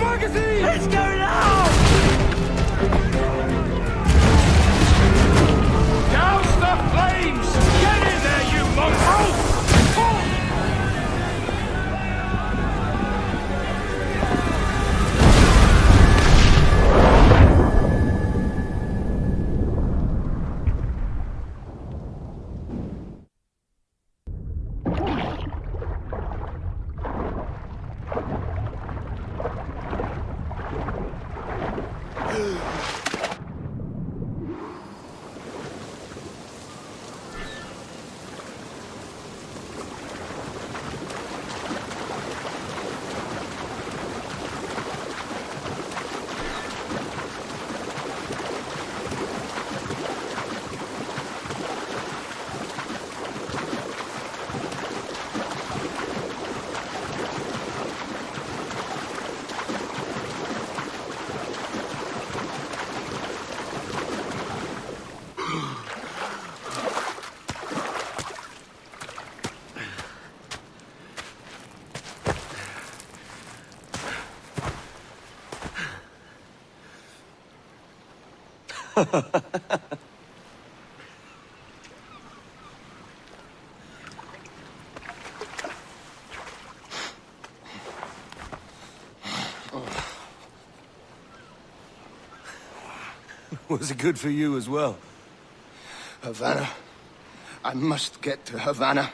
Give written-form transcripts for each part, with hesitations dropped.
magazine! Let's go now! Douse the flames! Get in there, you mongrel! Was it good for you as well? Havana. I must get to Havana.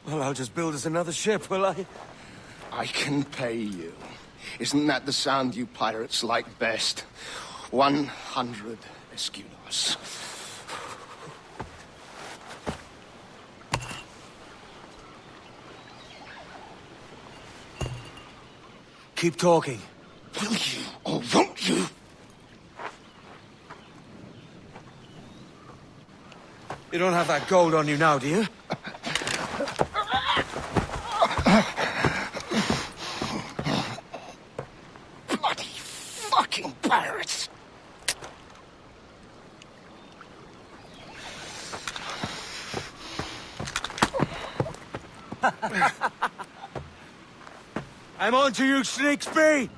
Well, I'll just build us another ship, will I? I can pay you. Isn't that the sound you pirates like best? 100 escudos. Keep talking. Will you or won't you? You don't have that gold on you now, do you? Bloody fucking pirates! I'm on to you, Snakesby!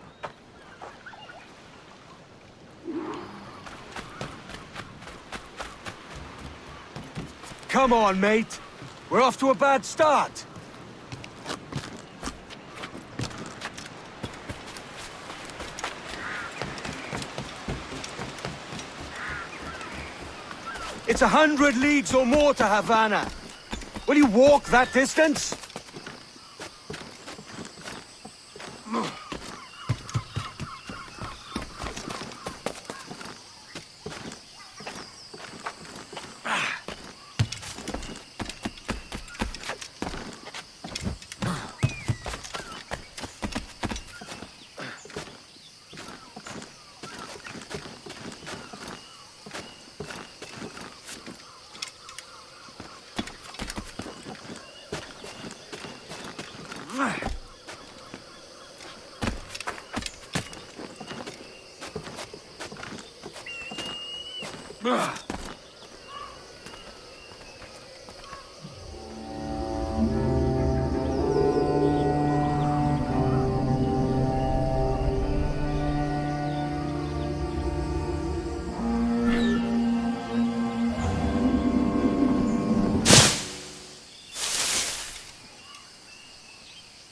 Come on, mate. We're off to a bad start. It's 100 leagues or more to Havana. Will you walk that distance?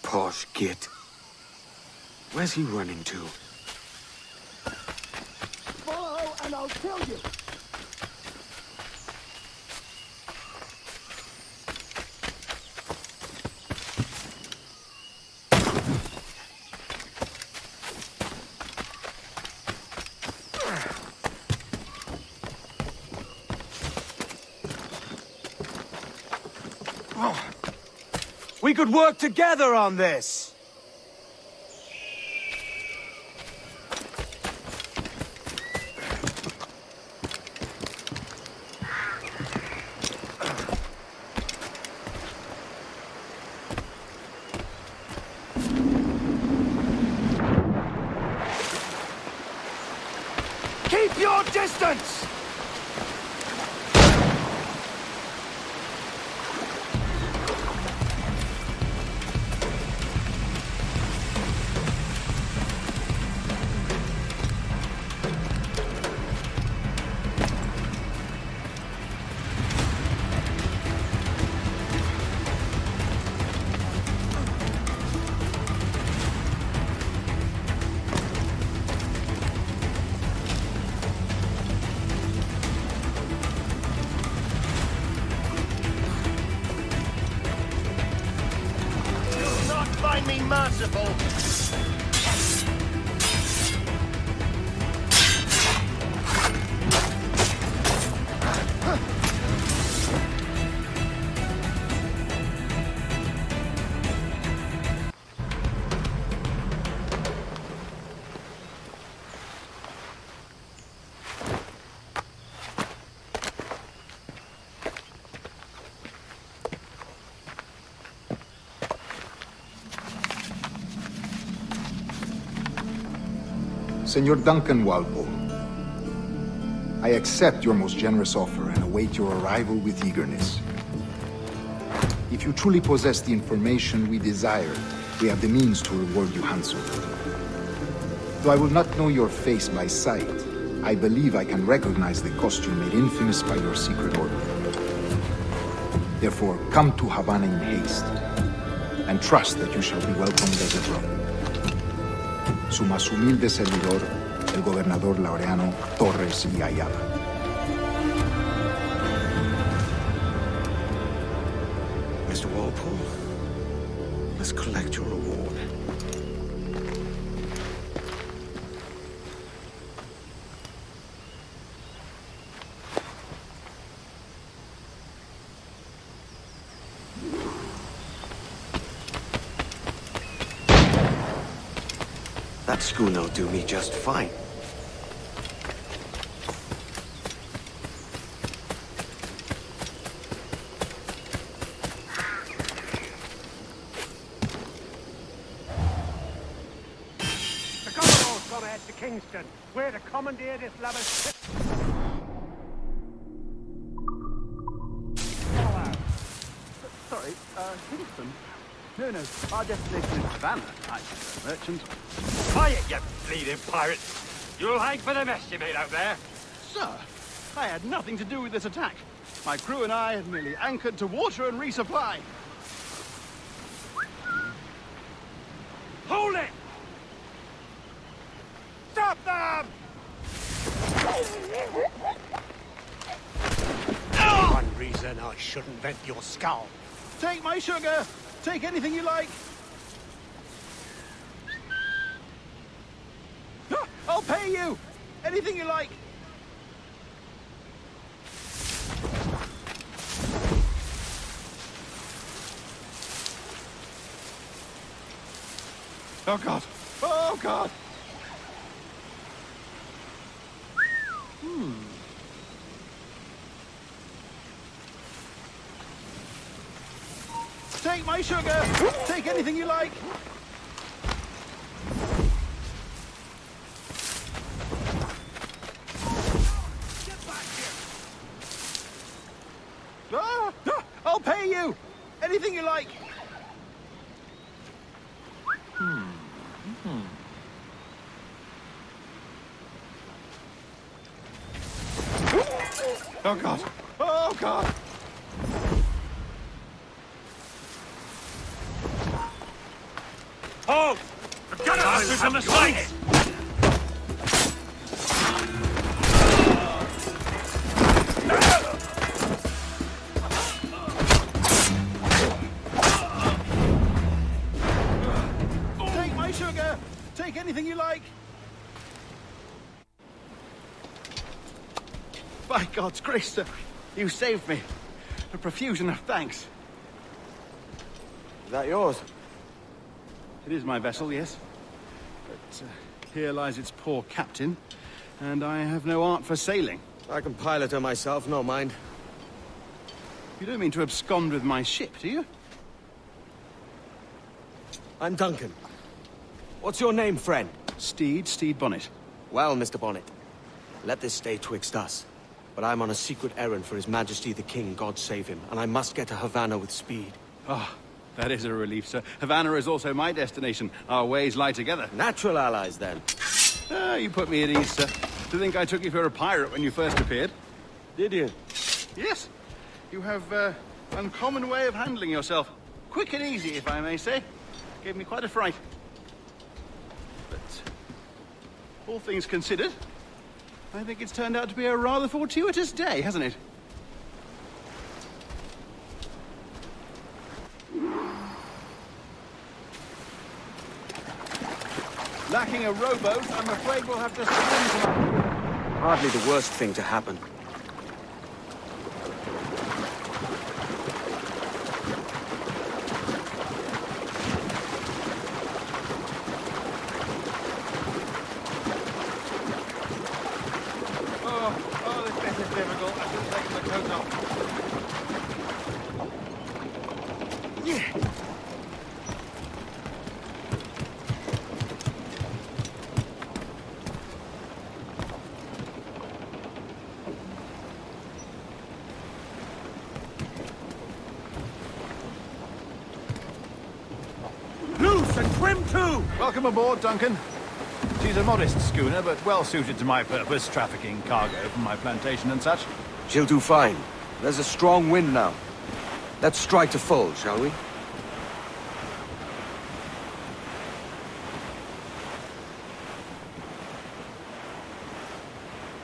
Posh git. Where's he running to? Follow and I'll kill you! We could work together on this! Keep your distance! merciful. Senor Duncan Walpole, I accept your most generous offer and await your arrival with eagerness. If you truly possess the information we desire, we have the means to reward you handsomely. Though I will not know your face by sight, I believe I can recognize the costume made infamous by your secret order. Therefore, come to Havana in haste, and trust that you shall be welcomed as a brother. Su más humilde servidor, el gobernador Laureano Torres y Ayala. Mr. Walpole, let's collect your reward. That schooner'll do me just fine. The Commodore's gonna head to Kingston, where to commandeer this lover's... Sorry, Kingston? No, our destination is Havana. I'm a merchant. Quiet, you bleeding pirate! You'll hang for the mess you made out there! Sir, I had nothing to do with this attack. My crew and I had merely anchored to water and resupply. Hold it! Stop them! One reason I shouldn't vent your skull. Take my sugar! Take anything you like! I'll pay you! Anything you like! Oh God! Oh God! Take my sugar! Take anything you like! Get back here! I'll pay you! Anything you like! Oh God! Oh God! Hold! The gunner on the side! Take my sugar! Take anything you like! By God's grace, sir, you saved me. A profusion of thanks. Is that yours? It is my vessel, yes. But here lies its poor captain, and I have no art for sailing. I can pilot her myself, no mind. You don't mean to abscond with my ship, do you? I'm Duncan. What's your name, friend? Steed Bonnet. Well, Mr. Bonnet, let this stay twixt us. But I'm on a secret errand for His Majesty the King, God save him, and I must get to Havana with speed. Ah, that is a relief, sir. Havana is also my destination. Our ways lie together. Natural allies, then. Ah, you put me at ease, sir. To think I took you for a pirate when you first appeared. Did you? Yes. You have uncommon way of handling yourself. Quick and easy, if I may say. Gave me quite a fright. But all things considered, I think it's turned out to be a rather fortuitous day, hasn't it? Lacking a rowboat, I'm afraid we'll have to swim to... Hardly the worst thing to happen. Oh, this bit is difficult. I should have taken the coat off. Yeah. Loose and trim too! Welcome aboard, Duncan. She's a modest schooner, but well suited to my purpose, trafficking cargo from my plantation and such. She'll do fine. There's a strong wind now. Let's strike to full, shall we?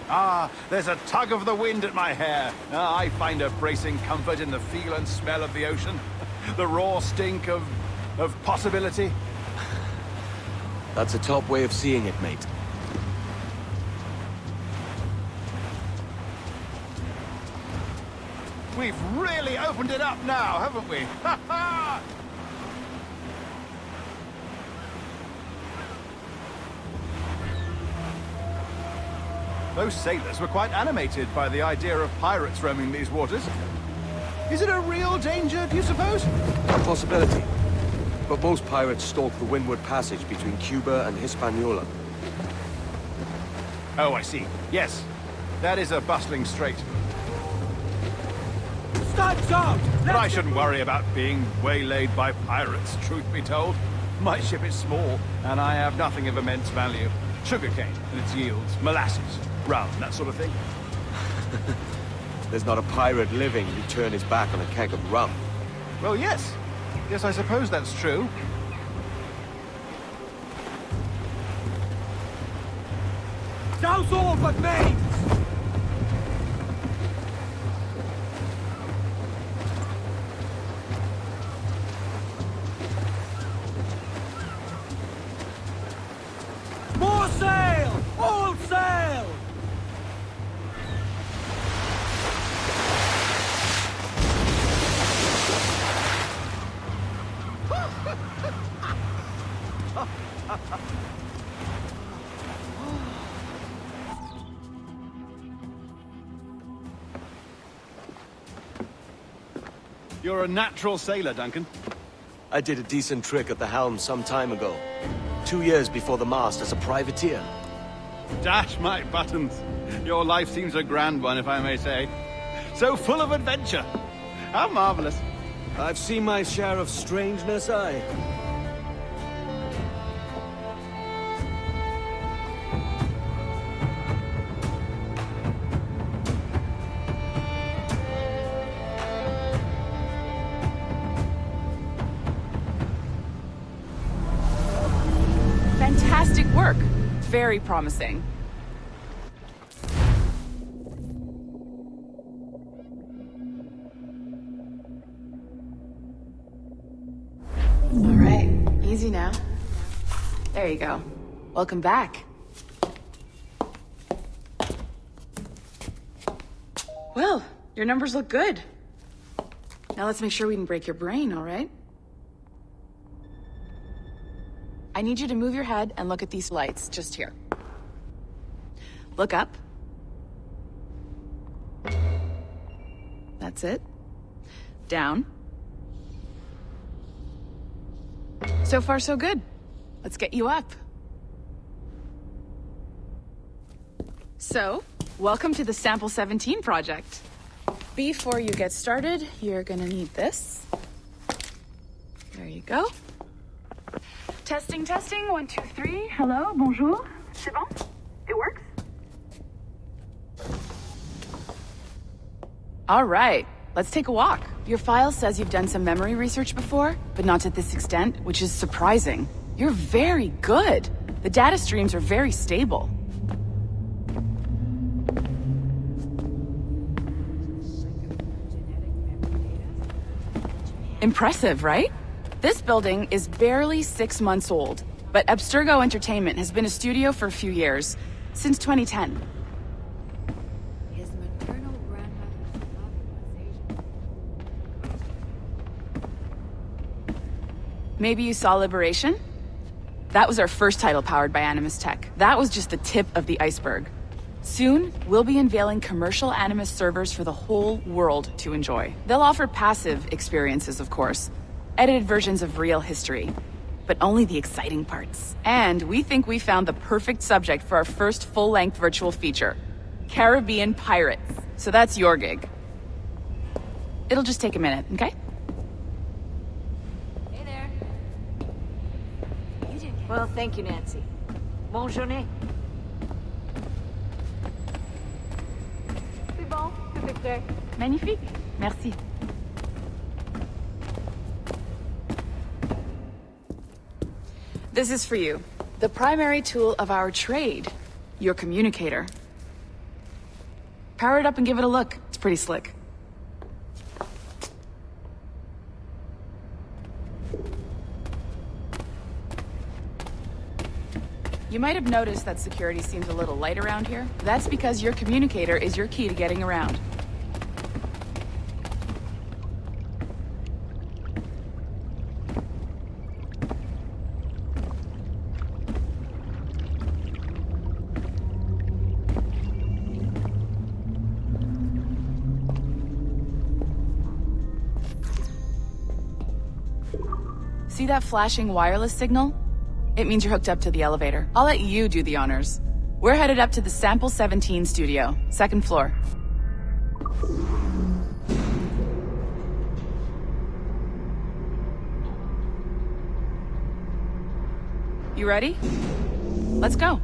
Ah, there's a tug of the wind at my hair. Ah, I find a bracing comfort in the feel and smell of the ocean. The raw stink of possibility. That's a top way of seeing it, mate. We've really opened it up now, haven't we? Ha ha! Those sailors were quite animated by the idea of pirates roaming these waters. Is it a real danger, do you suppose? A possibility. But most pirates stalk the windward passage between Cuba and Hispaniola. Oh, I see. Yes. That is a bustling strait. Studs out! But I shouldn't worry about being waylaid by pirates, truth be told. My ship is small, and I have nothing of immense value. Sugarcane and its yields, molasses, rum, that sort of thing. There's not a pirate living who'd turn his back on a keg of rum. Well, yes. Yes, I suppose that's true. Douse all but mains! More sail! All sail! You're a natural sailor, Duncan. I did a decent trick at the helm some time ago. 2 years before the mast as a privateer. Dash my buttons. Your life seems a grand one, if I may say. So full of adventure. How marvelous. I've seen my share of strangeness, aye. Fantastic work. Very promising. All right, easy now. There you go. Welcome back. Well, your numbers look good. Now let's make sure we can break your brain, all right? I need you to move your head and look at these lights just here. Look up. That's it. Down. So far, so good. Let's get you up. So, welcome to the Sample 17 project. Before you get started, you're gonna need this. There you go. Testing, testing, 1, 2, 3. Hello, bonjour. C'est bon? It works? All right, let's take a walk. Your file says you've done some memory research before, but not to this extent, which is surprising. You're very good. The data streams are very stable. Impressive, right? This building is barely 6 months old. but Abstergo Entertainment has been a studio for a few years, since 2010. His maternal grandmother's mother was Asian. Maybe you saw Liberation? That was our first title powered by Animus Tech. That was just the tip of the iceberg. Soon, we'll be unveiling commercial Animus servers for the whole world to enjoy. They'll offer passive experiences, of course, edited versions of real history, but only the exciting parts. And we think we found the perfect subject for our first full-length virtual feature, Caribbean Pirates. So that's your gig. It'll just take a minute, okay? Hey there. You did. Well, thank you, Nancy. Bonne journée. C'est bon, tout est prêt. Magnifique. Merci. This is for you. The primary tool of our trade. Your communicator. Power it up and give it a look. It's pretty slick. You might have noticed that security seems a little light around here. That's because your communicator is your key to getting around. See that flashing wireless signal? It means you're hooked up to the elevator. I'll let you do the honors. We're headed up to the Sample 17 studio, second floor. You ready? Let's go.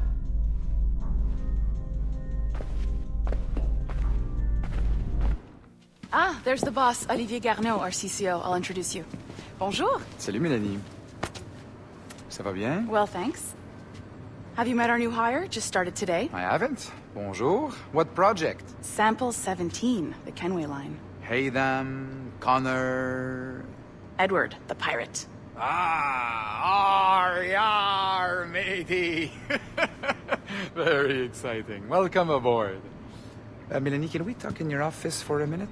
Ah, there's the boss, Olivier Garneau, our CCO. I'll introduce you. Bonjour. Salut Mélanie. Ça va bien? Well, thanks. Have you met our new hire? Just started today. I haven't. Bonjour. What project? Sample 17, the Kenway line. Haytham, Connor... Edward, the pirate. Ah, yar, matey. Very exciting. Welcome aboard. Mélanie, can we talk in your office for a minute?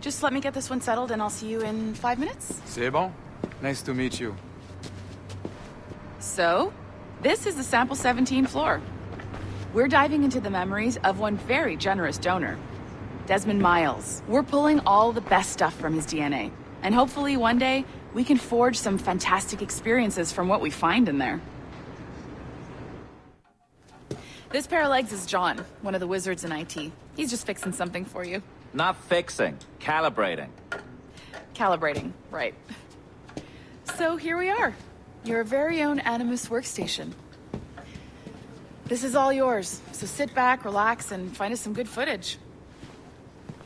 Just let me get this one settled and I'll see you in 5 minutes. C'est bon. Nice to meet you. So, this is the Sample 17 floor. We're diving into the memories of one very generous donor, Desmond Miles. We're pulling all the best stuff from his DNA. And hopefully one day, we can forge some fantastic experiences from what we find in there. This pair of legs is John, one of the wizards in IT. He's just fixing something for you. Not fixing, calibrating. Calibrating, right. So here we are. Your very own Animus workstation. This is all yours, so sit back, relax, and find us some good footage.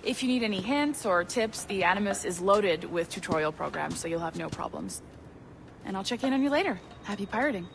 If you need any hints or tips, the Animus is loaded with tutorial programs, so you'll have no problems. And I'll check in on you later. Happy pirating.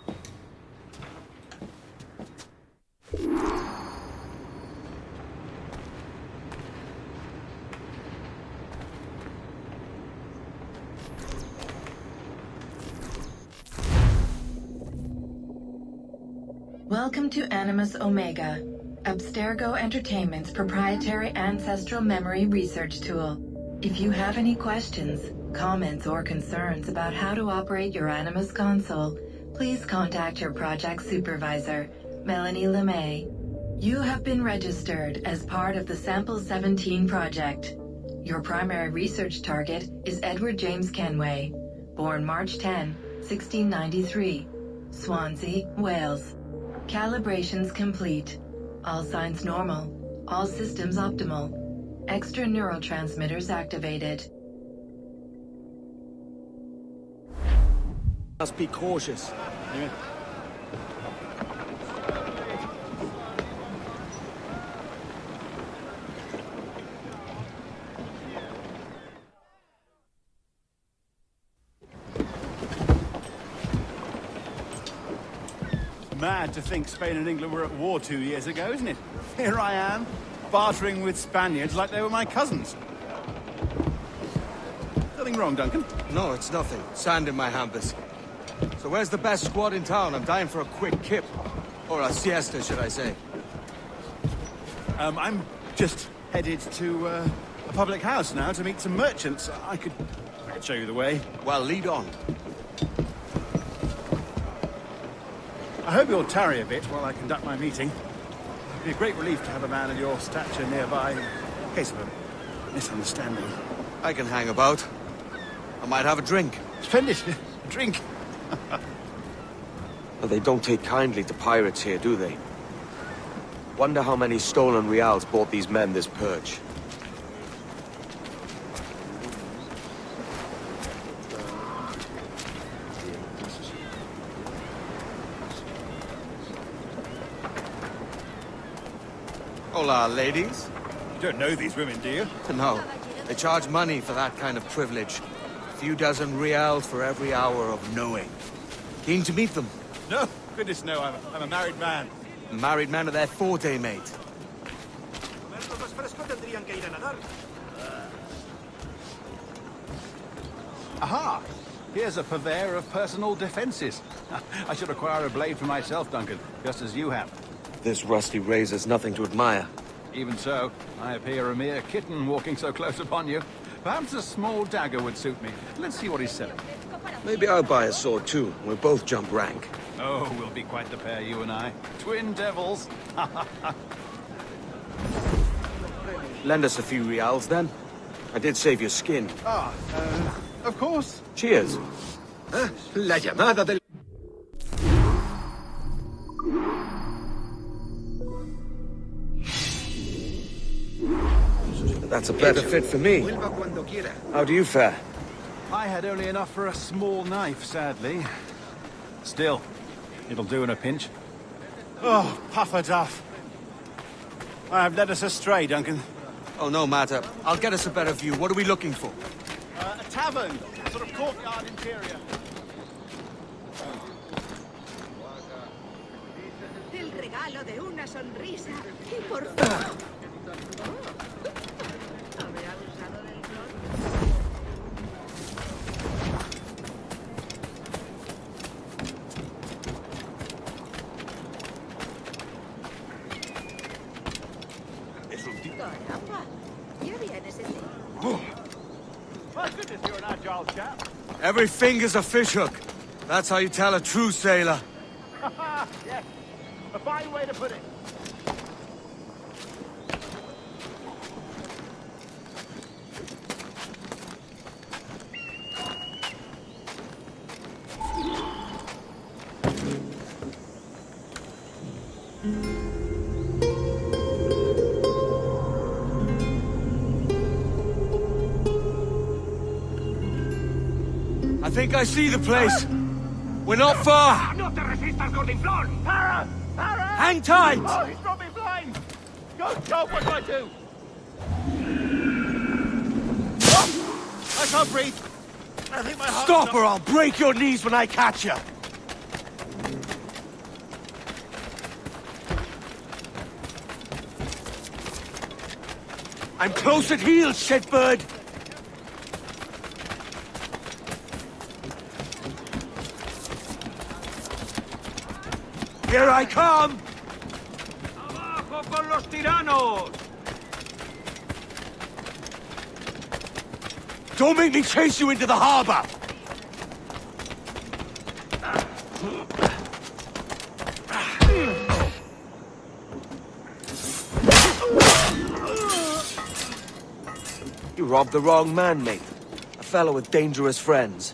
Welcome to Animus Omega, Abstergo Entertainment's proprietary ancestral memory research tool. If you have any questions, comments, or concerns about how to operate your Animus console, please contact your project supervisor, Melanie LeMay. You have been registered as part of the Sample 17 project. Your primary research target is Edward James Kenway, born March 10, 1693, Swansea, Wales. Calibrations complete. All signs normal. All systems optimal. Extra neurotransmitters activated. Must be cautious. Mad to think Spain and England were at war 2 years ago, isn't it? Here I am, bartering with Spaniards like they were my cousins. Nothing wrong, Duncan? No, it's nothing. Sand in my hampers. So where's the best squad in town? I'm dying for a quick kip. Or a siesta, should I say. I'm just headed to a public house now to meet some merchants. I could show you the way. Well, lead on. I hope you'll tarry a bit while I conduct my meeting. It'd be a great relief to have a man of your stature nearby in case of a misunderstanding. I can hang about. I might have a drink. Splendid. A drink. Well, they don't take kindly to pirates here, do they? Wonder how many stolen reals bought these men this purge. Hola, ladies. You don't know these women, do you? No. They charge money for that kind of privilege. A few dozen reals for every hour of knowing. Keen to meet them. No, goodness no, I'm a married man. Married men are their forte, mate. Aha! Here's a purveyor of personal defenses. I should acquire a blade for myself, Duncan, just as you have. This rusty razor's nothing to admire. Even so, I appear a mere kitten walking so close upon you. Perhaps a small dagger would suit me. Let's see what he's selling. Maybe I'll buy a sword too. We'll both jump rank. Oh, we'll be quite the pair, you and I. Twin devils. Lend us a few reals, then. I did save your skin. Of course. Cheers. La llamada del... That's a better fit for me. How do you fare? I had only enough for a small knife, sadly. Still, it'll do in a pinch. Oh, puffer duff. I've led us astray, Duncan. Oh, no matter. I'll get us a better view. What are we looking for? A tavern, sort of courtyard interior. El regalo de una sonrisa. Y por favor. ¿Habrá usado del clon? Caramba. ¿Qué vienes ese? My goodness, you're an agile chap. Every finger's a fishhook. That's how you tell a true sailor. Yes, a fine way to put it. I think I see the place. We're not far. No te resistas, gordinflón! Para! Para! Hang tight! Oh, he's got me blind! Go, Job, what do I do? I can't breathe. I think my heart... Stop or I'll break your knees when I catch you. I'm close at heel, shitbird. Here I come! ¡Abajo con los tiranos! Don't make me chase you into the harbor! You robbed the wrong man, mate. A fellow with dangerous friends.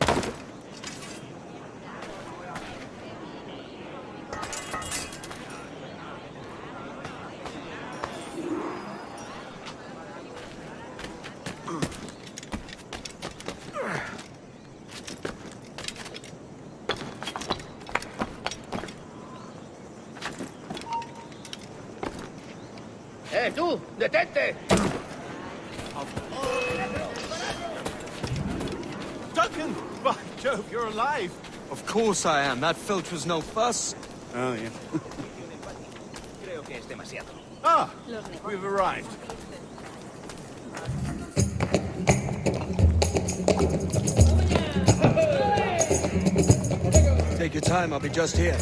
tú! ¡Detente! Duncan! By Jove, you're alive! Of course I am. That filch was no fuss. Oh, yeah. Creo que es demasiado. Ah! We've arrived. Take your time, I'll be just here.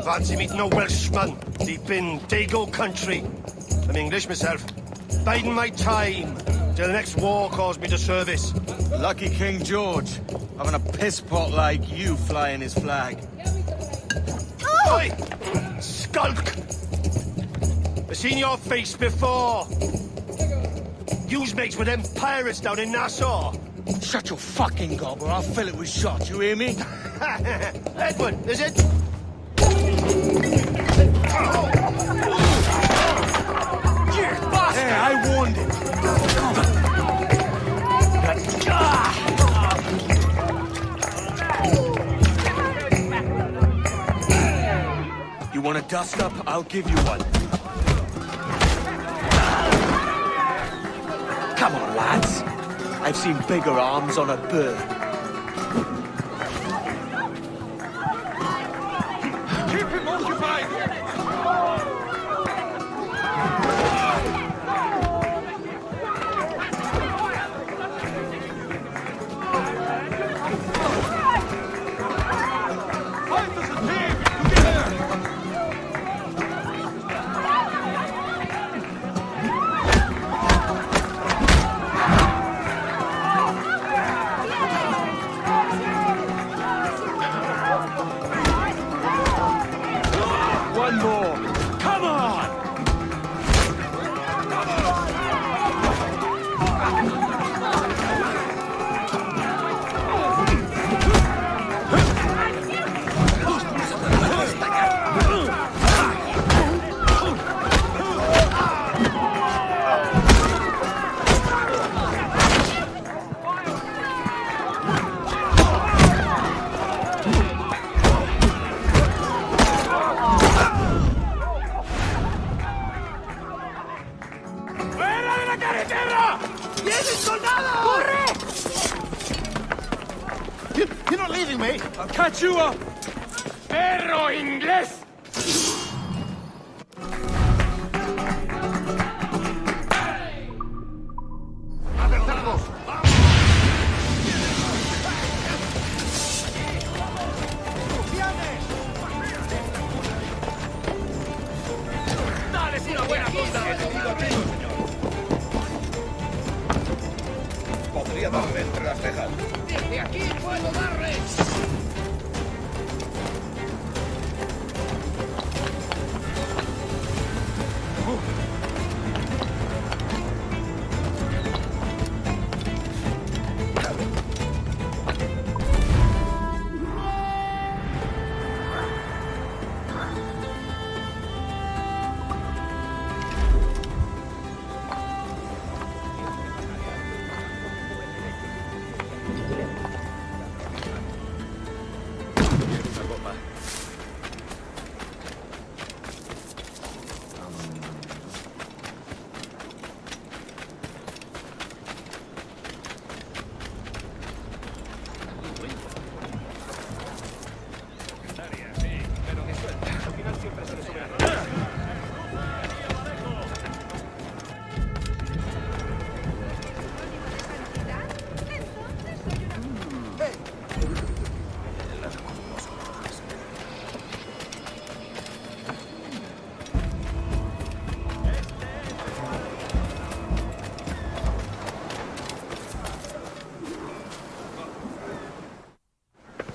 Fancy meeting a Welshman deep in Dago country. I'm English myself. Biding my time till the next war calls me to service. Lucky King George, having a piss pot like you flying his flag. Oi! Skulk! I've seen your face before. You's mates with them pirates down in Nassau. Shut your fucking gob or I'll fill it with shot, you hear me? Edward, is it? Hey, I warned him. You want a dust up? I'll give you one. Come on, lads. I've seen bigger arms on a bird. Keep him occupied! Fight as a team! Together! One more. Come on! You're not leaving me? I'll catch you up! ¡Perro inglés! ¡Dales una buena punta! Podría darle entre las cejas. ¡Desde aquí puedo darle!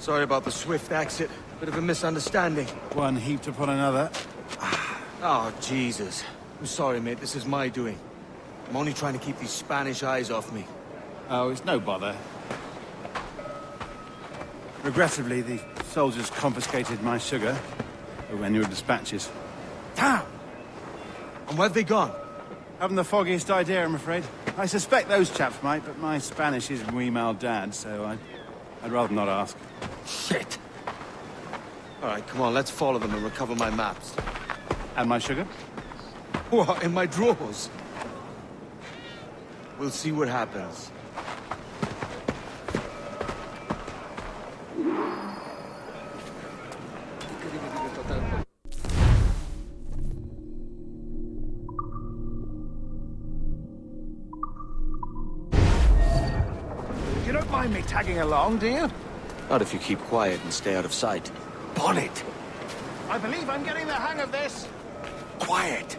Sorry about the swift exit. Bit of a misunderstanding. One heaped upon another. Oh, Jesus. I'm sorry, mate. This is my doing. I'm only trying to keep these Spanish eyes off me. Oh, it's no bother. Regrettably, the soldiers confiscated my sugar when your dispatches. Damn! And where've they gone? Haven't the foggiest idea, I'm afraid. I suspect those chaps might, but my Spanish is muy mal dad, so I'd rather not ask. Shit! All right, come on, let's follow them and recover my maps. And my sugar? What, in my drawers? We'll see what happens. You don't mind me tagging along, do you? Not if you keep quiet and stay out of sight. Bonnet! I believe I'm getting the hang of this. Quiet!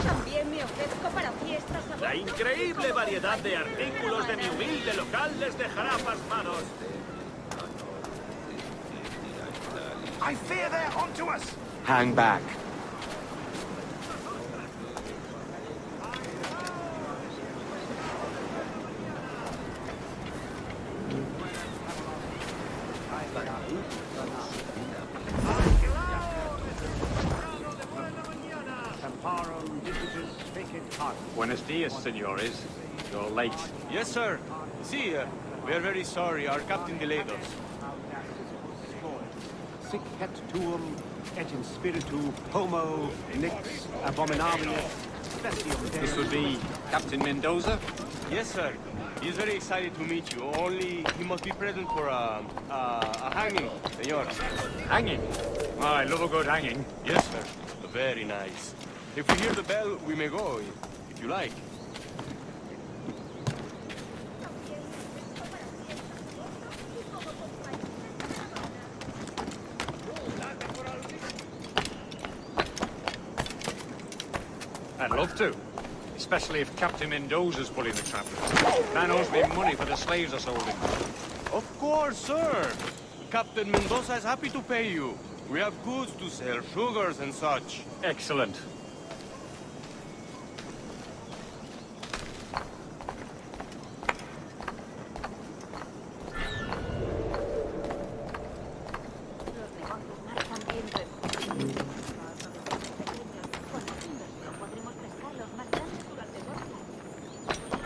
También me ofrezco para fiestas. La increíble variedad de artículos de mi humilde local les dejará pasmados. I fear they're onto us. Hang back. Buenos dias, senores. You're late. Yes, sir. See, we are very sorry. Our captain delayed us. Sic et tuum et in spiritu homo nix abominabilis bestium. This would be Captain Mendoza? Yes, sir. He is very excited to meet you. Only he must be present for a hanging, senor. Hanging? Oh, I love a good hanging. Yes, sir. Very nice. If we hear the bell, we may go, if you like. I'd love to. Especially if Captain Mendoza's pulling the trappers. Man owes me money for the slaves I sold him. Of course, sir. Captain Mendoza is happy to pay you. We have goods to sell, sugars and such. Excellent.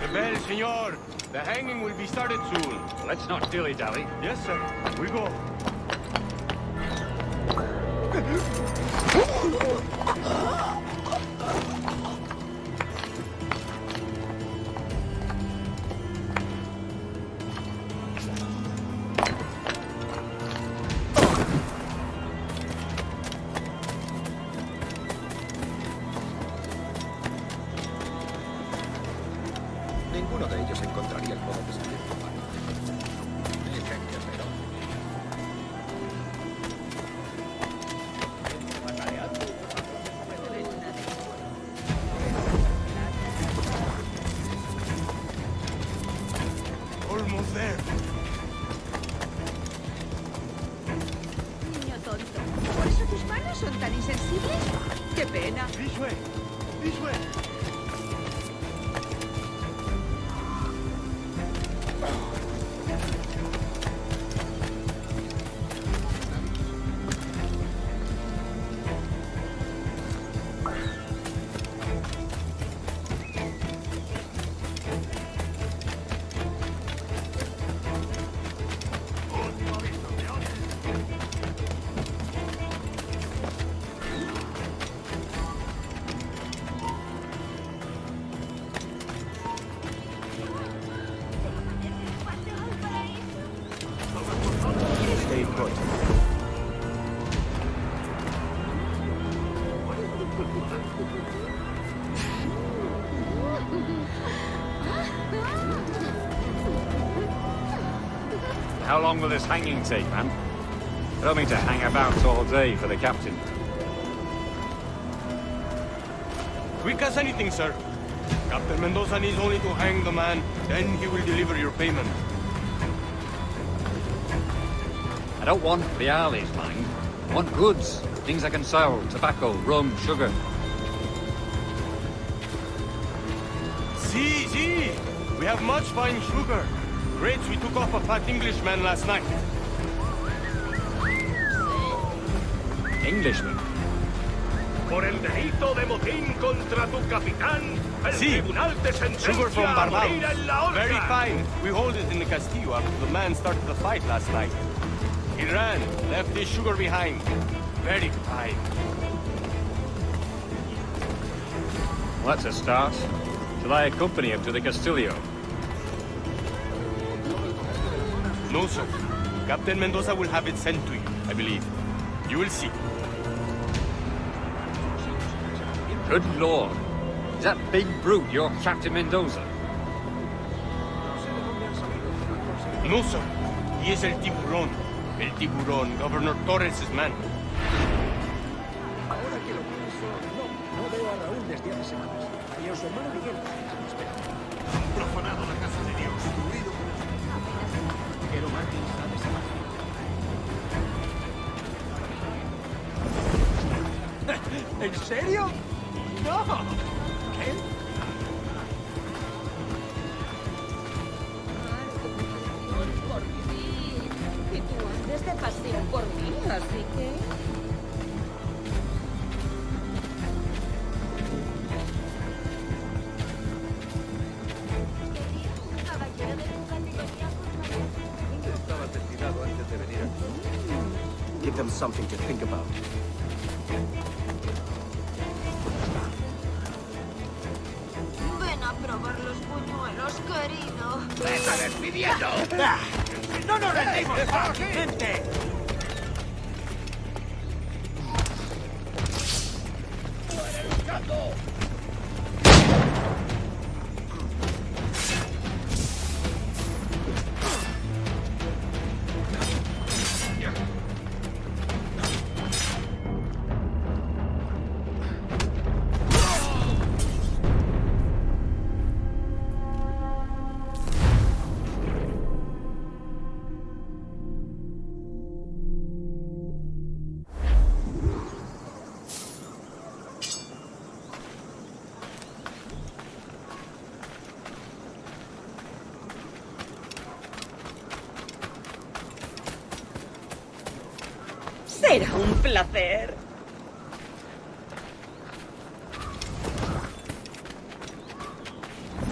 The bell, senor. The hanging will be started soon. Let's not dilly-dally. Yes, sir. We go. Ninguno de ellos encontraría el modo de salir humano. Almost there. Niño tonto. ¿Por eso tus manos son tan insensibles? ¡Qué pena! This way. This way. Stay put. How long will this hanging take, man? I don't mean to hang about all day for the captain. Quick as anything, sir. Captain Mendoza needs only to hang the man, then he will deliver your payment. I don't want reales, mind. I want goods. Things I can sell. Tobacco, rum, sugar. See. We have much fine sugar. Grapes we took off a fat Englishman last night. Englishman? Por el delito de motín contra tu capitán, el Sí. tribunal te sentencia Sugar from a morir Barbados. en la horca. Very fine. We hold it in the Castillo after the man started the fight last night. He ran, left his sugar behind. Very fine. Well, that's a start. Shall I accompany him to the Castillo? No, sir. Captain Mendoza will have it sent to you, I believe. You will see. Good lord. Is that big brute your Captain Mendoza? Muso, y es el tiburón. El tiburón, Governor Torres' man. Ahora que lo pienso, no veo a Raúl desde hace semanas. Y a su hermano Miguel. Profanado la casa de Dios, huido con el... Pero Martin ha desaparecido. ¿En serio? ¡No! ¿Qué? Por fin. Y tú andes de paseo por mí, así que... Estaba destinado antes de venir aquí. Give them something to think about. Ven a probar los buñuelos, querido. ¡Me está despidiendo! ¡No nos rendimos fácilmente! Será un placer.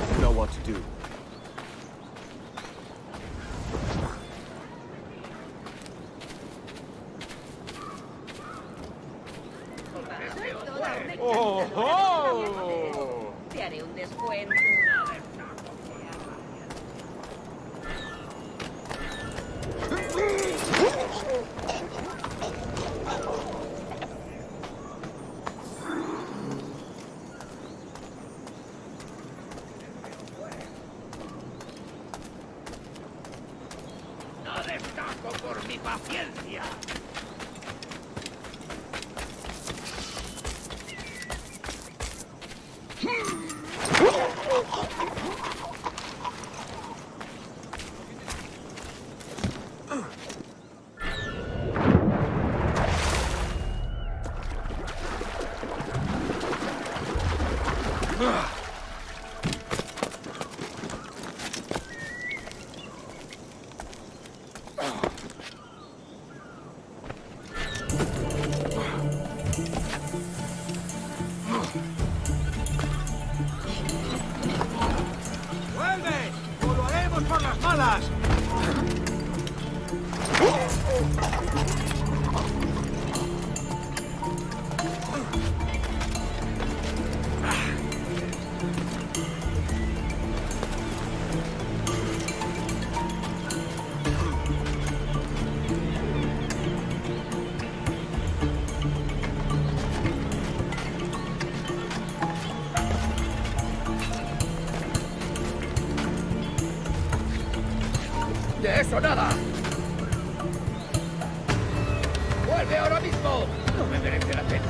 You know what to do. ¡Oh! Te haré un descuento. ¡No destaco por mi paciencia! ¡Vuelve! ¡O lo haremos por las malas! ¡De eso nada! ¡Vuelve ahora mismo! No me merece la pena.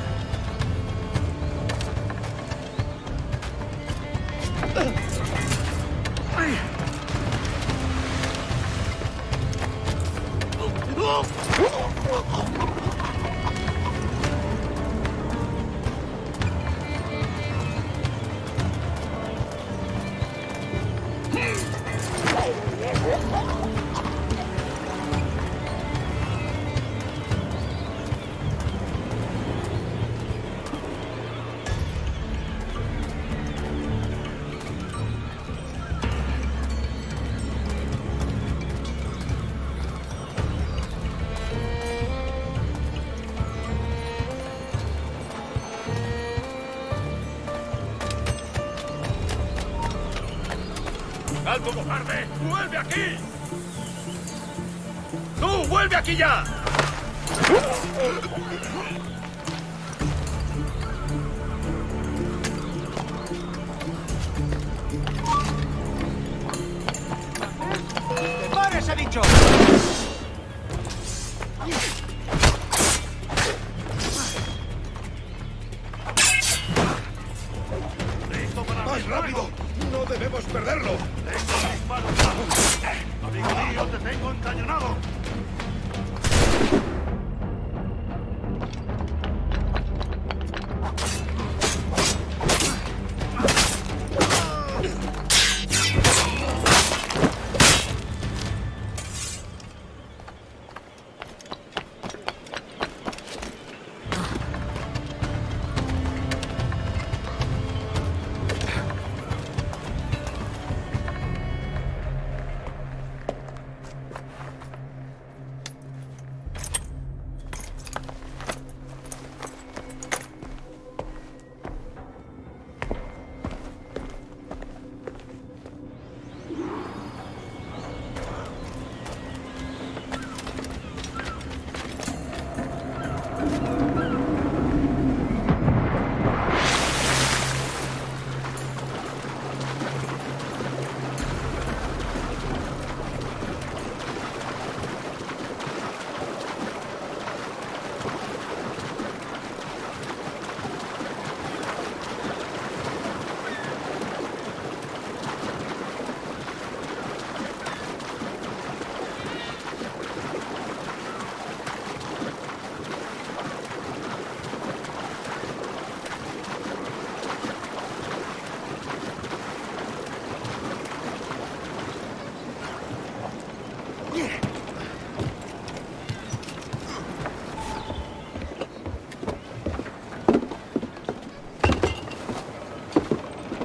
¡Alto, cobarde! ¡Vuelve aquí! ¡Tú, vuelve aquí ya! job. ¡Más rápido! ¡No debemos perderlo! Tengo mis manos. Amigo mío, te tengo encañonado.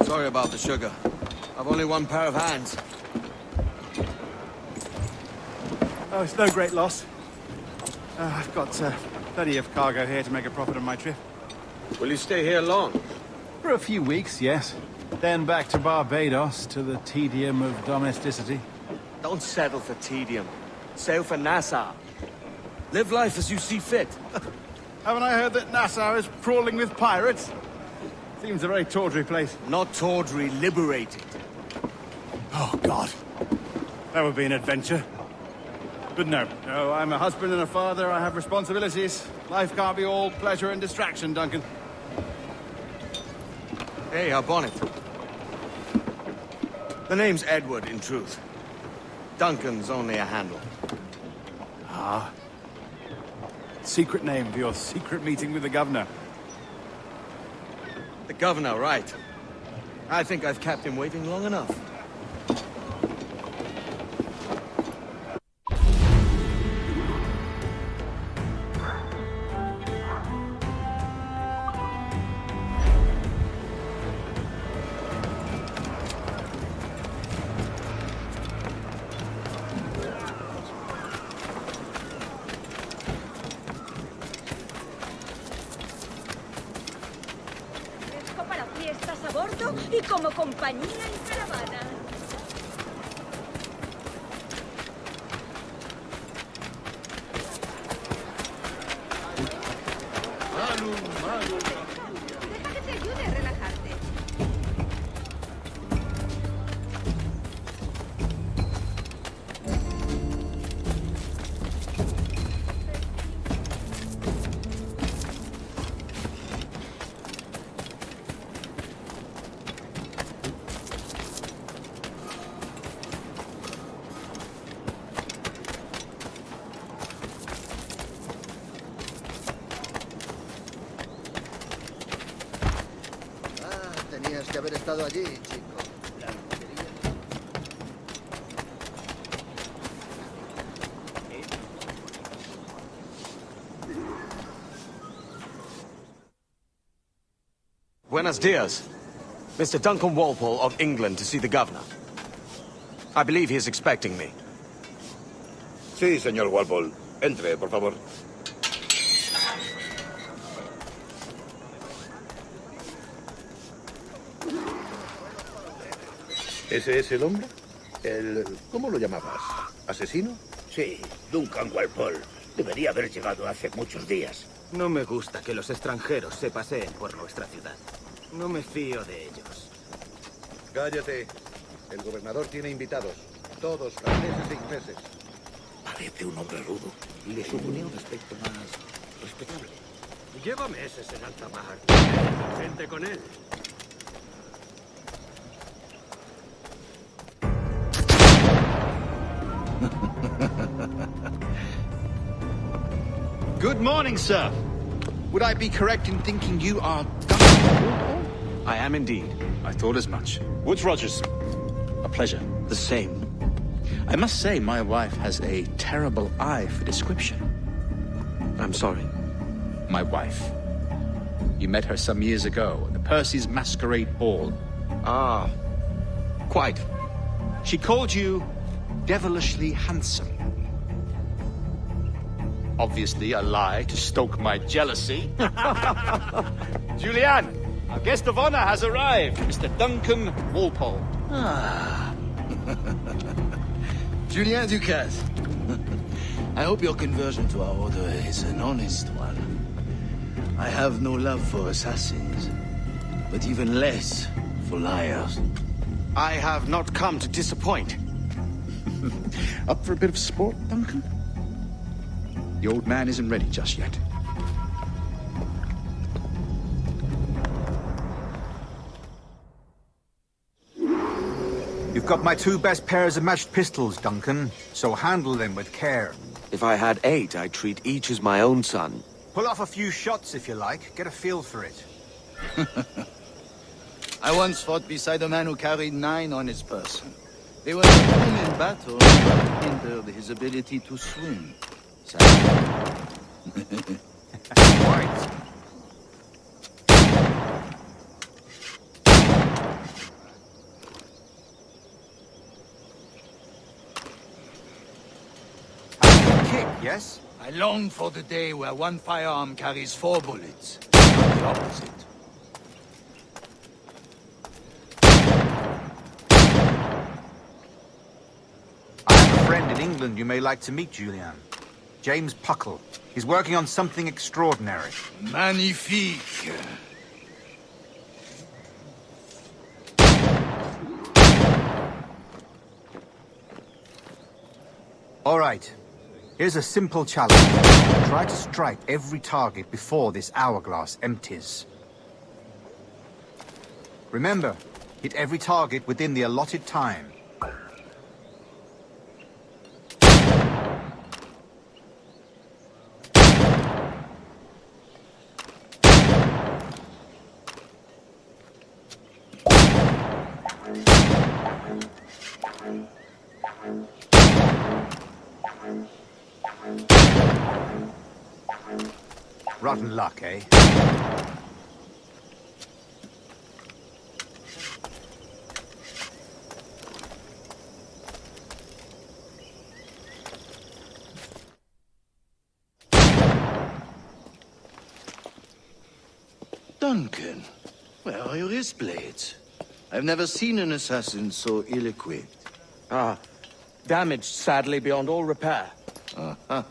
Sorry about the sugar. I've only one pair of hands. Oh, it's no great loss. I've got plenty of cargo here to make a profit on my trip. Will you stay here long? For a few weeks, yes. Then back to Barbados, to the tedium of domesticity. Don't settle for tedium. Sail for Nassau. Live life as you see fit. Haven't I heard that Nassau is crawling with pirates? Seems a very tawdry place. Not tawdry, liberated. Oh, God. That would be an adventure. But no, I'm a husband and a father. I have responsibilities. Life can't be all pleasure and distraction, Duncan. Hey, our bonnet. The name's Edward, in truth. Duncan's only a handle. Ah. Secret name for your secret meeting with the governor. The governor, right. I think I've kept him waiting long enough. Para fiestas a bordo y como compañía en caravana. Deja que te ayude a relajarte. Tenías que haber estado allí, chico. Buenos dias. Mr. Duncan Walpole of England to see the governor. I believe he is expecting me. Sí, señor Walpole. Entre, por favor. ¿Ese es el hombre? ¿Cómo lo llamabas? ¿Asesino? Sí, Duncan Walpole. Debería haber llegado hace muchos días. No me gusta que los extranjeros se paseen por nuestra ciudad. No me fío de ellos. Cállate. El gobernador tiene invitados. Todos franceses e ingleses. Parece un hombre rudo. Le suponía un aspecto más respetable. Lleva meses en alta mar. Gente con él. Good morning, sir. Would I be correct in thinking you are Duncan? I am indeed. I thought as much. Woods Rogers. A pleasure. The same. I must say, my wife has a terrible eye for description. I'm sorry. My wife. You met her some years ago at the Percy's Masquerade Ball. Ah, quite. She called you devilishly handsome. Obviously a lie to stoke my jealousy. Julianne, our guest of honor has arrived, Mr. Duncan Walpole. Ah. Julien Ducasse. I hope your conversion to our order is an honest one. I have no love for assassins, but even less for liars. I have not come to disappoint. Up for a bit of sport, Duncan? The old man isn't ready just yet. You've got my 2 best pairs of matched pistols, Duncan, so handle them with care. If I had 8, I'd treat each as my own son. Pull off a few shots if you like. Get a feel for it. I once fought beside a man who carried 9 on his person. They were not him in battle, but hindered his ability to swim. Right. Kick, yes? I long for the day where one firearm carries 4 bullets. Not the opposite. I have a friend in England you may like to meet, Julian. James Puckle. He's working on something extraordinary. Magnifique. All right. Here's a simple challenge. Try to strike every target before this hourglass empties. Remember, hit every target within the allotted time. Rotten luck, eh? Duncan, where are your wrist blades? I've never seen an assassin so ill-equipped. Ah, damaged sadly beyond all repair. Uh-huh.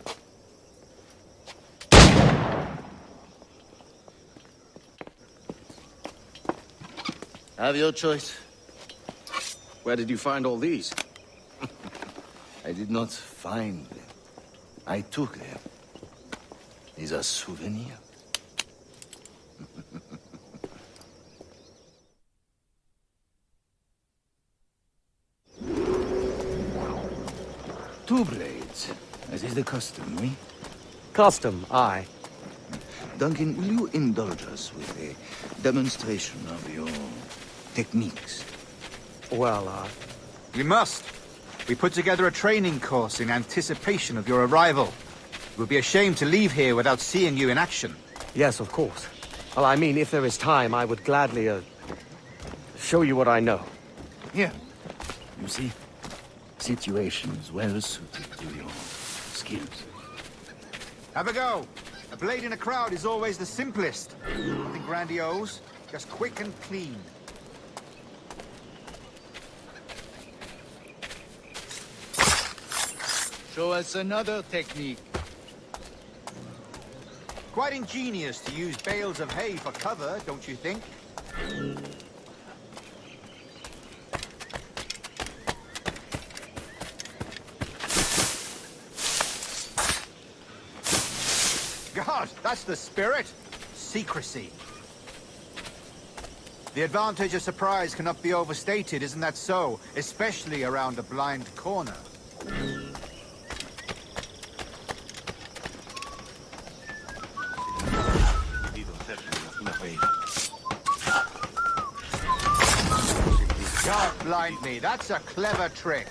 Have your choice. Where did you find all these? I did not find them. I took them. These are souvenirs. Two blades, as is the custom, oui? Custom, aye. Duncan, will you indulge us with a demonstration of your techniques? Well, We must. We put together a training course in anticipation of your arrival. It would be a shame to leave here without seeing you in action. Yes, of course. Well, I mean, if there is time, I would gladly, show you what I know. Here. You see? Situations well suited to your skills. Have a go. A blade in a crowd is always the simplest. Nothing grandiose, just quick and clean. Show us another technique. Quite ingenious to use bales of hay for cover, don't you think? not. That's the spirit. Secrecy. The advantage of surprise cannot be overstated, isn't that so? Especially around a blind corner. Don't blind me. That's a clever trick.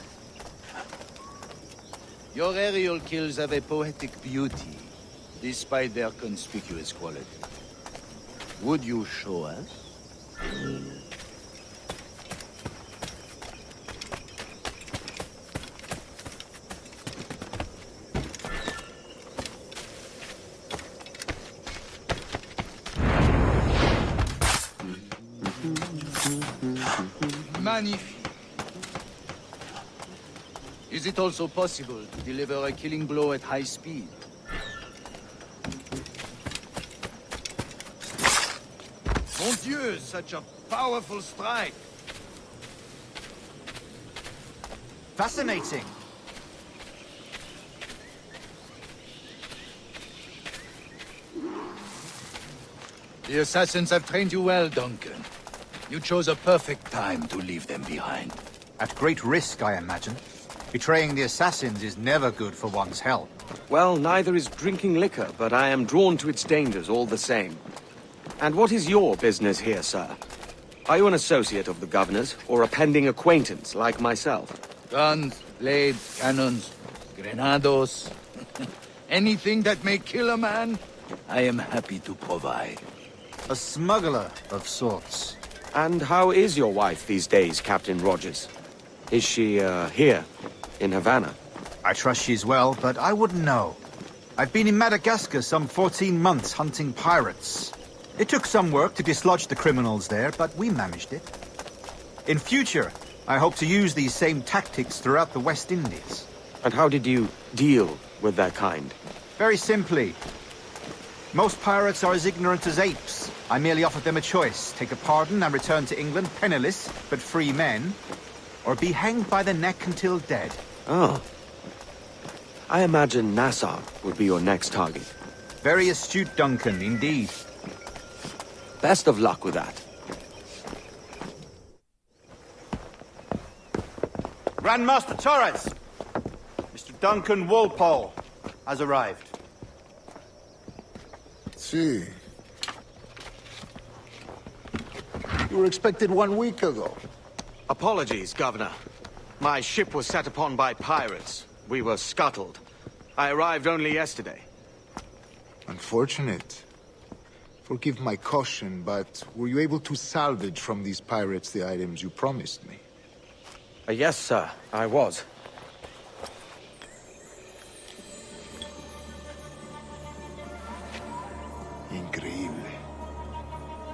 Your aerial kills have a poetic beauty, despite their conspicuous quality. Would you show us? Magnifique. Is it also possible to deliver a killing blow at high speed? Mon Dieu, such a powerful strike! Fascinating. The assassins have trained you well, Duncan. You chose a perfect time to leave them behind. At great risk, I imagine. Betraying the assassins is never good for one's health. Well, neither is drinking liquor, but I am drawn to its dangers all the same. And what is your business here, sir? Are you an associate of the governor's, or a pending acquaintance like myself? Guns, blades, cannons, grenados. Anything that may kill a man, I am happy to provide. A smuggler of sorts. And how is your wife these days, Captain Rogers? Is she, here, in Havana? I trust she's well, but I wouldn't know. I've been in Madagascar some 14 months hunting pirates. It took some work to dislodge the criminals there, but we managed it. In future, I hope to use these same tactics throughout the West Indies. And how did you deal with that kind? Very simply. Most pirates are as ignorant as apes. I merely offered them a choice. Take a pardon and return to England penniless, but free men. Or be hanged by the neck until dead. Oh. I imagine Nassau would be your next target. Very astute, Duncan, indeed. Best of luck with that. Grandmaster Torres! Mr. Duncan Walpole has arrived. See. You were expected 1 week ago. Apologies, Governor. My ship was set upon by pirates. We were scuttled. I arrived only yesterday. Unfortunate. Forgive my caution, but were you able to salvage from these pirates the items you promised me? Yes, sir, I was. Increíble.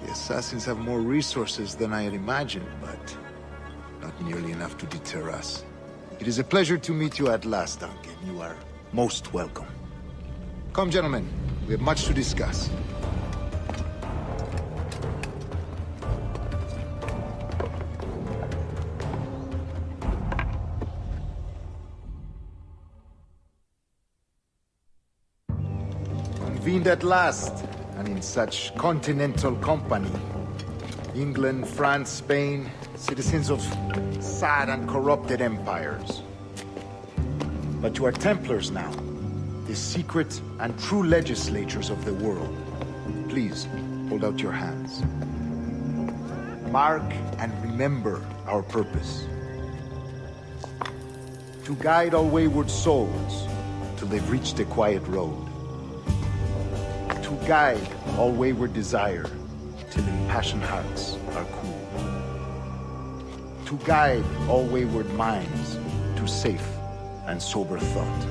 The assassins have more resources than I had imagined, but not nearly enough to deter us. It is a pleasure to meet you at last, Duncan. You are most welcome. Come, gentlemen. We have much to discuss. Convened at last, and in such continental company. England, France, Spain, citizens of sad and corrupted empires. But you are Templars now, the secret and true legislators of the world. Please, hold out your hands. Mark and remember our purpose. To guide all wayward souls till they've reached the quiet road. To guide all wayward desire till impassioned hearts are cool. To guide all wayward minds to safe and sober thought.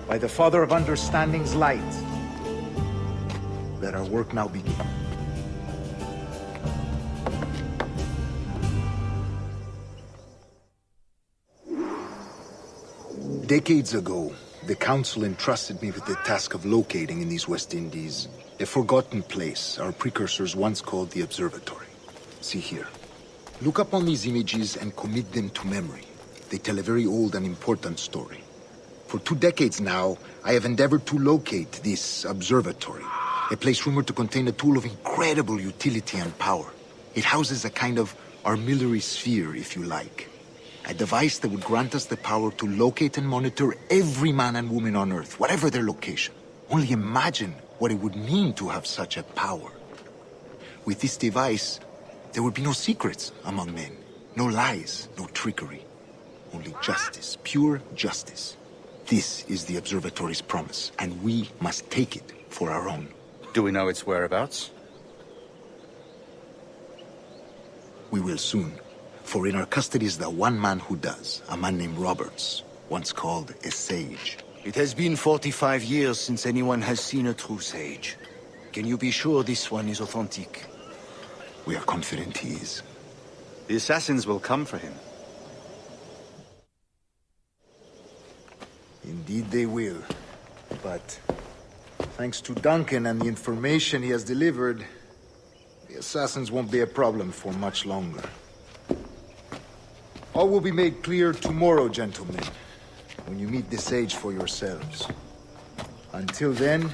By the Father of Understanding's light, let our work now begin. Decades ago, the Council entrusted me with the task of locating in these West Indies a forgotten place our precursors once called the Observatory. See here. Look upon these images and commit them to memory. They tell a very old and important story. For For 2 decades now, I have endeavored to locate this observatory. A place rumored to contain a tool of incredible utility and power. It houses a kind of armillary sphere, if you like. A device that would grant us the power to locate and monitor every man and woman on Earth, whatever their location. Only imagine what it would mean to have such a power. With this device, there would be no secrets among men. No lies, no trickery. Only justice, pure justice. This is the observatory's promise, and we must take it for our own. Do we know its whereabouts? We will soon. For in our custody is the one man who does, a man named Roberts, once called a sage. It has been 45 years since anyone has seen a true sage. Can you be sure this one is authentic? We are confident he is. The assassins will come for him. Indeed they will. But thanks to Duncan and the information he has delivered, the assassins won't be a problem for much longer. All will be made clear tomorrow, gentlemen, when you meet the sage for yourselves. Until then,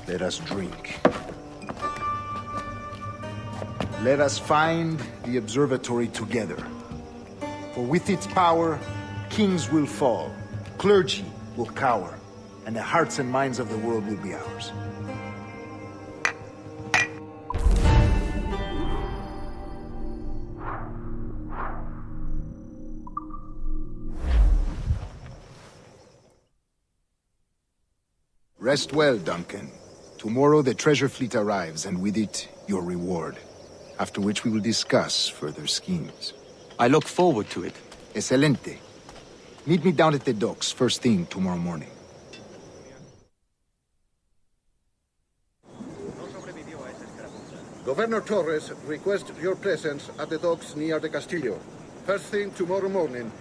let us drink. Let us find the observatory together. For with its power, kings will fall, clergy will cower, and the hearts and minds of the world will be ours. Rest well, Duncan. Tomorrow the treasure fleet arrives, and with it, your reward. After which we will discuss further schemes. I look forward to it. Excelente. Meet me down at the docks first thing tomorrow morning. Governor Torres requests your presence at the docks near the Castillo. First thing tomorrow morning.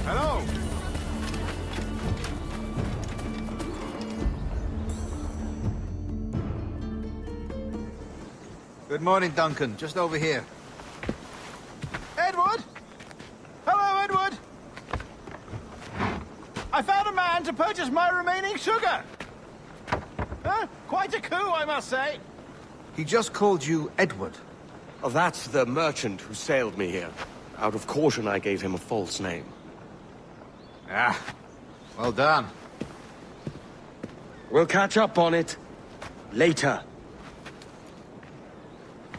Hello! Good morning, Duncan. Just over here. Edward? Hello, Edward. I found a man to purchase my remaining sugar. Huh? Quite a coup, I must say. He just called you Edward. Oh, that's the merchant who sailed me here. Out of caution, I gave him a false name. Ah, well done. We'll catch up on it later.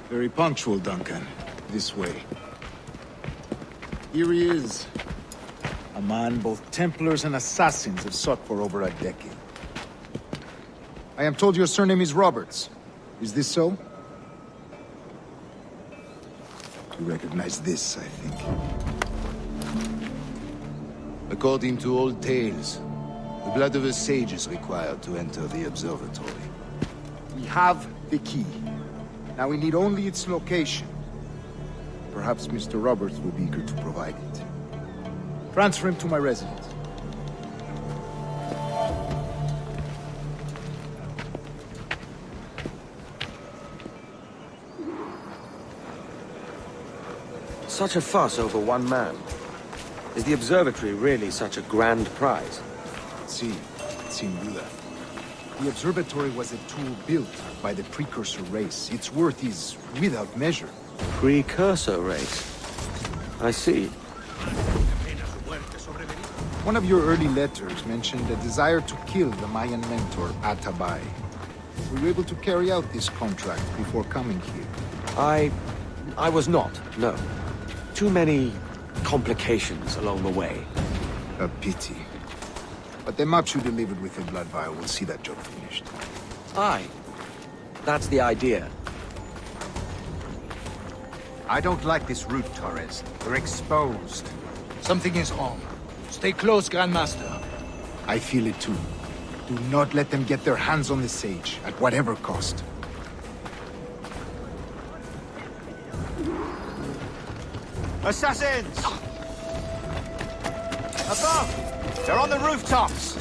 Very punctual, Duncan. This way. Here he is. A man both Templars and Assassins have sought for over a decade. I am told your surname is Roberts. Is this so? You recognize this, I think. According to old tales, the blood of a sage is required to enter the observatory. We have the key. Now we need only its location. Perhaps Mr. Roberts will be eager to provide it. Transfer him to my residence. Such a fuss over one man. Is the observatory really such a grand prize? Si, sin duda. The observatory was a tool built by the precursor race. Its worth is without measure. Precursor race? I see. One of your early letters mentioned a desire to kill the Mayan mentor, Atabay. Were you able to carry out this contract before coming here? I was not, no. Too many complications along the way. A pity. But the maps you delivered with the blood vial will see that job finished. Aye. That's the idea. I don't like this route, Torres. We're exposed. Something is wrong. Stay close, Grandmaster. I feel it too. Do not let them get their hands on the sage, at whatever cost. Assassins! Above! They're on the rooftops!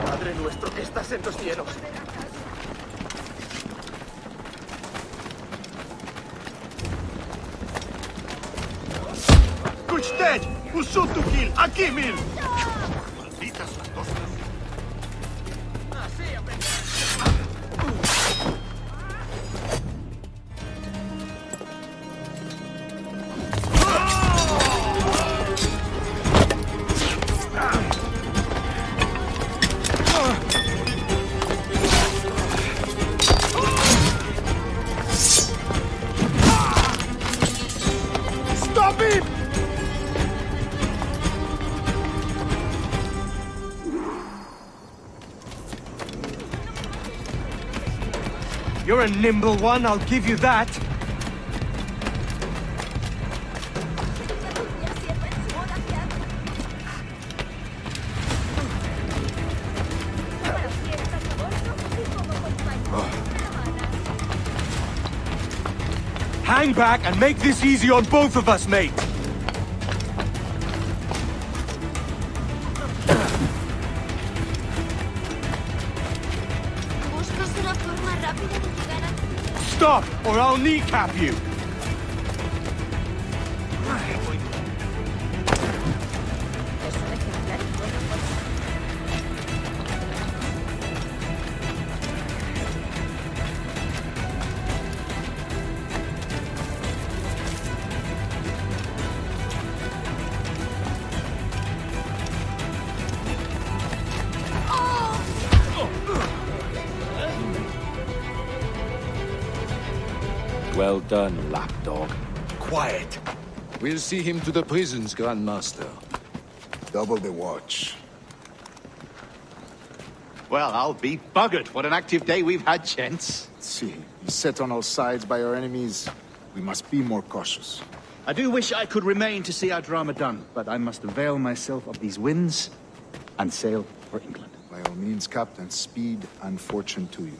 Padre nuestro que estás en los cielos. Kuchtej! Usutukil! Aquí mil! Malditas las dos. Stop him! You're a nimble one, I'll give you that. Hang back and make this easy on both of us, mate. Stop, or I'll kneecap you. Well done, lapdog. Quiet. We'll see him to the prisons, Grandmaster. Double the watch. Well, I'll be buggered. What an active day we've had, gents. See, set on all sides by our enemies. We must be more cautious. I do wish I could remain to see our drama done, but I must avail myself of these winds and sail for England. By all means, Captain, speed and fortune to you.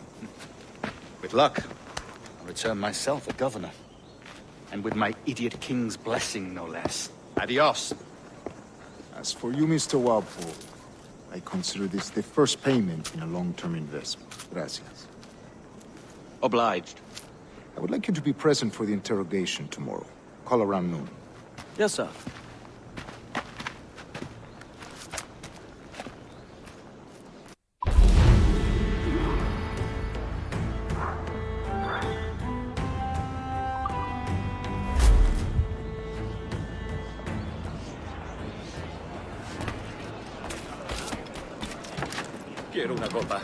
With luck, I'll return myself a governor. And with my idiot king's blessing, no less. Adios. As for you, Mr. Walpole, I consider this the first payment in a long-term investment. Gracias. Obliged. I would like you to be present for the interrogation tomorrow. Call around noon. Yes, sir. Quiero una copa.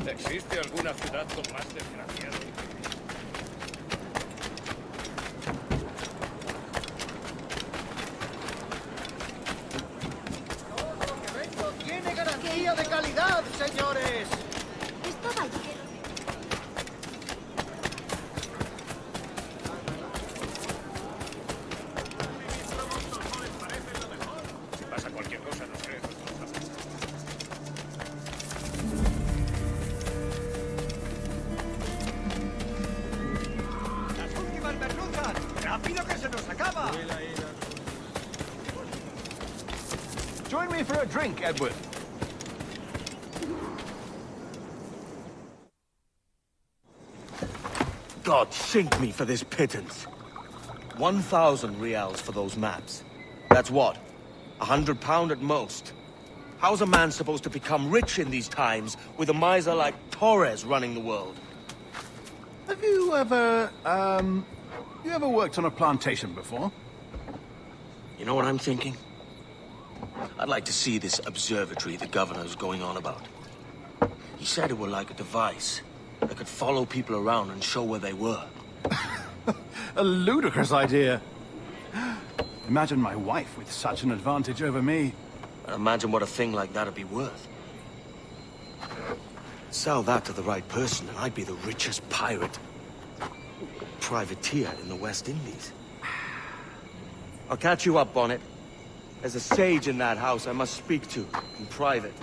¿Existe alguna ciudad con más desgraciados? ¡Tiene garantía de calidad, señores! Estaba lleno. Si pasa cualquier cosa, no sé. ¡Las últimas merluzas! ¡Rápido que se nos acaba! Join me for a drink, Edward. God sink me for this pittance. 1,000 reals for those maps. That's what? £100 at most. How's a man supposed to become rich in these times with a miser like Torres running the world? Have you ever, you ever worked on a plantation before? You know what I'm thinking? I'd like to see this observatory the governor's going on about. He said it were like a device that could follow people around and show where they were. A ludicrous idea. Imagine my wife with such an advantage over me. And imagine what a thing like that'd be worth. Sell that to the right person and I'd be the richest pirate. Privateer in the West Indies. I'll catch you up, Bonnet. There's a sage in that house I must speak to, in private.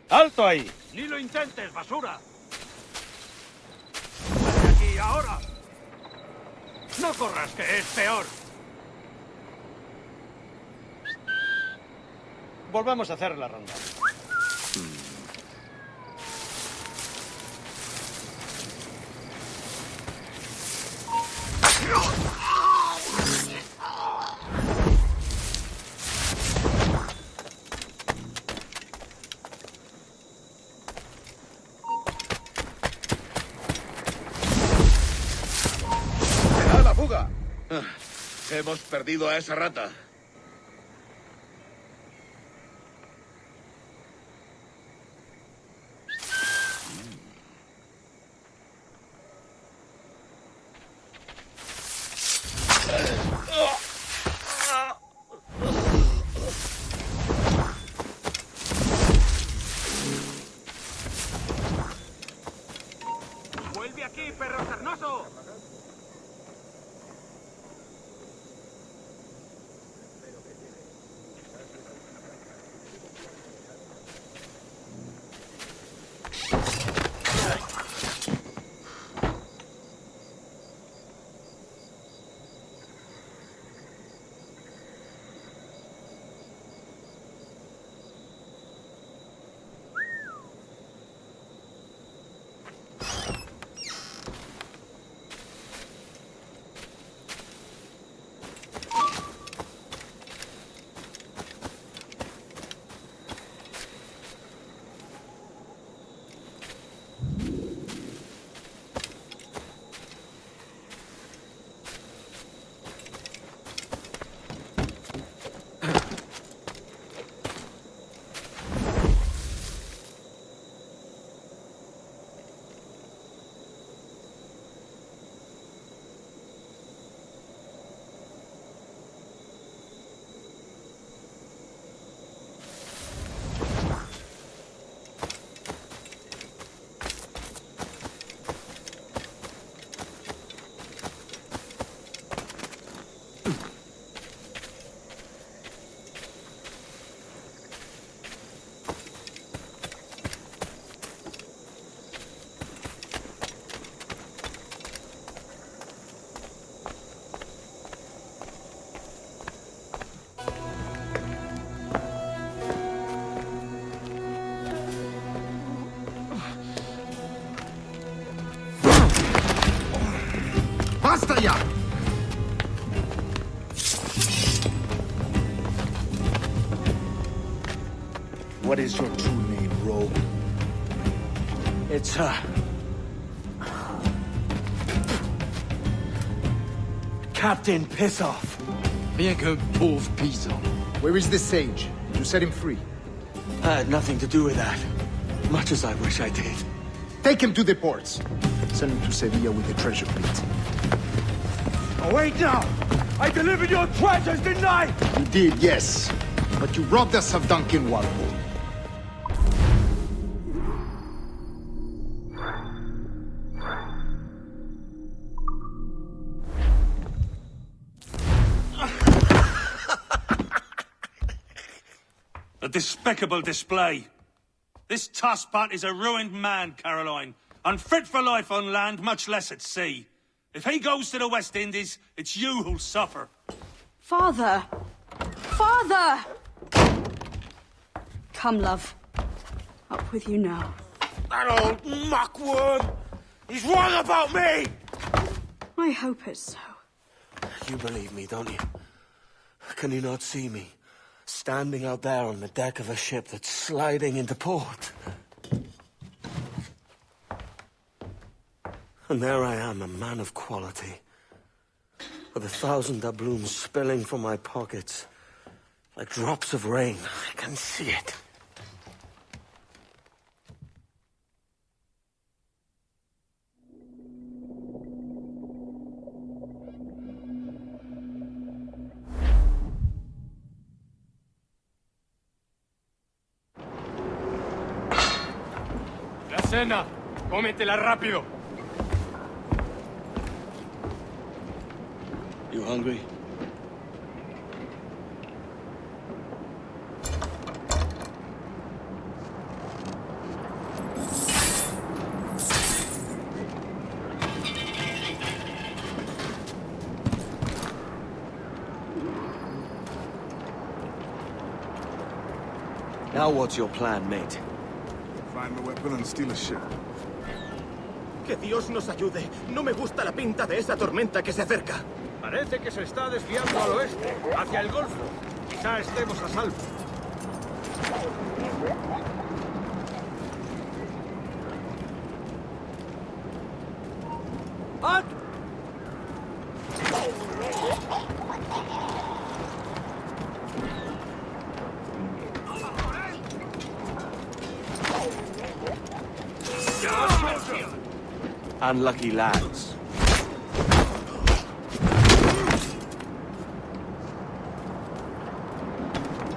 ¡Alto ahí! ¡Ni lo intentes, basura! ¡Vuelve aquí ahora! ¡No corras, que es peor! Volvamos a hacer la ronda. Hemos perdido a esa rata. ¡Vuelve aquí, perro carnoso! ¡Basta ya! What is your true name, rogue? It's, Captain Pissoff. Bien que pauvre paysan. Where is the sage? You set him free. I had nothing to do with that. Much as I wish I did. Take him to the ports. Send him to Sevilla with the treasure fleet. Oh, wait now! I delivered your treasures, didn't I? You did, yes. But you robbed us of Duncan Walpole. A despicable display. This tosspot is a ruined man, Caroline. Unfit for life on land, much less at sea. If he goes to the West Indies, it's you who'll suffer. Father! Father! Come, love. Up with you now. That old muckworm! He's wrong about me! I hope it's so. You believe me, don't you? Can you not see me? Standing out there on the deck of a ship that's sliding into port. And there I am, a man of quality. With 1,000 doubloons spilling from my pockets. Like drops of rain. I can see it. La cena. Cómetela rápido. You hungry? Now what's your plan, mate? Find the weapon and steal a ship. Que Dios nos ayude. No me gusta la pinta de esa tormenta que se acerca. Parece que se está desviando al oeste, hacia el Golfo. Quizá estemos a salvo. Unlucky lads.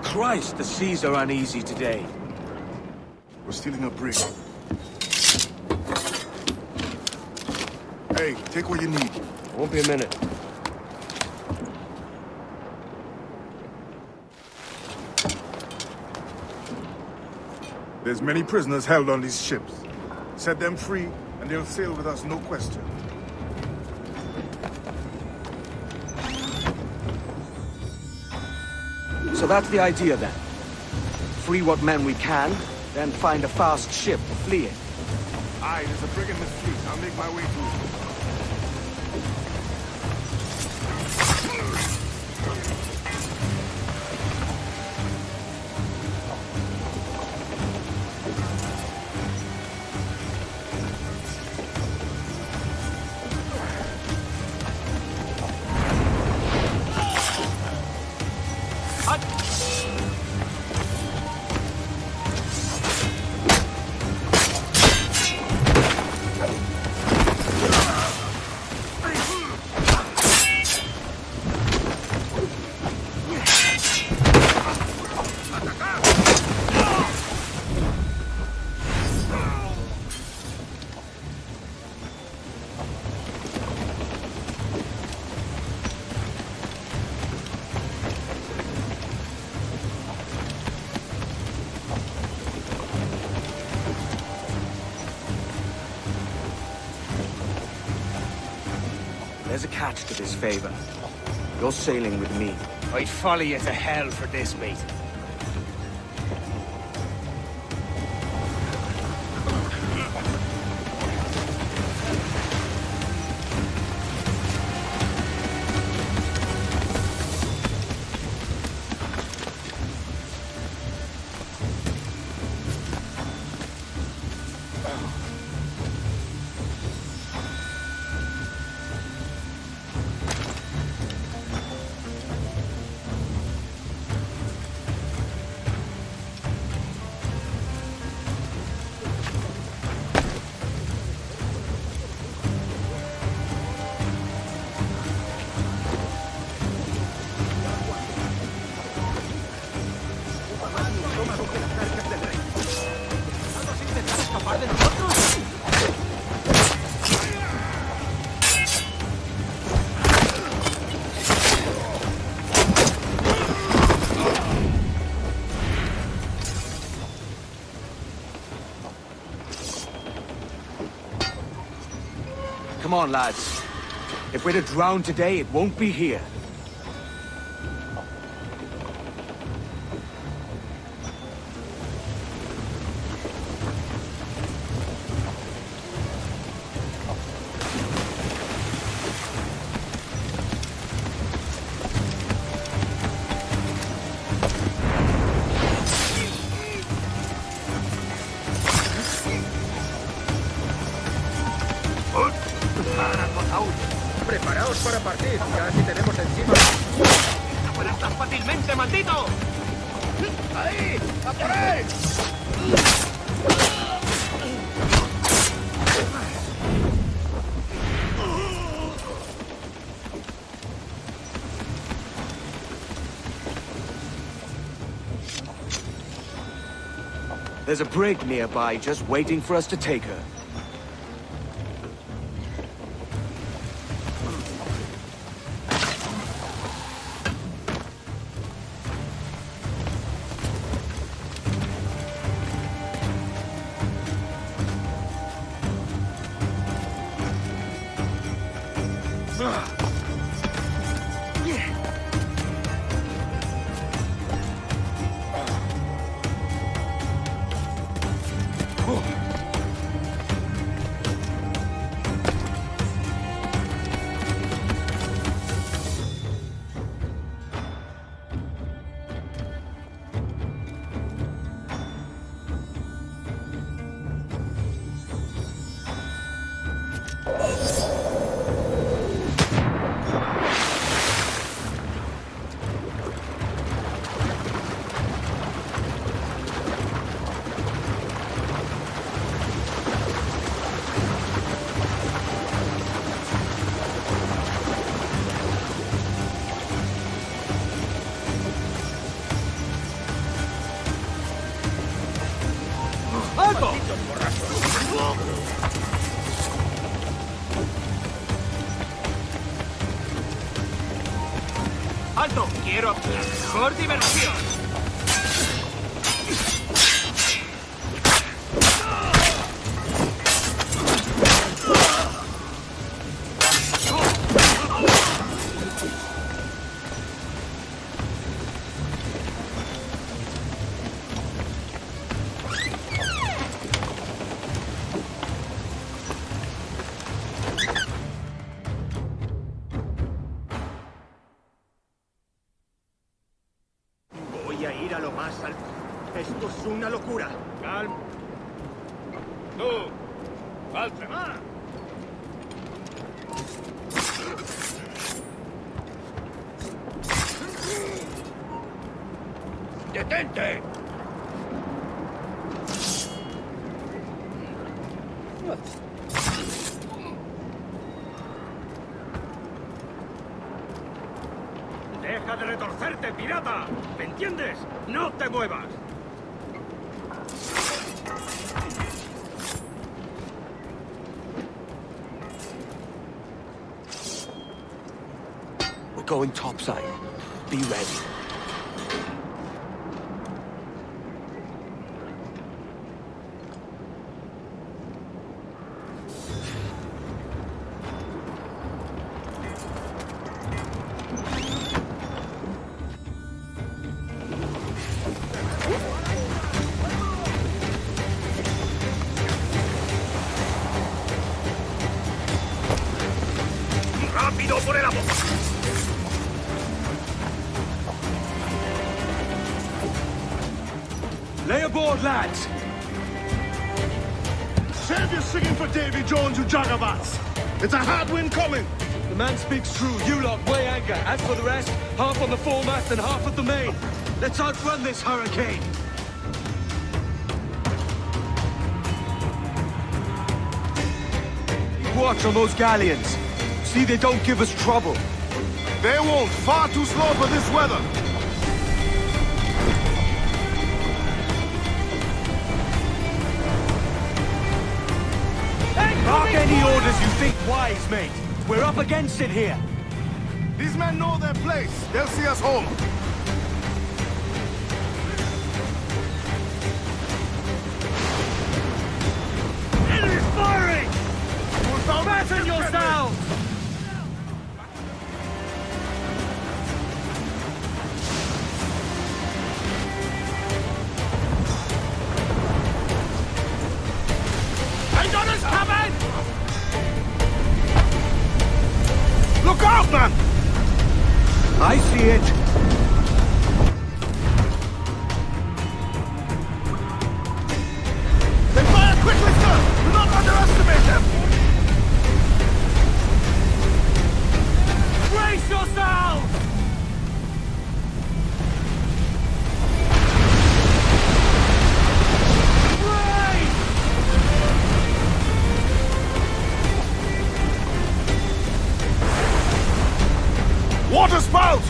Christ, the seas are uneasy today. We're stealing a brig. Hey, take what you need. Won't be a minute. There's many prisoners held on these ships. Set them free, and they'll sail with us, no question. So that's the idea then. Free what men we can, then find a fast ship to flee in. Aye, there's a brig in this fleet. I'll make my way to it. There's a catch to this favor. You're sailing with me. I'd follow you to hell for this, mate. Come on, lads. If we're to drown today, it won't be here. Preparaos para partir, casi tenemos encima. ¡Fuera tan fácilmente, maldito! ¡Ahí! ¡A por ahí! There's a brig nearby just waiting for us to take her. ¡Alto! Quiero la mejor diversión. Voy a ir a lo más alto. Esto es una locura. Calma. Tú, falta más. ¡Detente! ¡Deja de retorcerte, pirata! ¿Me entiendes? ¡No te muevas! We're going topside. Be ready. ¡Rápido por el amor! Lay aboard, lads! Save your singing for Davy Jones, you jagabats! It's a hard wind coming! The man speaks true. You lot weigh anchor. As for the rest, half on the foremast and half at the main. Let's outrun this hurricane. Watch on those galleons. See they don't give us trouble. They won't. Far too slow for this weather. Mark any orders you think wise, mate. We're up against it here. These men know their place. They'll see us home. Enemy's firing! Fasten yourselves! Gunner's coming! Look out, man! I see it. They fire quickly, sir! Do not underestimate them! Brace yourselves! Water spout!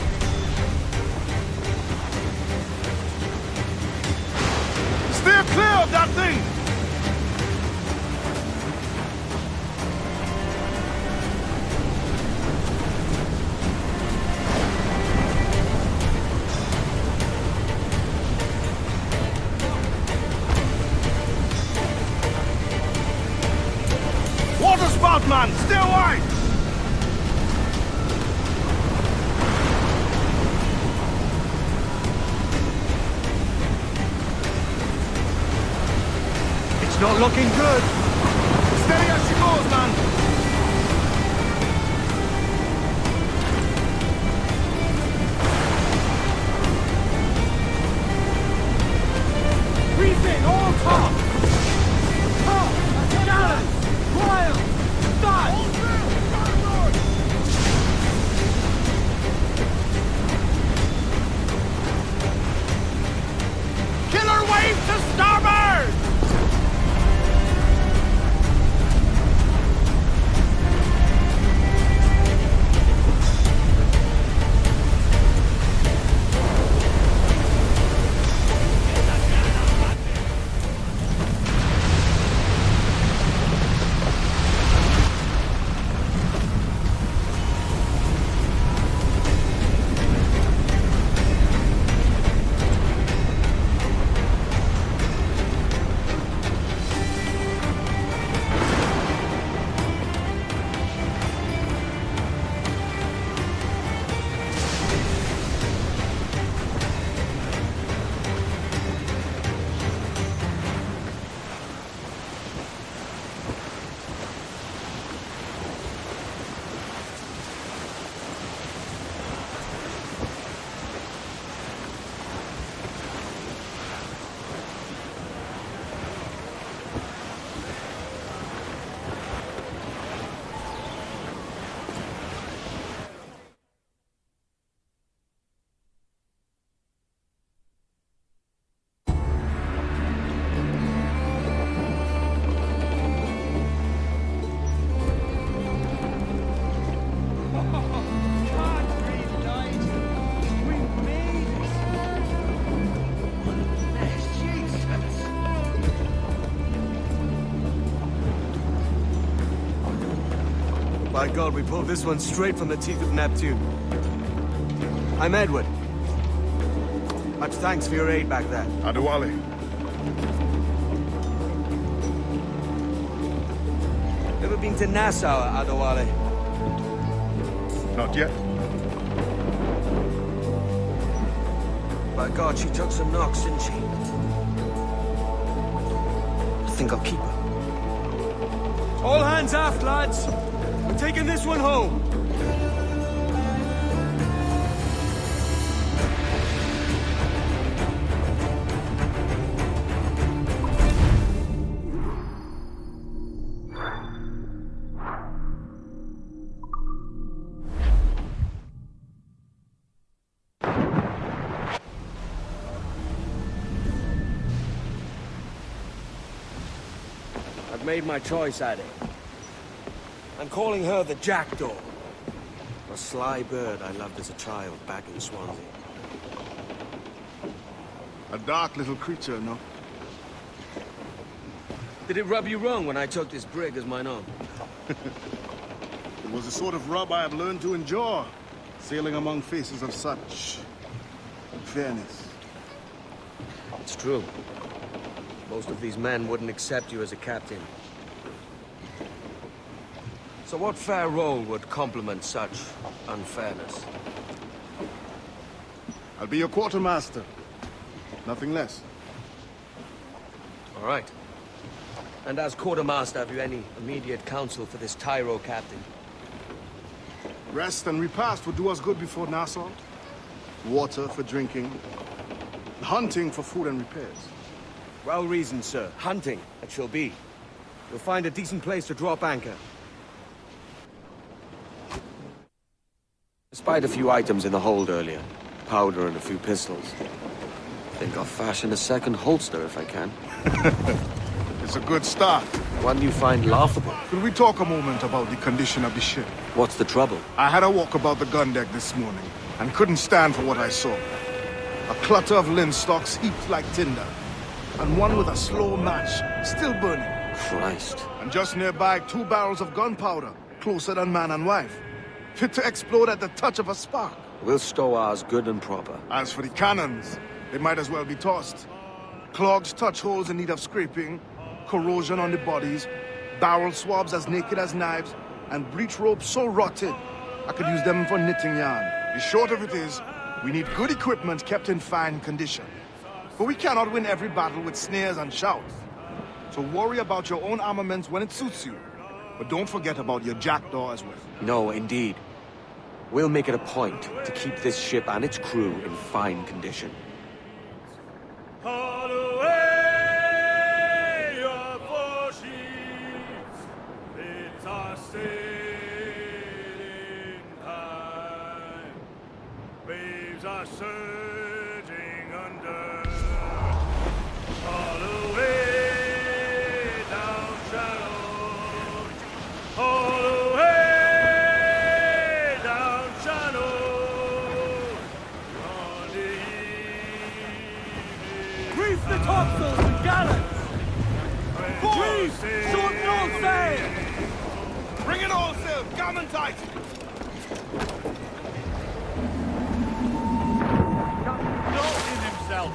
Steer clear of that thing! Water spout, man! Stay wide! Not looking good. Steady as she goes, man. Briefing, all top! Top! Gallants! Wild! Start! Killer wave to starboard! By God, we pulled this one straight from the teeth of Neptune. I'm Edward. Much thanks for your aid back there. Adewale. Ever been to Nassau, Adewale? Not yet. By God, she took some knocks, didn't she? I think I'll keep her. All hands aft, lads! We're taking this one home! I've made my choice, Addy. I'm calling her the Jackdaw. A sly bird I loved as a child back in Swansea. A dark little creature, no? Did it rub you wrong when I took this brig as mine own? It was the sort of rub I have learned to endure, sailing among faces of such fairness. It's true. Most of these men wouldn't accept you as a captain. So what fair role would complement such unfairness? I'll be your quartermaster. Nothing less. All right. And as quartermaster, have you any immediate counsel for this Tyro captain? Rest and repast would do us good before Nassau. Water for drinking. Hunting for food and repairs. Well reasoned, sir. Hunting, it shall be. You'll find a decent place to drop anchor. Despite a few items in the hold earlier, powder and a few pistols, I think I'll fashion a second holster if I can. It's a good start. One you find laughable. Could we talk a moment about the condition of the ship? What's the trouble? I had a walk about the gun deck this morning, and couldn't stand for what I saw. A clutter of linstocks heaped like tinder, and one with a slow match, still burning. Christ. And just nearby, 2 barrels of gunpowder, closer than man and wife. Fit to explode at the touch of a spark. We'll stow ours good and proper. As for the cannons, they might as well be tossed. Clogged touch holes in need of scraping, corrosion on the bodies, barrel swabs as naked as knives, and breech ropes so rotted, I could use them for knitting yarn. The short of it is, we need good equipment kept in fine condition. But we cannot win every battle with snares and shouts. So worry about your own armaments when it suits you. But don't forget about your Jackdaw as well. No, indeed. We'll make it a point to keep this ship and its crew in fine condition. Haul away your 4 sheets. It's our sailing time. Waves are surging under. Haul away down shallow. Haul away down shallow. On the Reef the topsails and gallants! Reef! Shorten all sail! Bring it all sail, gammon tight! Not in himself.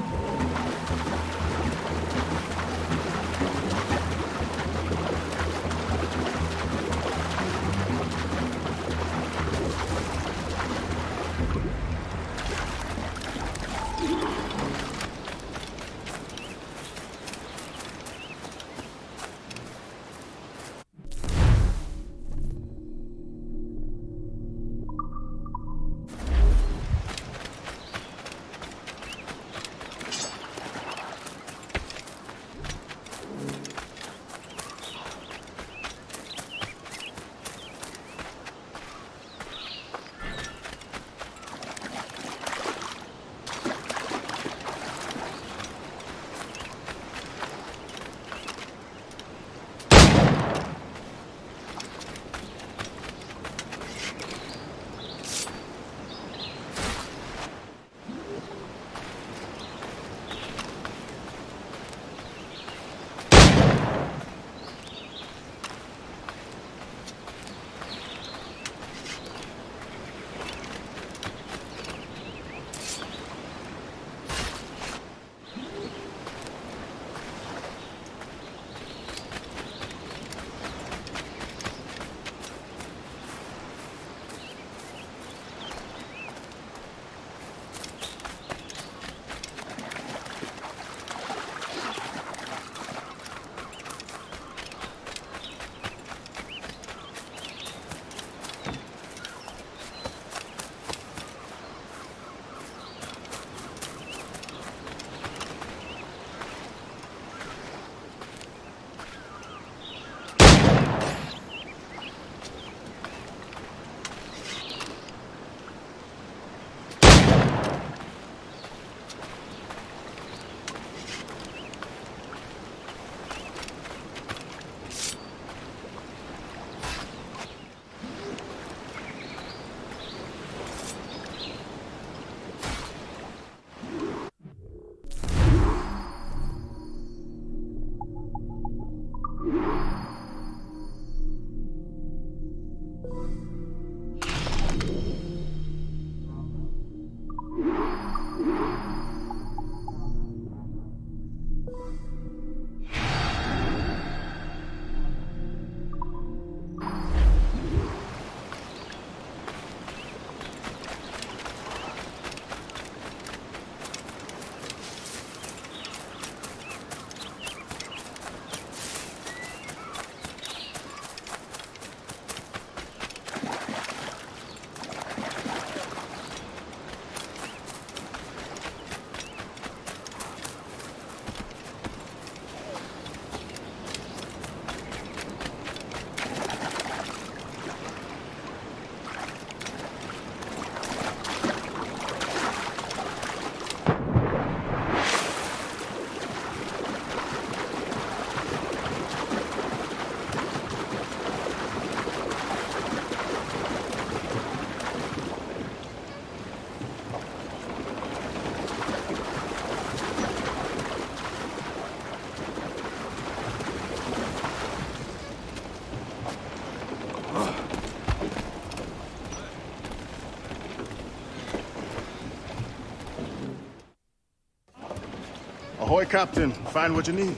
Ahoy, Captain. Find what you need.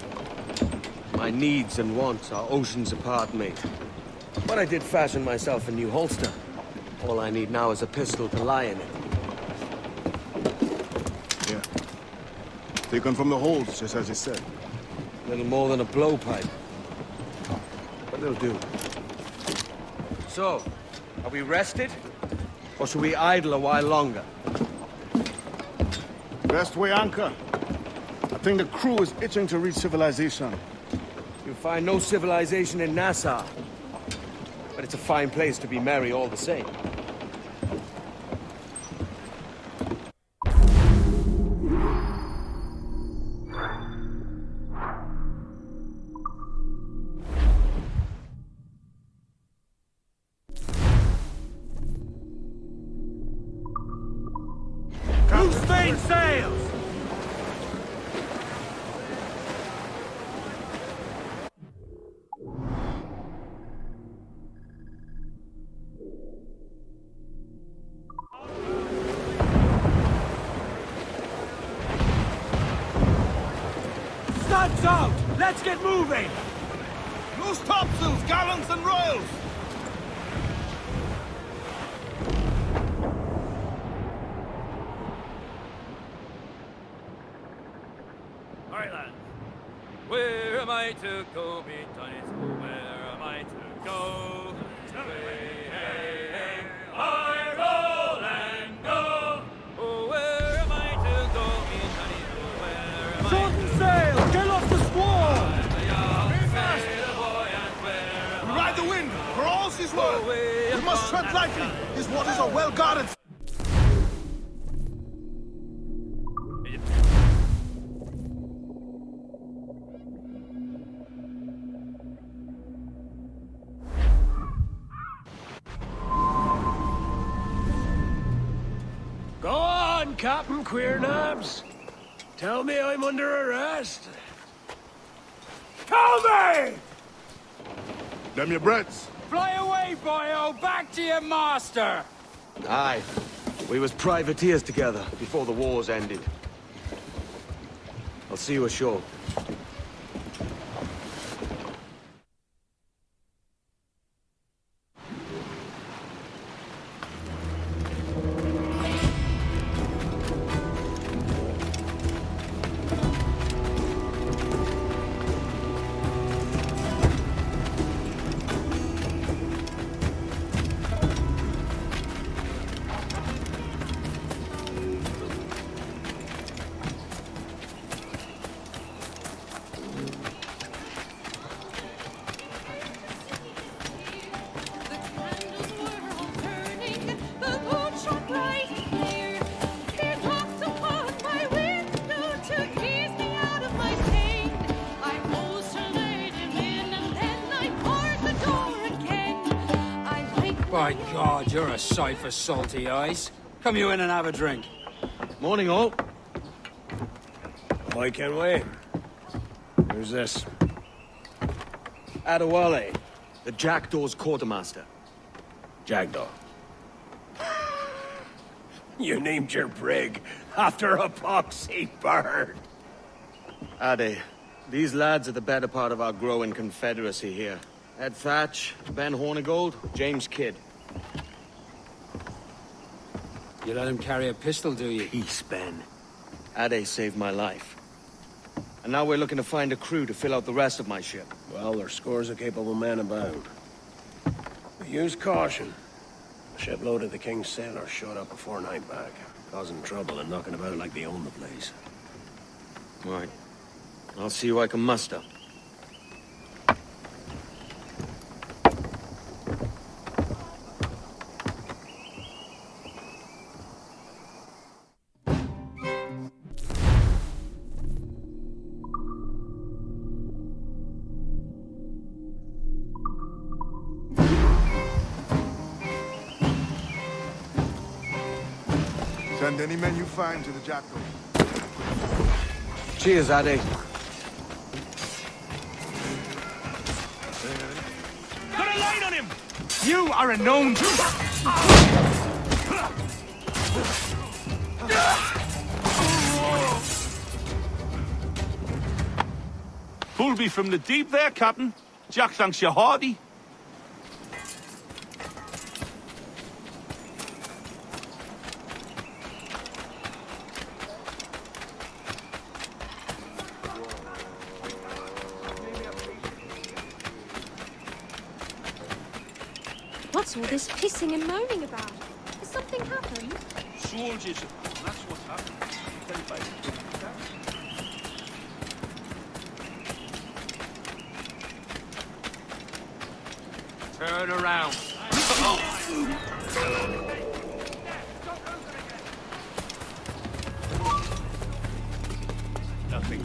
My needs and wants are oceans apart, mate. But I did fashion myself a new holster. All I need now is a pistol to lie in it. Yeah. Taken from the holds, just as you said. Little more than a blowpipe. But it'll do. So, are we rested? Or should we idle a while longer? Best way anchor. I think the crew is itching to reach civilization. You'll find no civilization in Nassau. But it's a fine place to be merry all the same. Loose main sails! Studs out! Let's get moving! Loose topsails, gallants and royals! All right, lads. Where am I to go, me Johnny's? Where am I to go? Hey, hey, hey, I roll and go. Oh, where am I to go, me Johnny's? Where am I? Shorten sail! Get off the squall! We ride the wind, for all's his worth. We must tread lightly. His waters are well guarded. Go on, Captain Queernabs. Tell me I'm under arrest. Tell me! Them your breads. Fly away, boyo! Back to your master! Aye. We was privateers together before the wars ended. I'll see you ashore. By God, you're a sight for salty eyes. Come you in and have a drink. Morning, all. I can wait. Who's this? Adewale, the Jackdaw's quartermaster. Jackdaw. You named your brig after a poxy bird. Ade, these lads are the better part of our growing confederacy here. Ed Thatch, Ben Hornigold, James Kidd. You let him carry a pistol, do you? Peace, Ben. Ade saved my life. And now we're looking to find a crew to fill out the rest of my ship. Well, there's scores of capable men about. But use caution. A shipload of the King's sailors showed up before night back, causing trouble and knocking about like they own the place. Right. I'll see who I can muster. Send any men you find to the Jackdaw. Cheers, Ade. Put a light on him! You are a known... Pulled me from the deep there, Captain. Jack thanks you hearty. What's all this pissing and moaning about? Has something happened? Soldiers, that's what's happened. Turn around. Nothing.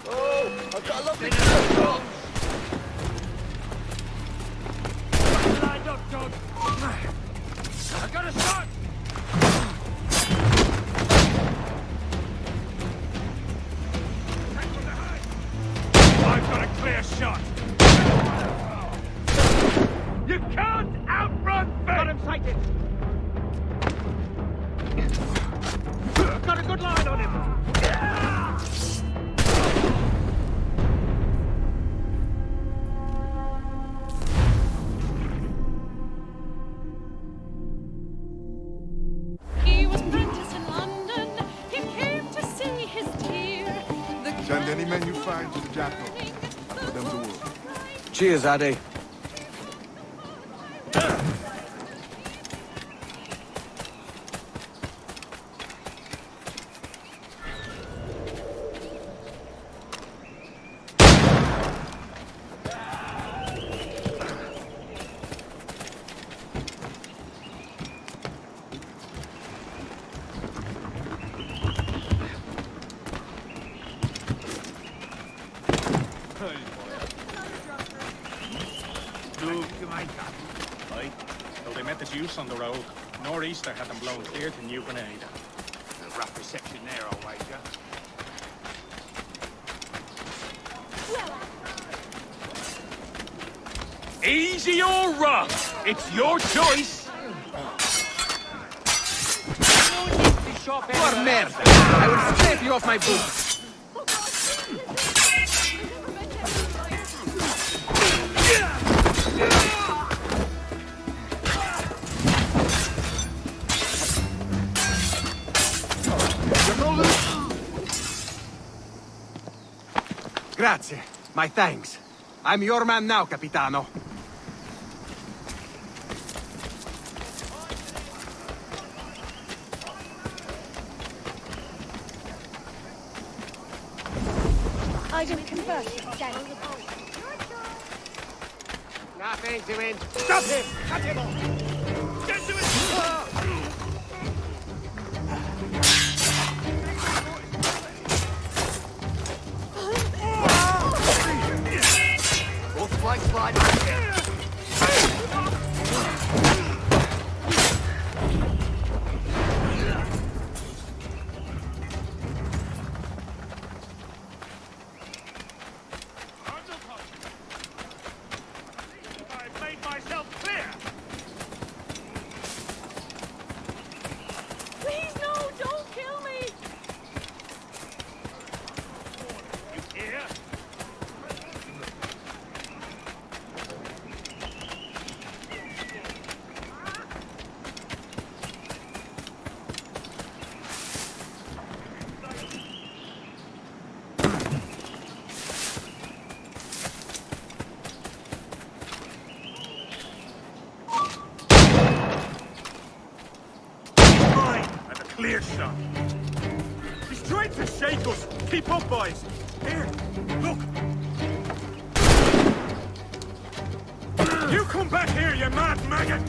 Oh, I've got a lovely shot. Lined up, dog. I got a shot. I've got a clear shot. You can't outrun me. Got him sighted. Got a good line on him. He was apprenticed in London. He came to see his dear. Send any men you find to the jackal. For them to work. Cheers, Addy. Right. Well, they met this use on the road. Nor'easter had them blown clear to New Grenada. A rough reception there, I'll wager. Easy or rough, it's your choice. Por merda! I will scrape you off my boots. Grazie. My thanks. I'm your man now, Capitano. I didn't convert him, Daniel. Nothing to win. Stop him! Cut him off! Get to it! Both flanks slide. I've made myself clear! Please, no, don't kill me! You hear? I've a clear shot. He's trying to shake us. Keep up, boys. Here, look. You come back here, you mad maggot!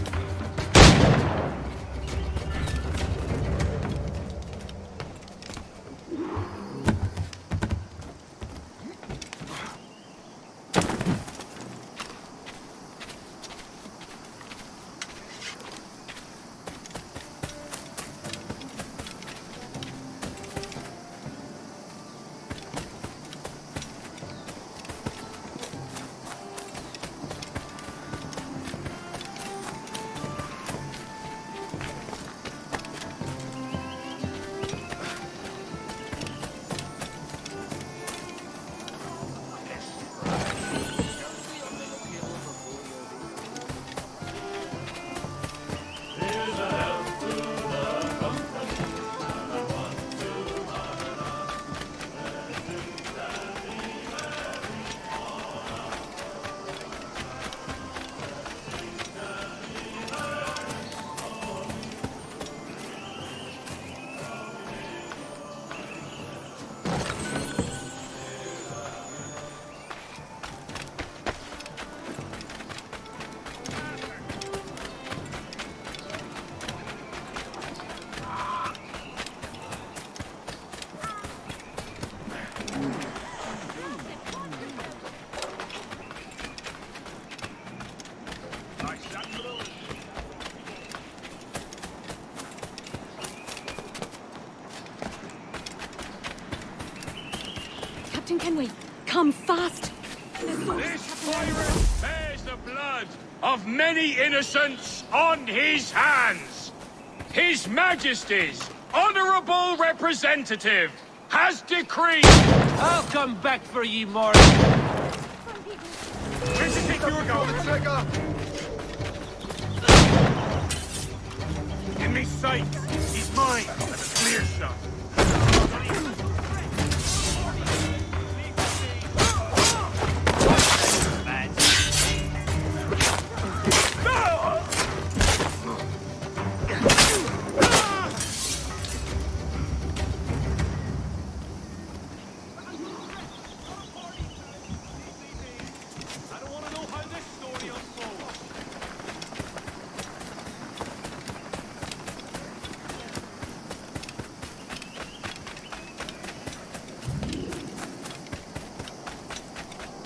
Can we come fast? This pirate bears the blood of many innocents on his hands. His Majesty's honourable representative has decreed... I'll come back for ye, Morty. Where did you think you were going, Trigger? Give me sight. He's mine. That's a clear shot.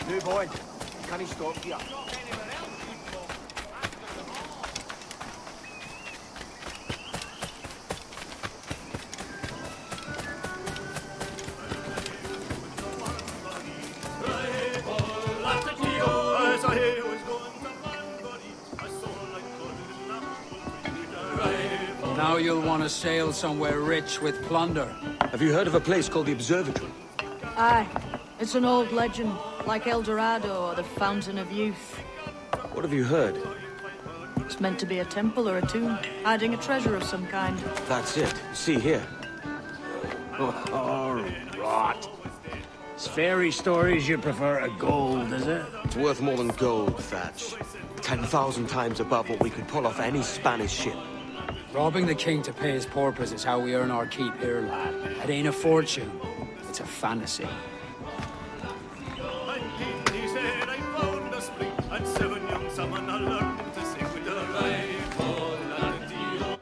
New boy, can he stop here? Now you'll want to sail somewhere rich with plunder. Have you heard of a place called the Observatory? Aye. It's an old legend, like El Dorado or the Fountain of Youth. What have you heard? It's meant to be a temple or a tomb, hiding a treasure of some kind. That's it. See here. Oh, rot. It's fairy stories you prefer to gold, is it? It's worth more than gold, Thatch. 10,000 times above what we could pull off any Spanish ship. Robbing the king to pay his porpoise is how we earn our keep here, lad. It ain't a fortune. It's a fantasy. He said I found a spring, and 7 young salmon I learned to sing with a rifle and a deal.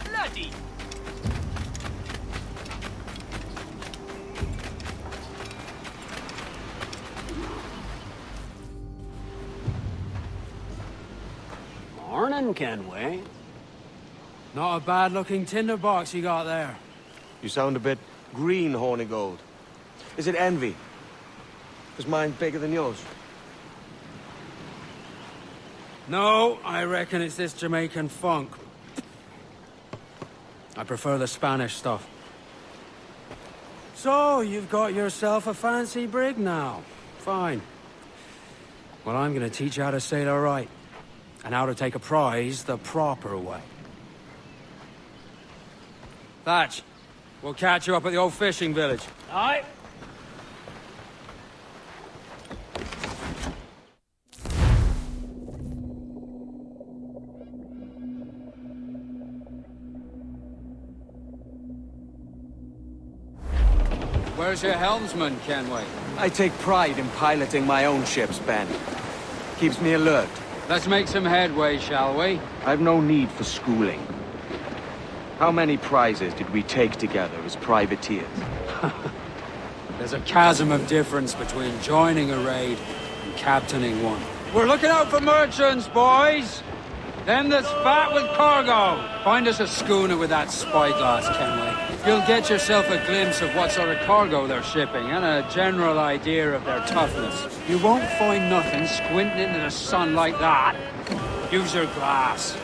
Bloody! Morning, Kenway. Not a bad-looking tinderbox you got there. You sound a bit green, Hornigold. Is it envy? Is mine bigger than yours? No, I reckon it's this Jamaican funk. I prefer the Spanish stuff. So, you've got yourself a fancy brig now. Fine. Well, I'm gonna teach you how to sail her right. And how to take a prize the proper way. Thatch, we'll catch you up at the old fishing village. Aye. Where's your helmsman, Kenway? I take pride in piloting my own ships, Ben. Keeps me alert. Let's make some headway, shall we? I've no need for schooling. How many prizes did we take together as privateers? There's a chasm of difference between joining a raid and captaining one. We're looking out for merchants, boys! Them that's fat with cargo! Find us a schooner with that spyglass, Kenway. You'll get yourself a glimpse of what sort of cargo they're shipping and a general idea of their toughness. You won't find nothing squinting into the sun like that. Use your glass.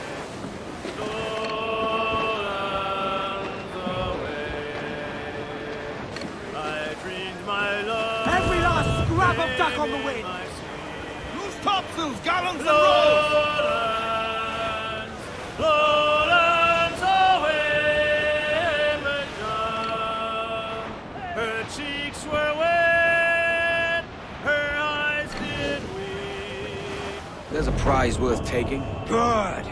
Every last scrap of duck on the wind! Loose topsails, gallants and rolls! Lowlands away, her cheeks were wet, her eyes did weep. There's a prize worth taking. Good.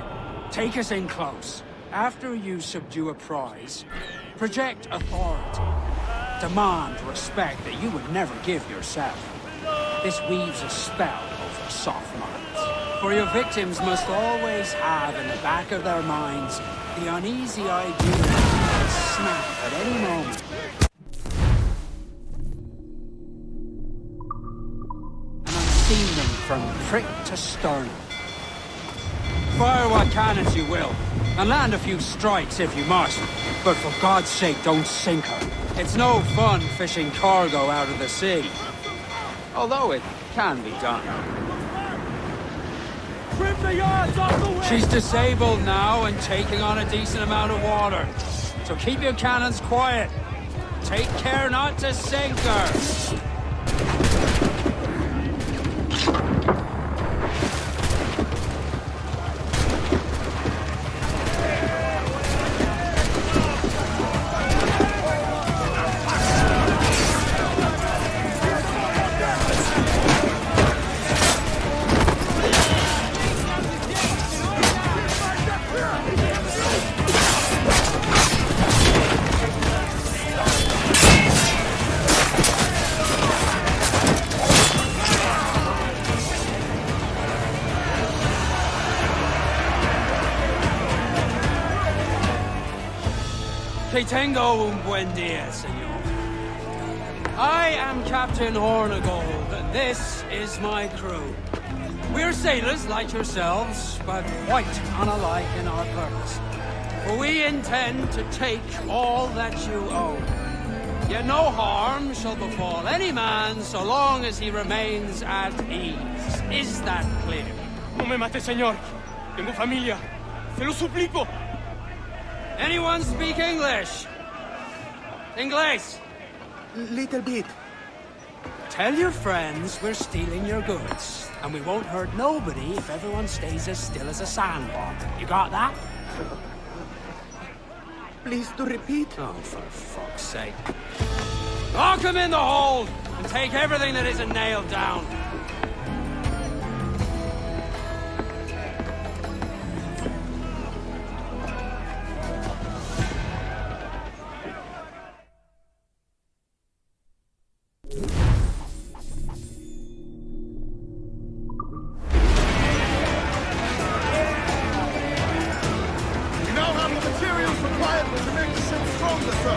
Take us in close. After you subdue a prize, project authority. demand respect that you would never give yourself. This weaves a spell over soft minds. For your victims must always have in the back of their minds the uneasy idea that they snap at any moment. And I've seen them from prick to sternum. Fire what cannons you will, and land a few strikes if you must. But for God's sake, don't sink her. It's no fun fishing cargo out of the sea. Although it can be done. Trim the yards off the wind! She's disabled now and taking on a decent amount of water. So keep your cannons quiet. Take care not to sink her. Que tengo un buen día, señor. I am Captain Hornigold, and this is my crew. We're sailors like yourselves, but quite unalike in our purpose. For we intend to take all that you own. Yet no harm shall befall any man so long as he remains at ease. Is that clear? No me mate, señor. Tengo familia. Se lo suplico. Anyone speak English? English? Little bit. Tell your friends we're stealing your goods, and we won't hurt nobody if everyone stays as still as a sandbar. You got that? Please to repeat. Oh, for fuck's sake. Lock him in the hold, and take everything that isn't nailed down.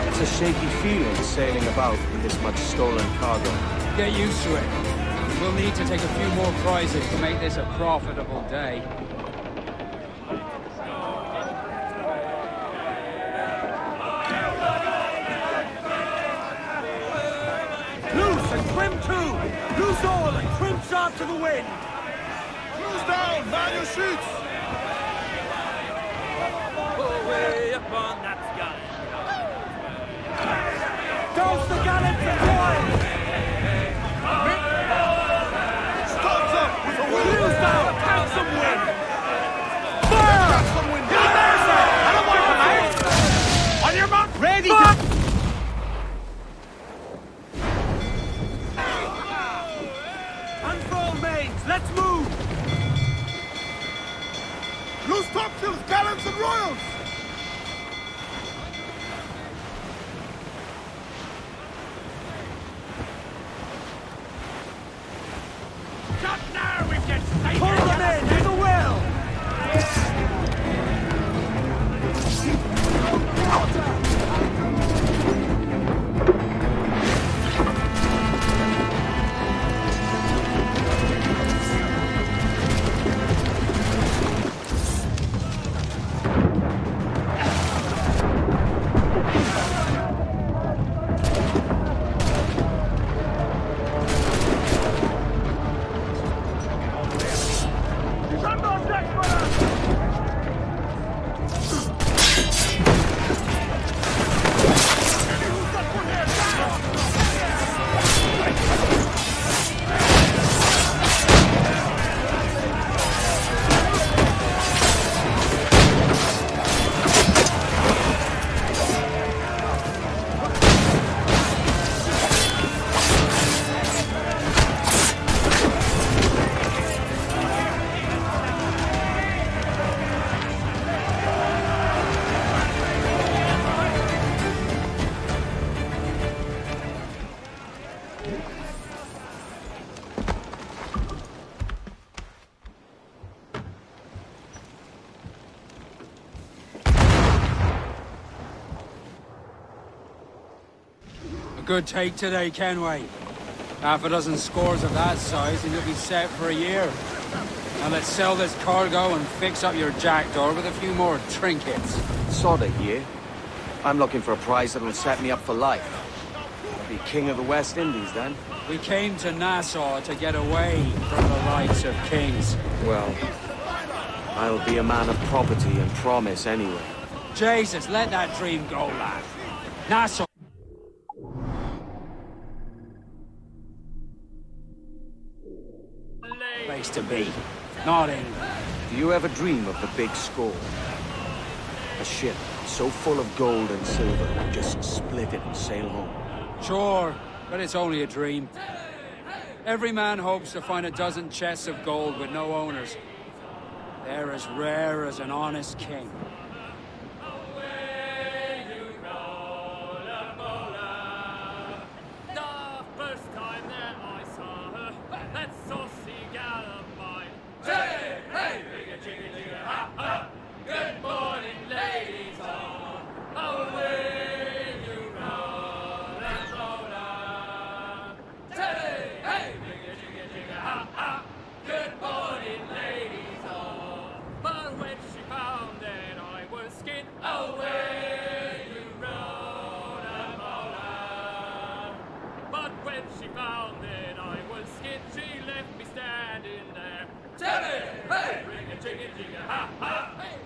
It's a shaky feeling sailing about with this much stolen cargo. Get used to it. We'll need to take a few more prizes to make this a profitable day. Loose and trim to! Loose all and trim sharp to the wind! Cruise down! Man your sheets! Away upon that sky. Dose the gallants and royals! Starts up with a wind! Cruise down! Catch some wind! Fire! Catch some wind! Get there, sir! I don't want to mate! On your mark! Ready to... Unfurl mains! Let's move! Loose topsails, gallants and royals! Shut now! We can stay. Pull them in! To the will! good take today, Kenway. Half a dozen scores of that size and you'll be set for a year. Now let's sell this cargo and fix up your jackdaw with a few more trinkets. Sod a year. I'm looking for a prize that'll set me up for life. I'll be king of the West Indies then. We came to Nassau to get away from the likes of kings. Well, I'll be a man of property and promise anyway. Jesus, let that dream go, lad. Nassau. Place to be. Not England. Do you ever dream of the big score? A ship so full of gold and silver, we just split it and sail home. Sure, but it's only a dream. Every man hopes to find a dozen chests of gold with no owners. They're as rare as an honest king. Good morning, ladies all. Away you roll and roll up. Hey, hey, jigga, jigga, jigga, ha, ha. Good morning, ladies all. But when she found that I was skin, away you roll and roll up. But when she found that I was skin, she left me standing there. Hey, hey, jigga, jigga, jigga, ha, ha.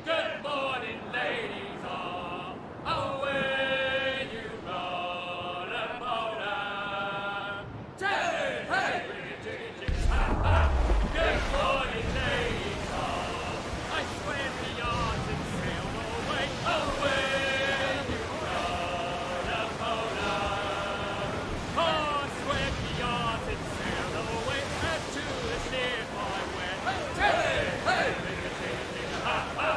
Good morning, ladies all. Away you roll and roll up. Hey, hey, jigga, jigga, jigga, ha, ha. Good morning, ladies all. I swam the yards and sailed away. Away you roll and roll up. Oh, I swam the yards and sailed away to the ship I went. Hey, hey, jigga, jigga, jigga, ha, ha.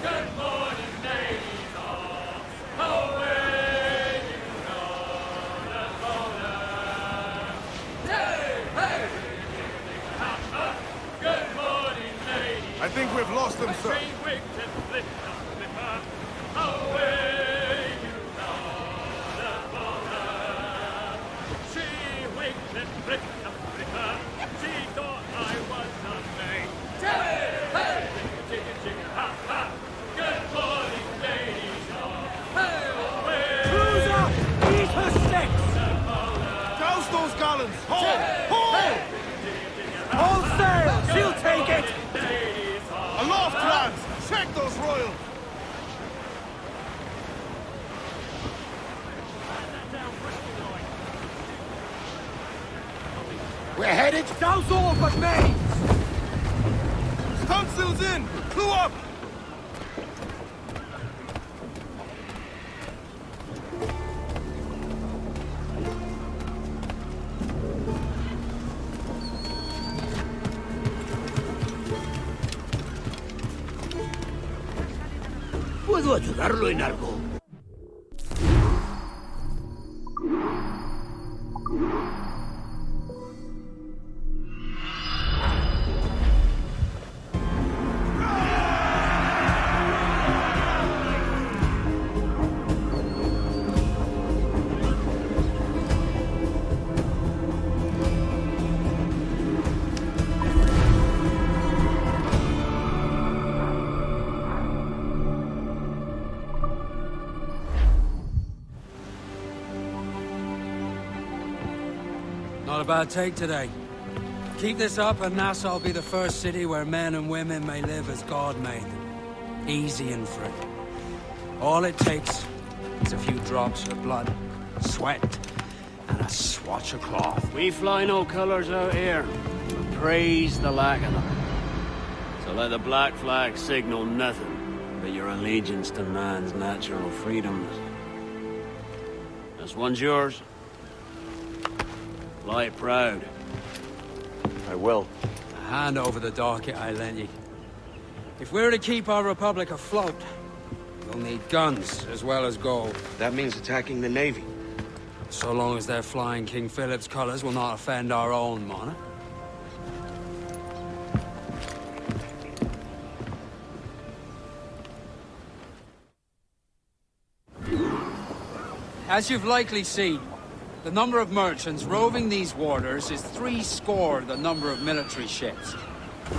Good morning, ladies all. Away you roll and roll up. Hey, hey, jigga, jigga, ha, ha. Good morning, ladies. I think we've lost them, sir. She winked and flipped the flipper. Away you roll and roll up. She winked and flipped the flipper. She thought I was a maid. Hey, hey, jigga, jigga, ha, ha. Good morning, ladies all. Hey, away. Cruiser, eat her sticks! Douse those gallons! Hold! Hold! Hold sail! She'll take it! Aloft, lads! Check those royals! We're headed. Douse all but mains! Stunsails in! Clue up! ¿Puedo ayudarlo en algo? Not a bad take today. Keep this up and Nassau will be the first city where men and women may live as God made them. Easy and free. All it takes is a few drops of blood, sweat, and a swatch of cloth. We fly no colours out here, but praise the lack of them. So let the black flag signal nothing but your allegiance to man's natural freedoms. This one's yours. Fly it proud. I will. Hand over the docket I lent you. If we're to keep our republic afloat, we'll need guns as well as gold. That means attacking the Navy. So long as they're flying King Philip's colours will not offend our own monarch. As you've likely seen, The number of merchants roving these waters is threescore the number of military ships.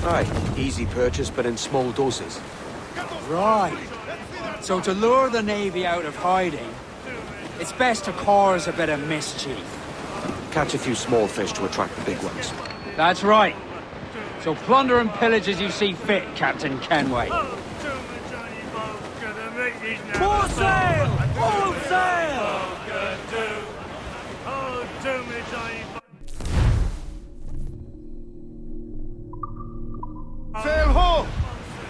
Aye, easy purchase, but in small doses. Right. So to lure the Navy out of hiding, it's best to cause a bit of mischief. Catch a few small fish to attract the big ones. That's right. So plunder and pillage as you see fit, Captain Kenway. More sail! All sail! Sail ho!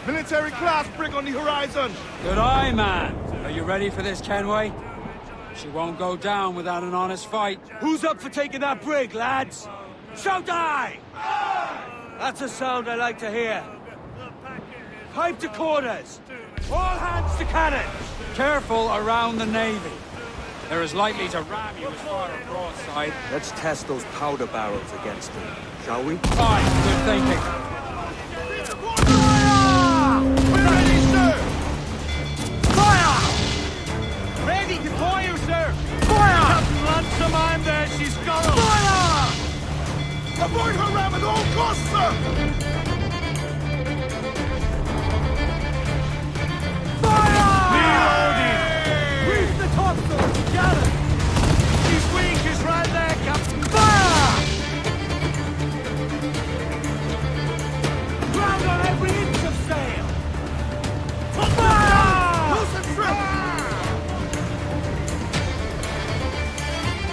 Military class brig on the horizon! Good eye, man. Are you ready for this, Kenway? She won't go down without an honest fight. Who's up for taking that brig, lads? Shout aye! That's a sound I like to hear. Pipe to quarters! All hands to cannons! Careful around the Navy. They're as likely to ram you as far a broadside. Let's test those powder barrels against them, shall we? Aye, good thinking. We're ready, sir! Fire! Ready to fire, sir! Fire! Captain Ransom, I'm there, she's got us! Fire! Avoid her ram at all costs, sir! Reloading! Reef the topsail! Gallant! She's weak, is right there, Captain! Fire! Ground on every inch of sail! Fire! Loosen trip!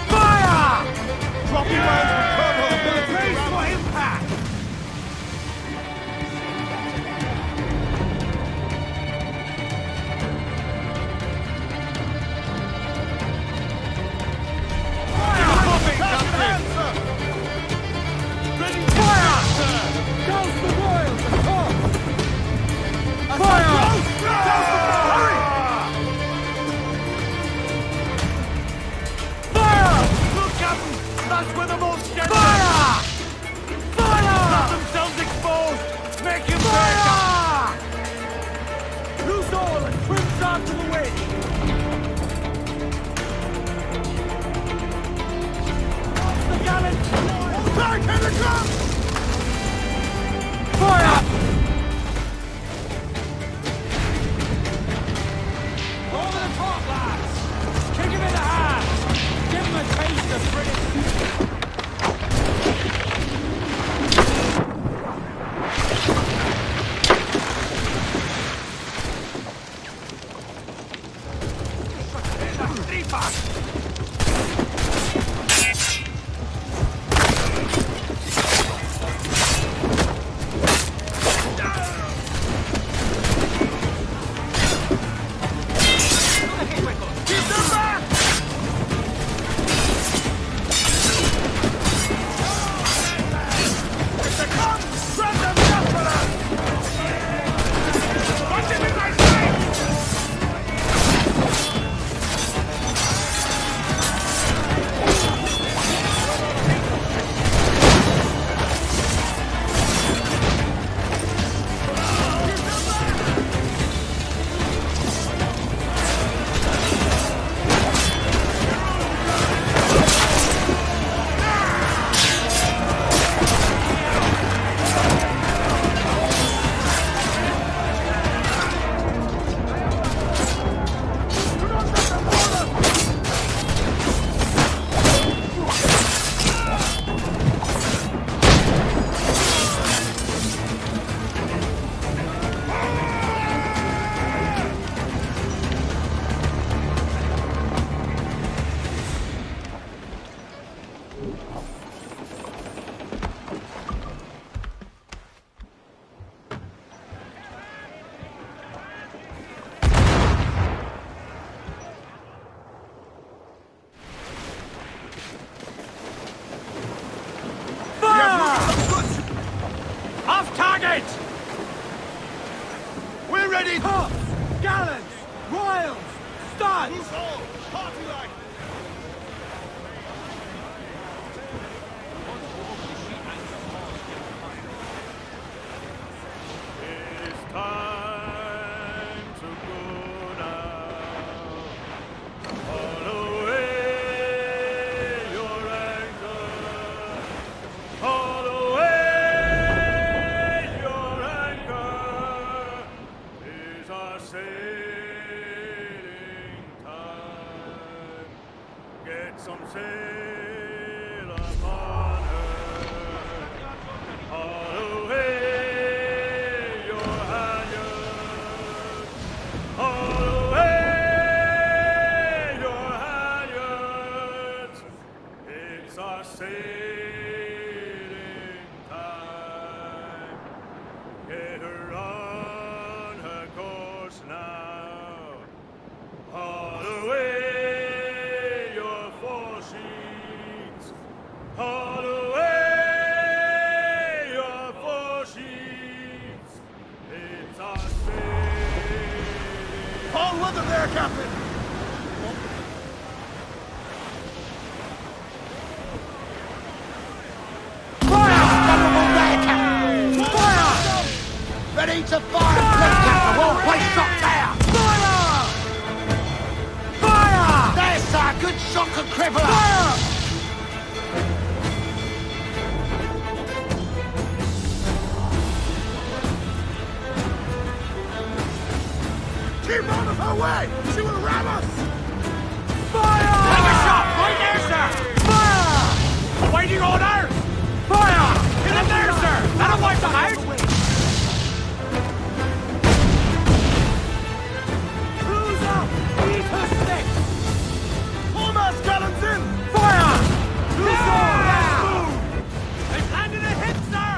Fire! Dropping rounds with purple ability. Brace for impact! That's where the most get Fire! Fire! Let themselves exposed! Make him fire! Loose all and trim down to the wind! Off the gallant! Back, here it comes! Fire! Over the top, lads! Kick him in the hands! Give him a taste of British... Off target! We're ready! Tops! Gallants! Royals! Studs! Loose all! Party like! It's time to go now. All away, set some sail upon her. Haul away your halyards. Haul away your halyards. It's our sailing time. Get her on her course now. Haul away your foresheets. Haul away your foresheets. It's our sailing. All weather there, Captain! Ready to fire! Let's Captain! Won't place shot there! Fire! Fire! There's a good shot to cripple her! Fire! Keep out of her way! She will ram us! Fire! Take a shot! Right there, sir! Fire! Awaiting orders! Fire! Get in there, sir! That'll wipe the house! Cruise up! Eat her stick! Foremost gallons in! Fire! Loose all! Let's move! They've landed a hit, sir!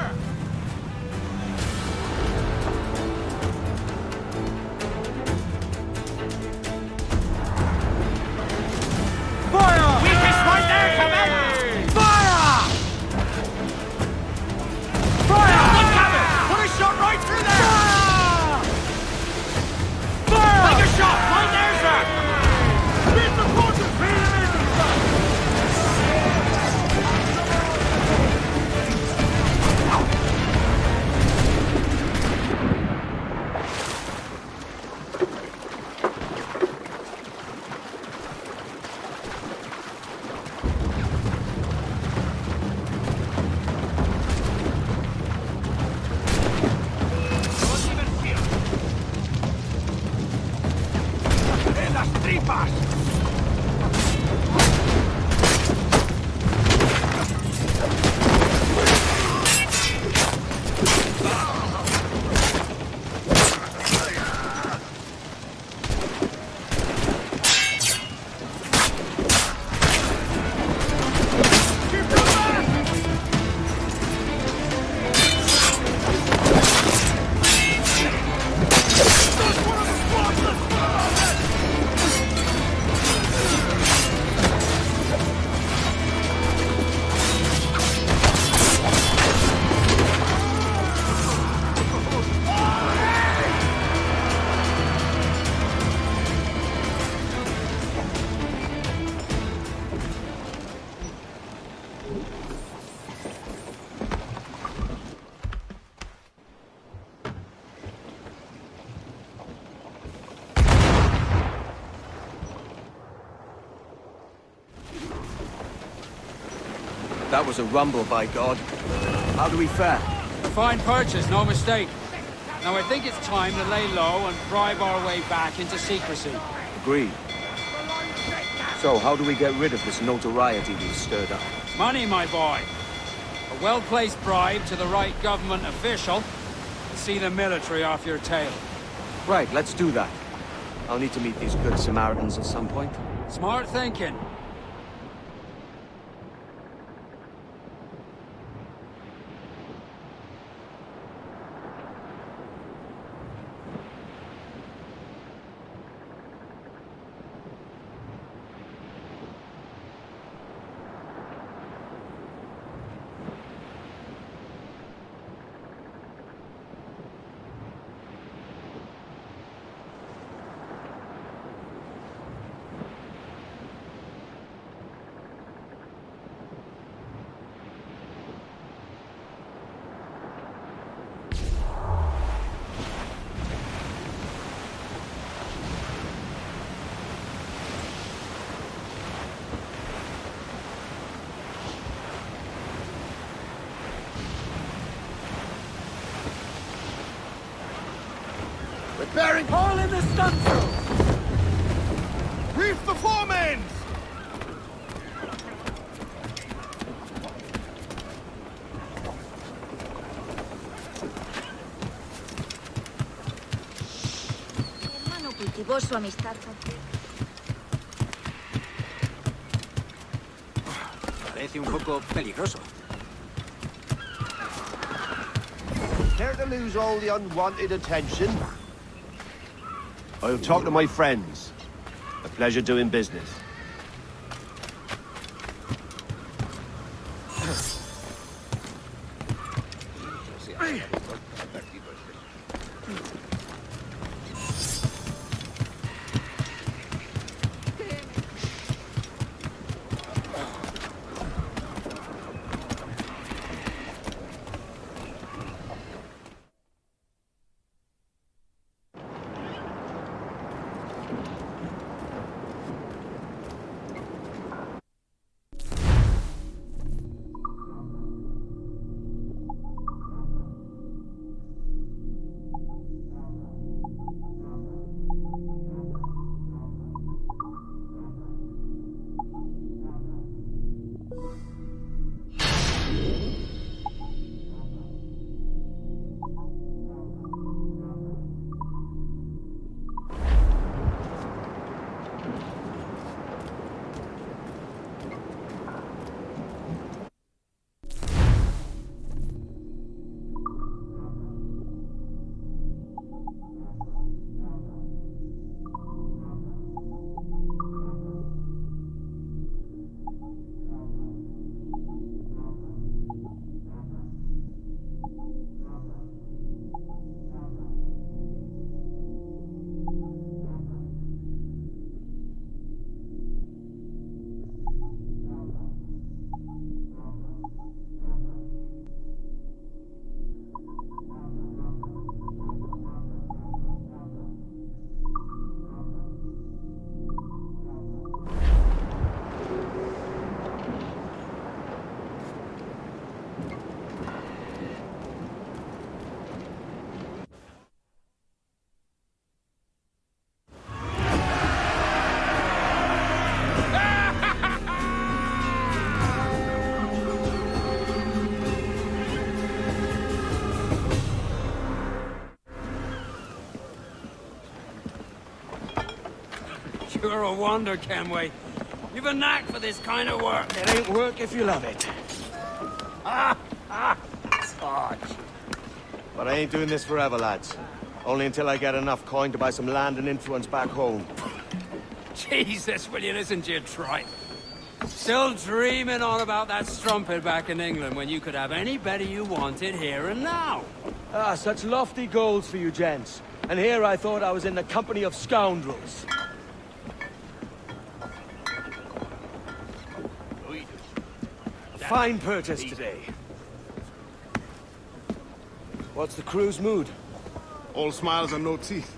Fire! Weakest right there, Commander! Fire! Fire! Good cabin! Put a shot right through there! Fire! Take a shot right there, sir! Beat the fortress! Beat him in! ¡En las tripas! That was a rumble, by God. How do we fare? A fine purchase, no mistake. Now I think it's time to lay low and bribe our way back into secrecy. Agreed. So, how do we get rid of this notoriety we've stirred up? Money, my boy. A well-placed bribe to the right government official. See the military off your tail. Right, let's do that. I'll need to meet these good Samaritans at some point. Smart thinking. Bearing all in the stunsail! Reef the foremains! Hermano cultivó su amistad con... Parece un poco peligroso. Care to lose all the unwanted attention? I'll talk to my friends. A pleasure doing business. You're a wonder, Kenway. You've a knack for this kind of work. It ain't work if you love it. Sarge. But I ain't doing this forever, lads. Only until I get enough coin to buy some land and influence back home. Jesus, will you listen to your trite? Still dreaming on about that strumpet back in England when you could have any Betty you wanted here and now. Ah, such lofty goals for you gents. And here I thought I was in the company of scoundrels. Fine purchase today. What's the crew's mood? All smiles and no teeth.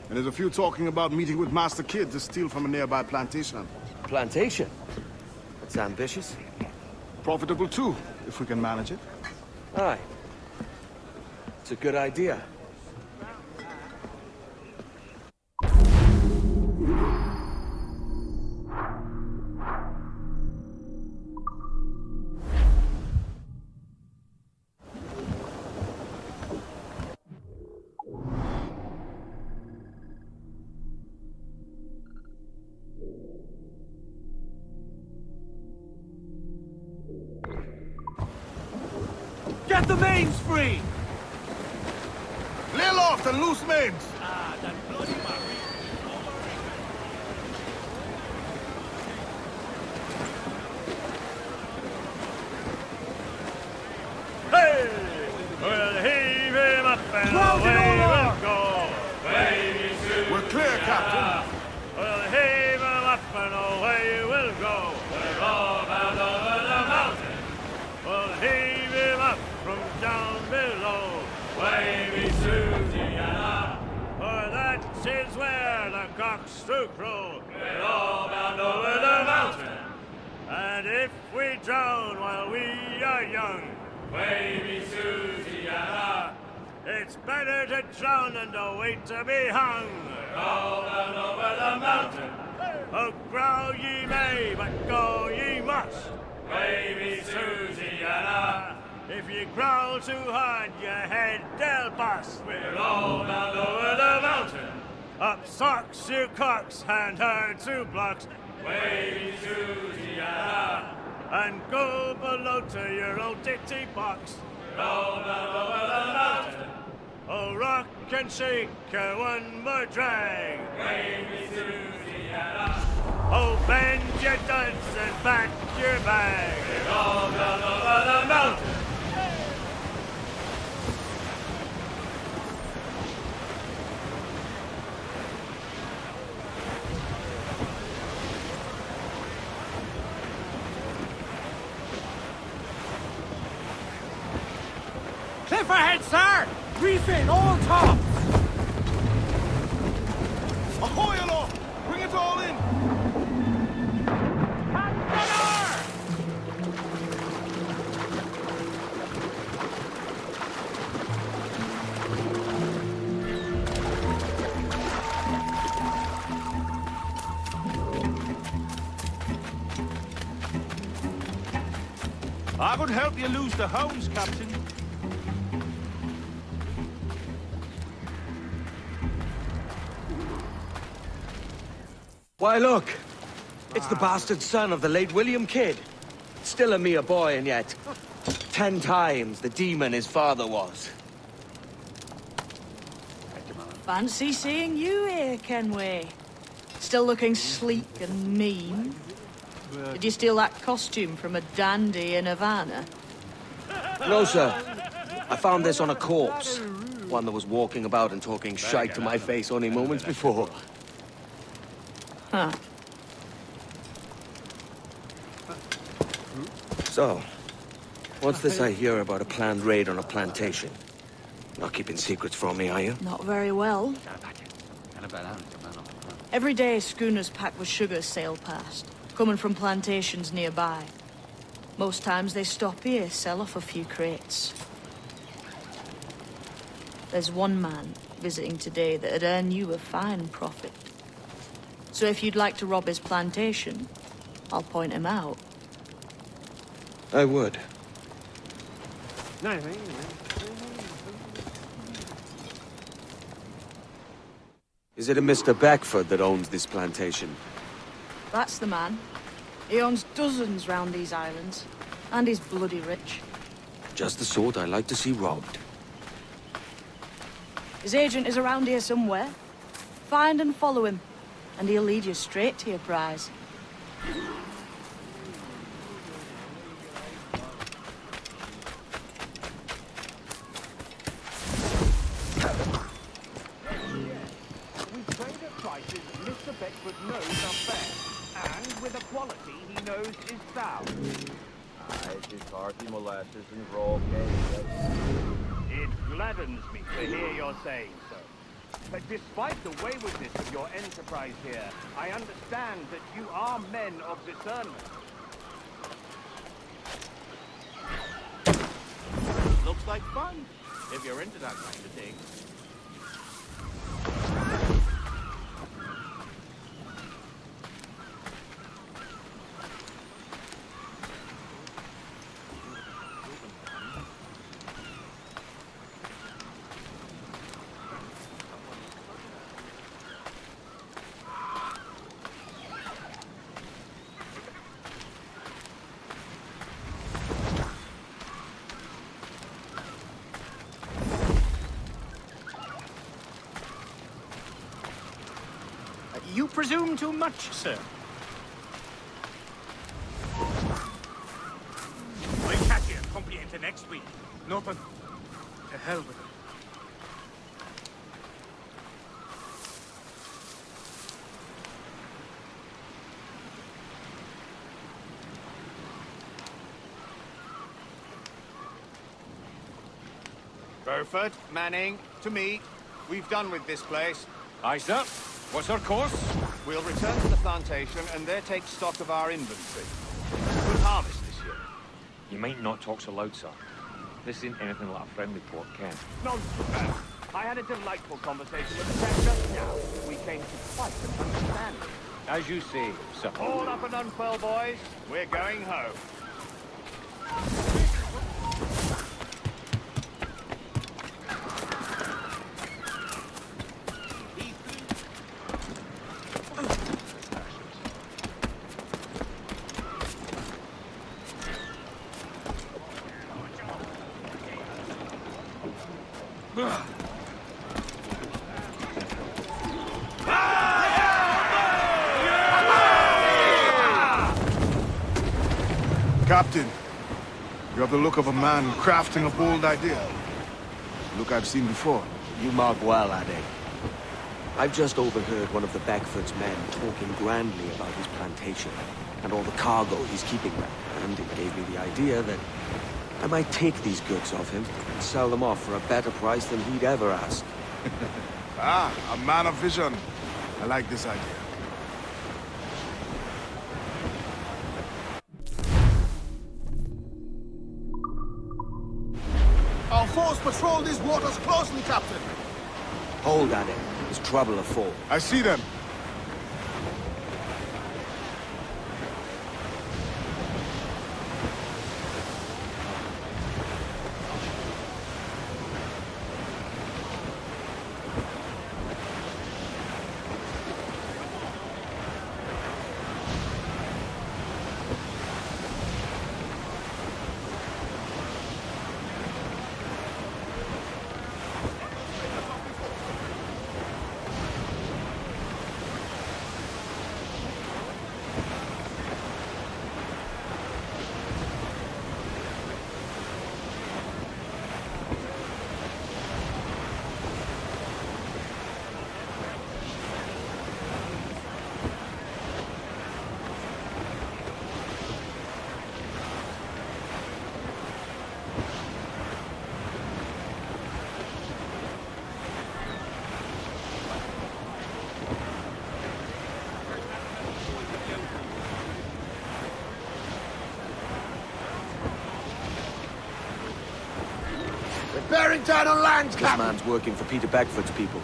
And there's a few talking about meeting with Master Kid to steal from a nearby plantation. Plantation? That's ambitious. Profitable too, if we can manage it. Aye. It's a good idea. Get the mains free! Lay aloft and loose mains! Ah, that bloody Marie. Hey! We'll heave him up and away we'll go. We're clear, Captain. We'll heave him up and away we'll go. We're all bound over the mountain. We'll heave him up from down below. Wavy Susiana, for that is where the cocks do crow. We're all bound over the mountain. And if we drown while we are young, Wavy Susiana, it's better to drown than to wait to be hung. We're all bound over the mountain. Oh, growl ye may, but go ye must. Wavy Susiana, If you growl too hard, your head they'll bust. We're all bound over the mountain. Up socks, you cocks, and her 2 blocks. Way to Tiara. And go below to your old ditty box. Roll down over the mountain. Oh, rock and shake, one more drag. Way to Tiara. Oh, bend your duds and pack your bag. Roll down over the mountain. Cliff ahead, sir! Reef in, all tops! Ahoy aloft! Bring it all in! I could help you lose the hounds, Captain. Why, look! It's the bastard son of the late William Kidd. Still a mere boy, and yet 10 times the demon his father was. Fancy seeing you here, Kenway. Still looking sleek and mean. Did you steal that costume from a dandy in Havana? No, sir. I found this on a corpse. One that was walking about and talking shite to my face only moments before. Huh. So, what's this I hear about a planned raid on a plantation? Not keeping secrets from me, are you? Not very well. Every day, schooners packed with sugar sail past, coming from plantations nearby. Most times they stop here, sell off a few crates. There's one man visiting today that'd earn you a fine profit. So if you'd like to rob his plantation, I'll point him out. I would. Is it a Mr. Beckford that owns this plantation? That's the man. He owns dozens round these islands, and he's bloody rich. Just the sort I like to see robbed. His agent is around here somewhere. Find and follow him, and he'll lead you straight to your prize. We trade at prices Mr. Beckford knows are fair, and with a quality he knows is sound. It is hearty molasses and raw cake. It gladdens me to hear you're saying so. But despite the waywardness of your enterprise here, I understand that you are men of discernment. Looks like fun, if you're into that kind of thing. You presume too much, sir. I'll catch you and pump you into next week. Nothing. To hell with it. Burford, Manning, to me. We've done with this place. Aye, sir. What's our course? We'll return to the plantation and there take stock of our inventory. Good harvest this year. You might not talk so loud, sir. This isn't anything like a friendly port, Ken. Nonsense. I had a delightful conversation with the chap just now. We came to quite an understanding. As you say, sir. All up and unfurl, boys. We're going home. Captain, you have the look of a man crafting a bold idea. Look I've seen before. You mark well, Ade. I've just overheard one of the Beckford's men talking grandly about his plantation and all the cargo he's keeping there, and it gave me the idea that I might take these goods off him and sell them off for a better price than he'd ever ask. A man of vision. I like this idea. Our force patrol these waters closely, Captain. Hold, Ade. There's trouble afoot. I see them. Bearing down on land, This Captain! man's working for Peter Beckford's people.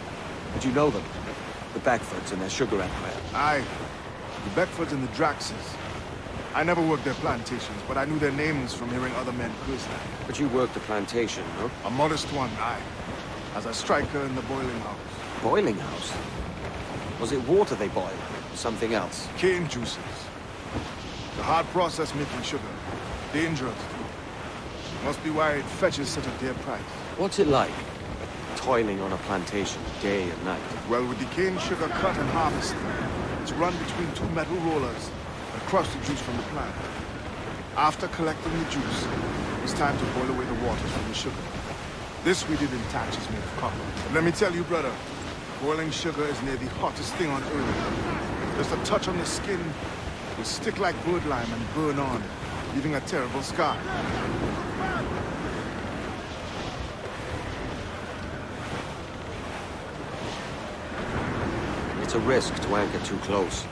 Do you know them? The Beckfords and their sugar empire. Aye. The Beckfords and the Draxes. I never worked their plantations, but I knew their names from hearing other men personally. But you worked the plantation, no? A modest one, aye. As a striker in the boiling house. Boiling house? Was it water they boiled? Or something else? Cane juices. The hard process making sugar. Dangerous. Must be why it fetches such a dear price. What's it like? Toiling on a plantation, day and night. Well, with the cane sugar cut and harvested, it's run between two metal rollers that crush the juice from the plant. After collecting the juice, it was time to boil away the waters from the sugar. This we did in thatches made of copper. But let me tell you, brother, boiling sugar is near the hottest thing on earth. Just a touch on the skin will stick like bird lime and burn on, leaving a terrible scar. It's a risk to anchor too close.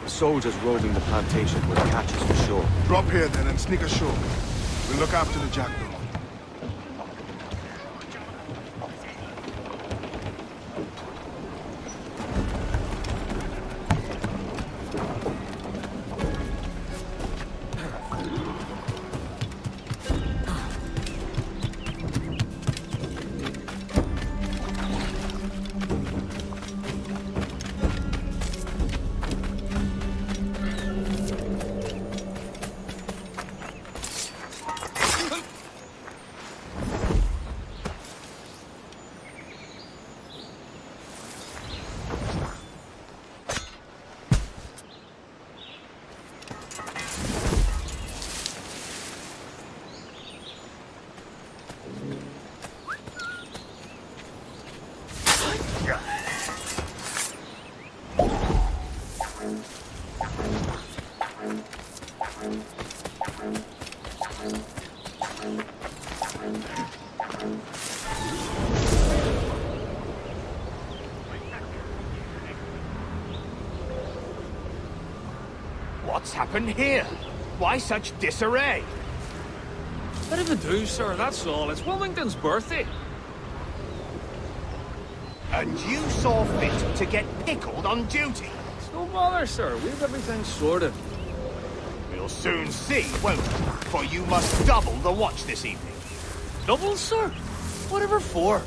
The soldiers roving the plantation will catch us for sure. Drop here then and sneak ashore. We'll look after the jackdaw. What's happened here? Why such disarray? Bit of a do, sir, that's all. It's Wilmington's birthday. And you saw fit to get pickled on duty? It's no bother, sir. We've everything sorted. We'll soon see, won't we? For you must double the watch this evening. Double, sir? Whatever for?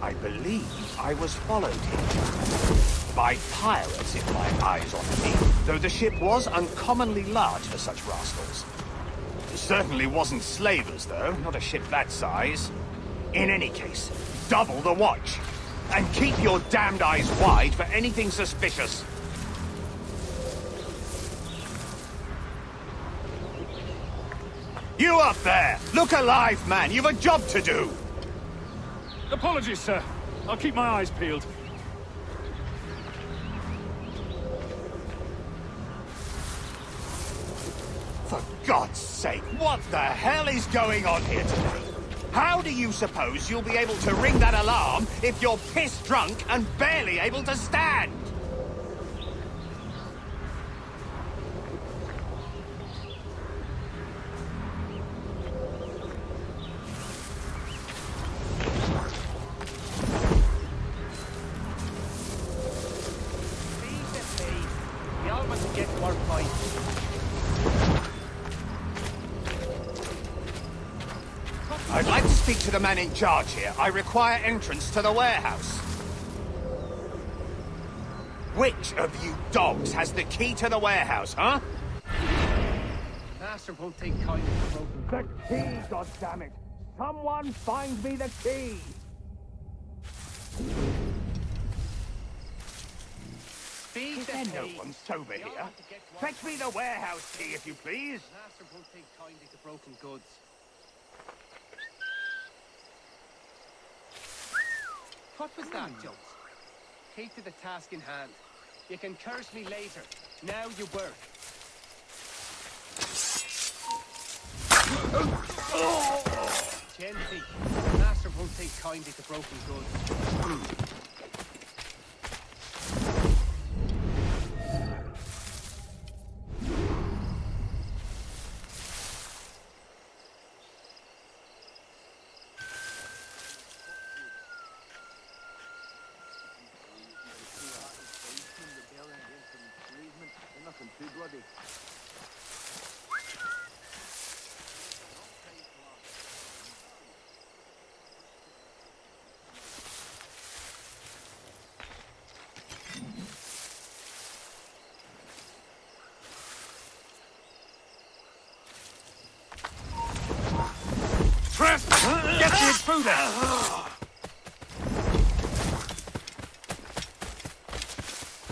I believe I was followed here. By pirates, if my eyes on me. Though the ship was uncommonly large for such rascals. It certainly wasn't slavers, though. Not a ship that size. In any case, double the watch. And keep your damned eyes wide for anything suspicious. You up there! Look alive, man! You've a job to do! Apologies, sir. I'll keep my eyes peeled. For God's sake, what the hell is going on here today? How do you suppose you'll be able to ring that alarm if you're piss drunk and barely able to stand? We all must get to our point. I'd like to speak to the man in charge here. I require entrance to the warehouse. Which of you dogs has the key to the warehouse, huh? Master won't take kindly to broken. The key, goddammit! Someone find me the key! No one's sober here. Fetch me the warehouse key, if you please. Master won't take kindly to broken goods. What was that, Jones? Take to the task in hand. You can curse me later. Now you work. Gently. Master won't take kindly to broken goods. Get the intruder!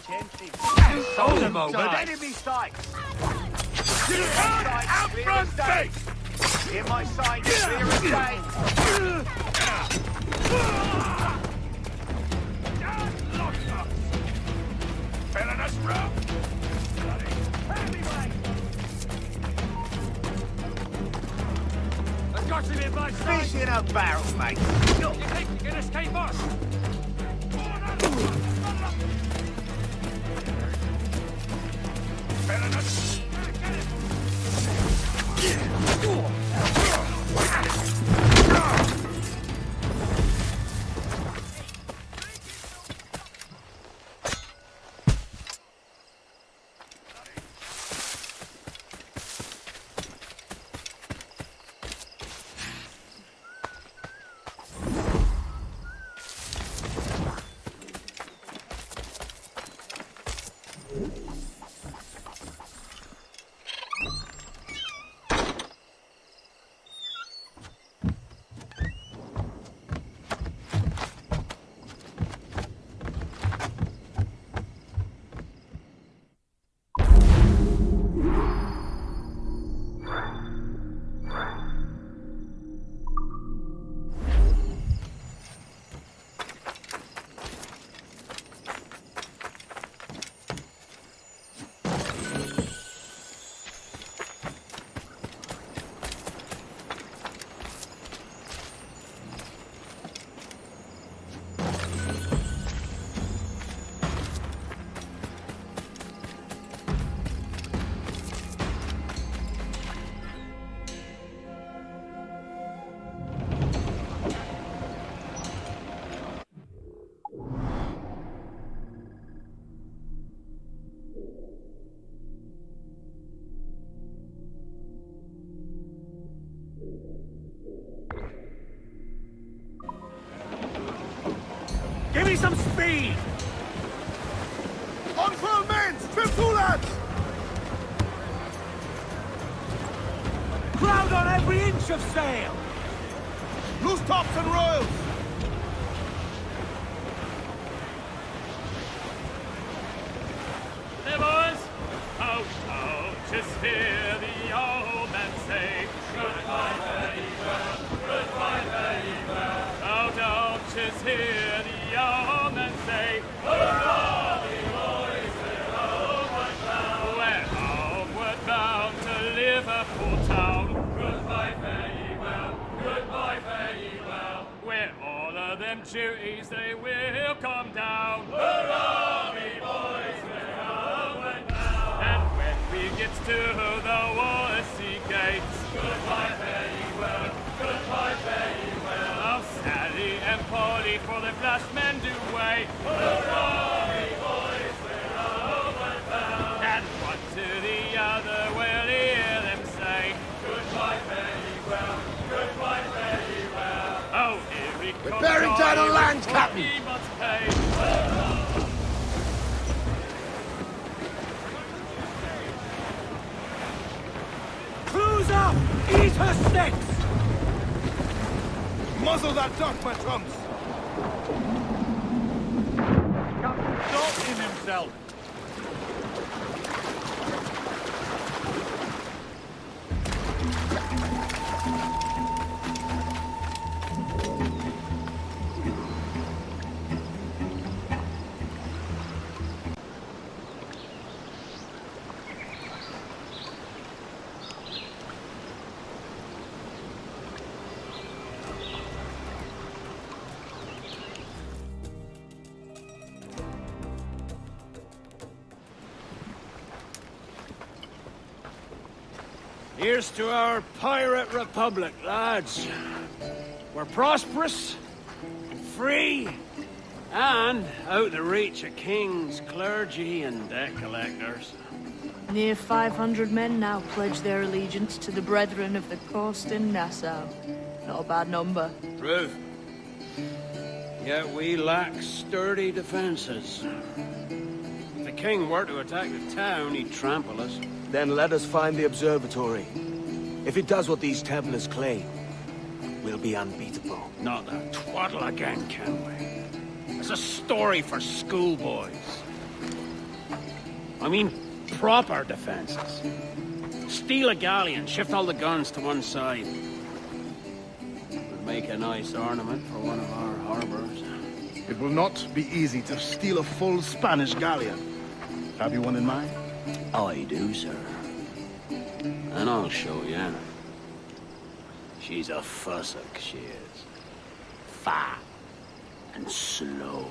Gently. Hold a moment. Enemy sight! Out front, face! In my sight, clear as day! Filling us rough! I've got him in my sight! Fish in a barrel, mate! You think you can escape us? Filling us! Give me some speed! Unfurl men! Strip two lads! Crowd on every inch of sail! Loose tops and royals! hear the yeoman say, hurrah, me boys, we're homeward bound. We're homeward bound to Liverpool town. Goodbye, fare ye well, goodbye, fare ye well. Where all of them duties they will come down. Hurrah, me boys, we're homeward bound. And when we get to the Wallasey gates, goodbye, fare ye well, goodbye, fare ye well. Oh, Sally and Polly for the flash men do wait. Hurrah, me boys, we're homeward bound. And one to the other will hear them say, goodbye, fare ye well, goodbye, fare ye well. Oh, here he comes. We're bearing down on land, Captain. He must pay. Clues up! Eat her sticks! Muzzle that duck, my trumps! Captain's not in himself. Here's to our pirate republic, lads. We're prosperous, free, and out the reach of kings, clergy, and debt collectors. Near 500 men now pledge their allegiance to the Brethren of the Coast in Nassau. Not a bad number. True. Yet we lack sturdy defenses. If the king were to attack the town, he'd trample us. Then let us find the observatory. If it does what these Templars claim, we'll be unbeatable. Not that twaddle again, can we? It's a story for schoolboys. I mean, proper defenses. Steal a galleon, shift all the guns to one side. Would make a nice ornament for one of our harbors. It will not be easy to steal a full Spanish galleon. Have you one in mind? I do, sir. And I'll show you. She's a fussock, she is. Fat and slow.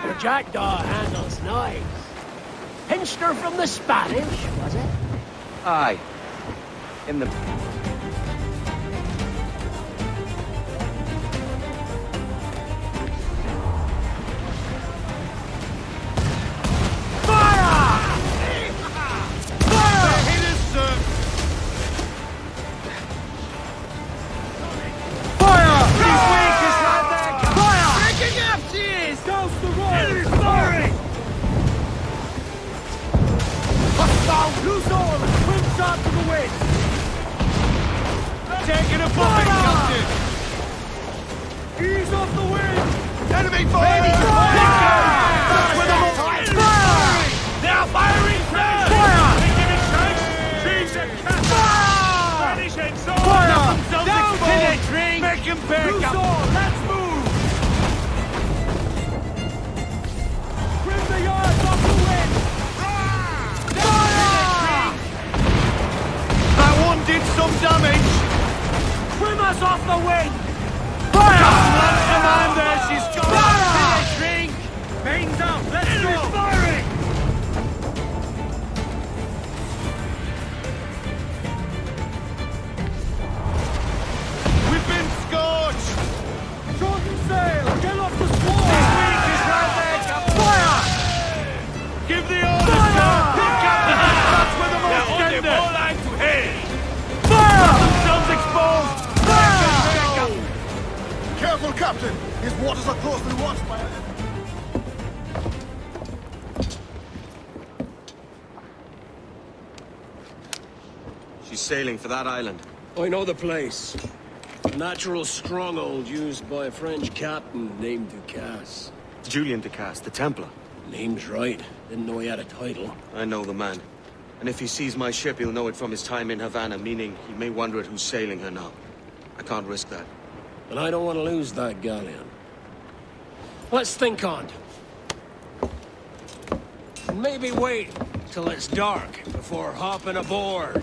Your jackdaw handles knives. Pinched her from the Spanish, was it? Aye. In the... Loose all and swim sharp to the wind! Taking a buffet, Captain! Ease off the wind! Enemy fire! That's where the fire! They are firing! Fire! They giving chase! Trees and cats! Spanish heads on! Fire! Down to the drink! Make him back up! Loose all! Let's move! Trim the yards off the wind! Did some damage! Trim us off the wind! Fire! Commander, she's got a drink! Mains up! Let's go! Firing! We've been scorched! Shorten sail! Get off the squall! This week is right there! Fire! Give the order, sir! Pick up the that's where the most tender! More line to hay! Themselves exposed! Fire! Careful, Captain! His waters are closely watched by... She's sailing for that island. I know the place. A natural stronghold used by a French captain named Ducasse. Julian Ducasse, the Templar. Name's right. Didn't know he had a title. I know the man. And if he sees my ship, he'll know it from his time in Havana, meaning he may wonder at who's sailing her now. I can't risk that. And I don't want to lose that galleon. Let's think on it. And maybe wait till it's dark before hopping aboard.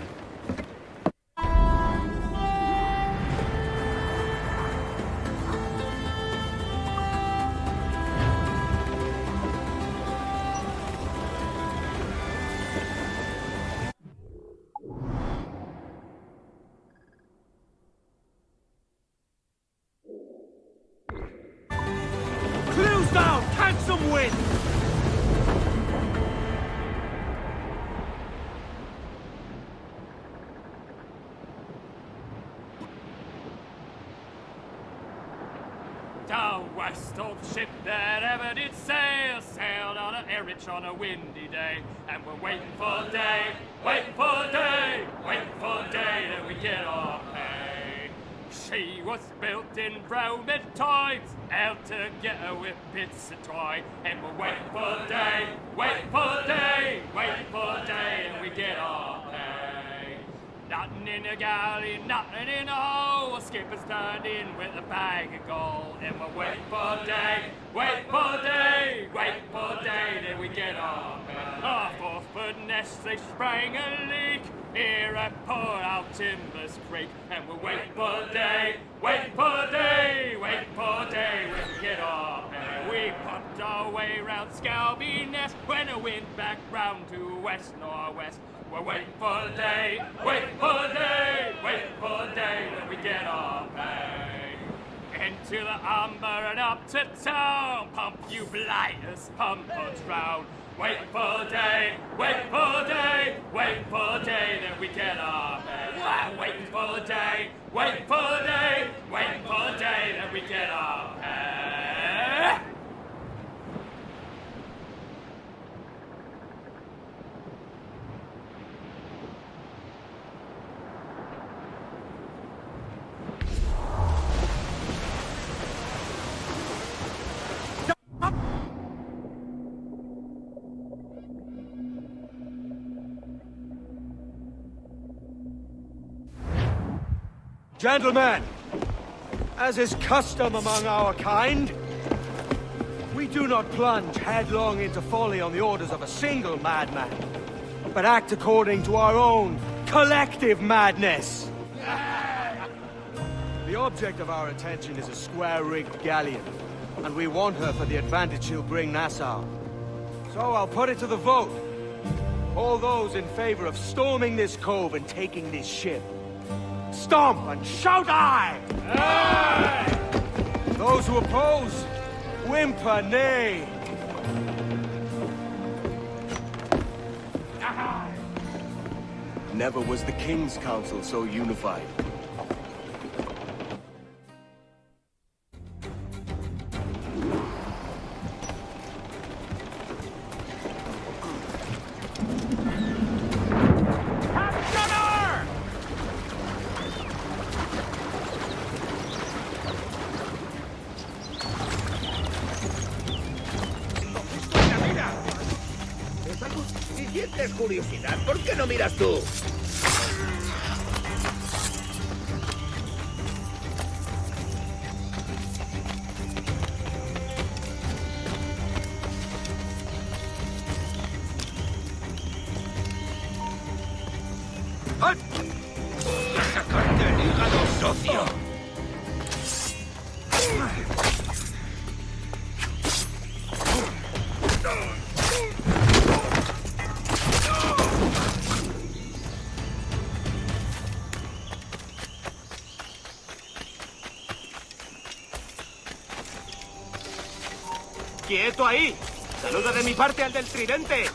Clews down! Catch some wind! Down west of the ship that ever did sail, sailed on an Erich on a windy day, and we're waiting for day, waiting for day, waiting for day that we get our pay. She was built in Roman times, out to get her with bits of twine, and we're waiting for day, waiting for day, waiting for day that we get our pay. Nothing in the galley, nothing in the hole. Skipper's turned in with a bag of gold. And we're waiting for day, waiting for day, waiting for day, then we get our pay. Our 4-foot nest, they sprang a leak here at Port Out Timbers Creek. And we're waiting for day, waiting for day, waiting for day, when we get our pay. We popped our way round Scalby Nest when the wind back round to west-northwest. We're waiting for the day, waiting for the day, waiting for the day when we get our pay. Into the umber and up to town, pump you blighters, pump us round. Waiting for the day, waiting for the day, waiting for the day that we get our pay. Waiting for the day, waiting for the day, waiting for the day that we get our pay. Gentlemen, as is custom among our kind, we do not plunge headlong into folly on the orders of a single madman, but act according to our own collective madness. The object of our attention is a square-rigged galleon, and we want her for the advantage she'll bring Nassau. So I'll put it to the vote. All those in favor of storming this cove and taking this ship, stomp and shout aye! Aye! Those who oppose, whimper nay. Never was the King's Council so unified. Si sientes curiosidad, ¿por qué no miras tú? ¡A sacarte el hígado, socio! ¡Quieto ahí! ¡Saluda de mi parte al del tridente!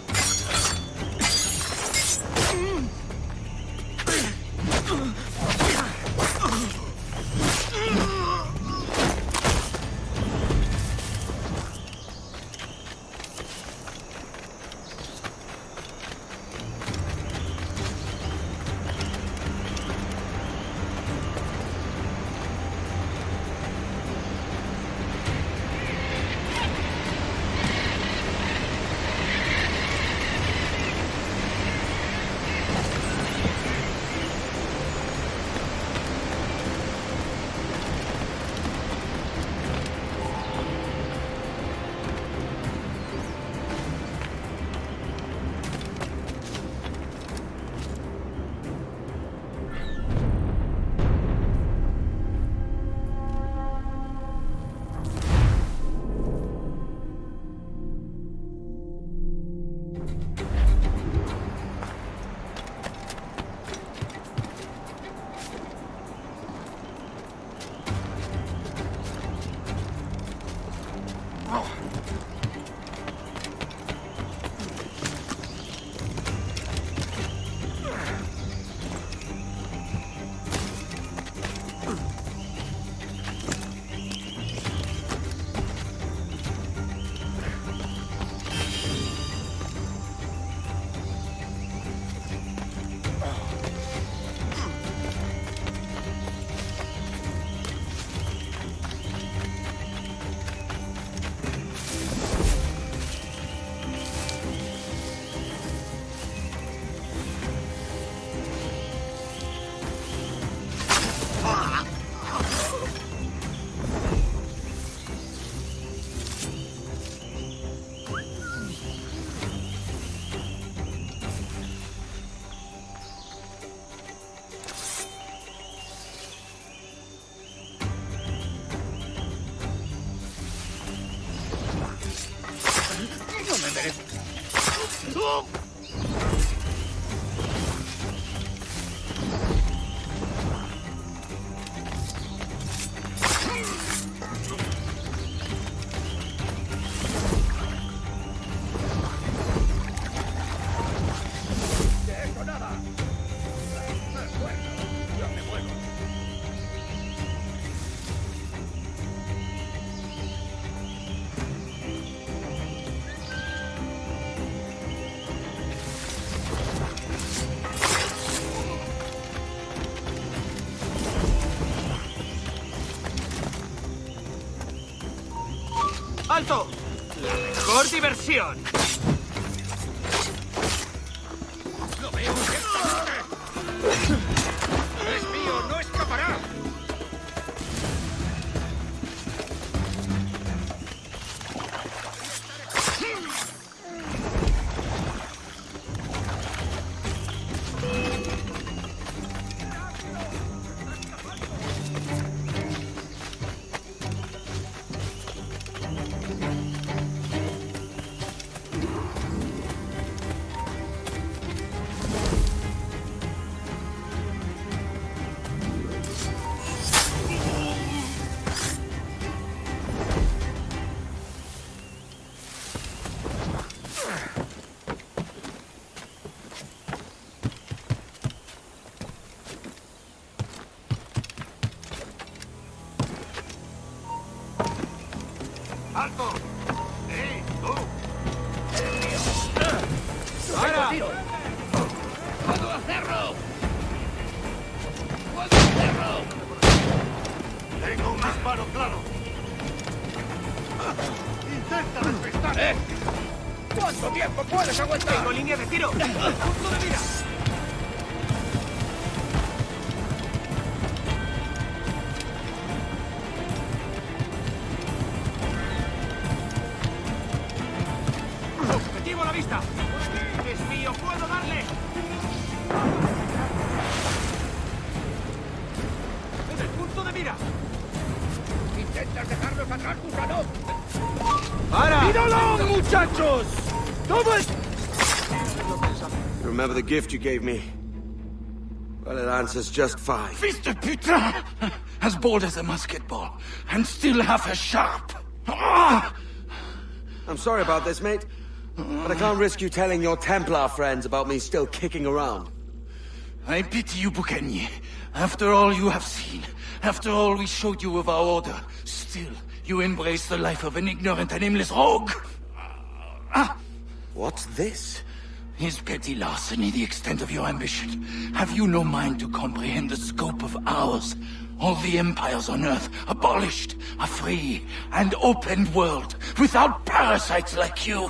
¡Alto! La mejor diversión. ¡Lo veo perfectamente! ¡Es mío! ¡No escapará! ¡Alto! ¡Ey, tú! ¡Para! ¡Puedo hacerlo! ¡Puedo hacerlo! Tengo un disparo claro. Intenta despistar. ¿Cuánto tiempo puedes aguantar? Tengo línea de tiro. ¡Punto de mira! ¡Objetivo a la vista! ¡Es mío! ¡Puedo darle! ¡En el punto de mira! ¿Intentas dejarnos atrás, gusano? ¡Para! ¡Míralo, muchachos! ¡Todo es... You remember the gift you gave me? Well, it answers just fine. Fils de putain! As bold as a musket ball, and still half as sharp. Ah! I'm sorry about this, mate. But I can't risk you telling your Templar friends about me still kicking around. I pity you, Boucanier. After all you have seen, after all we showed you of our order, still you embrace the life of an ignorant and aimless rogue. What's this? Is petty larceny the extent of your ambition? Have you no mind to comprehend the scope of ours? All the empires on Earth abolished, a free and open world, without parasites like you.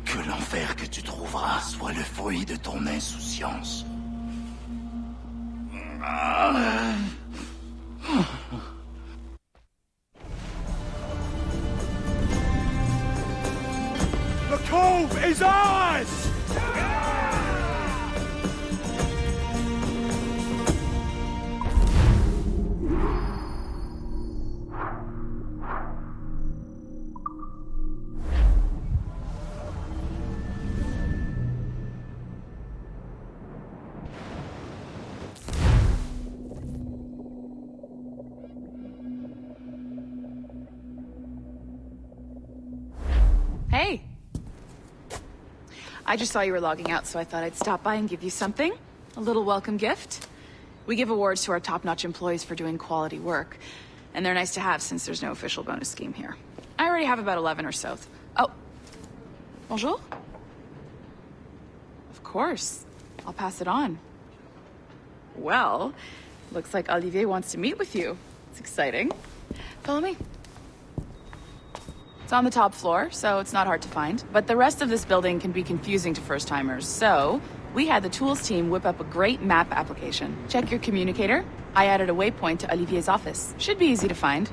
Que l'enfer que tu trouveras soit le fruit de ton insouciance. The cove is ours! Hey. I just saw you were logging out, so I thought I'd stop by and give you something. A little welcome gift. We give awards to our top-notch employees for doing quality work, and they're nice to have since there's no official bonus scheme here. I already have about 11 or so. Oh. Bonjour? Of course. I'll pass it on. Well, looks like Olivier wants to meet with you. It's exciting. Follow me. It's on the top floor, so it's not hard to find. But the rest of this building can be confusing to first-timers, so we had the tools team whip up a great map application. Check your communicator. I added a waypoint to Olivier's office. Should be easy to find.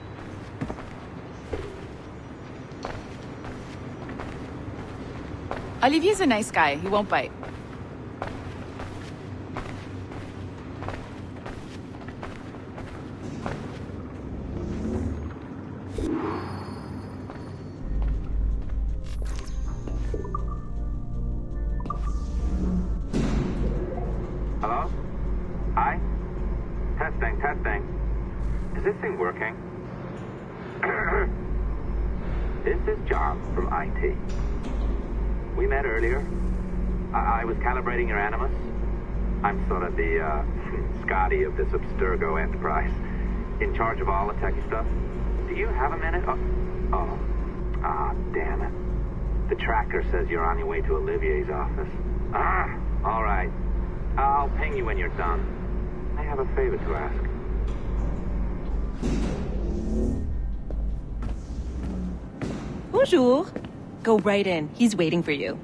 Olivier's a nice guy. He won't bite. Hello? Hi? Testing, testing. Is this thing working? This is John from IT. We met earlier. I was calibrating your Animus. I'm sort of the, Scotty of this Abstergo enterprise. In charge of all the techie stuff. Do you have a minute? Damn it. The tracker says you're on your way to Olivier's office. All right. I'll ping you when you're done. I have a favor to ask. Bonjour. Go right in. He's waiting for you.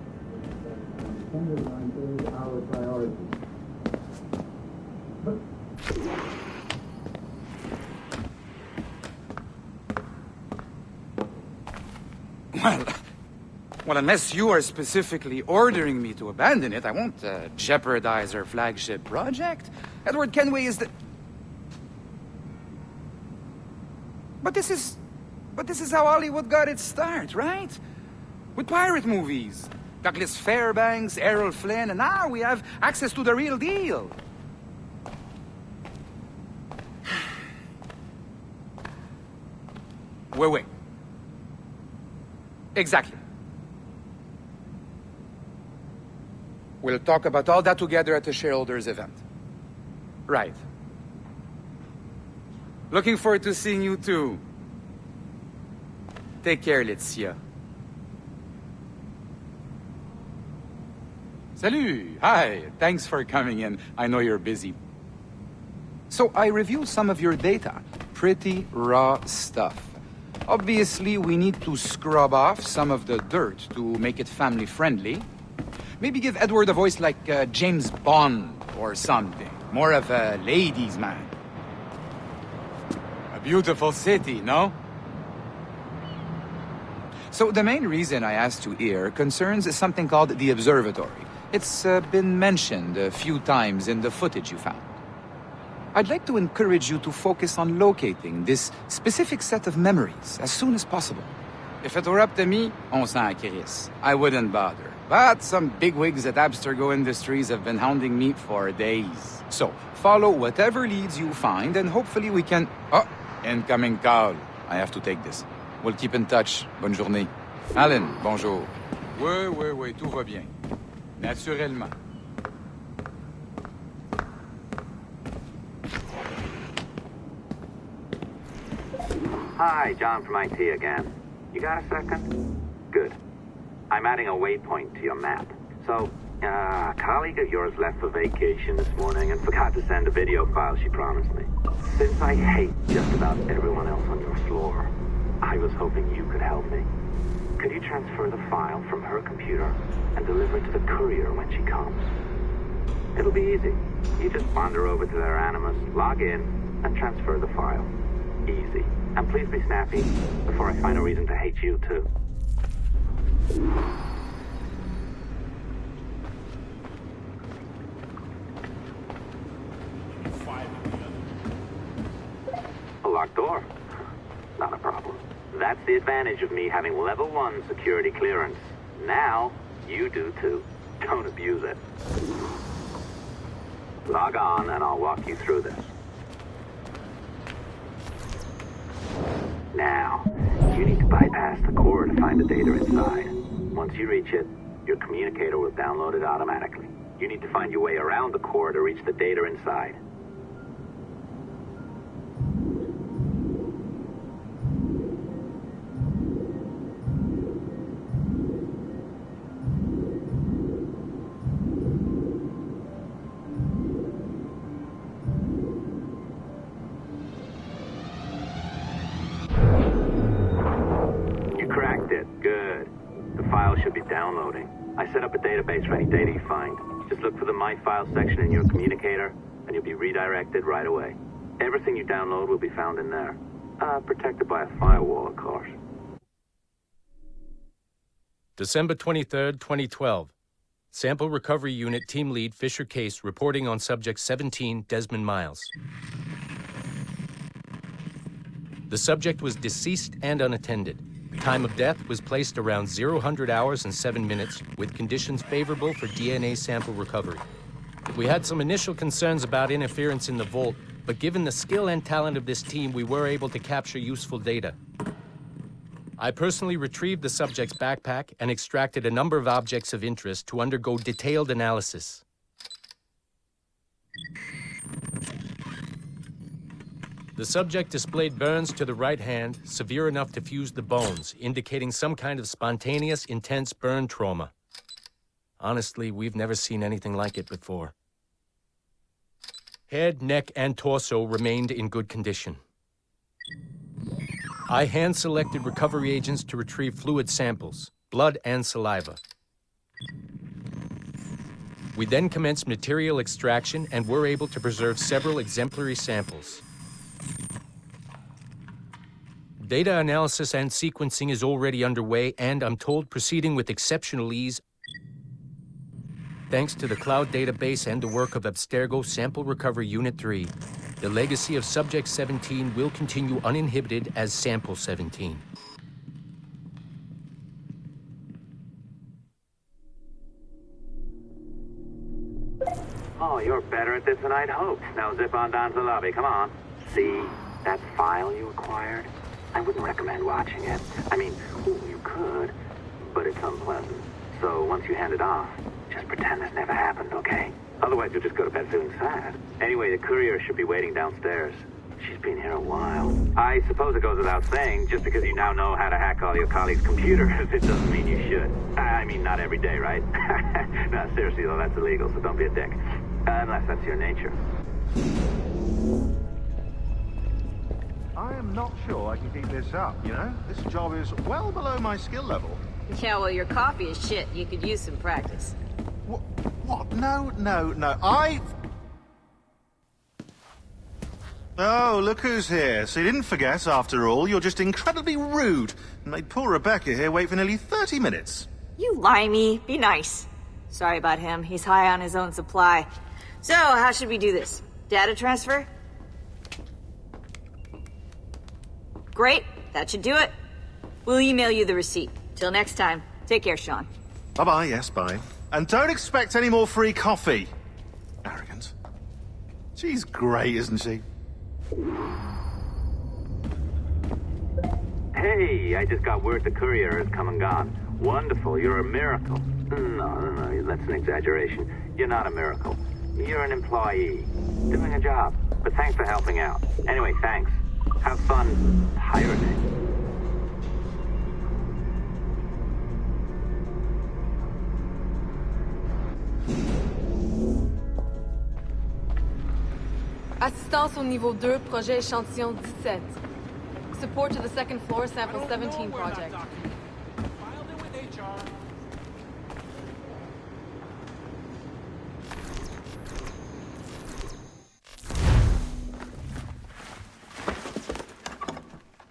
Well, unless you are specifically ordering me to abandon it, I won't jeopardize our flagship project. Edward Kenway is the... But this is how Hollywood got its start, right? With pirate movies. Douglas Fairbanks, Errol Flynn, and now we have access to the real deal. Wait. Exactly. We'll talk about all that together at the shareholders event. Right. Looking forward to seeing you too. Take care, Laetitia. Salut! Hi, thanks for coming in. I know you're busy. So I reviewed some of your data. Pretty raw stuff. Obviously, we need to scrub off some of the dirt to make it family-friendly. Maybe give Edward a voice like James Bond or something. More of a ladies' man. A beautiful city, no? So the main reason I asked you here concerns something called the Observatory. It's been mentioned a few times in the footage you found. I'd like to encourage you to focus on locating this specific set of memories as soon as possible. If it were up to me, on s'en crisse. I wouldn't bother. But some bigwigs at Abstergo Industries have been hounding me for days. So, follow whatever leads you find and hopefully we can... Oh, incoming call. I have to take this. We'll keep in touch. Bonne journée. Alan, bonjour. Oui, tout va bien. Naturellement. Hi, John from IT again. You got a second? Good. I'm adding a waypoint to your map. So, a colleague of yours left for vacation this morning and forgot to send a video file she promised me. Since I hate just about everyone else on your floor, I was hoping you could help me. Could you transfer the file from her computer and deliver it to the courier when she comes? It'll be easy. You just wander over to their Animus, log in, and transfer the file. Easy. And please be snappy before I find a reason to hate you too. A locked door? Not a problem. That's the advantage of me having level 1 security clearance. Now, you do too. Don't abuse it. Log on and I'll walk you through this. Now, you need to bypass the core to find the data inside. Once you reach it, your communicator will download it automatically. You need to find your way around the core to reach the data inside. Should be downloading. I set up a database for any data you find. Just look for the My Files section in your communicator, and you'll be redirected right away. Everything you download will be found in there. Protected by a firewall, of course. December 23rd, 2012. Sample Recovery Unit Team Lead Fisher Case reporting on Subject 17, Desmond Miles. The subject was deceased and unattended. Time of death was placed around 00 hours and 7 minutes, with conditions favorable for DNA sample recovery. We had some initial concerns about interference in the vault, but given the skill and talent of this team, we were able to capture useful data. I personally retrieved the subject's backpack and extracted a number of objects of interest to undergo detailed analysis. The subject displayed burns to the right hand, severe enough to fuse the bones, indicating some kind of spontaneous, intense burn trauma. Honestly, we've never seen anything like it before. Head, neck, and torso remained in good condition. I hand-selected recovery agents to retrieve fluid samples, blood and saliva. We then commenced material extraction and were able to preserve several exemplary samples. Data analysis and sequencing is already underway, and I'm told proceeding with exceptional ease thanks to the cloud database and the work of Abstergo Sample Recovery Unit 3. The legacy of Subject 17 will continue uninhibited as Sample 17. Oh, you're better at this than I'd hoped. Now zip on down to the lobby, come on. See that file you acquired? I wouldn't recommend watching it. I mean, you could, but it's unpleasant. So once you hand it off, just pretend this never happened, okay? Otherwise you'll just go to bed feeling sad. Anyway, the courier should be waiting downstairs. She's been here a while. I suppose it goes without saying, just because you now know how to hack all your colleagues' computers, it doesn't mean you should. I mean, not every day, right? No, seriously though, that's illegal, so don't be a dick. Unless that's your nature. I am not sure I can keep this up, you know? This job is well below my skill level. Yeah, well, your coffee is shit. You could use some practice. What? No. Oh, look who's here. So you didn't forget, after all. You're just incredibly rude. And made poor Rebecca here wait for nearly 30 minutes. You limey. Be nice. Sorry about him. He's high on his own supply. So, how should we do this? Data transfer? Great. That should do it. We'll email you the receipt. Till next time. Take care, Sean. Bye-bye, yes, bye. And don't expect any more free coffee. Arrogant. She's great, isn't she? Hey, I just got word the courier has come and gone. Wonderful, you're a miracle. No, that's an exaggeration. You're not a miracle. You're an employee, doing a job. But thanks for helping out. Anyway, thanks. Have fun pirating. Assistance au niveau 2, projet échantillon 17. Support to the second floor, sample 17 project.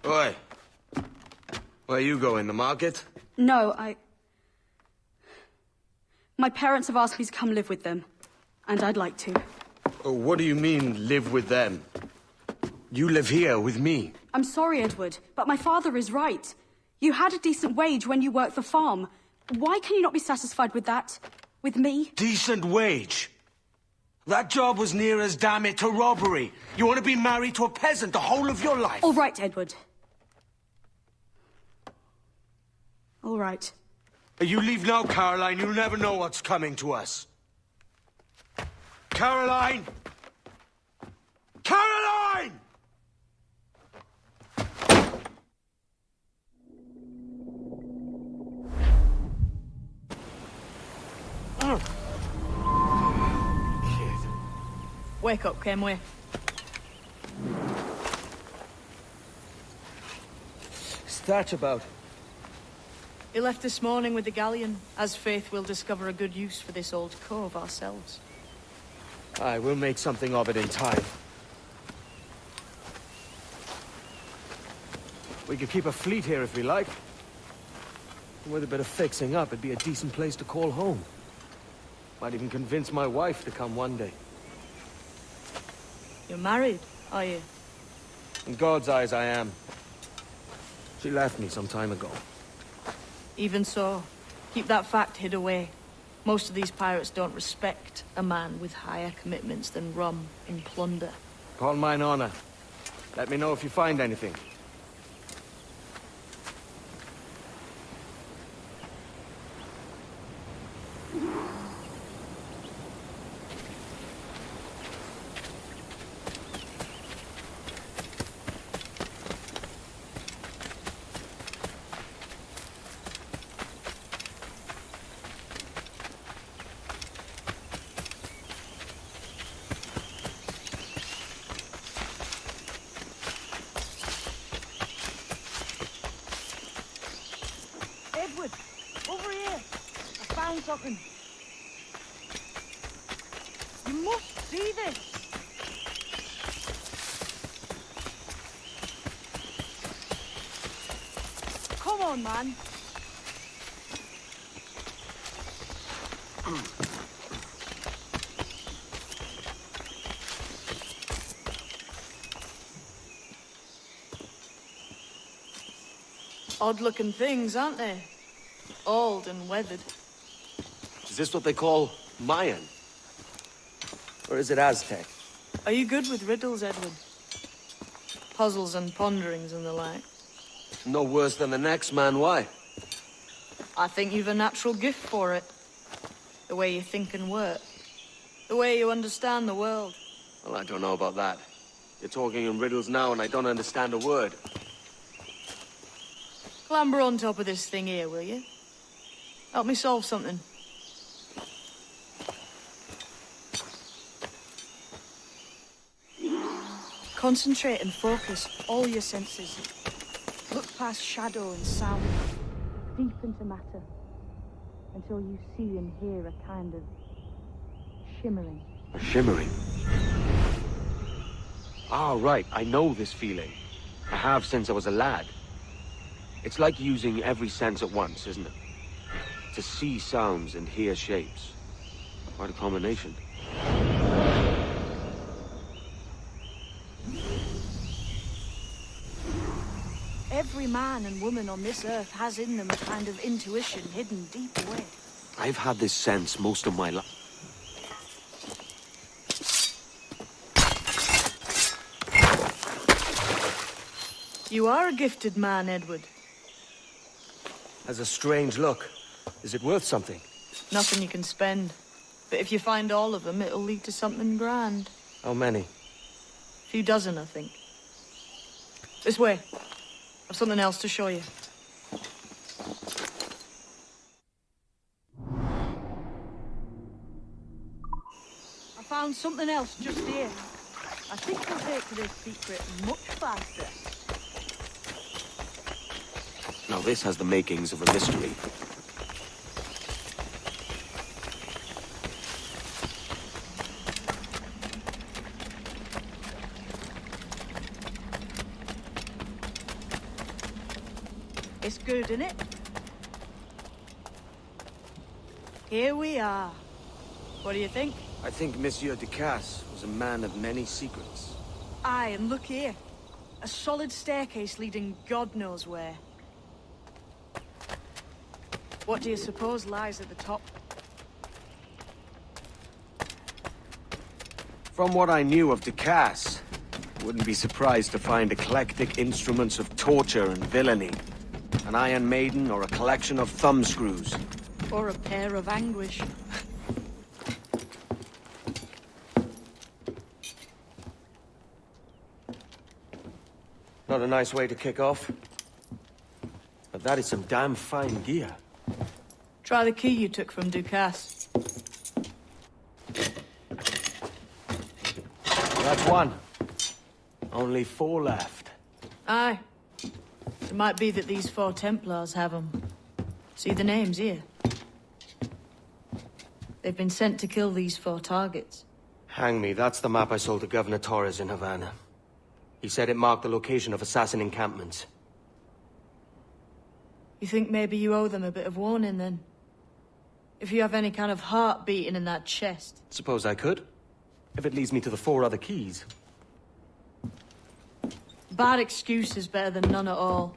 Oi. Where you going, the market? No, my parents have asked me to come live with them, and I'd like to. Oh, what do you mean, live with them? You live here with me. I'm sorry, Edward, but my father is right. You had a decent wage when you worked the farm. Why can you not be satisfied with that? With me? Decent wage? That job was near as damn it to robbery. You want to be married to a peasant the whole of your life? All right, Edward. All right. You leave now, Caroline. You'll never know what's coming to us. Caroline! Caroline! Wake up, Kenway. What's that about? He left this morning with the galleon. As faith, we'll discover a good use for this old cove ourselves. Aye, we'll make something of it in time. We could keep a fleet here if we like. With a bit of fixing up, it'd be a decent place to call home. Might even convince my wife to come one day. You're married, are you? In God's eyes, I am. She left me some time ago. Even so, keep that fact hid away. Most of these pirates don't respect a man with higher commitments than rum and plunder. Call mine honor. Let me know if you find anything. found something. You must see this. Come on, man. Odd-looking things, aren't they? Old and weathered. Is this what they call Mayan? Or is it Aztec? Are you good with riddles, Edward? Puzzles and ponderings and the like? No worse than the next man, why? I think you've a natural gift for it. The way you think and work. The way you understand the world. Well, I don't know about that. You're talking in riddles now and I don't understand a word. Clamber on top of this thing here, will you? Help me solve something. Concentrate and focus all your senses. Look past shadow and sound, deep into matter, until you see and hear a kind of shimmering. Shimmering? Ah, right. I know this feeling. I have since I was a lad. It's like using every sense at once, isn't it? To see sounds and hear shapes. Quite a combination. Every man and woman on this earth has in them a kind of intuition hidden deep away. I've had this sense most of my life. You are a gifted man, Edward. Has a strange look. Is it worth something? Nothing you can spend. But if you find all of them, it'll lead to something grand. How many? A few dozen, I think. This way. I've something else to show you. I found something else just here. I think we'll take to this secret much faster. Now this has the makings of a mystery. It's good, isn't it? Here we are. What do you think? I think Monsieur Ducasse was a man of many secrets. Aye, and look here. A solid staircase leading God knows where. What do you suppose lies at the top? From what I knew of Ducasse, wouldn't be surprised to find eclectic instruments of torture and villainy. An Iron Maiden or a collection of thumbscrews. Or a pair of anguish. Not a nice way to kick off. But that is some damn fine gear. Try the key you took from Ducasse. That's one. Only 4 left. Aye. It might be that these 4 Templars have them. See the names here? They've been sent to kill these 4 targets. Hang me, that's the map I sold to Governor Torres in Havana. He said it marked the location of assassin encampments. You think maybe you owe them a bit of warning, then? If you have any kind of heart beating in that chest. Suppose I could. If it leads me to the 4 other keys. Bad excuse is better than none at all.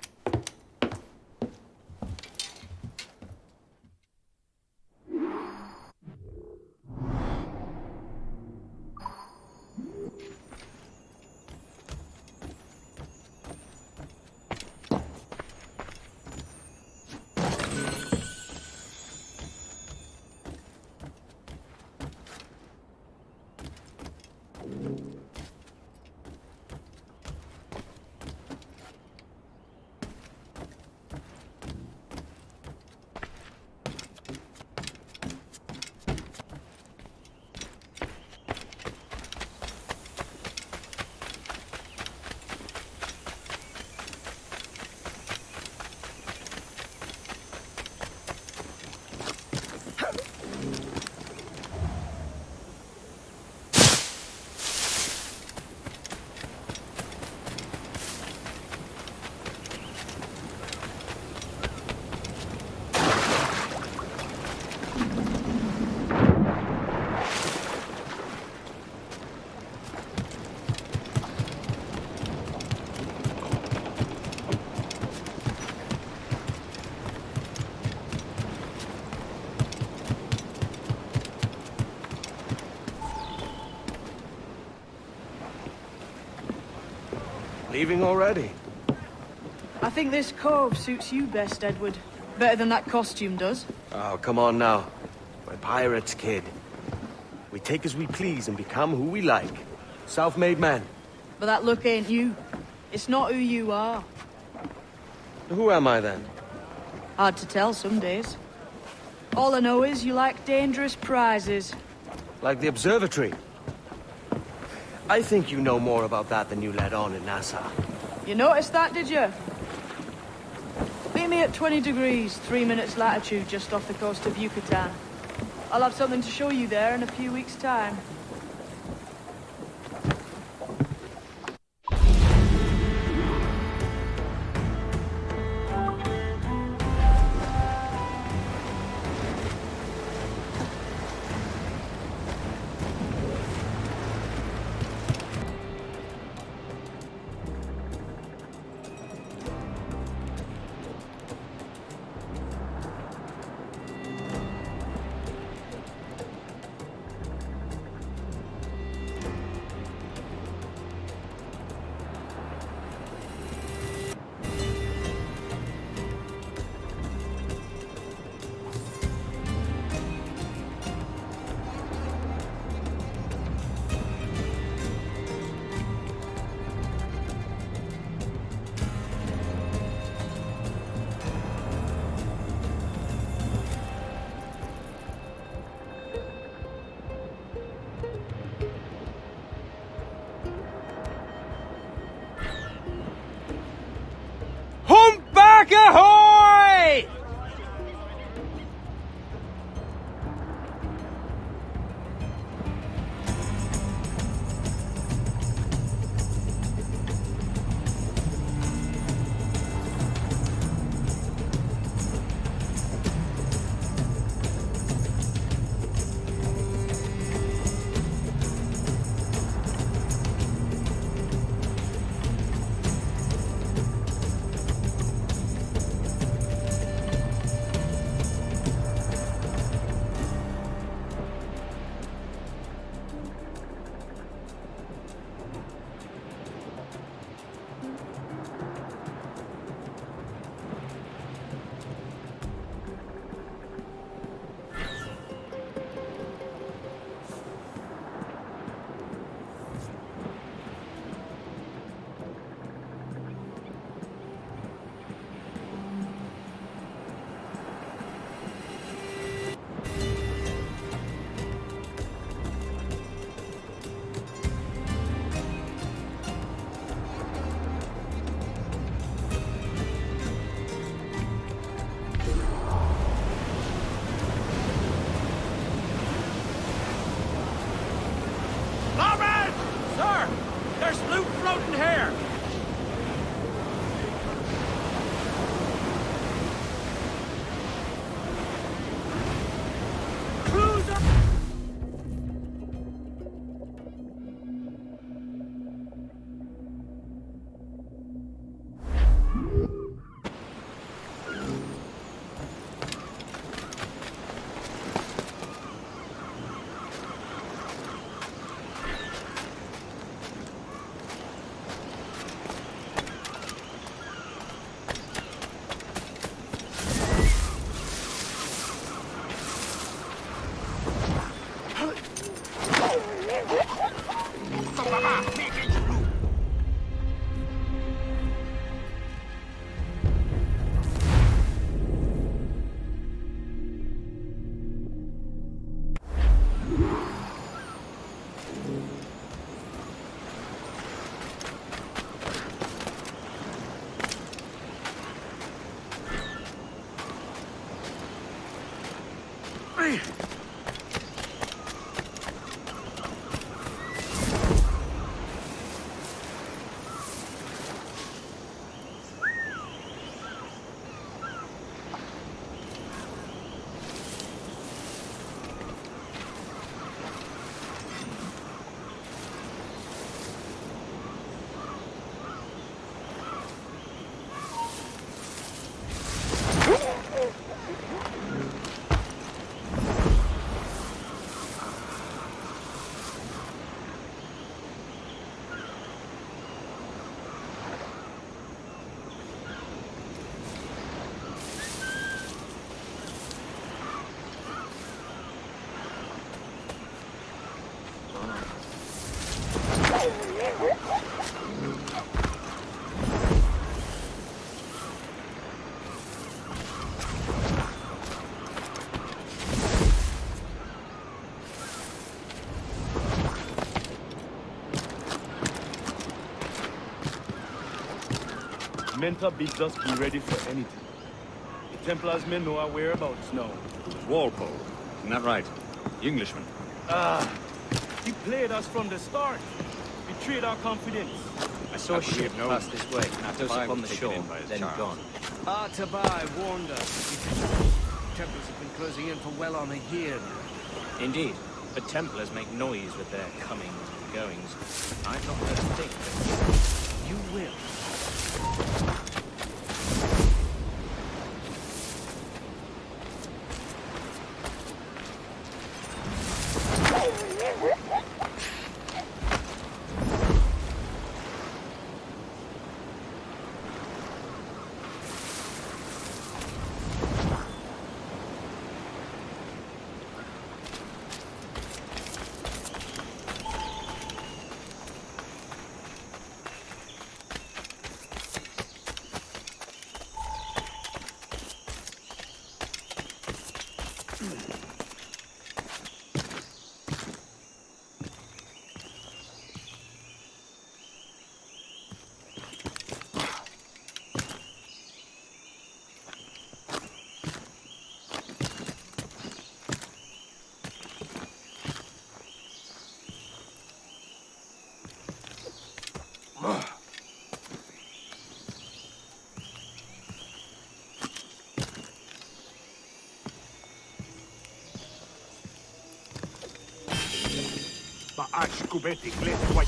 Leaving already? I think this cove suits you best, Edward. Better than that costume does. Oh, come on now. We're pirates, kid. We take as we please and become who we like. Self-made men. But that look ain't you. It's not who you are. Who am I then? Hard to tell some days. All I know is you like dangerous prizes. Like the observatory. I think you know more about that than you let on in Nassau. You noticed that, did you? Meet me at 20 degrees, 3 minutes latitude, just off the coast of Yucatan. I'll have something to show you there in a few weeks' time. Humpback ahoy! Lawman! Sir! There's loot floating here! Cruiser! Menta bids us be ready for anything. The Templars may know our whereabouts now. Walpole, isn't that right? The Englishman. He played us from the start. Betrayed our confidence. I saw a ship pass this way, close up on the shore, then gone. Artabai warned us. Templars have been closing in for well on a year now. Indeed, but Templars make noise with their comings and goings. I've not heard a thing, but you will.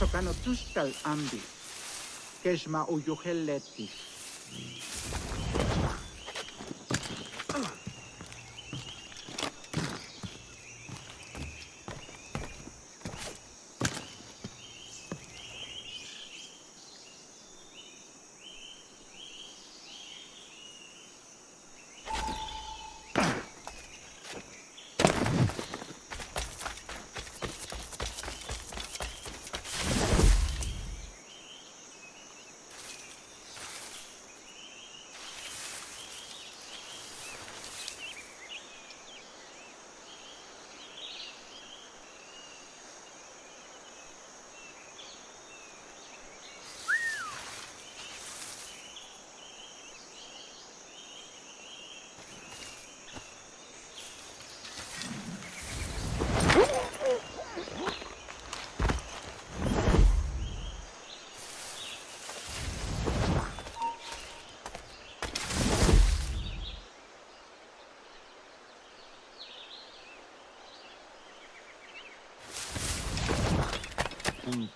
Sokanotustal ambi. Keshma uyuheleti.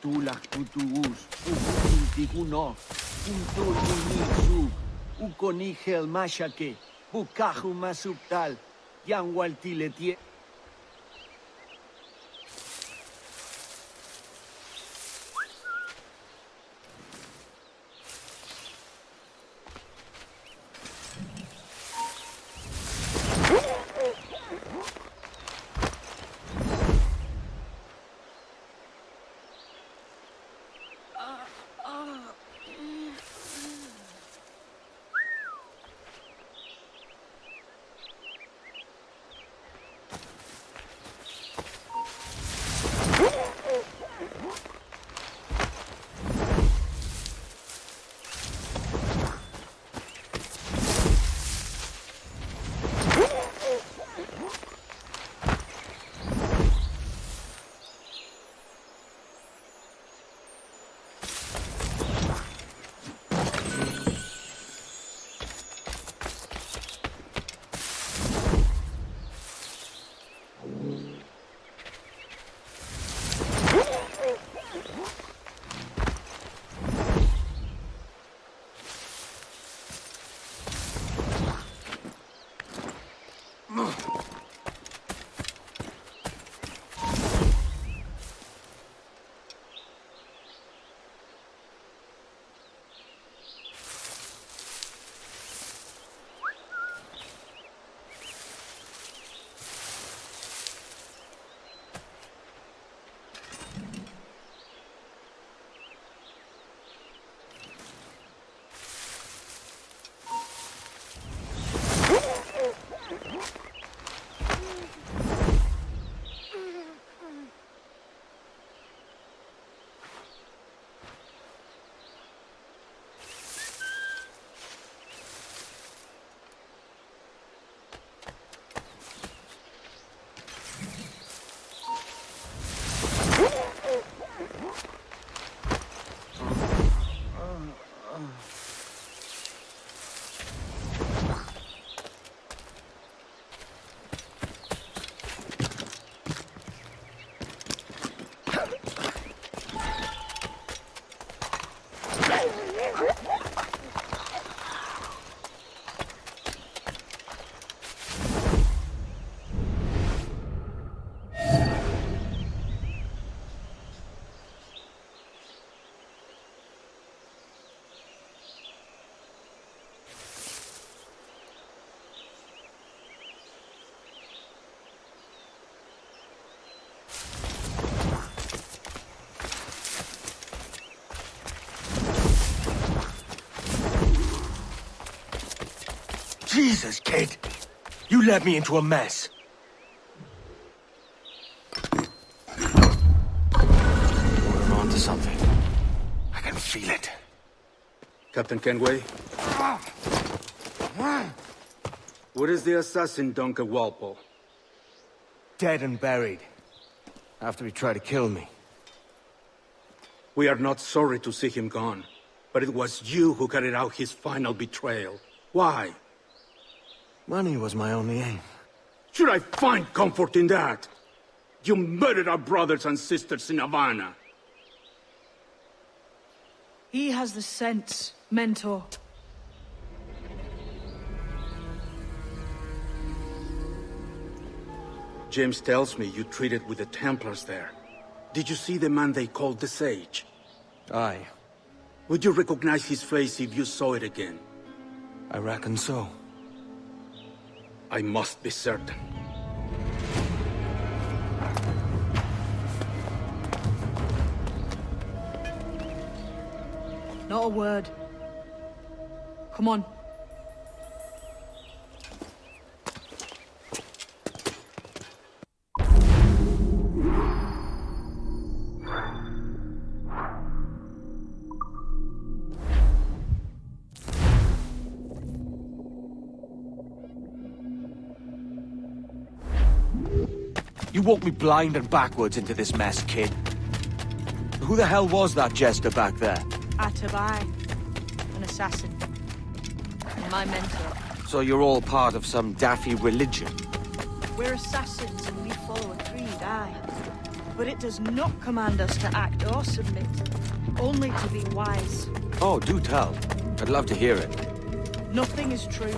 Tulak tutuus, ukuntikunov, untulunisu, ukonihel mashake, bukahu masuptal, yanwaltiletie. Jesus, kid. You led me into a mess. We're on to something. I can feel it. Captain Kenway? Where is the assassin, Duncan Walpole? Dead and buried. After he tried to kill me. We are not sorry to see him gone, but it was you who carried out his final betrayal. Why? Money was my only aim. Should I find comfort in that? You murdered our brothers and sisters in Havana. He has the sense, Mentor. James tells me you treated with the Templars there. Did you see the man they called the Sage? Aye. Would you recognize his face if you saw it again? I reckon so. I must be certain. Not a word. Come on. You walked me blind and backwards into this mess, kid. Who the hell was that jester back there? Atabai, an assassin. And my mentor. So you're all part of some daffy religion? We're assassins and we follow a creed, aye. But it does not command us to act or submit. Only to be wise. Oh, do tell. I'd love to hear it. Nothing is true.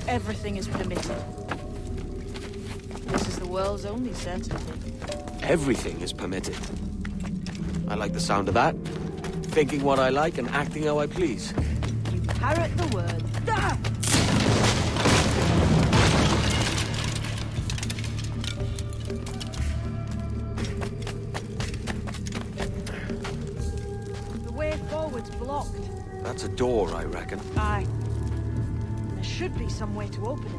Everything is permitted. This is the world's only certainty. Everything is permitted. I like the sound of that. Thinking what I like and acting how I please. You parrot the word. Ah! The way forward's blocked. That's a door, I reckon. Aye. There should be some way to open it.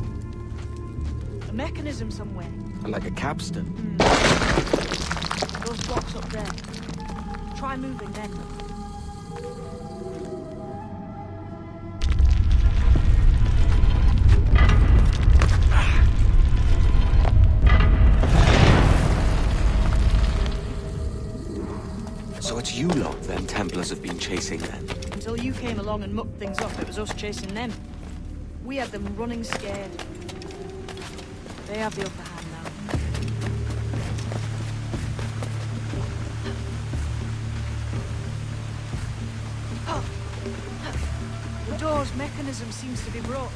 A mechanism somewhere. Like a capstan. Those blocks up there. Try moving then. So it's you lot then Templars have been chasing then? Until you came along and mucked things up, it was us chasing them. We had them running scared. They have the upper hand now. The door's mechanism seems to be broke.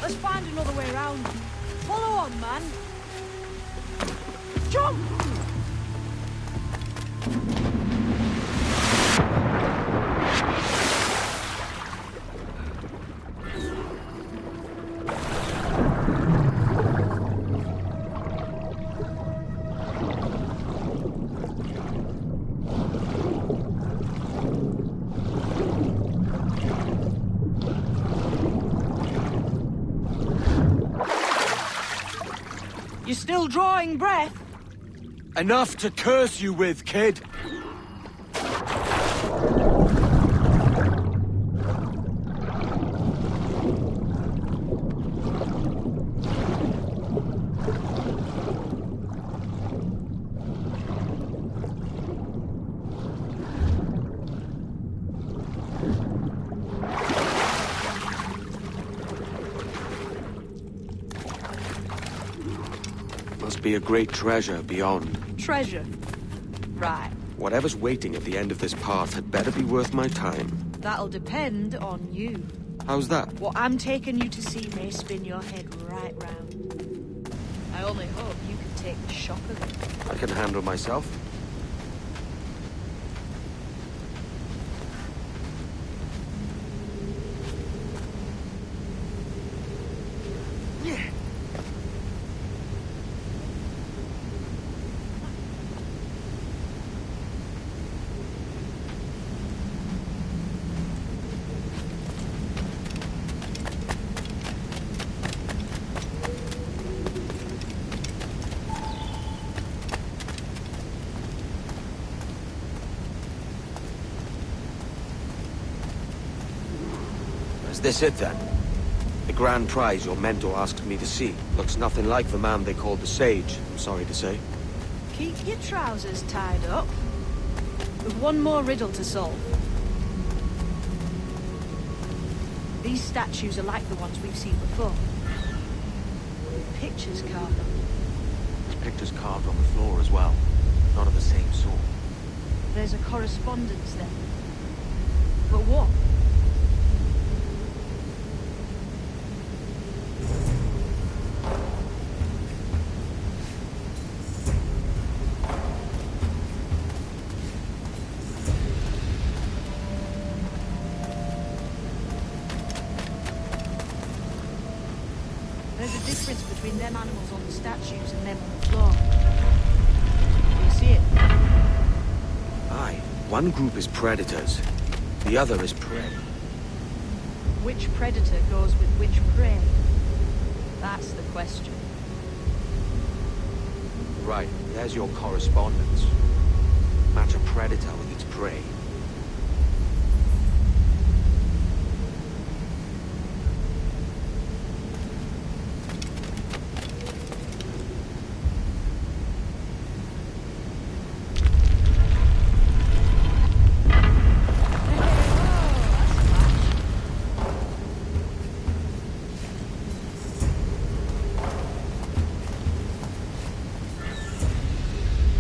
Let's find another way around. Follow on, man. Jump! You're still drawing breath? Enough to curse you with, kid! Must be a great treasure beyond. Treasure? Right. Whatever's waiting at the end of this path had better be worth my time. That'll depend on you. How's that? What I'm taking you to see may spin your head right round. I only hope you can take the shock of it. I can handle myself. Is this it then? The grand prize your mentor asked me to see looks nothing like the man they called the Sage, I'm sorry to say. Keep your trousers tied up. We've one more riddle to solve. These statues are like the ones we've seen before. Pictures carved on them. There's pictures carved on the floor as well. Not of the same sort. There's a correspondence there. But what? There's a difference between them animals on the statues and them on the floor. Do you see it? Aye. One group is predators. The other is prey. Which predator goes with which prey? That's the question. Right, there's your correspondence. Match a predator with its prey.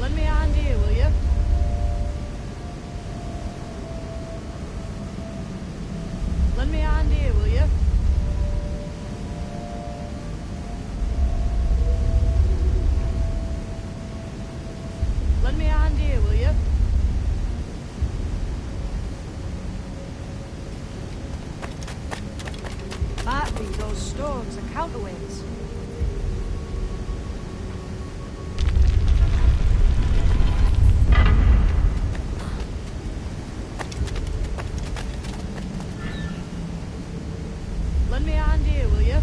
Lend me a hand here, will you? Lend me a hand here, will you? Lend me a hand here, will you? Might be those stones are counterweights. Lend me a hand here, will you?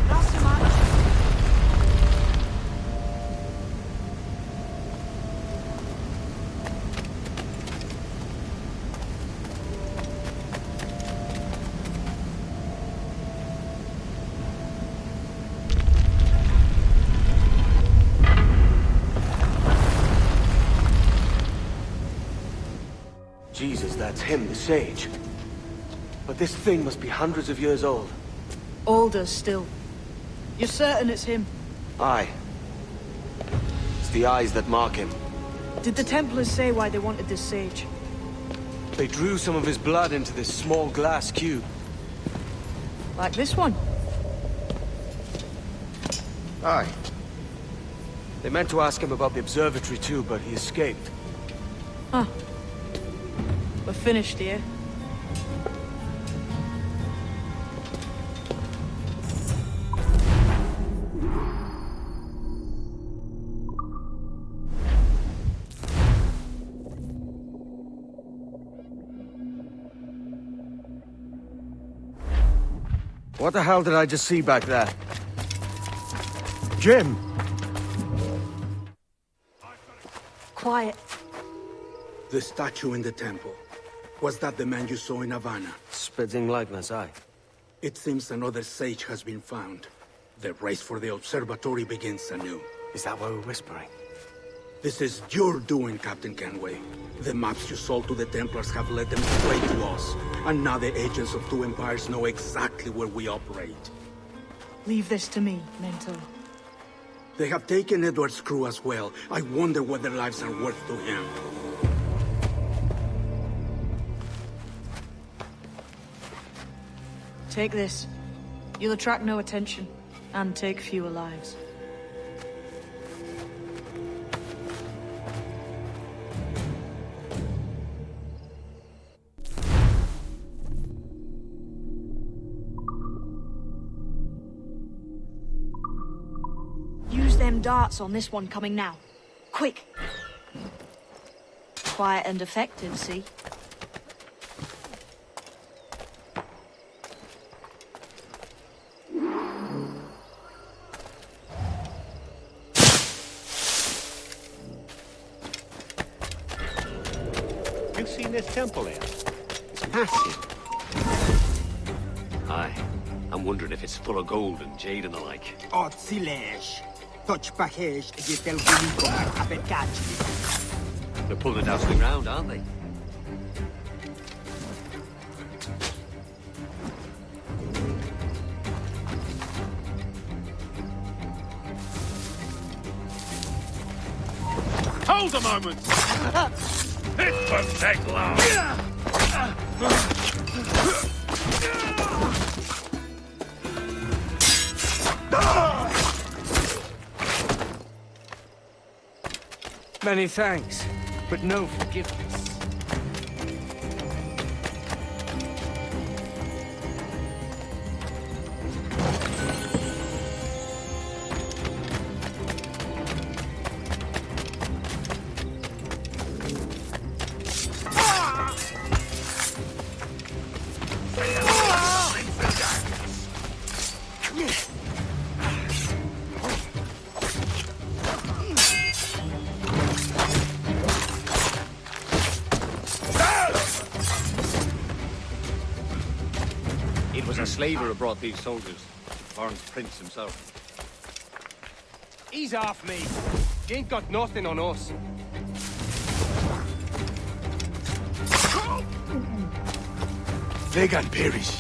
That's too much. Jesus, that's him, the Sage. But this thing must be hundreds of years old. Older still. You're certain it's him? Aye. It's the eyes that mark him. Did the Templars say why they wanted this sage? They drew some of his blood into this small glass cube. Like this one? Aye. They meant to ask him about the observatory too, but he escaped. Huh. We're finished here. What the hell did I just see back there? Jim! Quiet. The statue in the temple. Was that the man you saw in Havana? Spitting likeness, aye. It seems another sage has been found. The race for the observatory begins anew. Is that why we're whispering? This is your doing, Captain Kenway. The maps you sold to the Templars have led them straight to us. And now the agents of two empires know exactly where we operate. Leave this to me, Mentor. They have taken Edward's crew as well. I wonder what their lives are worth to him. Take this. You'll attract no attention, and take fewer lives. Use them darts on this one coming now. Quick! Quiet and effective, see? this temple here? It's massive. Aye. I'm wondering if it's full of gold and jade and the like. Otzilesh. Toch pahesh yetel guliko apetkachi. They're pulling it down to the ground, aren't they? Hold a moment! This won't take long! Many thanks, but no forgiveness. It was a slaver who brought these soldiers. Lawrence Prince himself. Ease off me. You ain't got nothing on us. Vegan perish.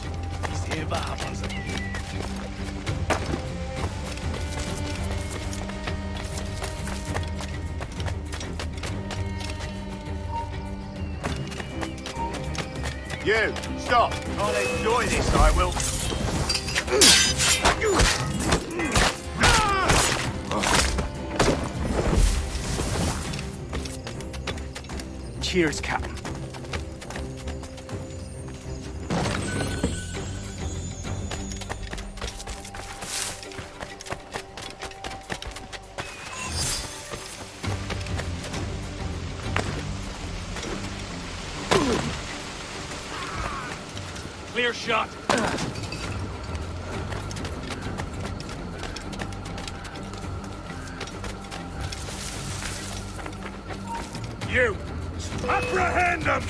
You, stop. I'll enjoy this, I will. Cheers, Captain. Clear shot. You! Apprehend them!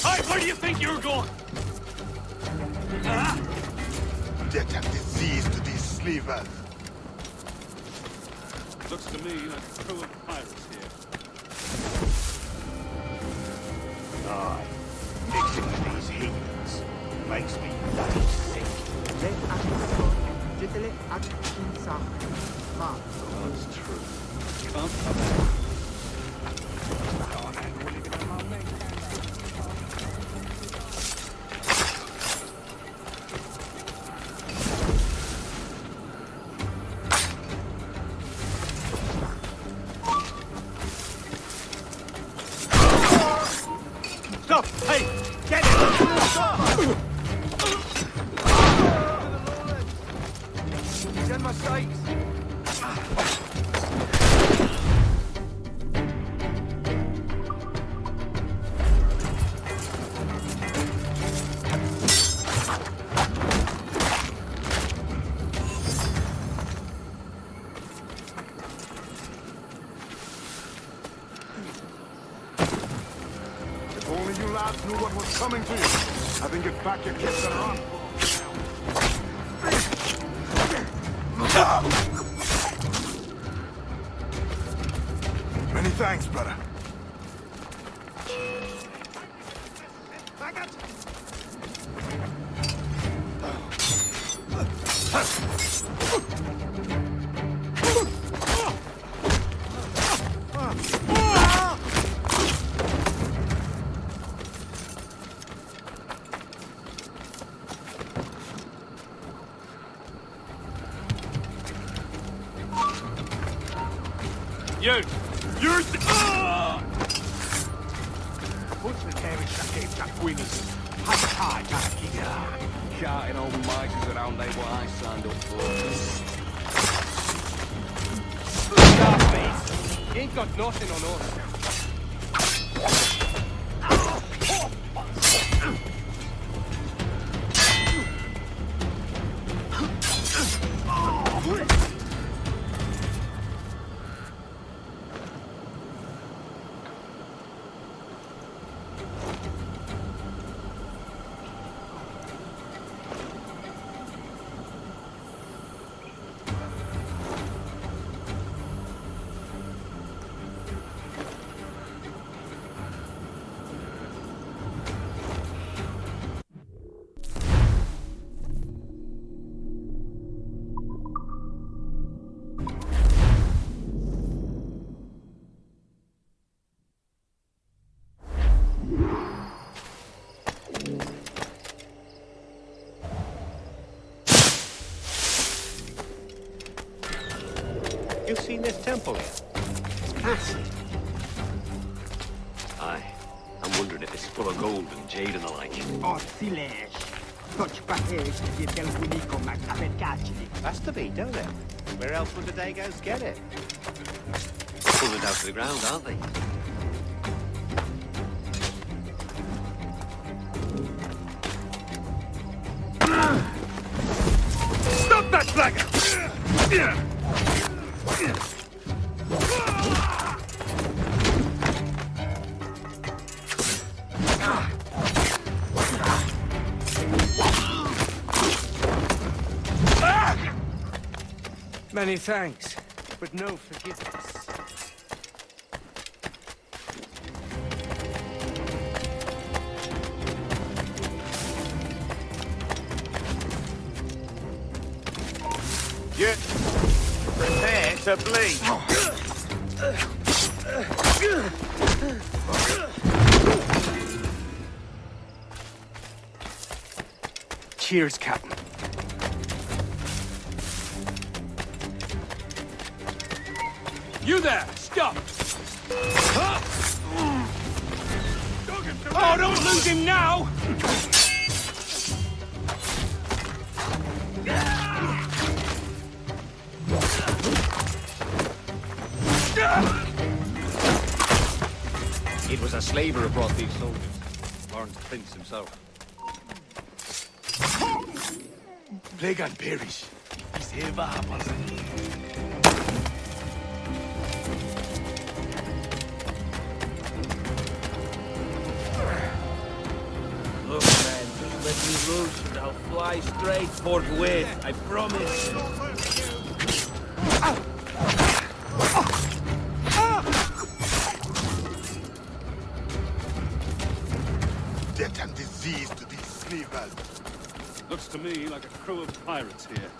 Hey, where do you think you're going? Get a disease to these slavers. Looks to me like a crew of pirates here. Aye. Mixing with these heathens makes me bloody sick. That's true. Can't Stop! Hey! Get it! Stop! He's in my sights. If only you lads knew what was coming to you. Having it back your kids that are on. Many thanks, brother. You! You're... What's the damage that gave that Queenie? High Shouting old misers around ain't what I signed up for. Stop, mate. You ain't got nothing on us. seen this temple yet? It's massive. Aye. I'm wondering if it's full of gold and jade and the like. Orsilesh. Touch package di del unico macabecacili. Has to be, don't it? Where else would the Dagos get it? Pulling it down to the ground, aren't they? Stop that flagger! Many thanks, but no forgiveness. Get prepare to bleed. Cheers, Captain. You there! Stop! Oh, don't lose him now! It was a slaver who brought these soldiers. Lawrence Prince himself. Plague and perish. This ever happens. Look, man, just let me loose and I'll fly straight forthwith. I promise. Death and disease to these sneakers. Looks to me like a crew of pirates here.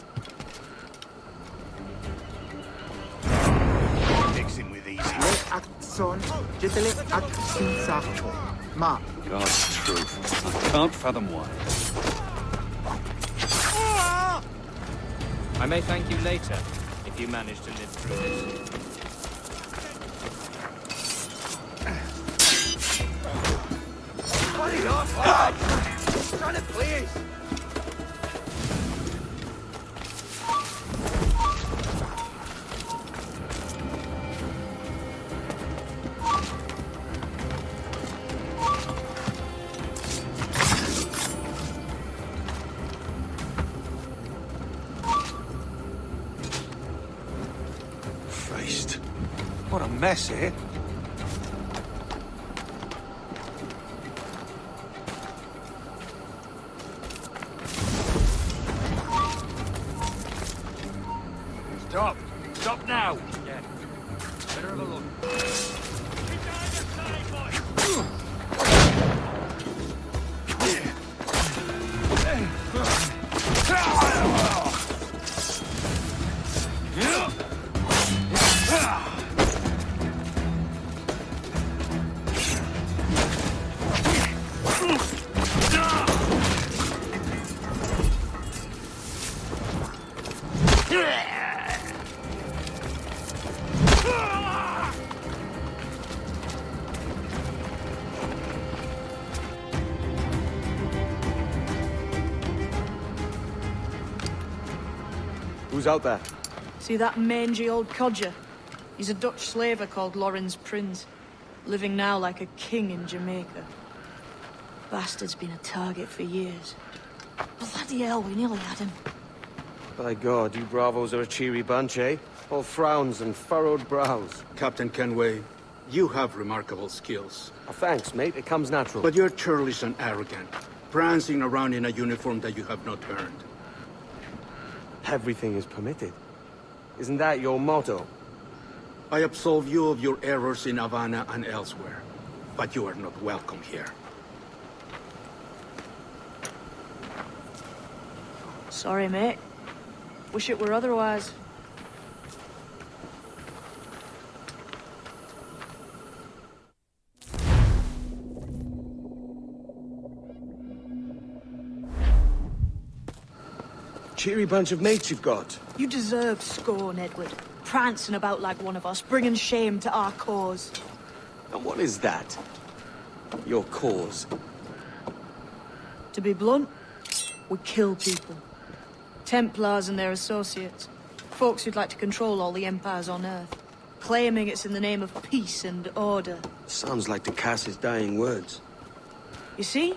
Mixing with these. Le axon, jetele axinsacho. Ma. God's truth. I can't fathom why. I may thank you later, if you manage to live through this. Cut it off, lad! Trying to please! Christ. What a mess, eh? Stop! Stop now! Yeah. Better have a look. Who's out there? See that mangy old codger? He's a Dutch slaver called Lawrence Prince, living now like a king in Jamaica. Bastard's been a target for years. Bloody hell, we nearly had him. By God, you bravos are a cheery bunch, eh? All frowns and furrowed brows. Captain Kenway, you have remarkable skills. Oh, thanks, mate. It comes natural. But you're churlish and arrogant, prancing around in a uniform that you have not earned. Everything is permitted. Isn't that your motto? I absolve you of your errors in Havana and elsewhere, but you are not welcome here. Sorry, mate. Wish it were otherwise. Cheery bunch of mates you've got. You deserve scorn, Edward. prancing about like one of us, bringing shame to our cause. And what is that? Your cause? To be blunt, we kill people. Templars and their associates. Folks who'd like to control all the empires on Earth. Claiming it's in the name of peace and order. Sounds like the Cass's dying words. You see?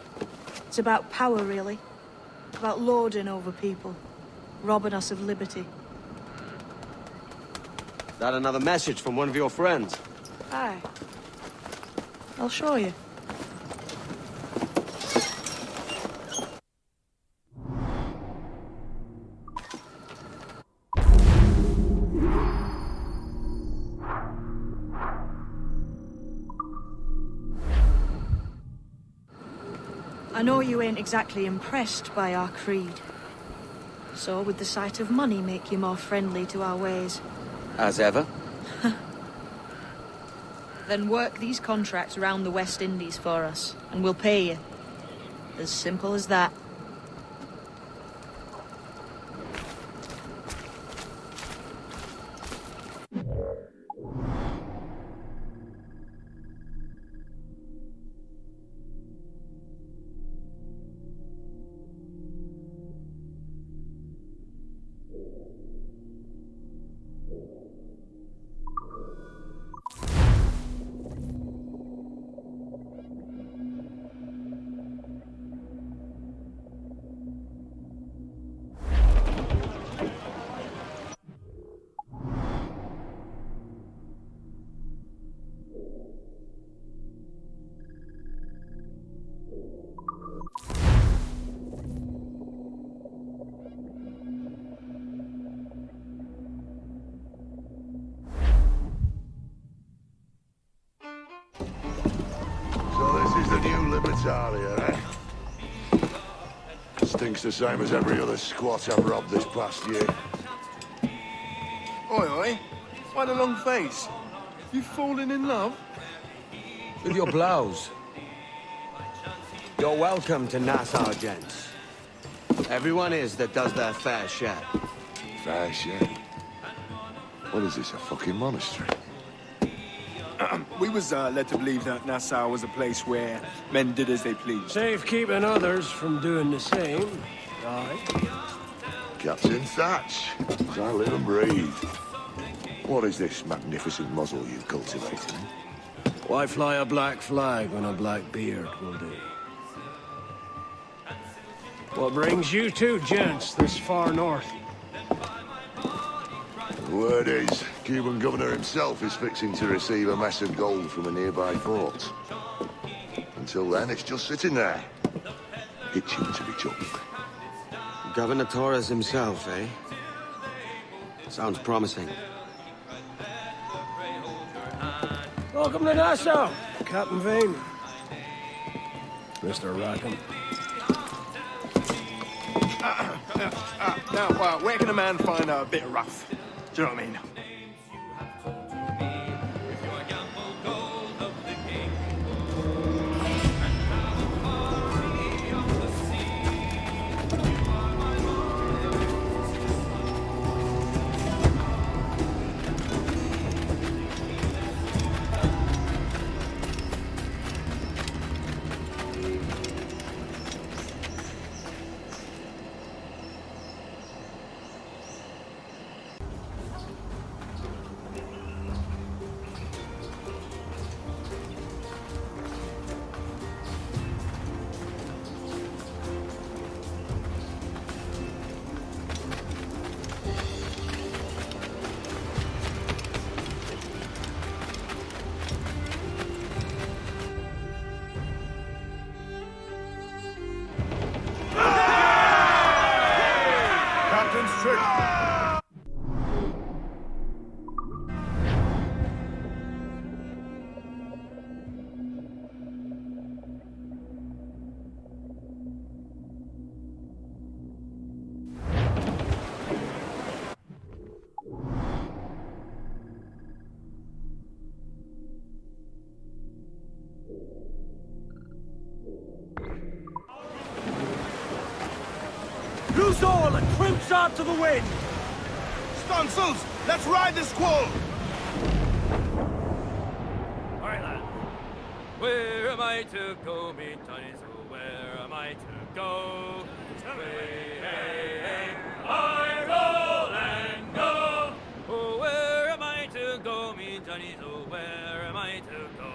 It's about power, really. About lording over people. Robbing us of liberty. That another message from one of your friends? Aye. I'll show you. I know you ain't exactly impressed by our creed. So would the sight of money make you more friendly to our ways? As ever? Then work these contracts around the West Indies for us, and we'll pay you. As simple as that. Libertalia, eh? Stinks the same as every other squat I've robbed this past year. Oi, oi. Why the long face? You fallen in love? With your blouse. You're welcome to Nassau, gents. Everyone is that does their fair share. Fair share? What is this, a fucking monastery? We was led to believe that Nassau was a place where men did as they pleased. Safe keeping others from doing the same. Right. Captain Thatch, as I live and breathe. What is this magnificent muzzle you've cultivated? Why fly a black flag when a black beard will do? What brings you two gents this far north? The word is, Cuban governor himself is fixing to receive a mess of gold from a nearby fort. Until then, it's just sitting there, itching to be chucked. Governor Torres himself, eh? Sounds promising. Welcome to Nassau, Captain Vane. Mr. Rackham. Now, where can a man find a bit of rough? Do you know what I mean? Loose all and trim sharp to the wind! Stunsails! Let's ride the squall! Alright, lad. Where am I to go, me Johnny? So where am I to go? Hey, hey, hey, I roll and go. Oh, where am I to go, me Johnny? So where am I to go?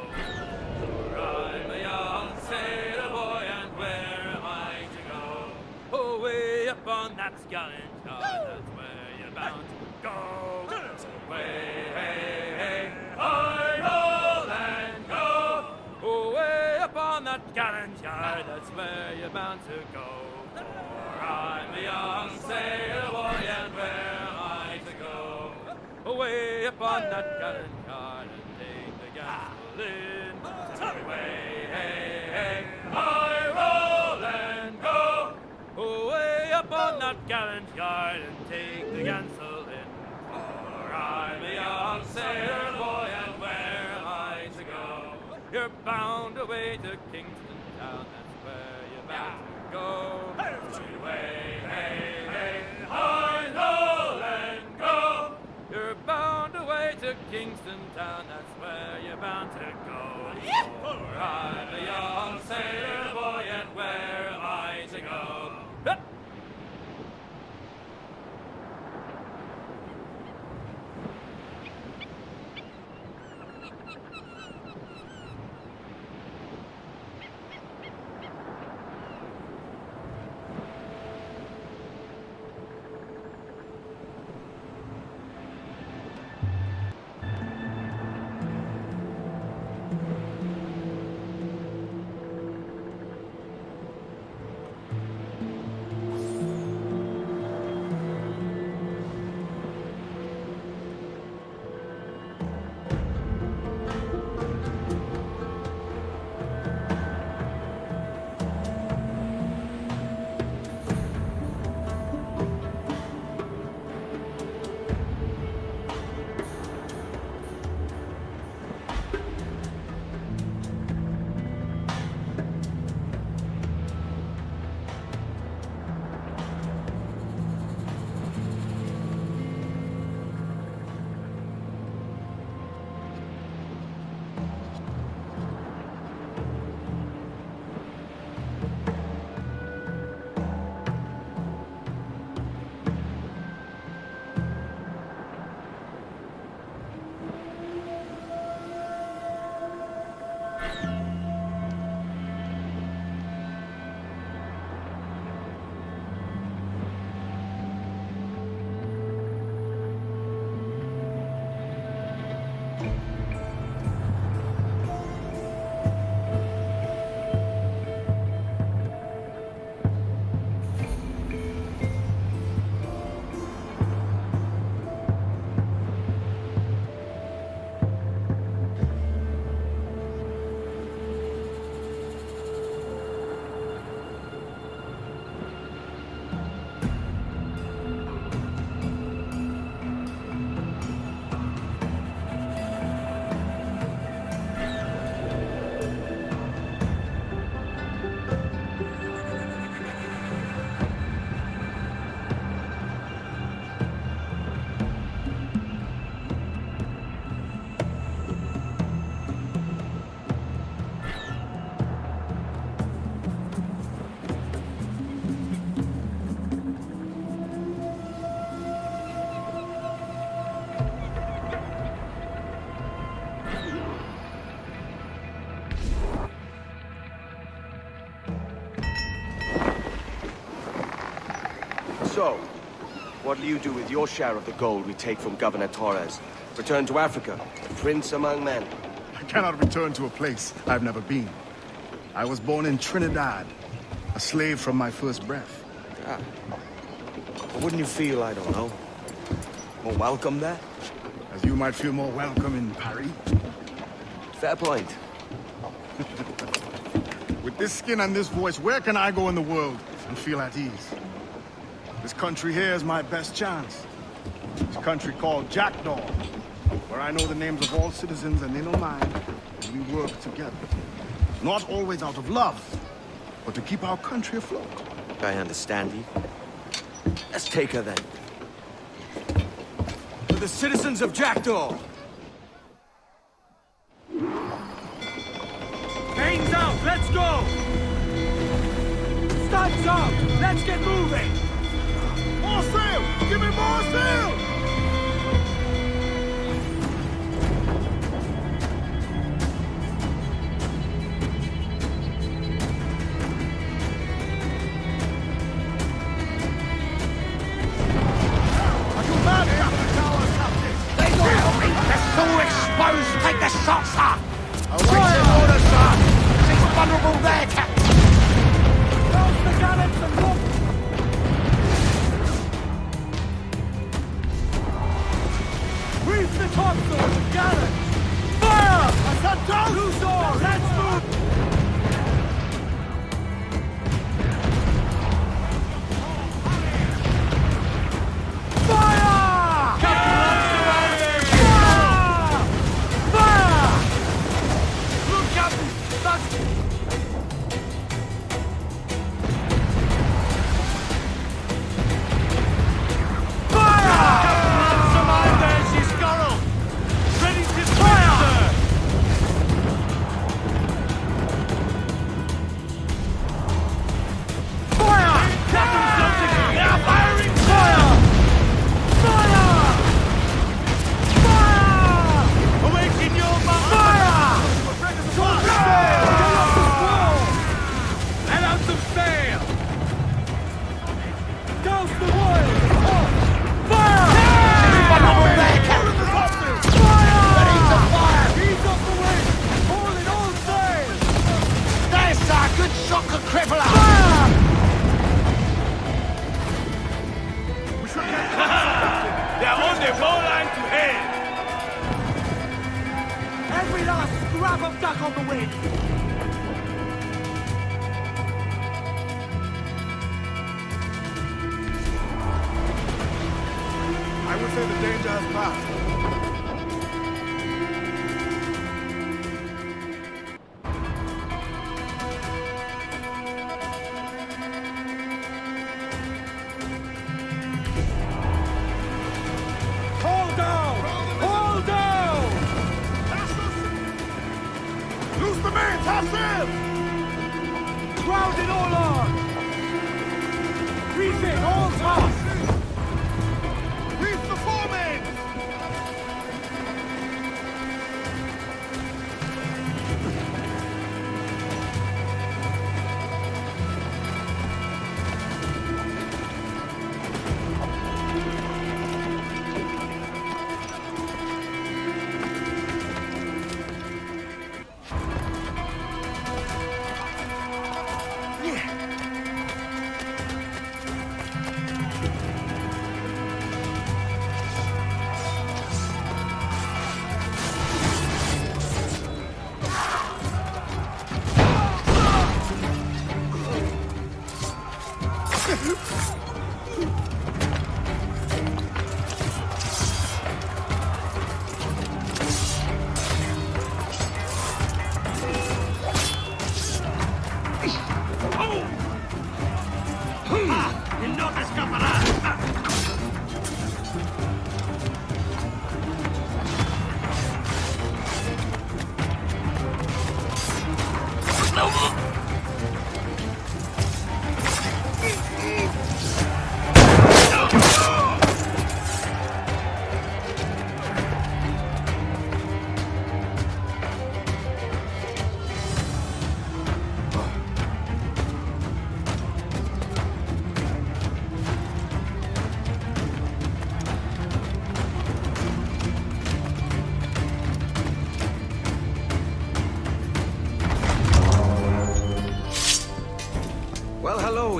For I'm a young sailor boy, and where am I to go? Oh, way up on that gallant yard, that's where you're bound to go. So way, hey, hey, I roll and go. Oh, way up on that gallant yard, that's where you're bound to go. For I'm a young sailor boy, and where am I to go? Away up on that gallant yard and take the gamble in. Way, hey, hey, I roll and go. Away up on that gallant yard and take the gansel in. For I'm a young sailor boy, and where am I to go? You're bound away to Kingston town, that's where you're bound to go. Way, hey, hey, I roll and go. You're bound away to Kingston town, that's where you're bound to go. For I'm a young sailor boy, and where am I to go? Hup! So, what'll you do with your share of the gold we take from Governor Torres? Return to Africa, a prince among men? I cannot return to a place I've never been. I was born in Trinidad, a slave from my first breath. Ah. But wouldn't you feel, I don't know, more welcome there? As you might feel more welcome in Paris. Fair point. With this skin and this voice, where can I go in the world and feel at ease? This country here is my best chance. This country called Jackdaw, where I know the names of all citizens and they know mine, and we work together. Not always out of love, but to keep our country afloat. I understand you. Let's take her then. the citizens of Jackdaw! Veins out, let's go! Studs out, let's get moving! More sail! Give me more sail! Exposed! Take the shot, sir! Awaiting orders, sir! She's vulnerable there, Captain! Close the gallants and look! Reef the topsails and gallants! Fire! I said don't! Loose all! Let's move!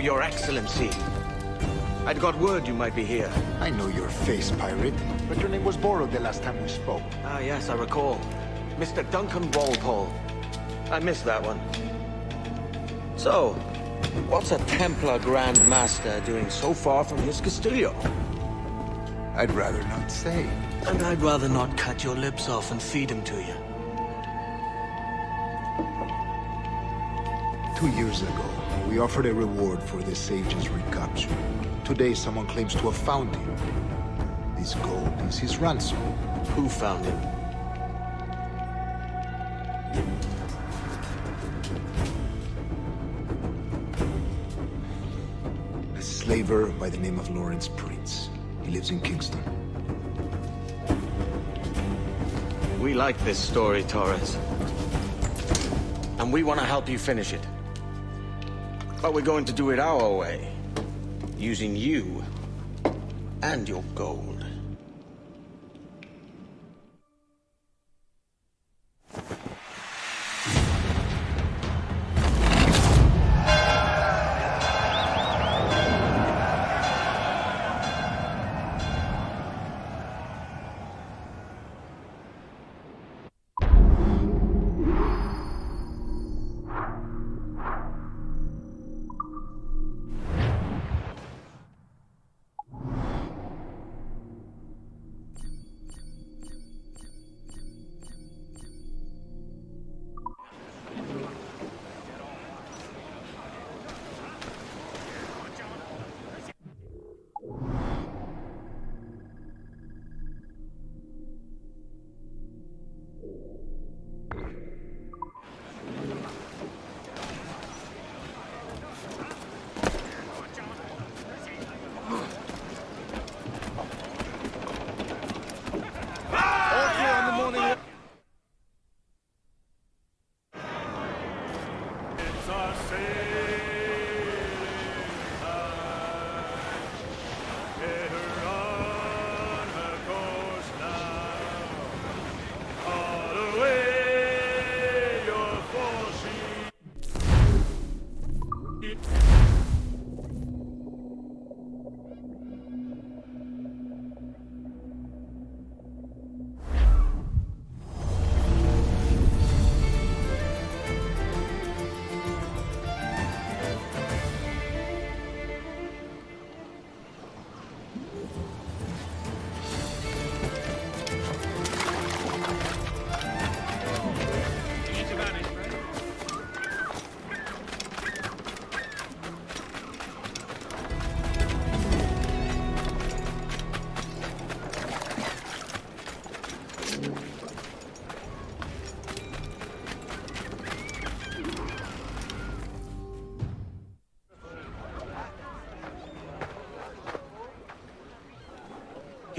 Your Excellency. I'd got word you might be here. I know your face, pirate, but your name was borrowed the last time we spoke. Ah, yes, I recall. Mr. Duncan Walpole. I missed that one. So, what's a Templar Grand Master doing so far from his Castillo? I'd rather not say. And I'd rather not cut your lips off and feed him to you. 2 years ago, we offered a reward for the sage's recapture. Today, someone claims to have found him. This gold is his ransom. Who found him? A slaver by the name of Lawrence Prince. He lives in Kingston. We like this story, Torres. And we want to help you finish it. But we're going to do it our way. Using you and your gold.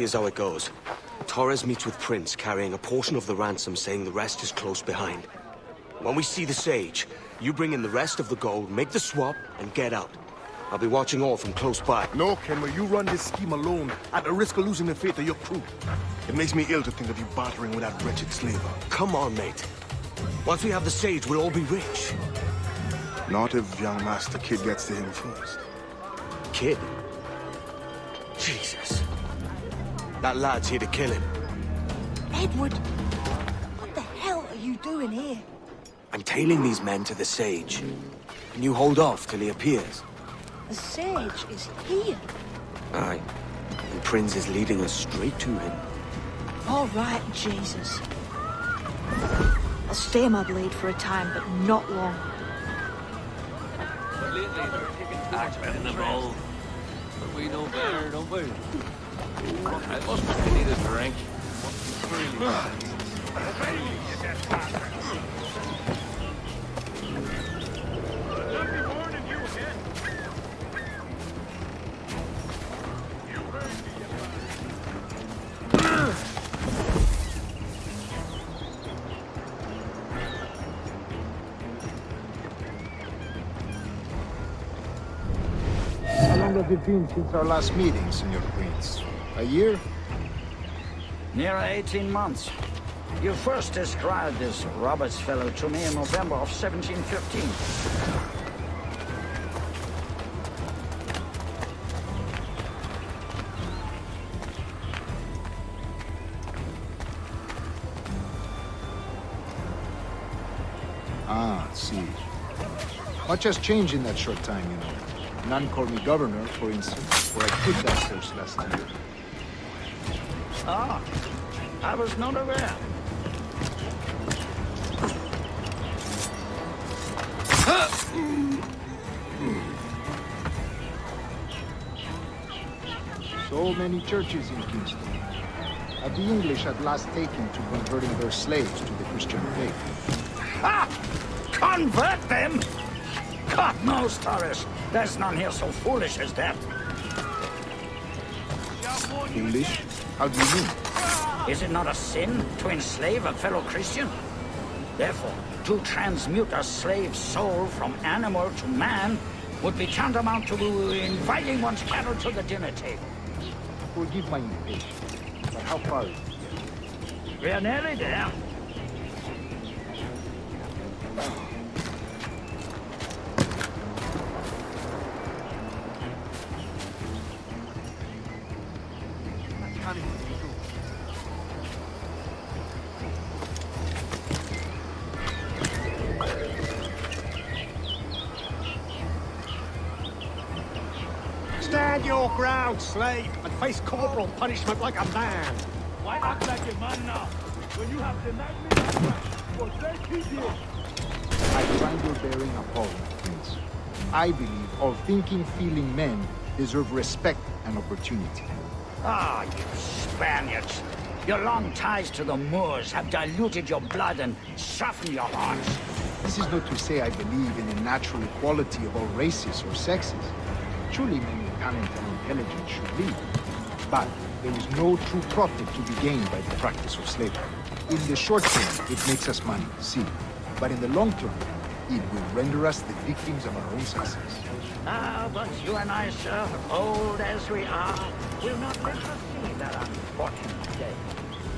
Here's how it goes. Torres meets with Prince, carrying a portion of the ransom, saying the rest is close behind. When we see the Sage, you bring in the rest of the gold, make the swap, and get out. I'll be watching all from close by. No, Kenway, you run this scheme alone, at the risk of losing the faith of your crew. It makes me ill to think of you bartering with that wretched slaver. Come on, mate. Once we have the Sage, we'll all be rich. Not if young Master Kid gets to him first. Kid? Jesus. That lad's here to kill him. Edward, what the hell are you doing here? I'm tailing these men to the Sage. Can you hold off till he appears? The Sage is here. Aye. And Prince is leading us straight to him. All right, Jesus. I'll stay my blade for a time, but not long. Acting in the bowl. But we know better, don't we? I must be need a drink. How long have it been since our last meeting, Senor Prince? A year? Near 18 months. You first described this Roberts fellow to me in November of 1715. Ah, see. Much has changed in that short time, you know. None called me governor, for instance, where I quit that post last year. Ah, I was not aware. So, So many churches in Kingston. Have the English at last taken to converting their slaves to the Christian faith? Ha! Convert them? God knows, Torres. There's none here so foolish as that. English? How do you mean? Is it not a sin to enslave a fellow Christian? Therefore, to transmute a slave's soul from animal to man would be tantamount to inviting one's cattle to the dinner table. Forgive my impatience, but how far is it? We are nearly there. Stand your ground, slave, and face corporal punishment like a man. Why act like a man now, when you have denied me that right for 30 years? I find your bearing appalling, Prince. I believe all thinking, feeling men deserve respect and opportunity. Ah, you Spaniards. Your long ties to the Moors have diluted your blood and softened your hearts. This is not to say I believe in the natural equality of all races or sexes. Surely men with talent and intelligence should lead. But there is no true profit to be gained by the practice of slavery. In the short term, it makes us money, see. But in the long term, it will render us the victims of our own success. Ah, but you and I, sir, old as we are, will not let us see that unfortunate day.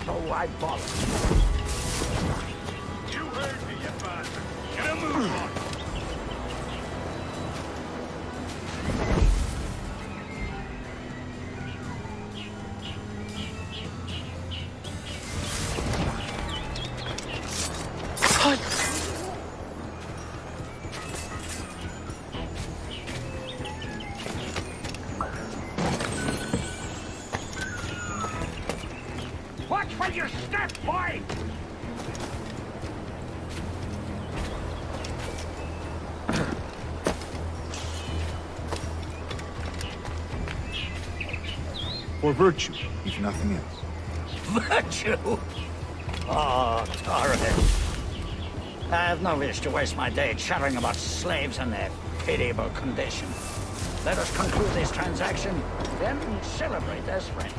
So I follow. You heard me, you bastard. Get a move on. Watch where you step, boy! For virtue, if nothing else. Virtue? Oh, Torres. I have no wish to waste my day chattering about slaves and their pitiable condition. Let us conclude this transaction, then celebrate as friends.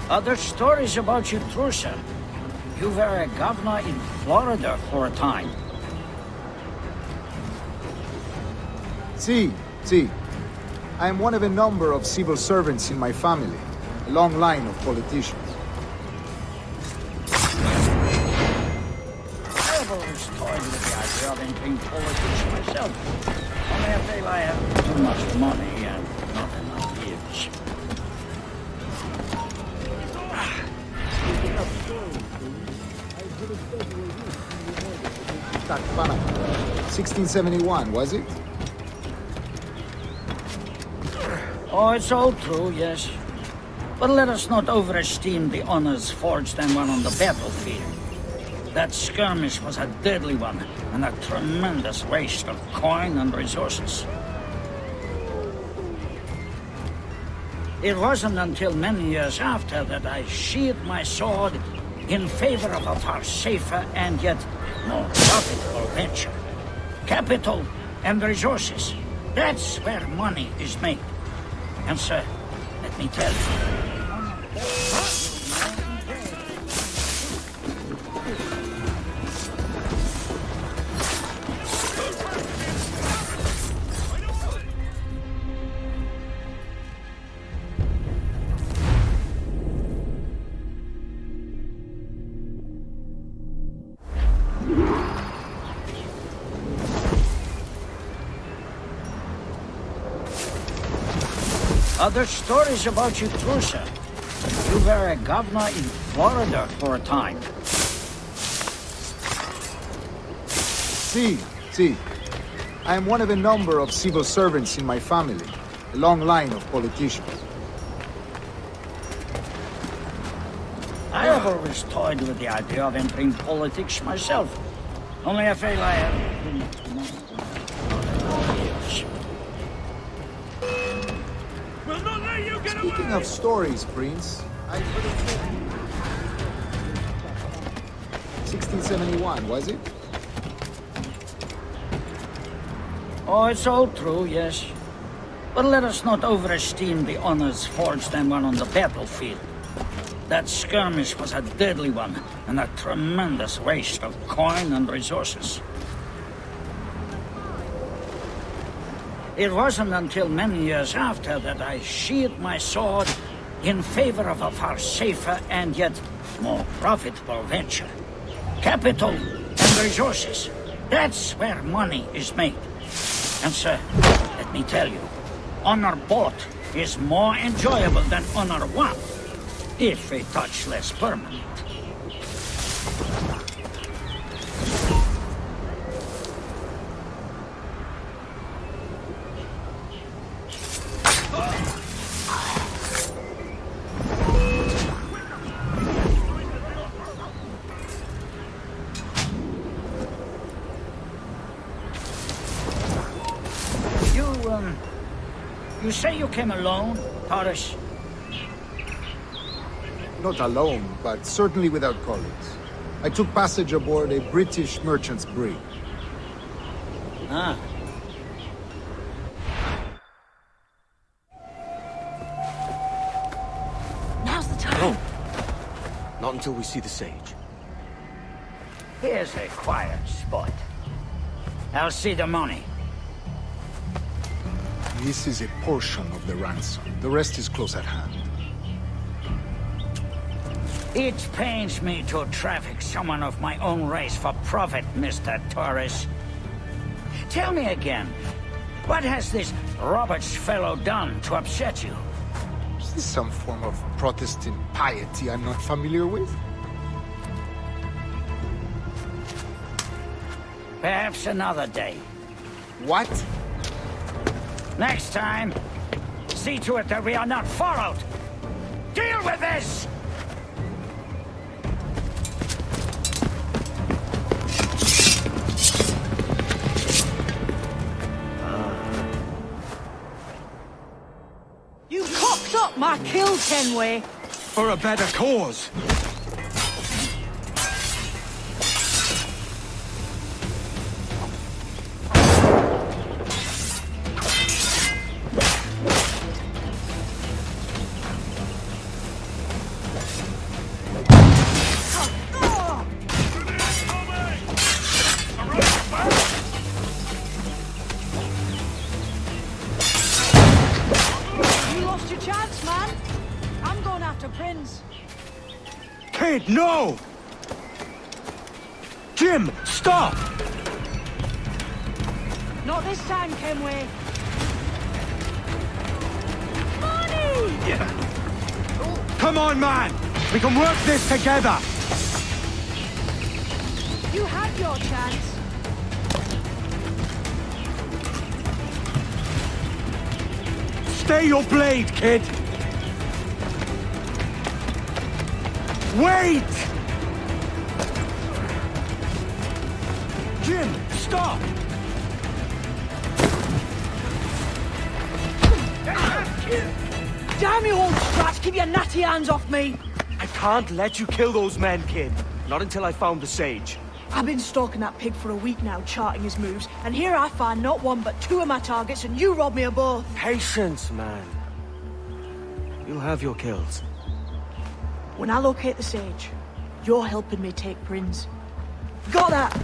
Other stories about you, Trusa. You were a governor in Florida for a time. See. I am one of a number of civil servants in my family. A long line of politicians. I've always toyed with the idea of entering politics myself. Only I feel I have too much money and not enough years. That Panama. 1671, was it? Oh, it's all true, yes. But let us not overesteem the honors forged and won on the battlefield. That skirmish was a deadly one, and a tremendous waste of coin and resources. It wasn't until many years after that I sheathed my sword in favor of a far safer and yet more profitable venture. Capital and resources. That's where money is made. And sir, let me tell you. Other stories about you, Trusa. You were a governor in Florida for a time. See. I am one of a number of civil servants in my family, a long line of politicians. I have always toyed with the idea of entering politics myself. Only I feel I have been We'll not let you get Speaking of stories, Prince, I heard of 1671, was it? Oh, it's all true, yes. But let us not overesteem the honors forged and won on the battlefield. That skirmish was a deadly one, and a tremendous waste of coin and resources. It wasn't until many years after that I sheathed my sword in favor of a far safer and yet more profitable venture. Capital and resources. That's where money is made. And sir, let me tell you, honor bought is more enjoyable than honor won, if a touch less permanent. You say you came alone, Taurus? Not alone, but certainly without colleagues. I took passage aboard a British merchant's brig. Ah. Now's the time. No. Not until we see the sage. Here's a quiet spot. I'll see the money. This is a portion of the ransom. The rest is close at hand. It pains me to traffic someone of my own race for profit, Mr. Torres. Tell me again, what has this Roberts fellow done to upset you? Is this some form of Protestant piety I'm not familiar with? Perhaps another day. What? Next time, see to it that we are not followed. Deal with this! You cocked up my kill, Kenway. For a better cause. Kid, no! Jim, stop! Not this time, Kenway. Come on, man! We can work this together! You had your chance. Stay your blade, kid! Wait! Jim, stop! Damn you old strats, keep your natty hands off me! I can't let you kill those men, kid. Not until I found the sage. I've been stalking that pig for a week now, charting his moves, and here I find not one but two of my targets, and you robbed me of both. Patience, man. You'll have your kills. When I locate the sage, you're helping me take Prince. Got that?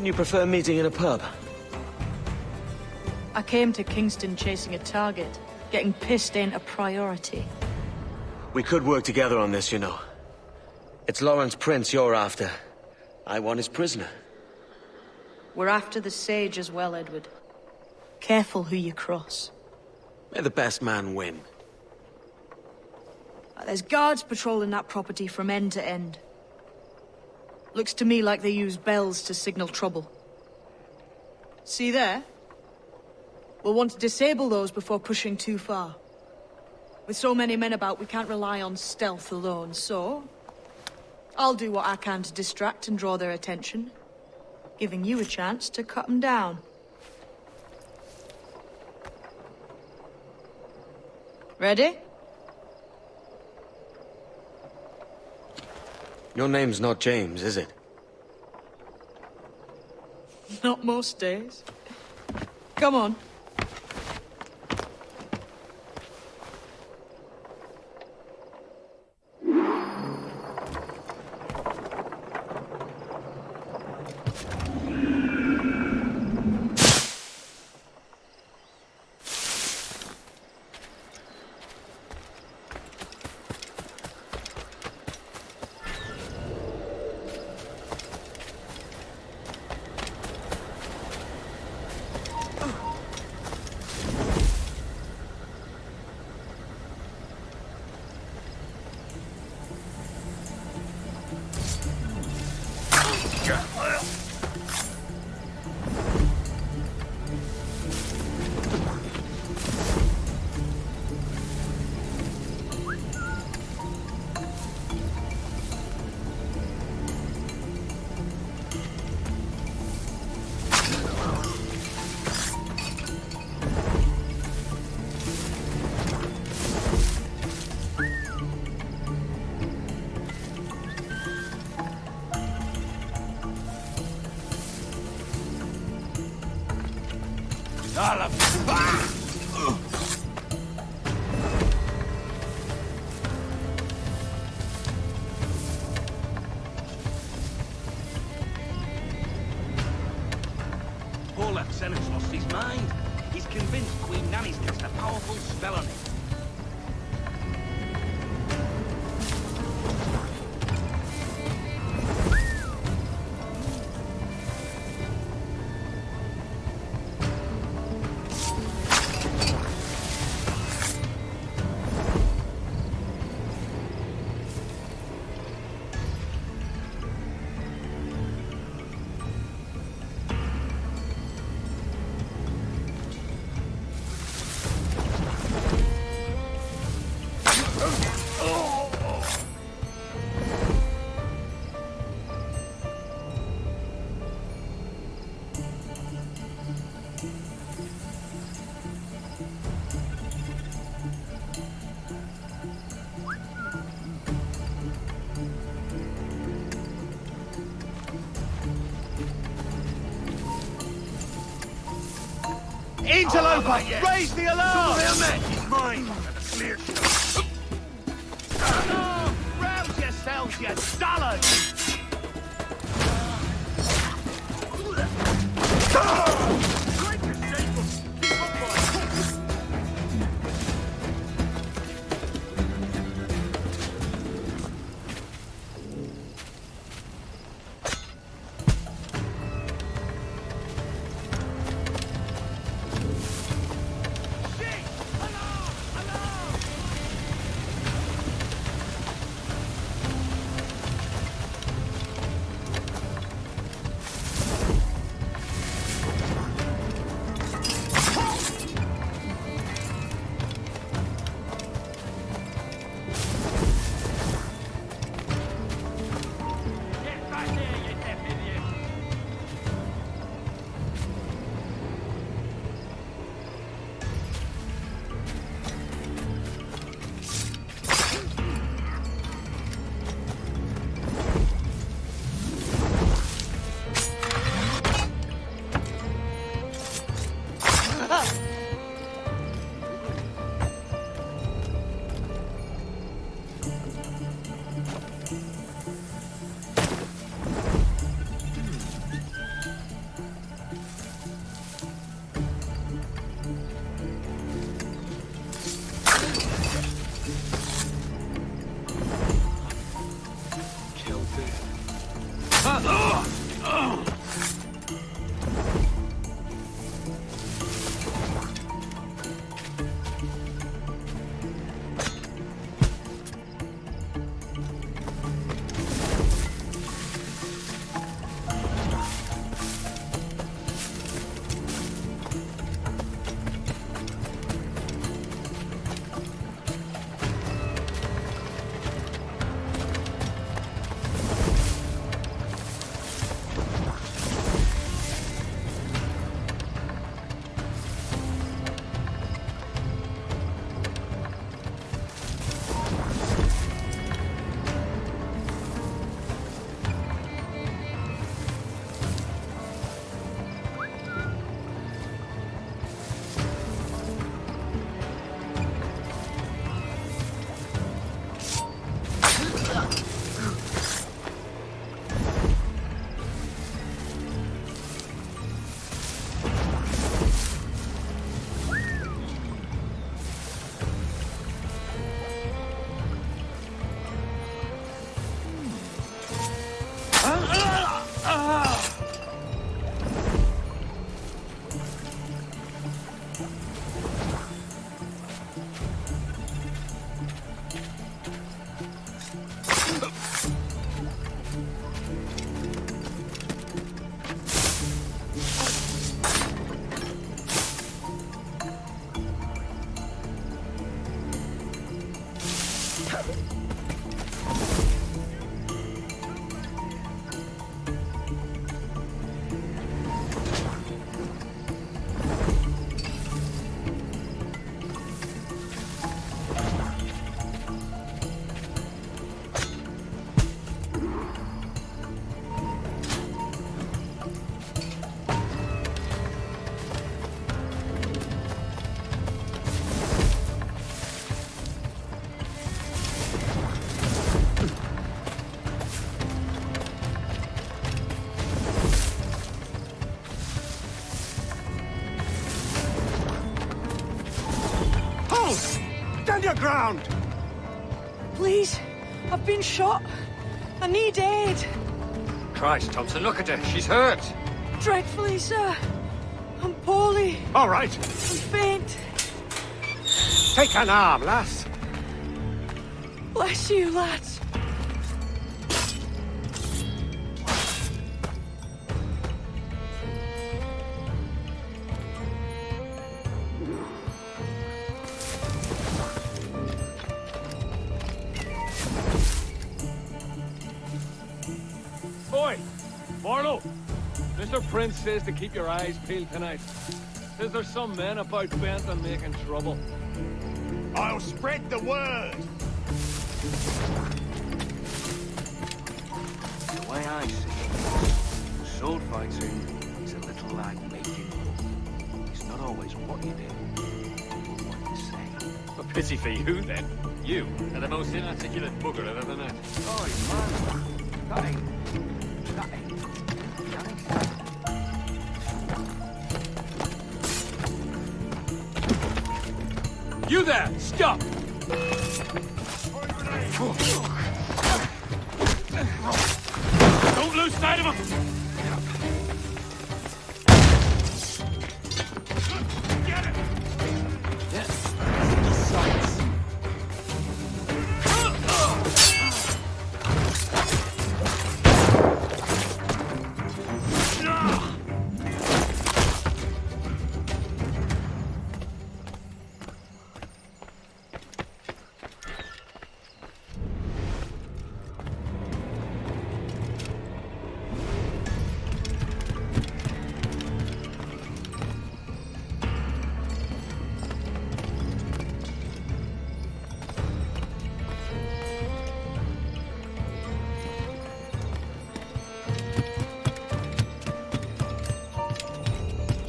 Wouldn't you prefer meeting in a pub? I came to Kingston chasing a target. Getting pissed ain't a priority. We could work together on this, you know. It's Lawrence Prince you're after. I want his prisoner. We're after the Sage as well, Edward. Careful who you cross. May the best man win. There's guards patrolling that property from end to end. Looks to me like they use bells to signal trouble. See there? We'll want to disable those before pushing too far. With so many men about, we can't rely on stealth alone, so... I'll do what I can to distract and draw their attention, giving you a chance to cut them down. Ready? Your name's not James, is it? Not most days. Come on. Poor Lieutenant's lost his mind. He's convinced Queen Nanny's cast a powerful spell on him. Interloper! Raise the alarm! He's mine! Clear shot! Oh, rouse yourselves, you dullards! Stand your ground! Please, I've been shot. I need aid. Christ, Thompson, look at her. She's hurt. Dreadfully, sir. I'm poorly. All right. I'm faint. Take an arm, lass. Bless you, lads. Boy! Barlow! Mr. Prince says to keep your eyes peeled tonight. Says there's some men about bent on making trouble. I'll spread the word. The way I see it, sword fighting is a little like making love. It's not always what you do, but what you say. A pity for you, then. You are the most inarticulate bugger I've ever met. Oh, man. That ain't... You there! Stop! Don't lose sight of him! Get it! Yes. The sights.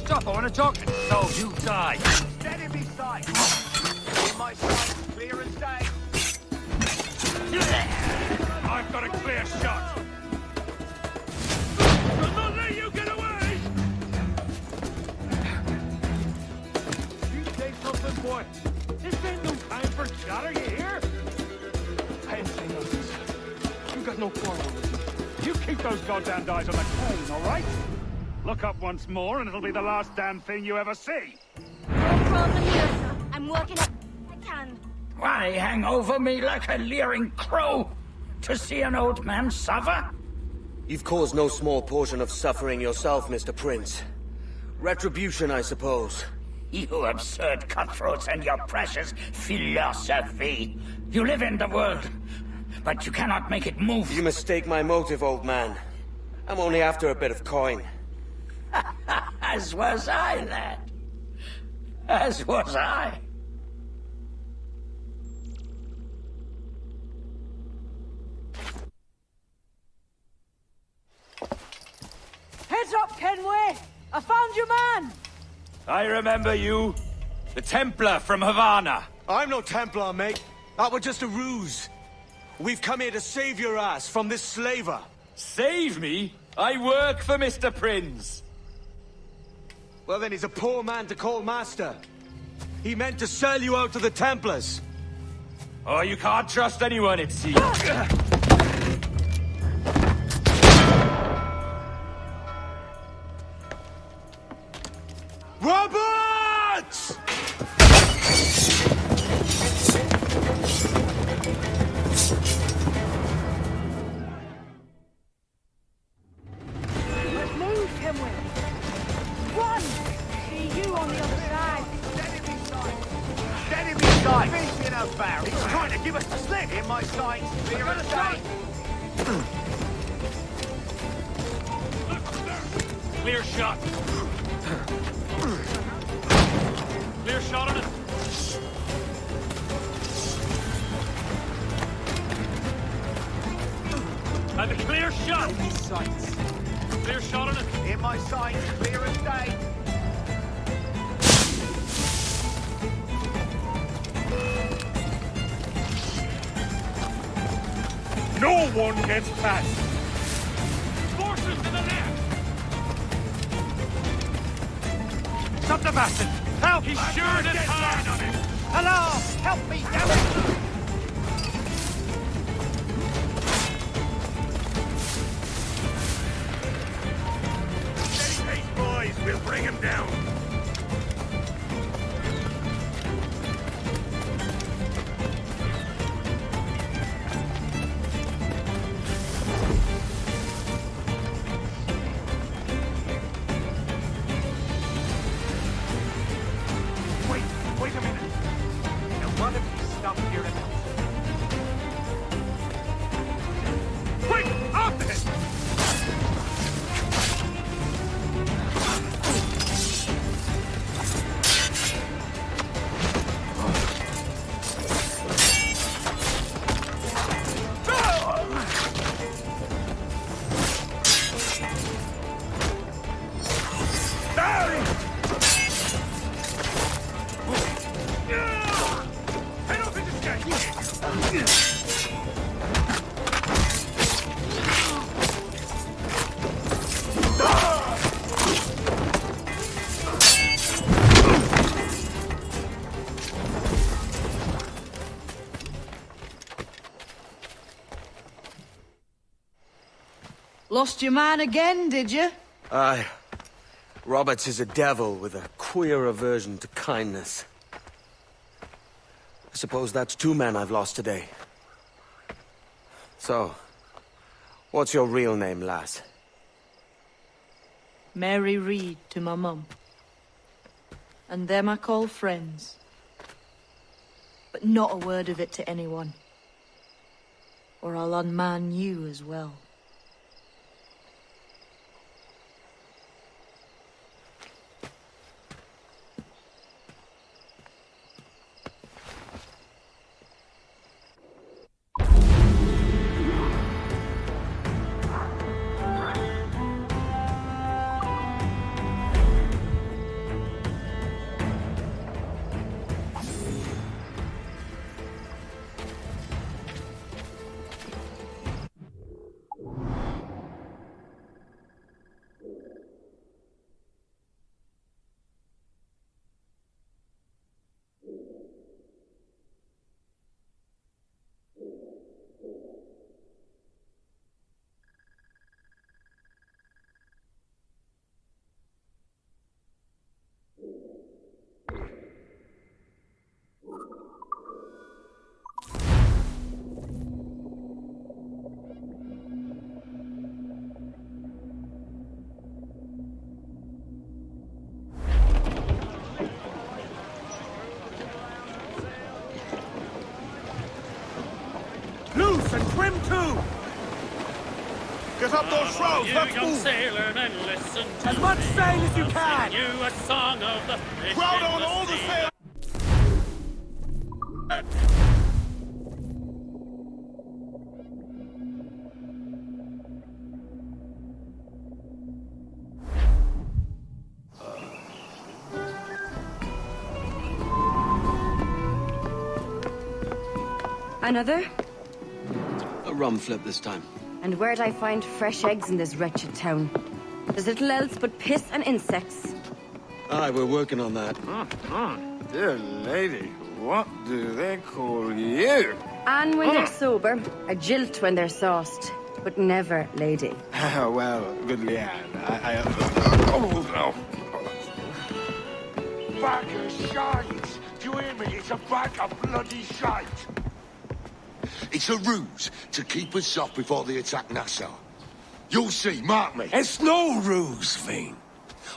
Stop, I want to talk. So you die. Dead in me sight. In my sight, clear as day. I've got a clear shot. I'll not let you get away! You say something, boy. This ain't no time for chatter, you hear? I ain't saying nothing, sir. You got no quarrel with me. You keep those goddamn eyes on the cane, all right? Look up once more, and it'll be the last damn thing you ever see. No problem here, sir. I'm working up. I can. Why hang over me like a leering crow? To see an old man suffer? You've caused no small portion of suffering yourself, Mr. Prince. Retribution, I suppose. You absurd cutthroats and your precious philosophy. You live in the world, but you cannot make it move. You mistake my motive, old man. I'm only after a bit of coin. As was I, lad. As was I. Heads up, Kenway! I found your man! I remember you. The Templar from Havana. I'm no Templar, mate. That was just a ruse. We've come here to save your ass from this slaver. Save me? I work for Mr. Prince. Well, then he's a poor man to call master. He meant to sell you out to the Templars. Oh, you can't trust anyone, it seems. Roberts! Let's move, Kenway. Run! See you on the other side. Dead in me sight. Finish me in our barrel. He's trying to give us the slip, him. In my sights, clear as day. Clear shot. Clear shot on it. And a clear shot. In his sights. Clear shot on it. In my sights, clear as day. No one gets past. Forces to the left. Stop the bastard! Help! He's sure to hard on it. Hello! Help me, damn it! Steady pace, boys. We'll bring him down. Wait a minute. Now one of you stop here and Quick! After him! Lost your man again, did you? Aye. Roberts is a devil with a queer aversion to kindness. I suppose that's 2 men I've lost today. So, what's your real name, lass? Mary Reed to my mum. And them I call friends. But not a word of it to anyone. Or I'll unman you as well. Loose and trim too! Get up those shrouds, let's young move! sailor, and listen to As much me. sail as you I'll can. sing you a song of the fish Crowd in on all the sea. sail! Another? A rum flip this time. And where'd I find fresh eggs in this wretched town? There's little else but piss and insects. Aye, we're working on that. Dear lady, what do they call you? And when they're sober, a jilt when they're sauced, but never lady. Well, good Leanne, Oh, no. Bag of shite! Do you hear me? It's a bag of bloody shite! It's a ruse to keep us soft before they attack Nassau. You'll see, mark me. It's no ruse, Fiend.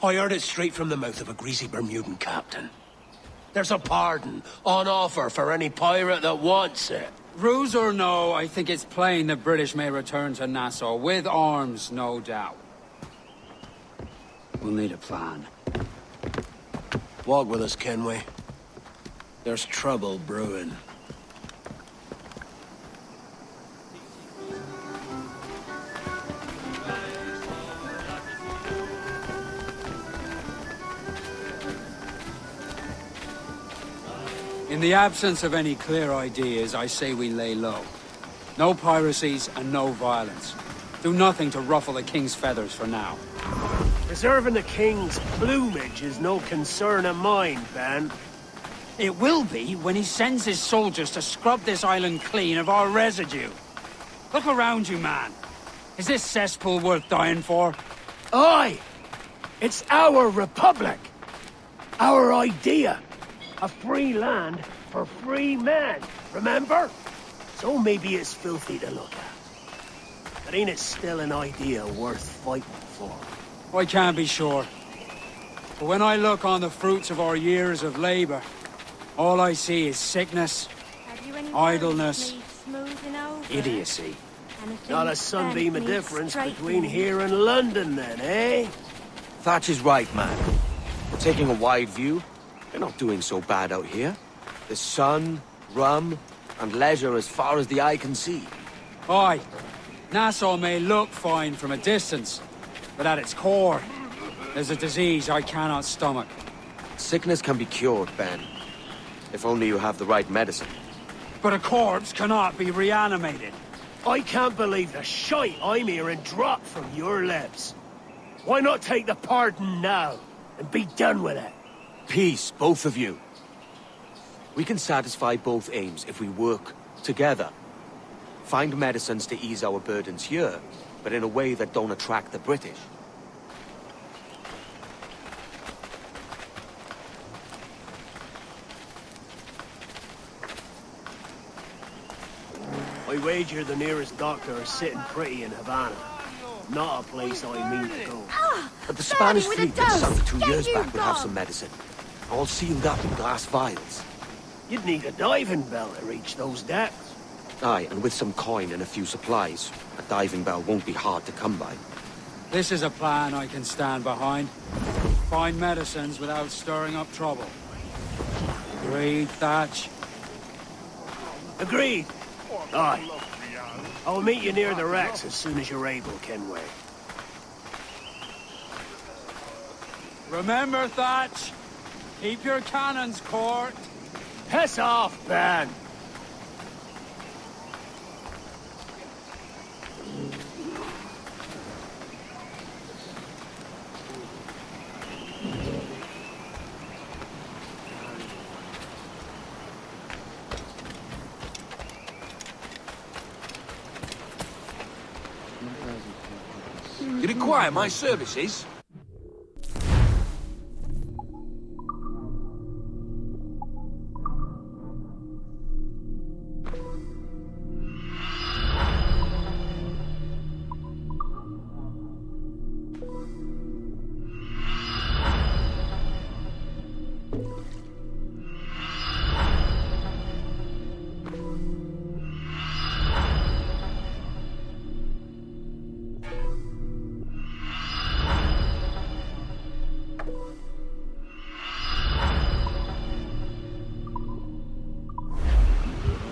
I heard it straight from the mouth of a greasy Bermudan captain. There's a pardon on offer for any pirate that wants it. Ruse or no, I think it's plain the British may return to Nassau, with arms, no doubt. We'll need a plan. Walk with us, Kenway. There's trouble brewing. In the absence of any clear ideas, I say we lay low. No piracies and no violence. Do nothing to ruffle the king's feathers for now. Preserving the king's plumage is no concern of mine, Ben. It will be when he sends his soldiers to scrub this island clean of our residue. Look around you, man. Is this cesspool worth dying for? Aye! It's our republic! Our idea! A free land for free men, remember? So maybe it's filthy to look at. But ain't it still an idea worth fighting for? I can't be sure. But when I look on the fruits of our years of labor, all I see is sickness, idleness, idiocy. Not a sunbeam of difference between here and London then, eh? Thatch is right, man. Taking a wide view, we're not doing so bad out here. The sun, rum, and leisure as far as the eye can see. Aye. Nassau may look fine from a distance, but at its core, there's a disease I cannot stomach. Sickness can be cured, Ben. If only you have the right medicine. But a corpse cannot be reanimated. I can't believe the shite I'm hearing drop from your lips. Why not take the pardon now, and be done with it? Peace, both of you. We can satisfy both aims if we work together. Find medicines to ease our burdens here, but in a way that don't attract the British. I wager the nearest doctor is sitting pretty in Havana. Not a place I mean to go. But the Spanish fleet that sunk 2 years back would have some medicine. All sealed up in glass vials. You'd need a diving bell to reach those depths. Aye, and with some coin and a few supplies, a diving bell won't be hard to come by. This is a plan I can stand behind. Find medicines without stirring up trouble. Agreed, Thatch? Agreed. Aye. I'll meet you near the wrecks as soon as you're able, Kenway. Remember, Thatch, keep your cannons court. Piss off, Ben! You require my services?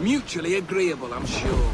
Mutually agreeable, I'm sure.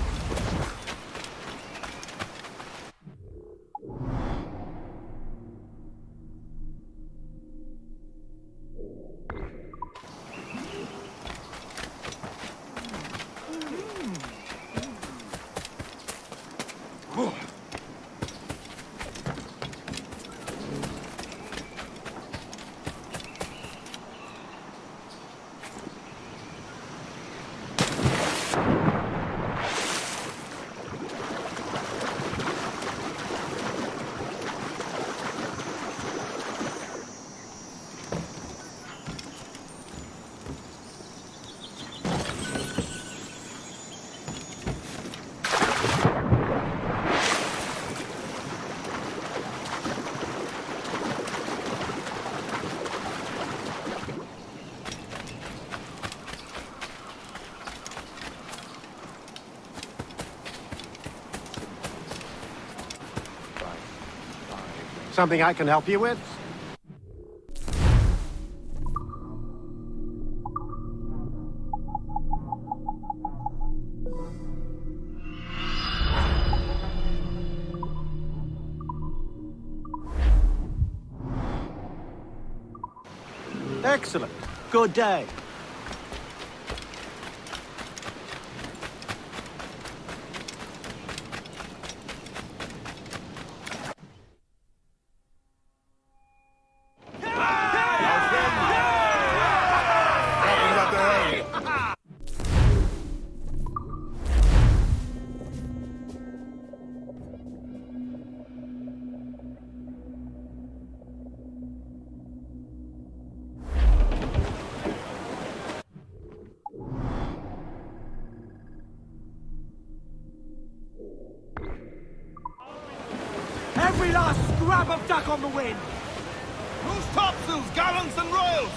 Something I can help you with? Excellent. Good day. Every last scrap of duck on the wind! Loose topsails, gallants and royals!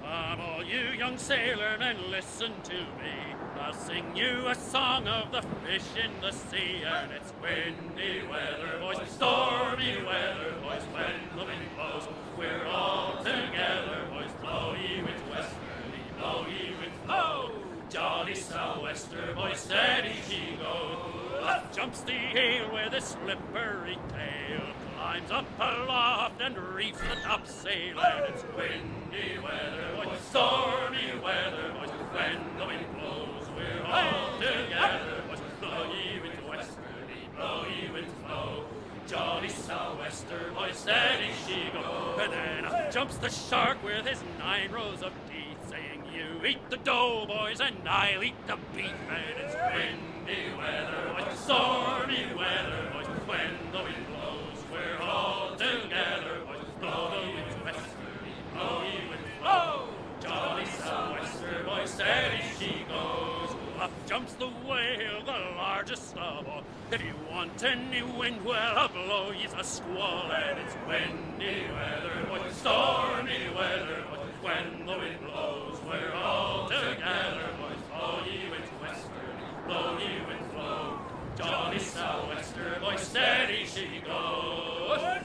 Come all you young sailormen, listen to me. I'll sing you a song of the fish in the sea. And it's windy weather, boys, stormy weather, boys, when the wind blows. We're all together, boys, blow ye winds westerly, blow ye winds blow. Jolly sou'wester, boys, steady she goes. Up jumps the eel with his slippery tail, climbs up aloft and reefs the topsail. And it's windy weather, boys, stormy weather, boys, when the wind blows. We're all together, boys, blow ye winds westerly, blow ye winds blow. Jolly sou'wester, boys, steady she goes. And then up jumps the shark with his 9 rows of teeth, saying, you eat the dough, boys, and I'll eat the beef. And it's windy weather, boys, stormy weather, boys, when the wind blows. We're all together, boys, blow the winds westerly, blow ye winds blow. Jolly sou'wester, boys, steady she goes. Up jumps the whale, the largest of all. If you want any wind, well, I'll blow ye's a squall. And it's windy weather, boys, stormy weather, boys, when the wind blows. We're all together, boys, blow ye winds westerly, blow ye winds blow. Jolly sou'wester, boys, steady she goes.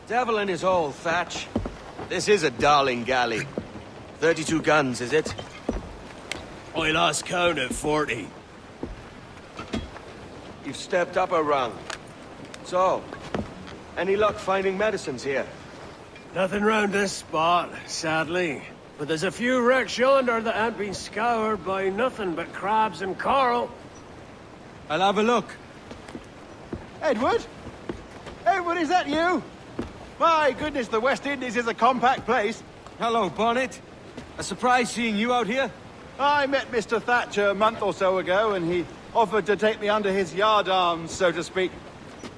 Devil in his hole, Thatch. This is a darling galley. 32 guns, is it? I lost count at 40. You've stepped up a rung. So, any luck finding medicines here? Nothing round this spot, sadly. But there's a few wrecks yonder that ain't been scoured by nothing but crabs and coral. I'll have a look. Edward? Edward, is that you? My goodness, the West Indies is a compact place. Hello, Bonnet. A surprise seeing you out here? I met Mr. Thatcher a month or so ago, and he offered to take me under his yardarms, so to speak.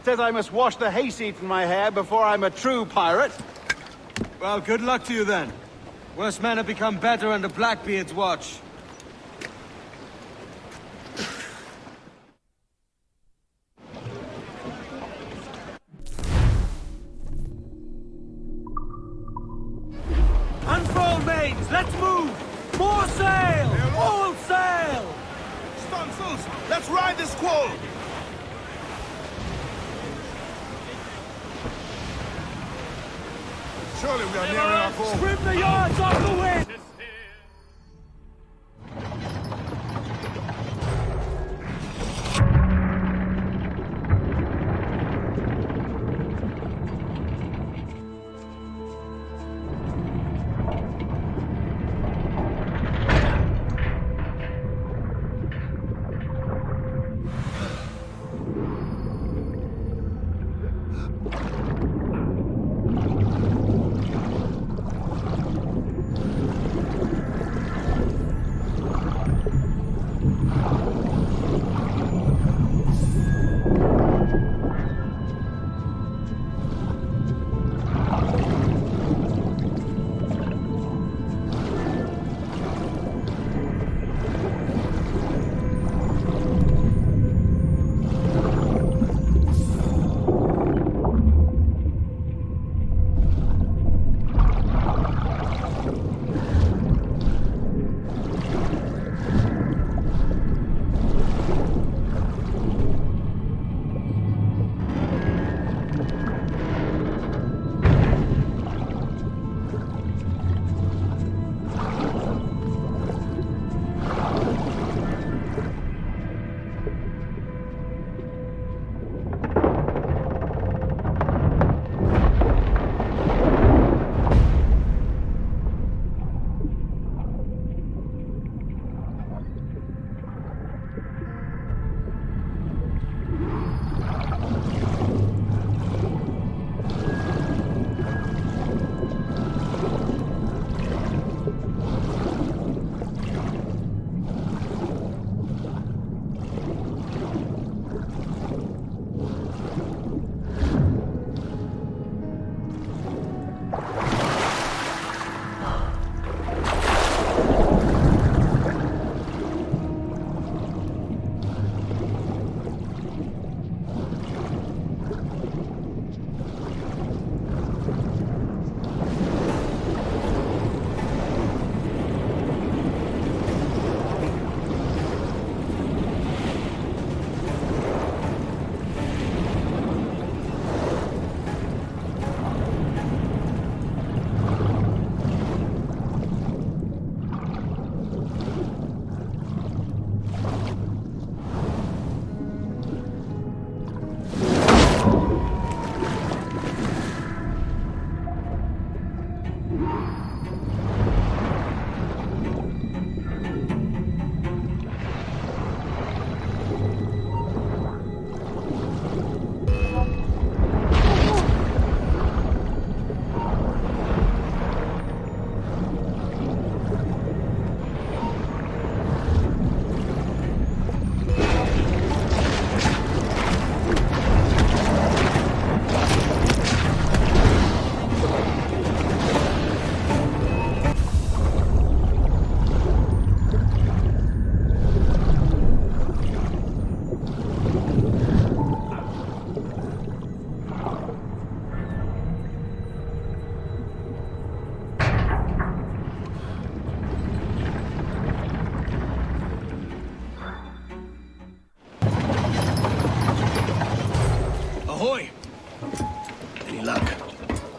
Says I must wash the hayseed from my hair before I'm a true pirate. Well, good luck to you then. Worse men have become better under Blackbeard's watch. Unfurl mains, let's move! More sail! All sail! Stunsails, let's ride this squall! Surely we are nearing our goal. Scrimp the yards off the wind!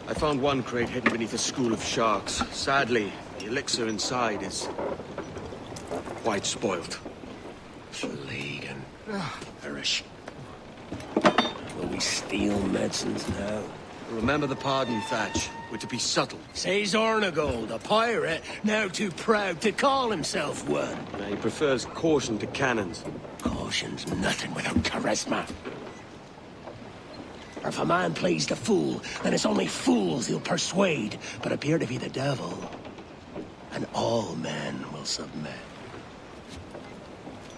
I found one crate hidden beneath a school of sharks. Sadly, the elixir inside is quite spoiled. Plague and perish. Will we steal medicines now? Remember the pardon, Thatch. We're to be subtle. Says Ornagold, a pirate, now too proud to call himself one. He prefers caution to cannons. Caution's nothing without charisma. Or if a man plays the fool, then it's only fools he'll persuade, but appear to be the devil. And all men will submit.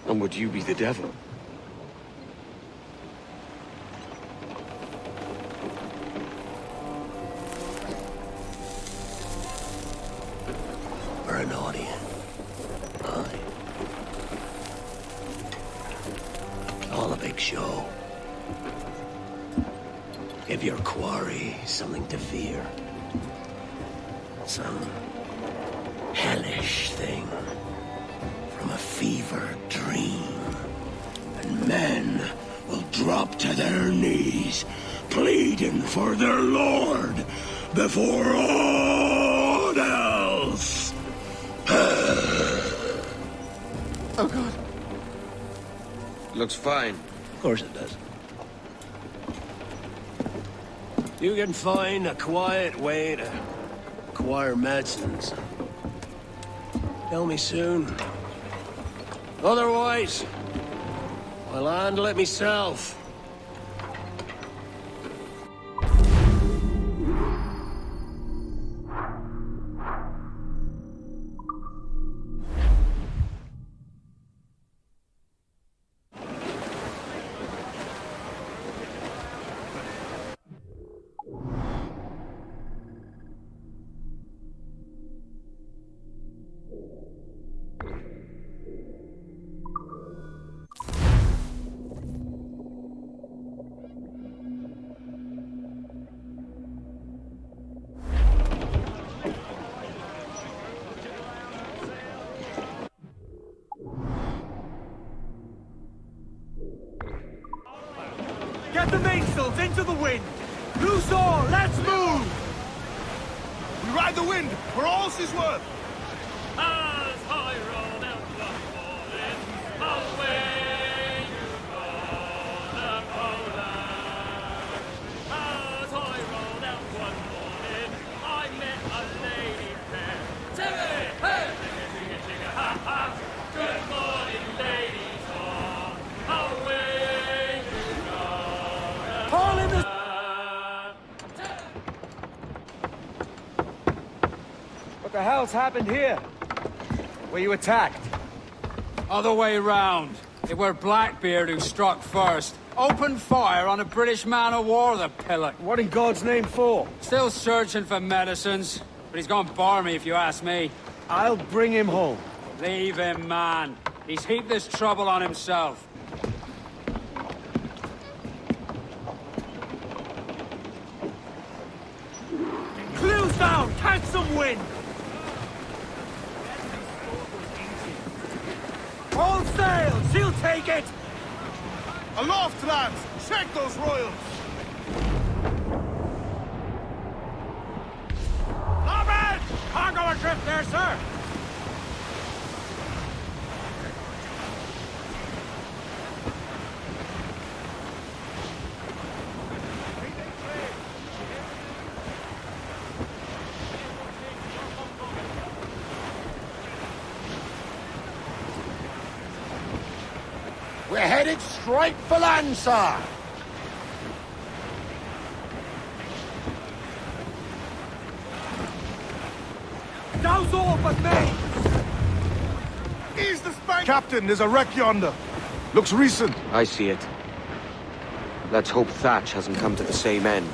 And would you be the devil? Or an audience. Aye. All a big show. Give your quarry something to fear. Some hellish thing from a fevered dream. And men will drop to their knees, pleading for their lord before all else. Oh, God. Looks fine. Of course it does. You can find a quiet way to acquire medicines. Tell me soon. Otherwise, I'll handle it myself. Get the mainsails into the wind! Loose all, let's move! We ride the wind for all she's worth! As I roll down one morning, away you go, the Poland. As I roll down one morning, I met a lady fair. Timmy, hey! Chicka, chicka, ha, ha! Good morning, ladies all. Away you go, the All in the... What the hell's happened here? Were you attacked? Other way round. It were Blackbeard who struck first. Opened fire on a British man-o'-war, the pillock. What in God's name for? Still searching for medicines. But he's gone barmy if you ask me. I'll bring him home. Leave him, man. He's heaped this trouble on himself. Clews down! Catch some wind! All sail! She'll take it! Aloft, lads! Check those royals! Larboard! Cargo adrift there, sir! We're headed straight for land, sir! Douse all but me! Ease the spank! Captain, there's a wreck yonder. Looks recent. I see it. Let's hope Thatch hasn't come to the same end.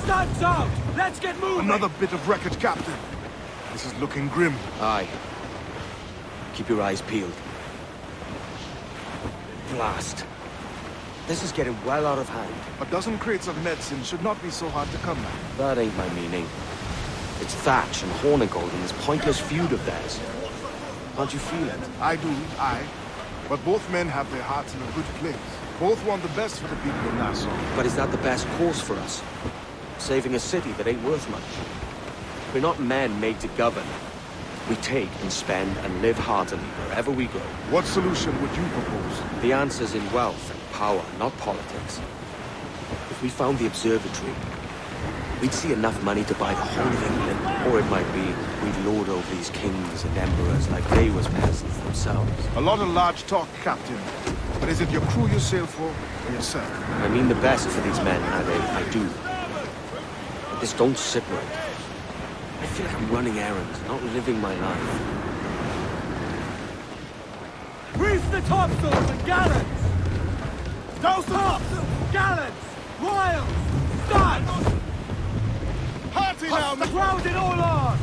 Studs out! Let's get moving! Another bit of wreckage, Captain. This is looking grim. Aye. Keep your eyes peeled. Blast. This is getting well out of hand. A dozen crates of medicine should not be so hard to come by. That ain't my meaning. It's Thatch and Hornigold and this pointless feud of theirs. Can't you feel it? I do, aye. But both men have their hearts in a good place. Both want the best for the people of Nassau. But is that the best course for us? Saving a city that ain't worth much? We're not men made to govern. We take and spend and live heartily wherever we go. What solution would you propose? The answer's in wealth and power, not politics. If we found the observatory, we'd see enough money to buy the whole of England. Or it might be we'd lord over these kings and emperors like they was peasants themselves. A lot of large talk, Captain. But is it your crew you sail for, or yourself? I mean the best for these men, I do. But this don't sit right. I feel like I'm running errands, not living my life. Reef the topsails and gallants! Douse the tops! Gallants! Royals! Studs! Hearty now! Grounded all on!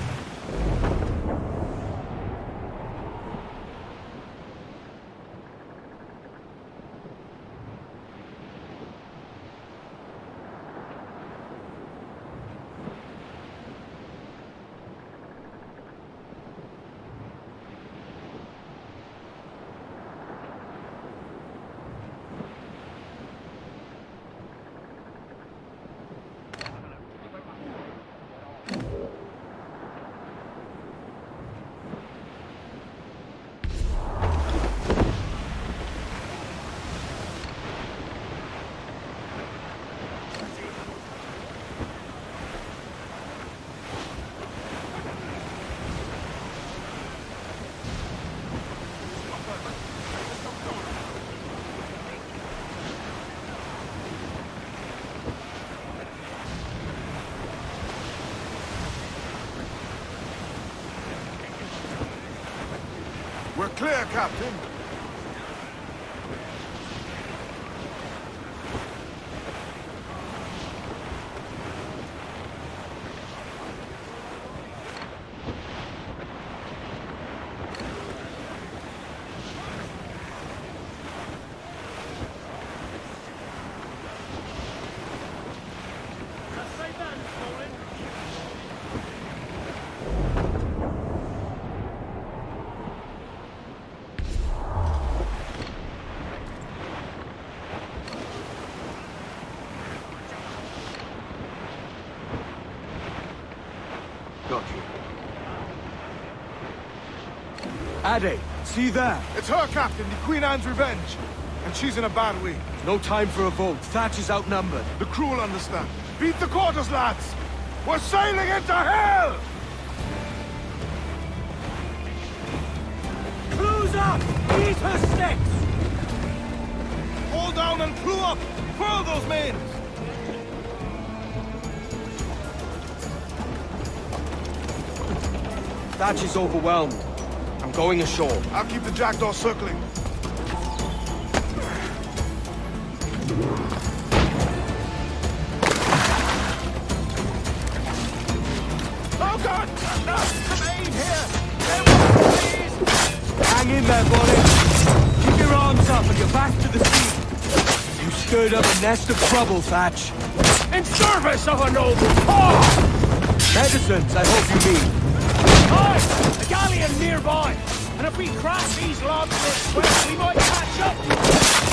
clear, Captain. Got you. Ade, see there? It's her, Captain, the Queen Anne's Revenge. And she's in a bad way. No time for a vote. Thatch is outnumbered. The crew will understand. Beat the quarters, lads! We're sailing into hell! Close up! Eat her sticks! Hold down and crew up! Furl those mains! Thatch is overwhelmed. I'm going ashore. I'll keep the jackdaw circling. Oh God! No! Main here! Hang in there, Bonnie. Keep your arms up and your back to the sea. You stirred up a nest of trouble, Thatch. In service of a noble cause! Medicines, I hope you mean. Aye! A galleon nearby! And if we crash these logs this quest, we might catch up!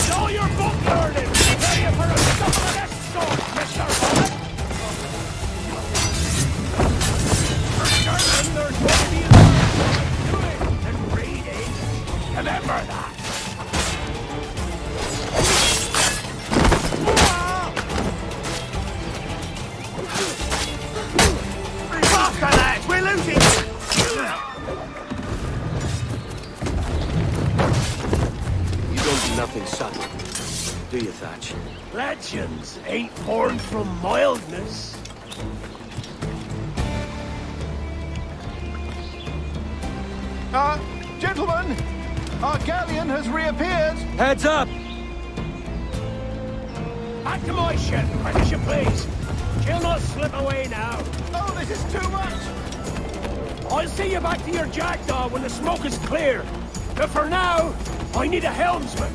Know your book learning! Prepare you for a couple of this sort, Mr. Bonnet! For certain there's going to be a lot doing and reading. Remember that! Faster, lads! We're losing! You don't do nothing subtle, do you, Thatch? Legends ain't born from mildness. Gentlemen, our galleon has reappeared. Heads up! Back to my ship, quick as you please. She'll not slip away now. Oh, this is too much! I'll see you back to your jackdaw when the smoke is clear. But for now, I need a helmsman.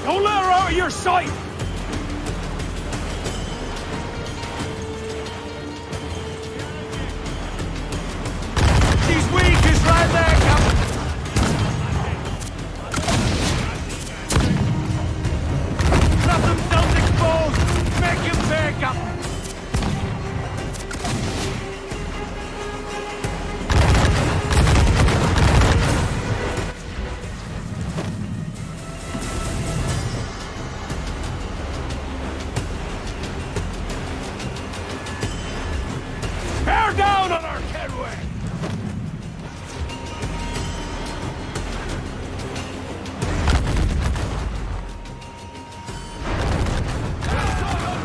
Don't let her out of your sight! She's weak, is right there, Captain! Let them don't expose! Make him pay, Captain! Bear down on our Kenway!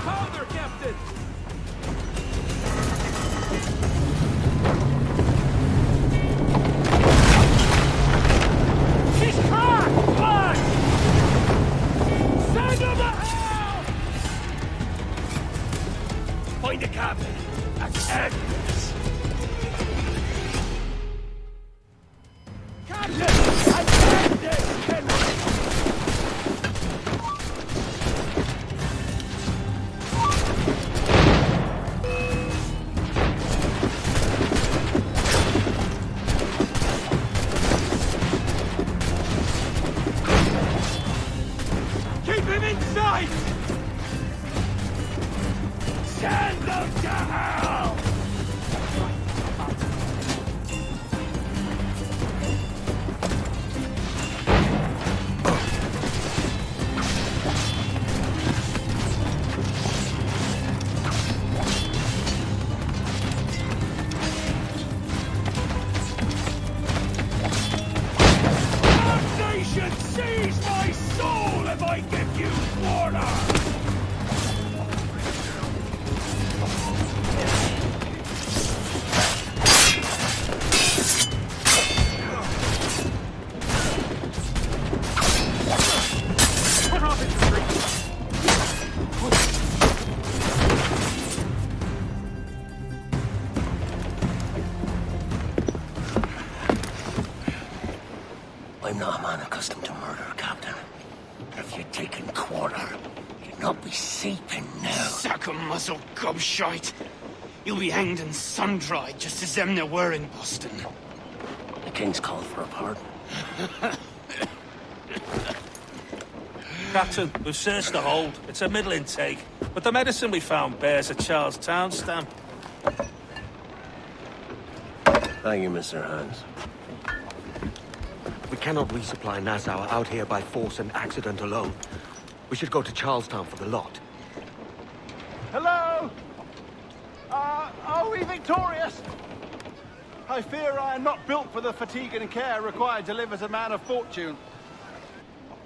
Powder, Captain! She's cracked! Flash! Send her to hell! Find the captain. That's Agnes. Captain! I can't this, Henry! Keep him in sight! Send them to hell! I'm not a man accustomed to murder, Captain. And if you're taking quarter, you'd not be seeping now. Sack a muzzle, gobshite. You'll be hanged and sun-dried, just as them there were in Boston. The King's called for a pardon. Captain, we've searched the hold. It's a middle intake, but the medicine we found bears a Charlestown stamp. Thank you, Mr. Hans. We cannot resupply Nassau out here by force and accident alone. We should go to Charlestown for the lot. Hello? Are we victorious? I fear I am not built for the fatigue and care required to live as a man of fortune.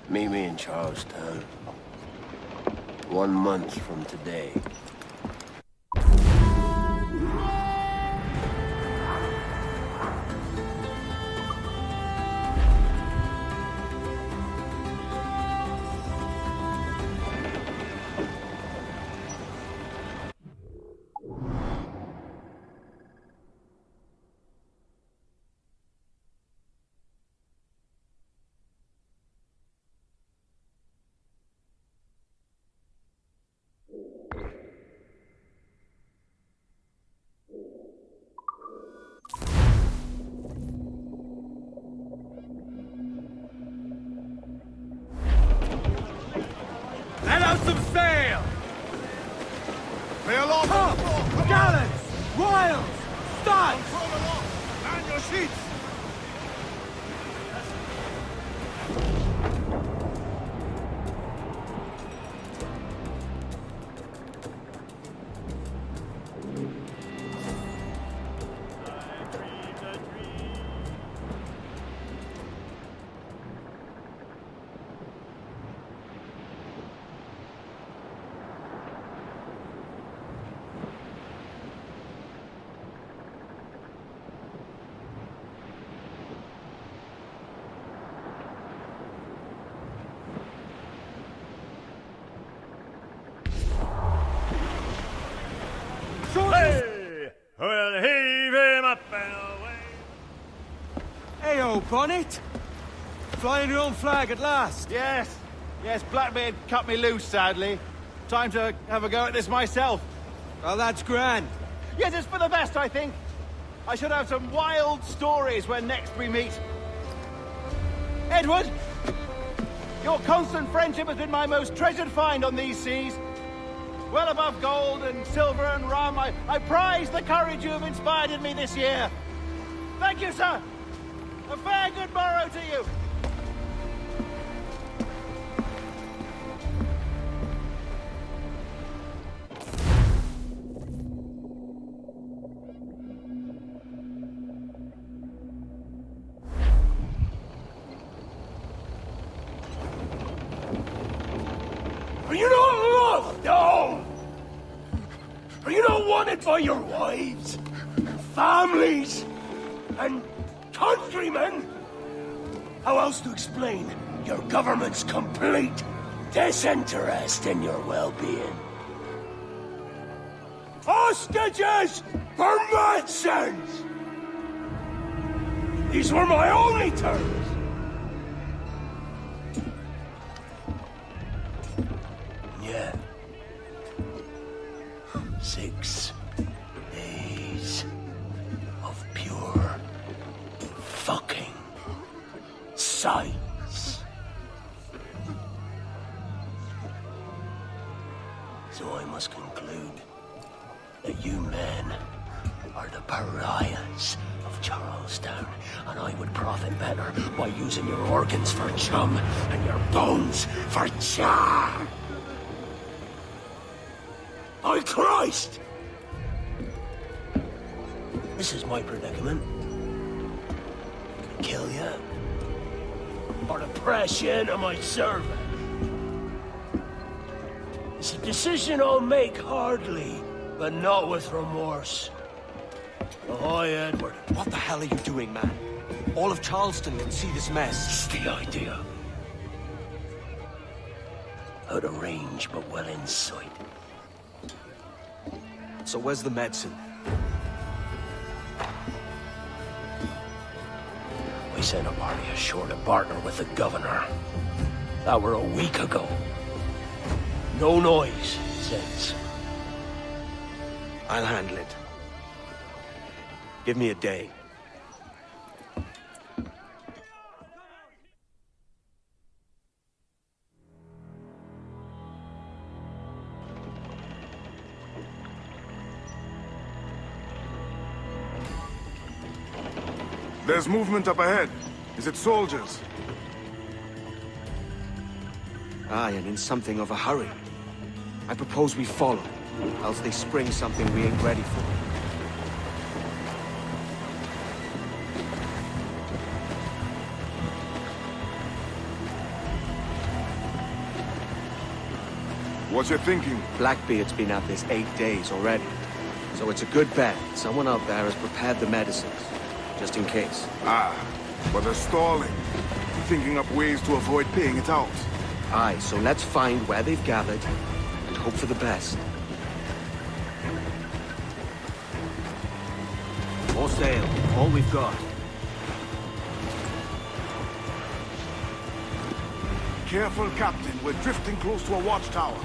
Meet me in Charlestown. 1 month from today. Let out some sail! Sail off! Come! Gallants! Royals! Studs! Man your sheets! Hey! We'll heave him up and away. Hey-o, Bonnet! Flying your own flag at last. Yes. Yes, Blackbeard cut me loose, sadly. Time to have a go at this myself. Well, that's grand. Yes, it's for the best, I think. I should have some wild stories when next we meet. Edward! Your constant friendship has been my most treasured find on these seas. Well above gold and silver and rum, I prize the courage you have inspired in me this year. Thank you, sir. A fair good morrow to you. Are you not loved? No! Are you not wanted by your wives, families, and countrymen? How else to explain your government's complete disinterest in your well-being? Hostages for medicines! These were my only terms. Yeah. 6 days of pure fucking science. So I must conclude that you men are the pariahs of Charlestown, and I would profit better by using your organs for chum and your bones for char. By Christ! This is my predicament. Kill you, or to press you into my service. It's a decision I'll make hardly, but not with remorse. Ahoy, Edward. What the hell are you doing, man? All of Charleston can see this mess. It's the idea. Out of range, but well in sight. So where's the medicine? I sent a party ashore to partner with the governor. That were a week ago. No noise since. I'll handle it. Give me a day. There's movement up ahead. Is it soldiers? Aye, and in something of a hurry. I propose we follow, else they spring something we ain't ready for. What you thinking? Blackbeard's been at this 8 days already. So it's a good bet someone out there has prepared the medicines, just in case. Ah, but they're stalling. Thinking up ways to avoid paying it out. Aye, so let's find where they've gathered, and hope for the best. More sail, all we've got. Careful, Captain. We're drifting close to a watchtower.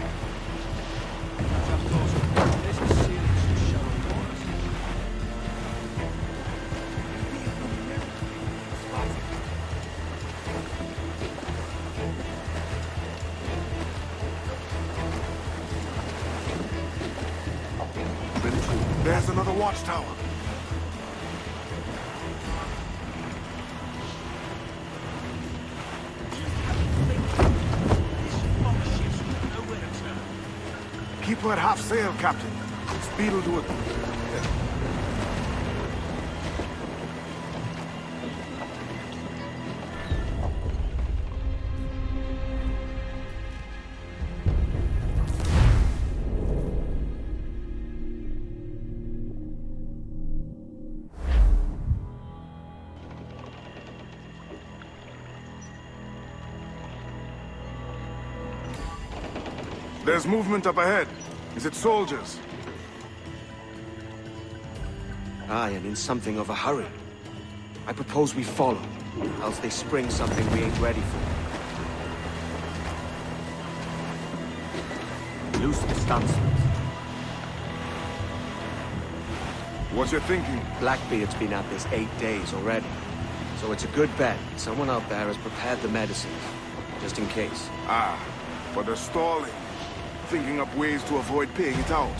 There's another watchtower. Keep her at half sail, Captain. Speed will do it. There's movement up ahead. Is it soldiers? Aye, and in something of a hurry. I propose we follow, else they spring something we ain't ready for. Loose the stunsails. What you thinking? Blackbeard's been at this 8 days already. So it's a good bet someone out there has prepared the medicines, just in case. Ah, but they're stalling. Thinking up ways to avoid paying it out.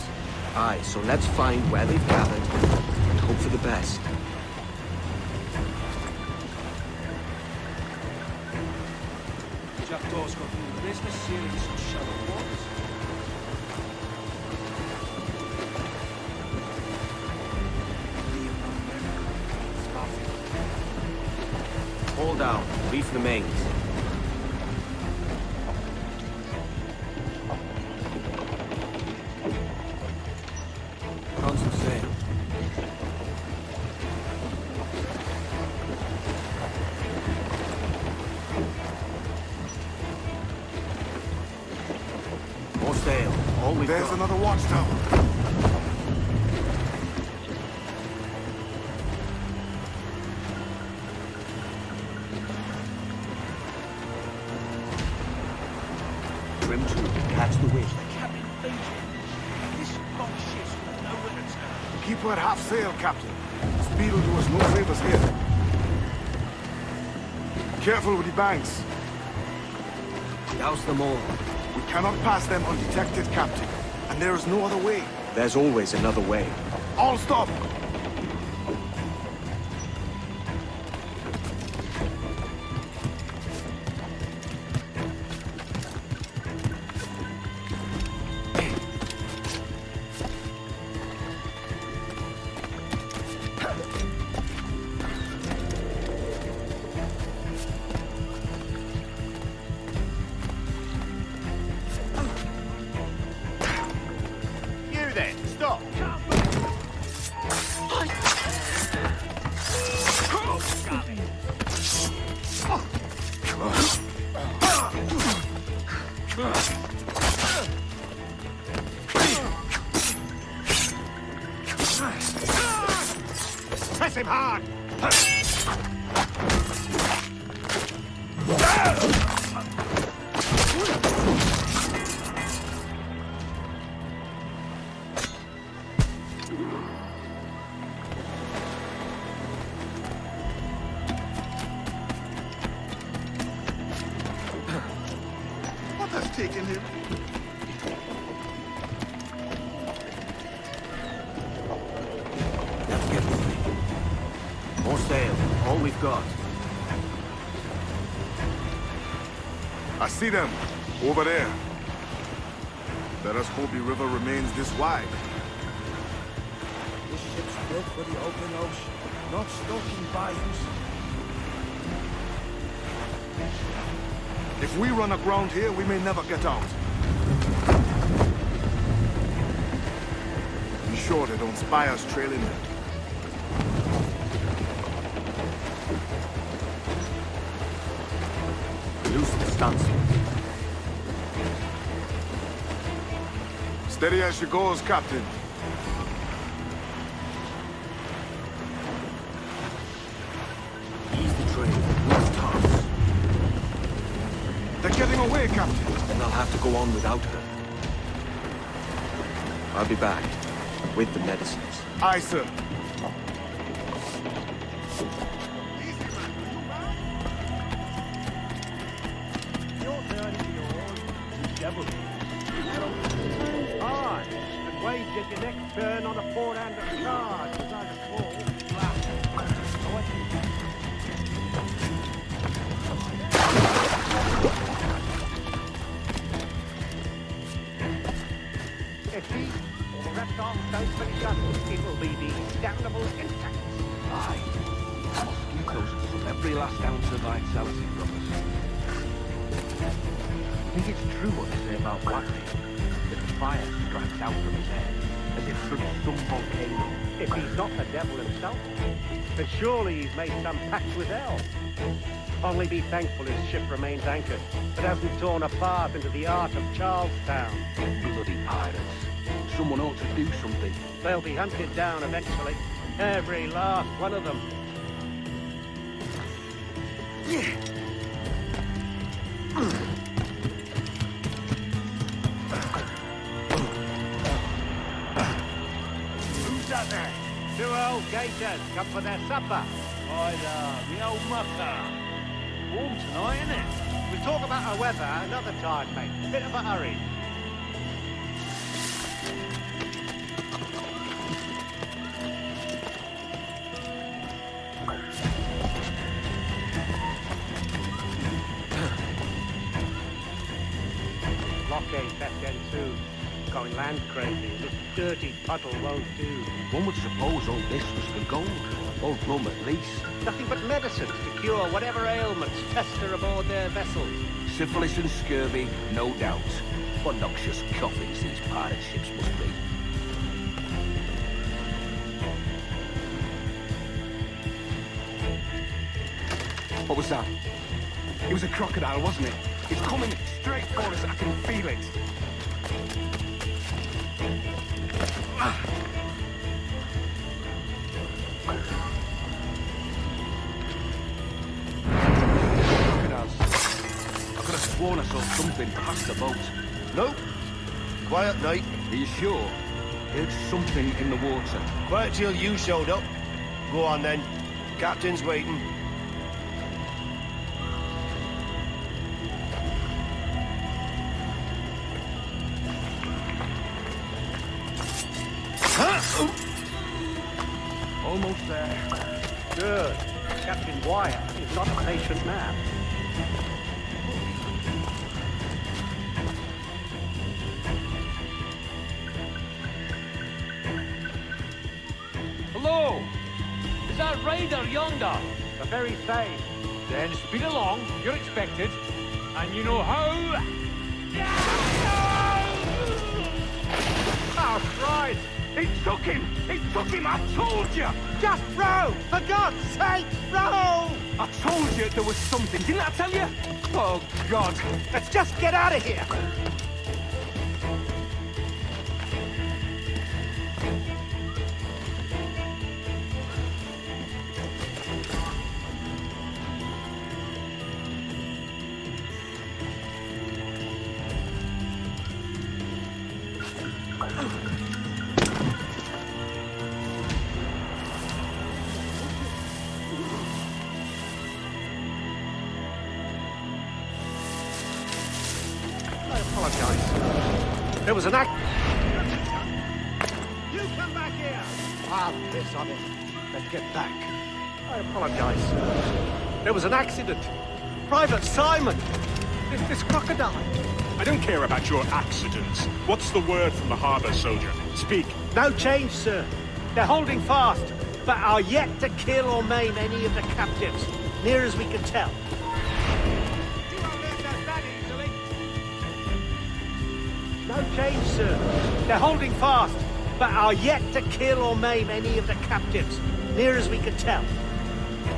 Aye, so let's find where they've gathered and hope for the best. Jackdaw's got the business sailing in some shallow waters. All down, reef the mains. On some sail. More sail, all we've There's got. another watchtower. Trim to, catch the wind. Keep her at half sail, Captain. Speed will do us no favors here. Careful with the banks. Douse them all. We cannot pass them undetected, Captain. And there is no other way. There's always another way. All stop! You then, stop! Press him hard! What has taken him? Let's get moving. More sail, all we've got. I see them, over there. Let us hope the river remains this wide. This ship's built for the open ocean, not stuck in bayous. If we run aground here, we may never get out. Be sure they don't spy us trailing them. Loose the stunsail. Steady as she goes, Captain. Ease the train. Lost tops. They're getting away, Captain. Then I'll have to go on without her. I'll be back with the medicines. Aye, sir. Your turn is yours, you devil. Hard, and wait till your next turn on a four-hander charge, as I recall. If he or the reptiles don't finish us, it will be the damnable insects. Aye. Mosquitoes suck every last ounce of vitality from us. I think it's true what they say about Blackbeard, that the fire strikes out from his head, as if from some volcano. If he's not the devil himself, then surely he's made some pact with hell. Only be thankful his ship remains anchored. It hasn't torn apart into the art of Charlestown. Bloody pirates. Someone ought to do something. They'll be hunted down eventually. Every last one of them. Who's that there? Two old gators come for their supper. The old mucker. Warm tonight, isn't it? We'll talk about our weather another time, mate. Bit of a hurry. Blockade best end soon. Going land crazy, and this dirty puddle won't do. One would suppose all this was for gold, or rum at least. Nothing but medicines to cure whatever ailments fester aboard their vessels. Syphilis and scurvy, no doubt. What noxious coffins these pirate ships must be. What was that? It was a crocodile, wasn't it? It's coming straight for us. I can feel it. Crocodiles. I could have sworn I saw something past the boat. Nope. Quiet night. Are you sure? Heard something in the water. Quiet till you showed up. Go on then. Captain's waiting. Almost there. Good. Captain Wyatt is not a patient man. Hello! Is that Ryder yonder? The very same. Then speed along, you're expected. And you know how... Oh, Christ! He took him! He took him! I told you! Just row! For God's sake, row! I told you there was something, didn't I tell you? Oh, God. Let's just get out of here! I apologize. There was an act... You come back here! Ah, piss on it. Let's get back. I apologize. There was an accident. Private Simon! This crocodile. I don't care about your accidents. What's the word from the harbor, soldier? Speak. No change, sir. They're holding fast, but are yet to kill or maim any of the captives, near as we can tell. No change, sir. They're holding fast, but are yet to kill or maim any of the captives, near as we can tell.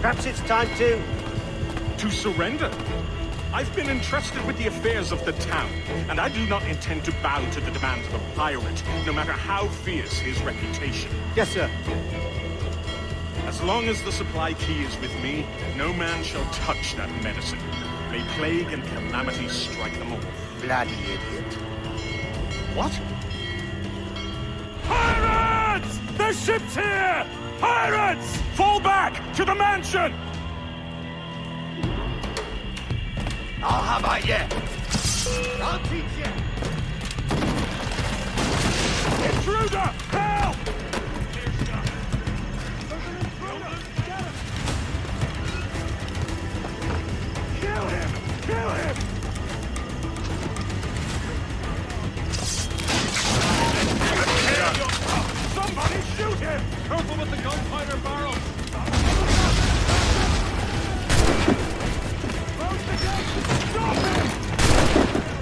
Perhaps it's time to... To surrender? I've been entrusted with the affairs of the town, and I do not intend to bow to the demands of a pirate, no matter how fierce his reputation. Yes, sir. As long as the supply key is with me, no man shall touch that medicine. May plague and calamity strike them all. Bloody idiot. What? Pirates! The ship's here! Pirates! Fall back to the mansion! I'll have I yet. I'll teach you. Intruder! Help! Kill him! Kill him! Somebody shoot him! Careful with the gunpowder barrel! Close the gate! Stop him!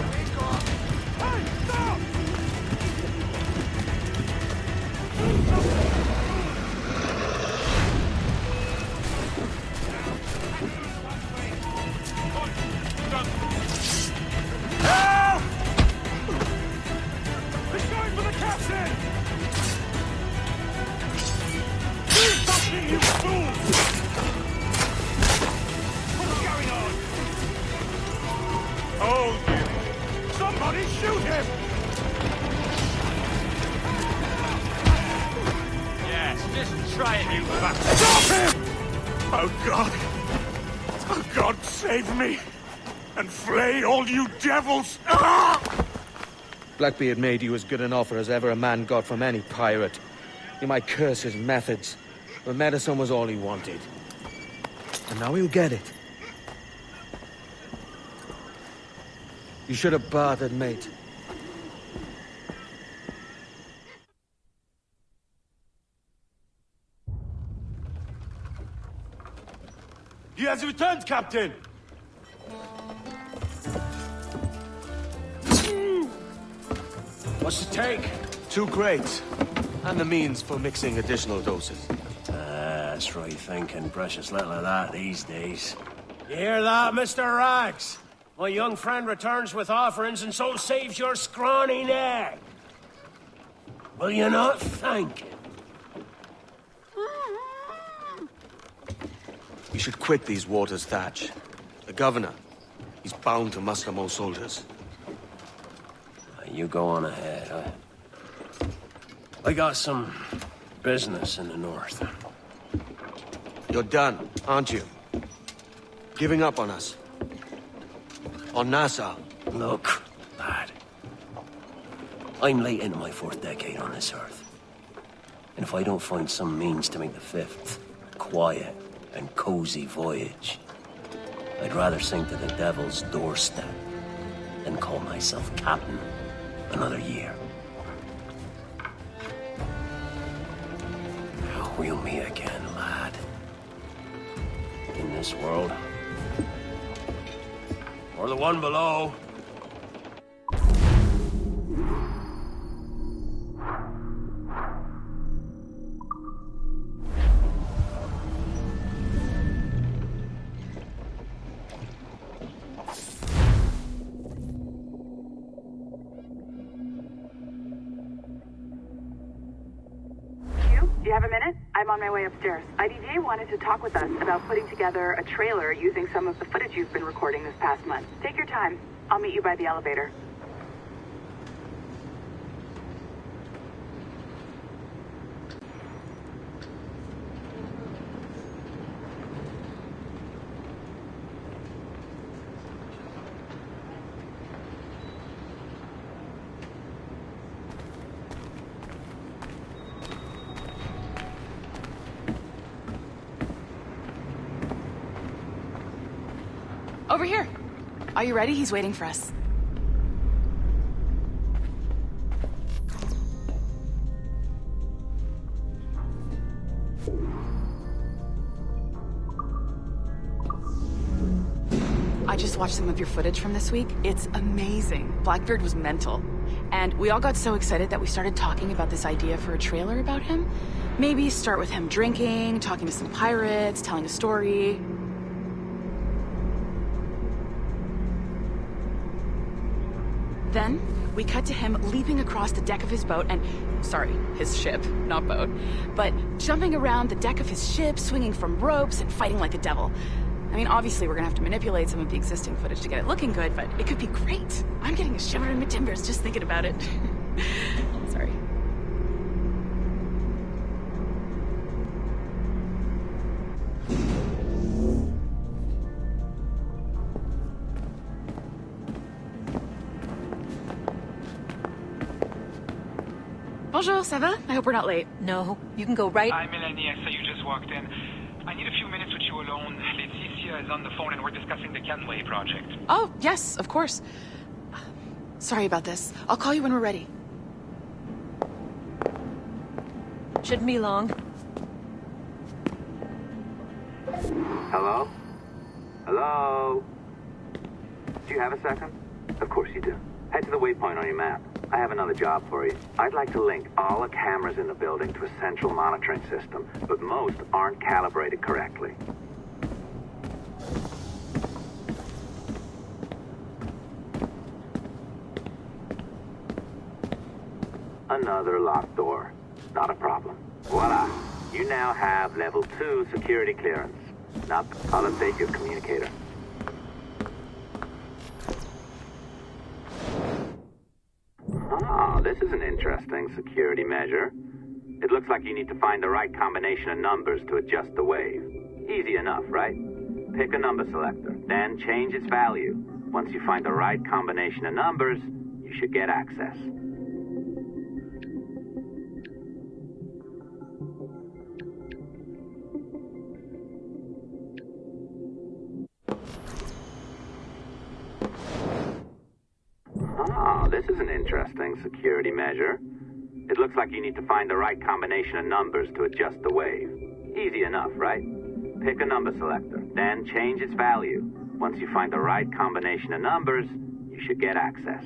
Hey, stop! Help! It's going for the captain! Do something, you fool! What's going on? Oh, somebody shoot him! Yes, just try it, you bastard. Stop him! Oh, God. Oh, God, save me. And flay all you devils! Ah! Blackbeard made you as good an offer as ever a man got from any pirate. You might curse his methods, but medicine was all he wanted. And now he'll get it. You should have bartered, mate. He has returned, Captain! What's the take? 2 crates, and the means for mixing additional doses. That's right thinking. Precious little of that these days. You hear that, Mr. Rags? My young friend returns with offerings and so saves your scrawny neck. Will you not thank him? We should quit these waters, Thatch. The governor, he's bound to muster more soldiers. You go on ahead. I got some business in the north. You're done, aren't you? Giving up on us? On Nassau? Look, lad. I'm late into my 4th decade on this earth. And if I don't find some means to make the 5th quiet and cozy voyage, I'd rather sink to the devil's doorstep than call myself captain another year. We'll meet again, lad. In this world. Or the one below. Do you have a minute? I'm on my way upstairs. IDJ wanted to talk with us about putting together a trailer using some of the footage you've been recording this past month. Take your time. I'll meet you by the elevator. Over here. Are you ready? He's waiting for us. I just watched some of your footage from this week. It's amazing. Blackbeard was mental. And we all got so excited that we started talking about this idea for a trailer about him. Maybe start with him drinking, talking to some pirates, telling a story. Then, we cut to him leaping across the deck of his boat and... Sorry, his ship, not boat. But jumping around the deck of his ship, swinging from ropes, and fighting like a devil. I mean, obviously we're gonna have to manipulate some of the existing footage to get it looking good, but it could be great. I'm getting a shiver in my timbers just thinking about it. Sorry. Bonjour, ça va? I hope we're not late. No, you can go right... Hi, Melanie. I saw you just walked in. I need a few minutes with you alone. Laetitia is on the phone and we're discussing the Kenway project. Oh, yes, of course. Sorry about this. I'll call you when we're ready. Shouldn't be long. Hello? Hello? Do you have a second? Of course you do. Head to the waypoint on your map. I have another job for you. I'd like to link all the cameras in the building to a central monitoring system, but most aren't calibrated correctly. Another locked door. Not a problem. Voila. You now have level 2 security clearance. Now, I'll update your communicator. Ah, this is an interesting security measure. It looks like you need to find the right combination of numbers to adjust the wave. Easy enough, right? Pick a number selector, then change its value. Once you find the right combination of numbers, you should get access. Ah, this is an interesting security measure. It looks like you need to find the right combination of numbers to adjust the wave. Easy enough, right? Pick a number selector, then change its value. Once you find the right combination of numbers, you should get access.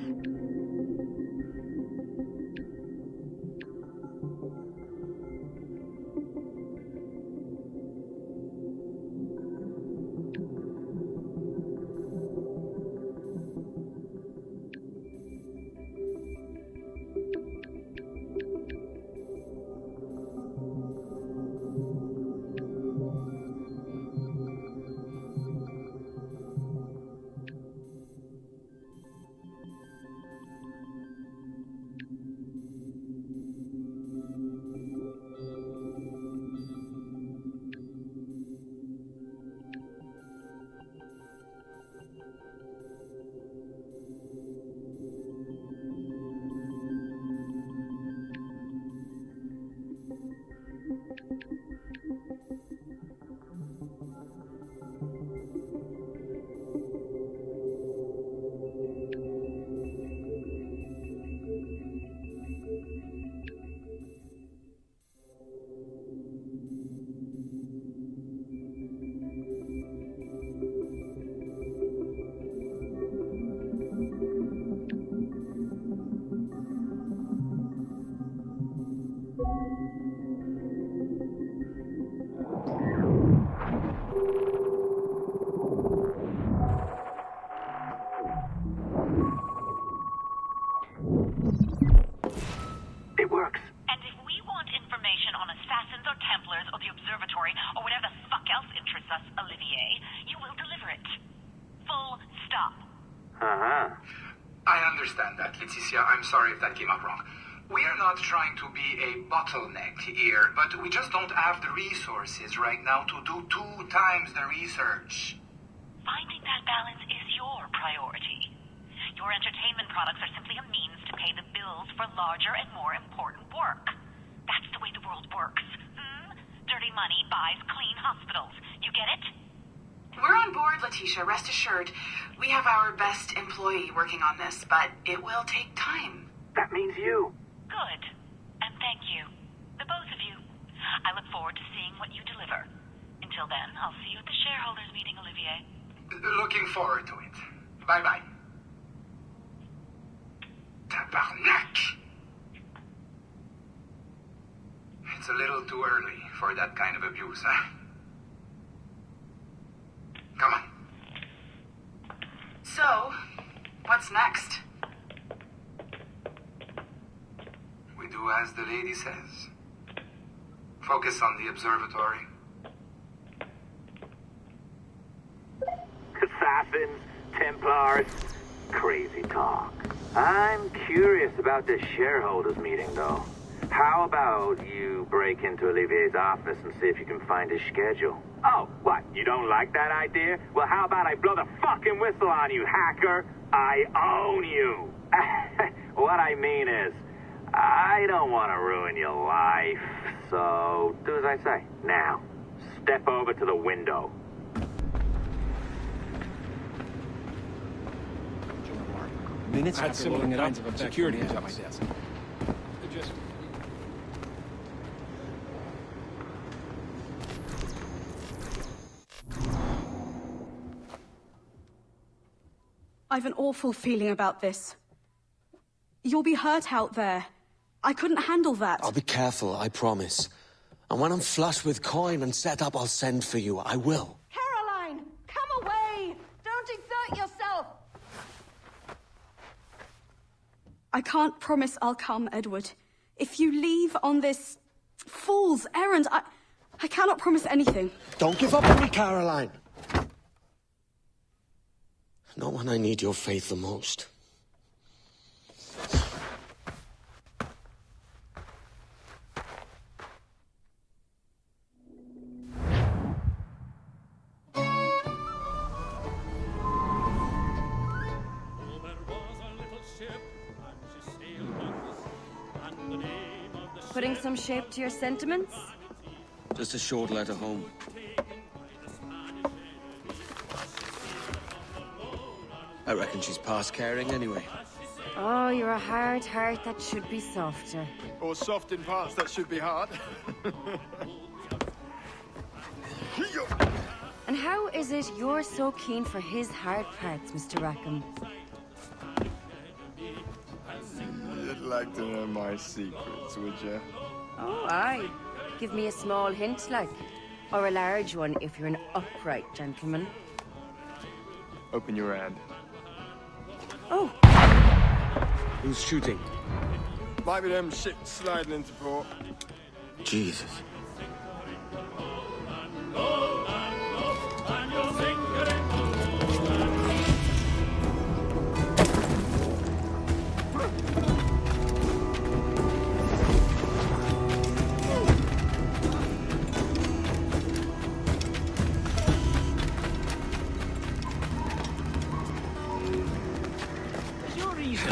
Laetitia, I'm sorry if that came out wrong. We are not trying to be a bottleneck here, but we just don't have the resources right now to do 2 times the research. Finding that balance is your priority. Your entertainment products are simply a means to pay the bills for larger and more important work. That's the way the world works. Dirty money buys clean hospitals. You get it? We're on board, Letitia, rest assured. We have our best employee working on this, but it will take time. That means you. Good. And thank you. The both of you. I look forward to seeing what you deliver. Until then, I'll see you at the shareholders meeting, Olivier. Looking forward to it. Bye-bye. Tabarnak! It's a little too early for that kind of abuse, huh? Come on. So, what's next? We do as the lady says. Focus on the observatory. Assassins, Templars, crazy talk. I'm curious about this shareholders meeting, though. How about you break into Olivier's office and see if you can find his schedule? Oh, what? You don't like that idea? Well, how about I blow the fucking whistle on you, hacker? I own you. What I mean is, I don't want to ruin your life. So, do as I say. Now, step over to the window. Minutes after loading it up, security was at my desk. I've an awful feeling about this. You'll be hurt out there. I couldn't handle that. I'll be careful, I promise. And when I'm flush with coin and set up, I'll send for you. I will. Caroline, come away! Don't exert yourself! I can't promise I'll come, Edward. If you leave on this fool's errand, I cannot promise anything. Don't give up on me, Caroline. Not when I need your faith the most. Putting some shape to your sentiments? Just a short letter home. I reckon she's past caring anyway. Oh, you're a hard heart that should be softer. Or soft in parts that should be hard. And how is it you're so keen for his hard parts, Mr. Rackham? You'd like to know my secrets, would you? Oh, aye. Give me a small hint, like. Or a large one, if you're an upright gentleman. Open your hand. Oh. Who's shooting? Might be them ships sliding into port. Jesus.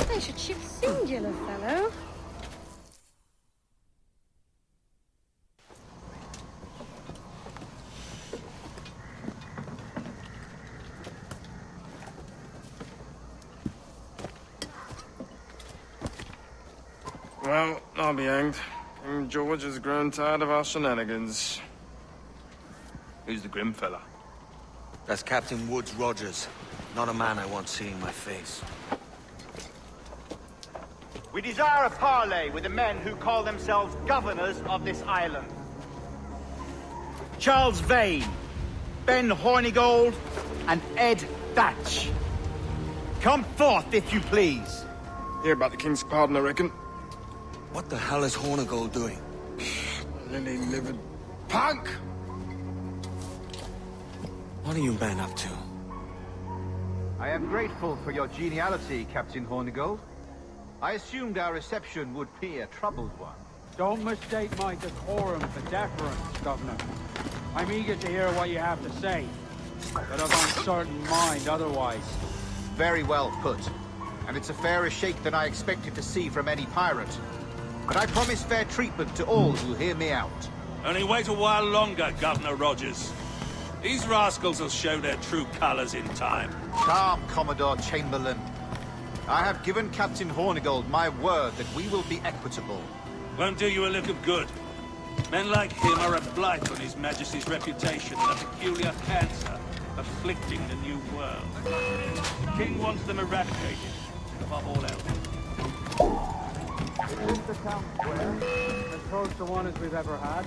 They should ship singular, fellow. Well, I'll be hanged. King George has grown tired of our shenanigans. Who's the grim fella? That's Captain Woods Rogers. Not a man I want seeing my face. We desire a parley with the men who call themselves governors of this island. Charles Vane, Ben Hornigold, and Ed Thatch. Come forth, if you please. Hear about the King's pardon, I reckon. What the hell is Hornigold doing? Lily-livered punk! What are you men up to? I am grateful for your geniality, Captain Hornigold. I assumed our reception would be a troubled one. Don't mistake my decorum for deference, Governor. I'm eager to hear what you have to say, but of uncertain mind otherwise. Very well put. And it's a fairer shake than I expected to see from any pirate. But I promise fair treatment to all who hear me out. Only wait a while longer, Governor Rogers. These rascals will show their true colors in time. Calm, Commodore Chamberlain. I have given Captain Hornigold my word that we will be equitable. Won't do you a lick of good. Men like him are a blight on His Majesty's reputation and a peculiar cancer afflicting the new world. The king wants them eradicated, above all else. Is this the town square? As close to one as we've ever had?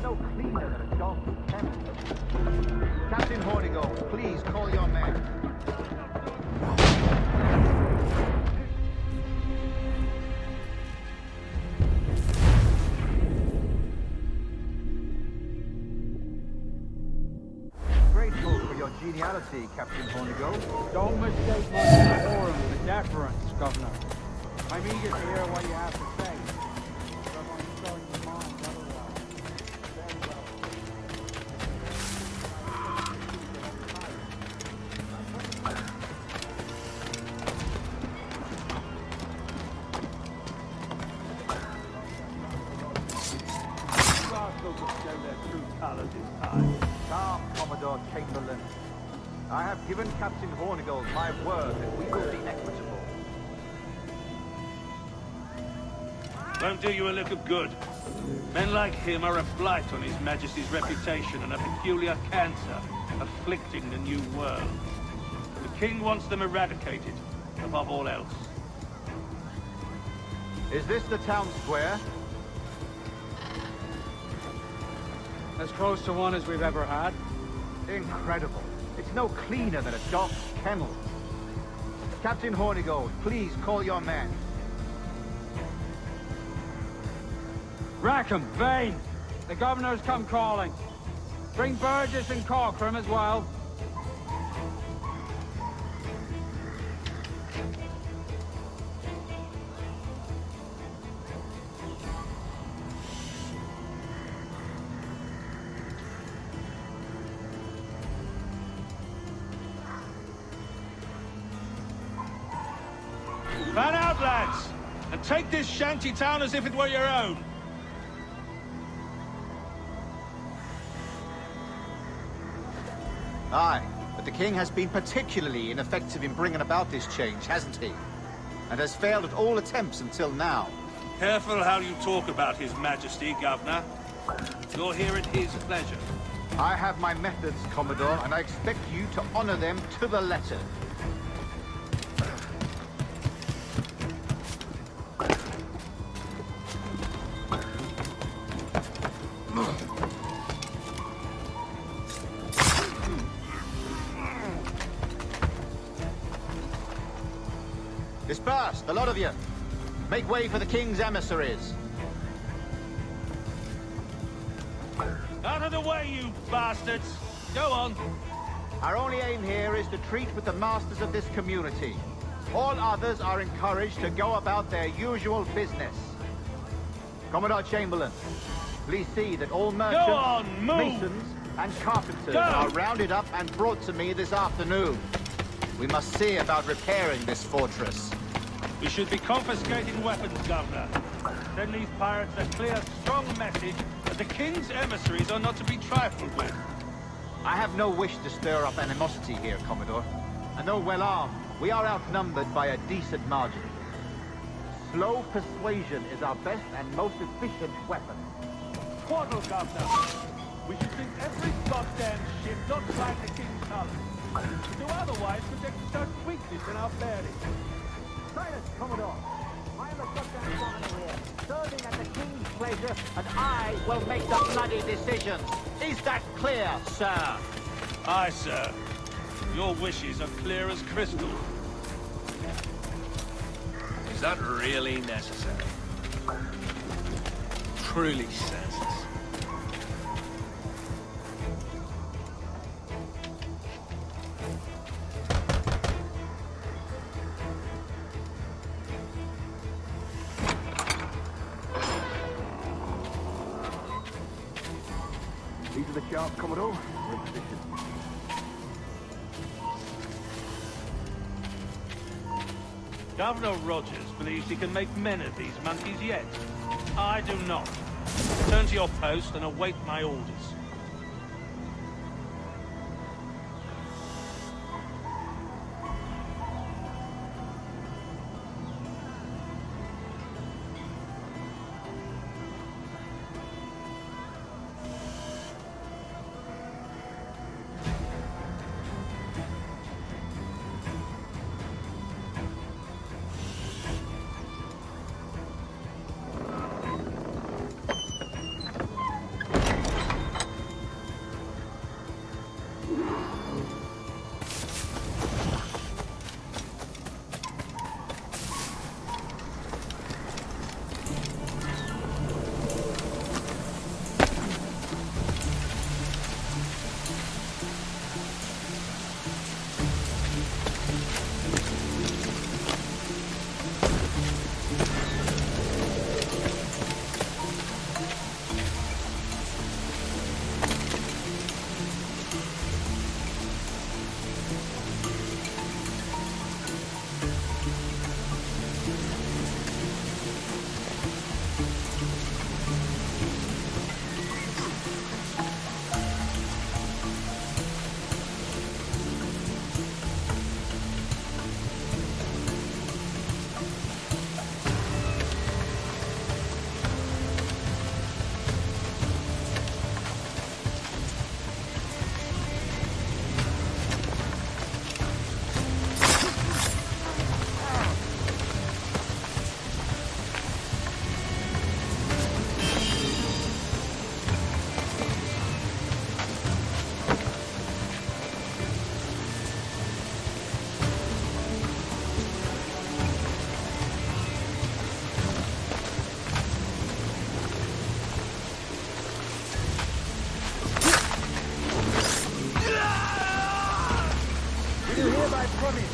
No cleaner than a dog's kennel. Captain Hornigold, please call your men. Grateful for your geniality, Captain Hornigold. Don't mistake my decorum for deference, Governor. I'm eager to hear what you have to say. But I'm starting to mind otherwise. Very well. Rascals will show their true colors in time. Calm, Commodore Chamberlain. I have given Captain Hornigold my word that we will be equitable. Won't do you a lick of good. Men like him are a blight on His Majesty's reputation and a peculiar cancer afflicting the new world. The king wants them eradicated, above all else. Is this the town square? As close to one as we've ever had? Incredible. It's no cleaner than a dog's kennel. Captain Hornigold, please call your men. Rackham, Vane! The governor's come calling. Bring Burgess and Corcoran as well. Fan out, lads! And take this shanty town as if it were your own. Aye, but the king has been particularly ineffective in bringing about this change, hasn't he? And has failed at all attempts until now. Careful how you talk about His Majesty, Governor. You're here at his pleasure. I have my methods, Commodore, and I expect you to honor them to the letter. Disperse, the lot of you. Make way for the king's emissaries. Out of the way, you bastards! Go on. Our only aim here is to treat with the masters of this community. All others are encouraged to go about their usual business. Commodore Chamberlain, please see that all merchants, Go on, move. masons, and carpenters Go. are rounded up and brought to me this afternoon. We must see about repairing this fortress. We should be confiscating weapons, Governor. Send these pirates a clear, strong message that the king's emissaries are not to be trifled with. I have no wish to stir up animosity here, Commodore. And though well armed, we are outnumbered by a decent margin. Slow persuasion is our best and most efficient weapon. Twaddle, Governor. We should think every goddamn ship looks like the king's colors. To do otherwise protect a certain weakness in our bearing. Silence, Commodore. I am the goddamn governor here, serving at the king's pleasure, and I will make the bloody decisions. Is that clear, sir? Aye, sir. Your wishes are clear as crystal. Is that really necessary? Truly senseless. These are the sharps, Commodore. We're in position. Governor Rogers believes he can make men of these monkeys yet. I do not. Return to your post and await my orders.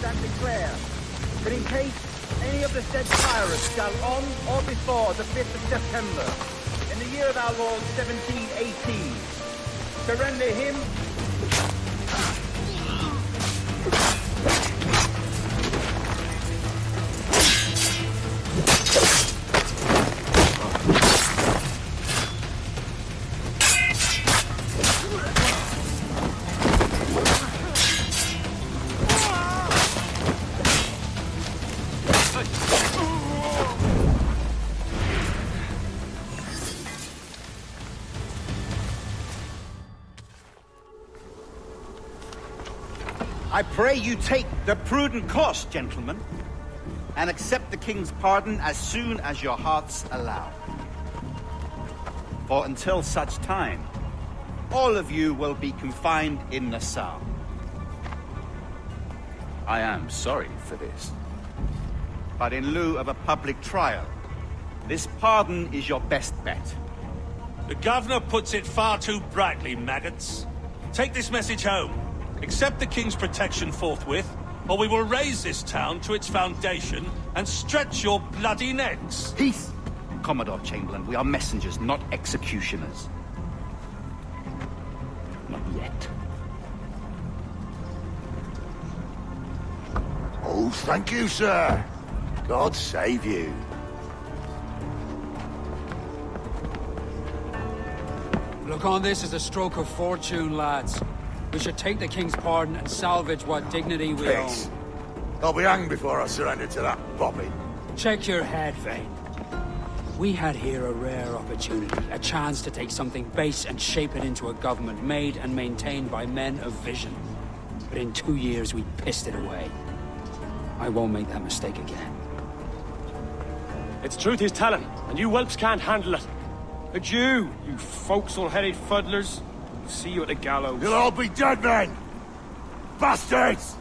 and declare that in case any of the said pirates shall on or before the 5th of September, in the year of our Lord 1718, surrender him I pray you take the prudent course, gentlemen, and accept the king's pardon as soon as your hearts allow. For until such time, all of you will be confined in Nassau. I am sorry for this, but in lieu of a public trial, this pardon is your best bet. The governor puts it far too brightly, maggots. Take this message home. Accept the king's protection forthwith, or we will raise this town to its foundation and stretch your bloody necks. Peace! Commodore Chamberlain, we are messengers, not executioners. Not yet. Oh, thank you, sir. God save you. Look on this as a stroke of fortune, lads. We should take the king's pardon and salvage what dignity we own. Peace. I'll be hanged before I surrender to that bobby. Check your head, Vane. We had here a rare opportunity, a chance to take something base and shape it into a government made and maintained by men of vision. But in 2 years, we pissed it away. I won't make that mistake again. It's truth he's telling, and you whelps can't handle it. Adieu, you forecastle-headed fuddlers. See you at the gallows. You'll all be dead men! Bastards!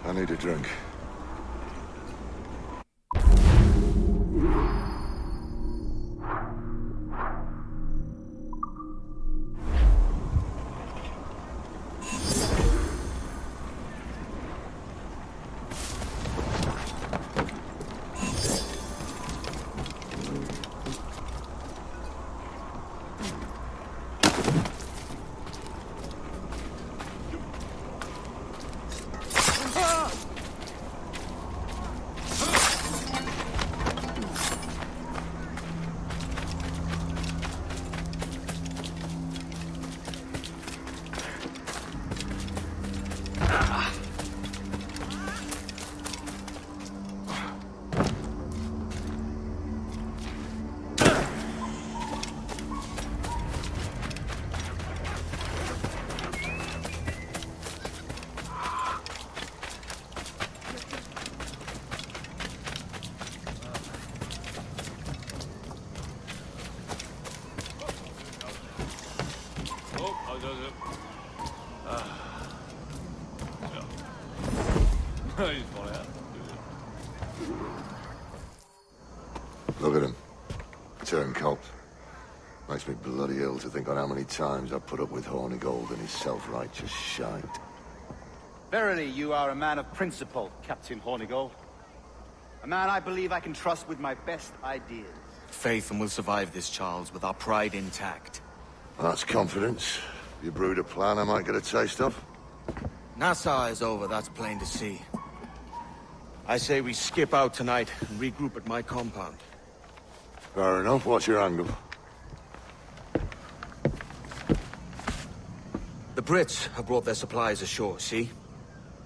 I need a drink. Look at him. Turncoat. Makes me bloody ill to think on how many times I've put up with Hornigold and his self-righteous shite. Verily, you are a man of principle, Captain Hornigold. A man I believe I can trust with my best ideas. Faith, and we'll survive this, Charles, with our pride intact. That's confidence. You brewed a plan I might get a taste of? Nassau is over, that's plain to see. I say we skip out tonight and regroup at my compound. Fair enough. What's your angle? The Brits have brought their supplies ashore, see?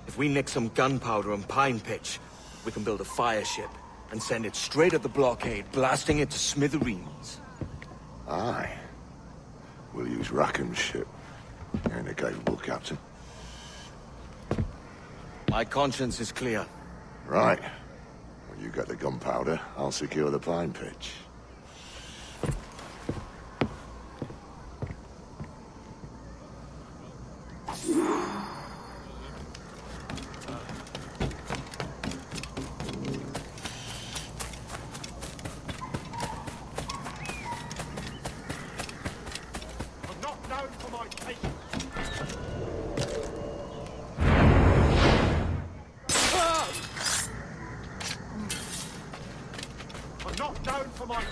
If we nick some gunpowder and pine pitch, we can build a fire ship and send it straight at the blockade, blasting it to smithereens. Aye. We'll use Rackham's ship. Ain't a capable captain. My conscience is clear. Right. When you get the gunpowder, I'll secure the pine pitch. Knocked down for my...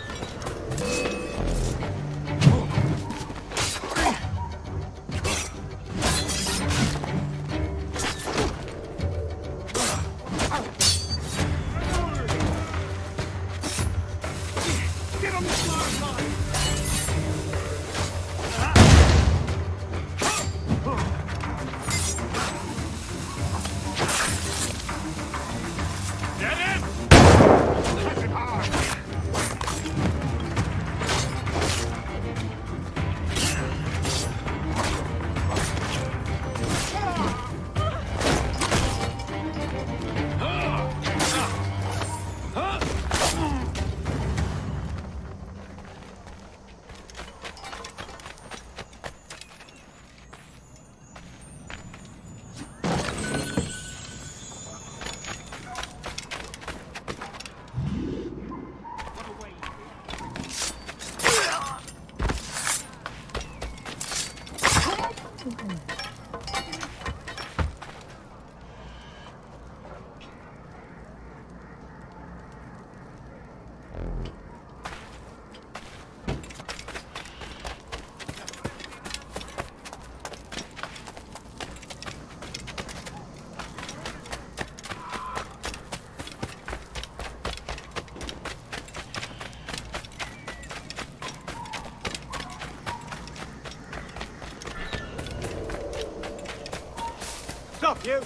Stop, you!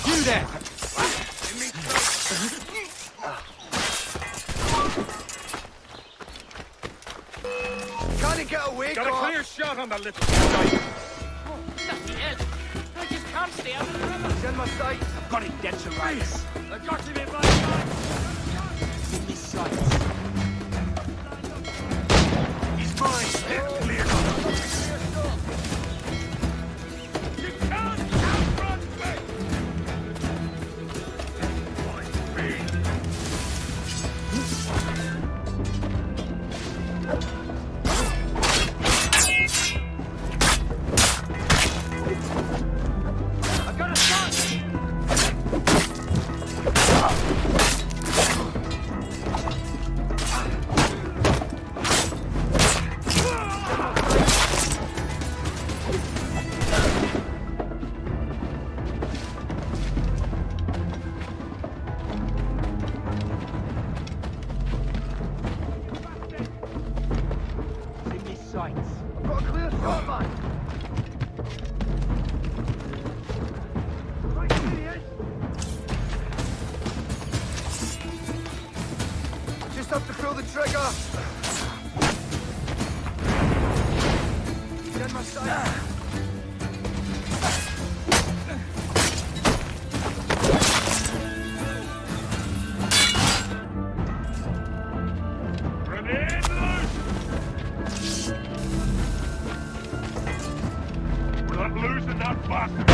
You there! Can't he get away, Got a God? clear shot on that little guy. Oh, bloody hell. I just can't stay out of the river. He's in my sights. I've got it dead to rights. I got him in my sights. In his sights. He's mine. Clear. You can't outrun me! I've got a shot! In his sights. I've got a clear shot, man! Right, here he is! Just have to pull the trigger! He's in my sight! Grenade loose! We're not losing that bastard!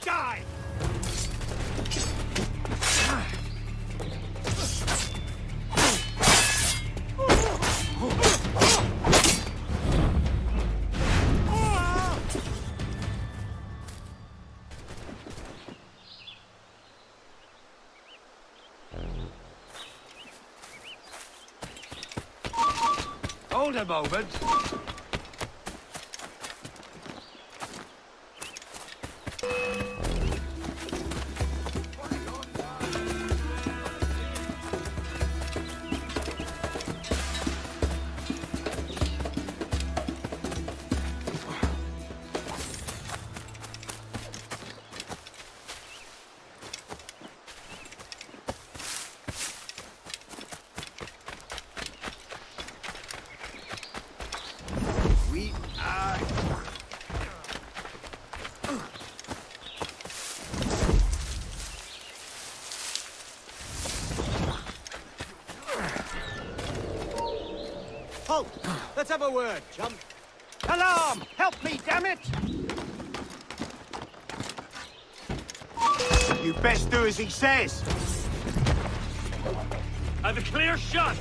die! Hold a moment. Halt! Let's have a word, chum. Alarm! Help me, damn it! You best do as he says. Have a clear shot.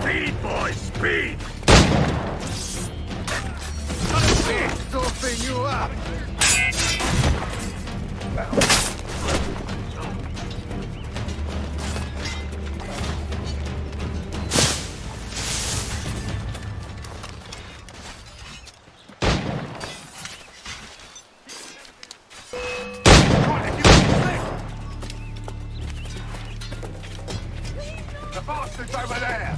Speed, boys, speed! Doping you up. The bastard's over there!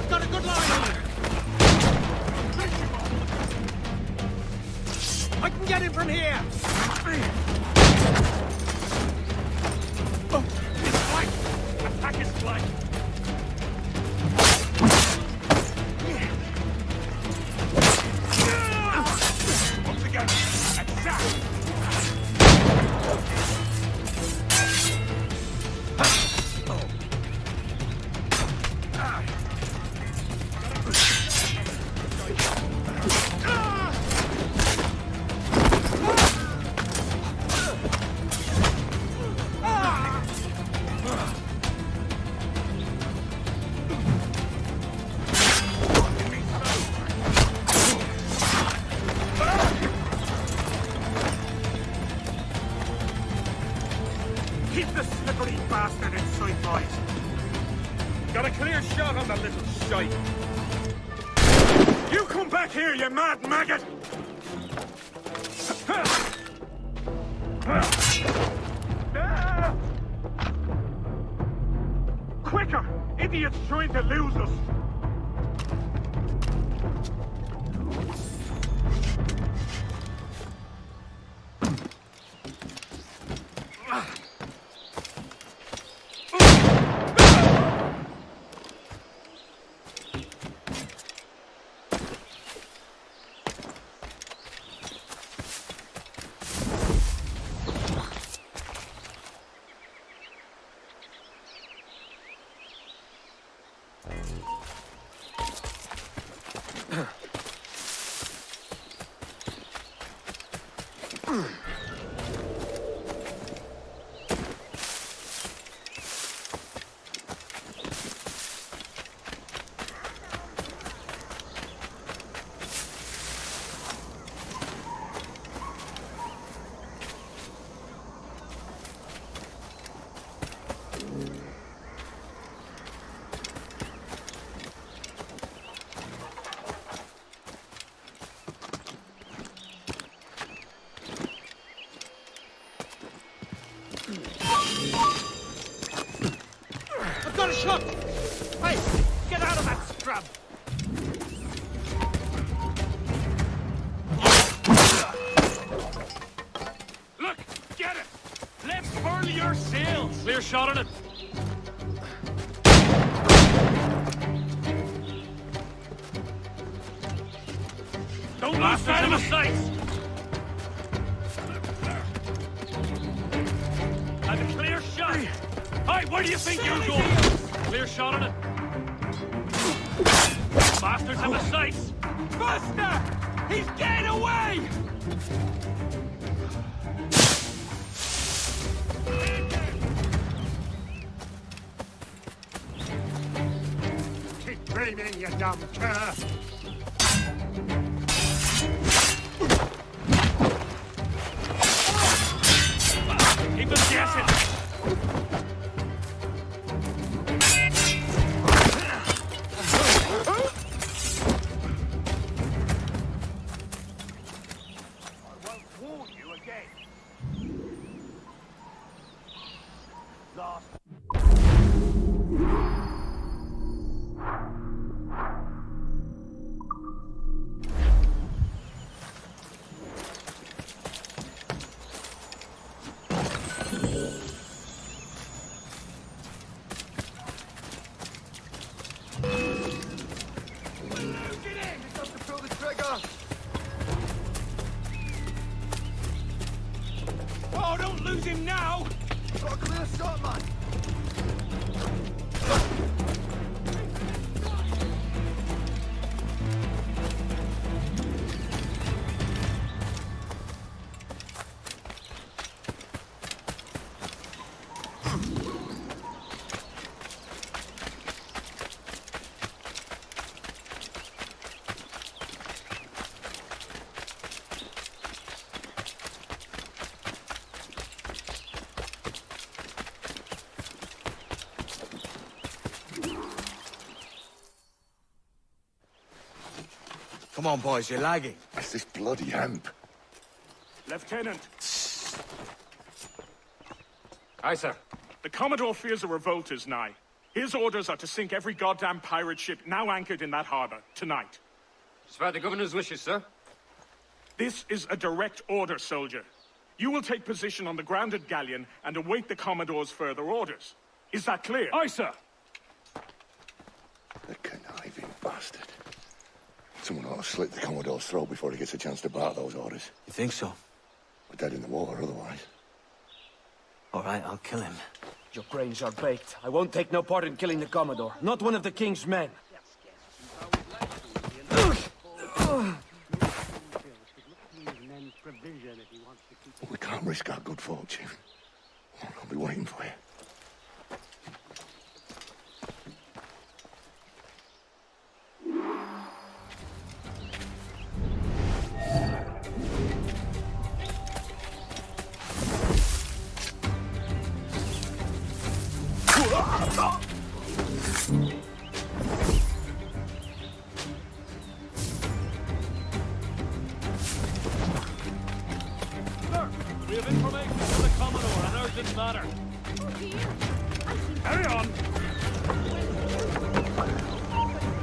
Got a good line on him. I can get him from here. Oh, it's flank! Attack his flank! Once again, attack! Keep the slippery bastard in sight, boys. Got a clear shot on that little shite. You come back here, you mad maggot! Quicker! Idiot's trying to lose us! I've got a shot! Hey, get out of that scrub! Look, get it. Let's furl your sails. Clear shot on it. Don't lose sight of the sights. Have a clear shot. Hey, where do you think you're going? Clear shot on it. bastards have the sights! Buster! He's getting away! Keep dreaming, you dumb cur! Keep them guessing! Oh, don't lose him now! Got a clear shot, man! Come on, boys, you're lagging. It's this bloody hemp. Lieutenant! Aye, sir. The Commodore fears a revolt is nigh. His orders are to sink every goddamn pirate ship now anchored in that harbor, tonight. It's by the governor's wishes, sir. This is a direct order, soldier. You will take position on the grounded galleon and await the Commodore's further orders. Is that clear? Aye, sir. The conniving bastard. Someone ought to slit the Commodore's throat before he gets a chance to bark those orders. You think so? We're dead in the water otherwise. All right, I'll kill him. Your brains are baked. I won't take no part in killing the Commodore. Not one of the King's men. We can't risk our good fortune. I'll be waiting for you. We have information from the Commodore, an urgent matter. Hurry on!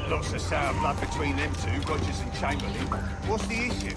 Lots of sour blood between them two, Rogers and Chamberlain. What's the issue?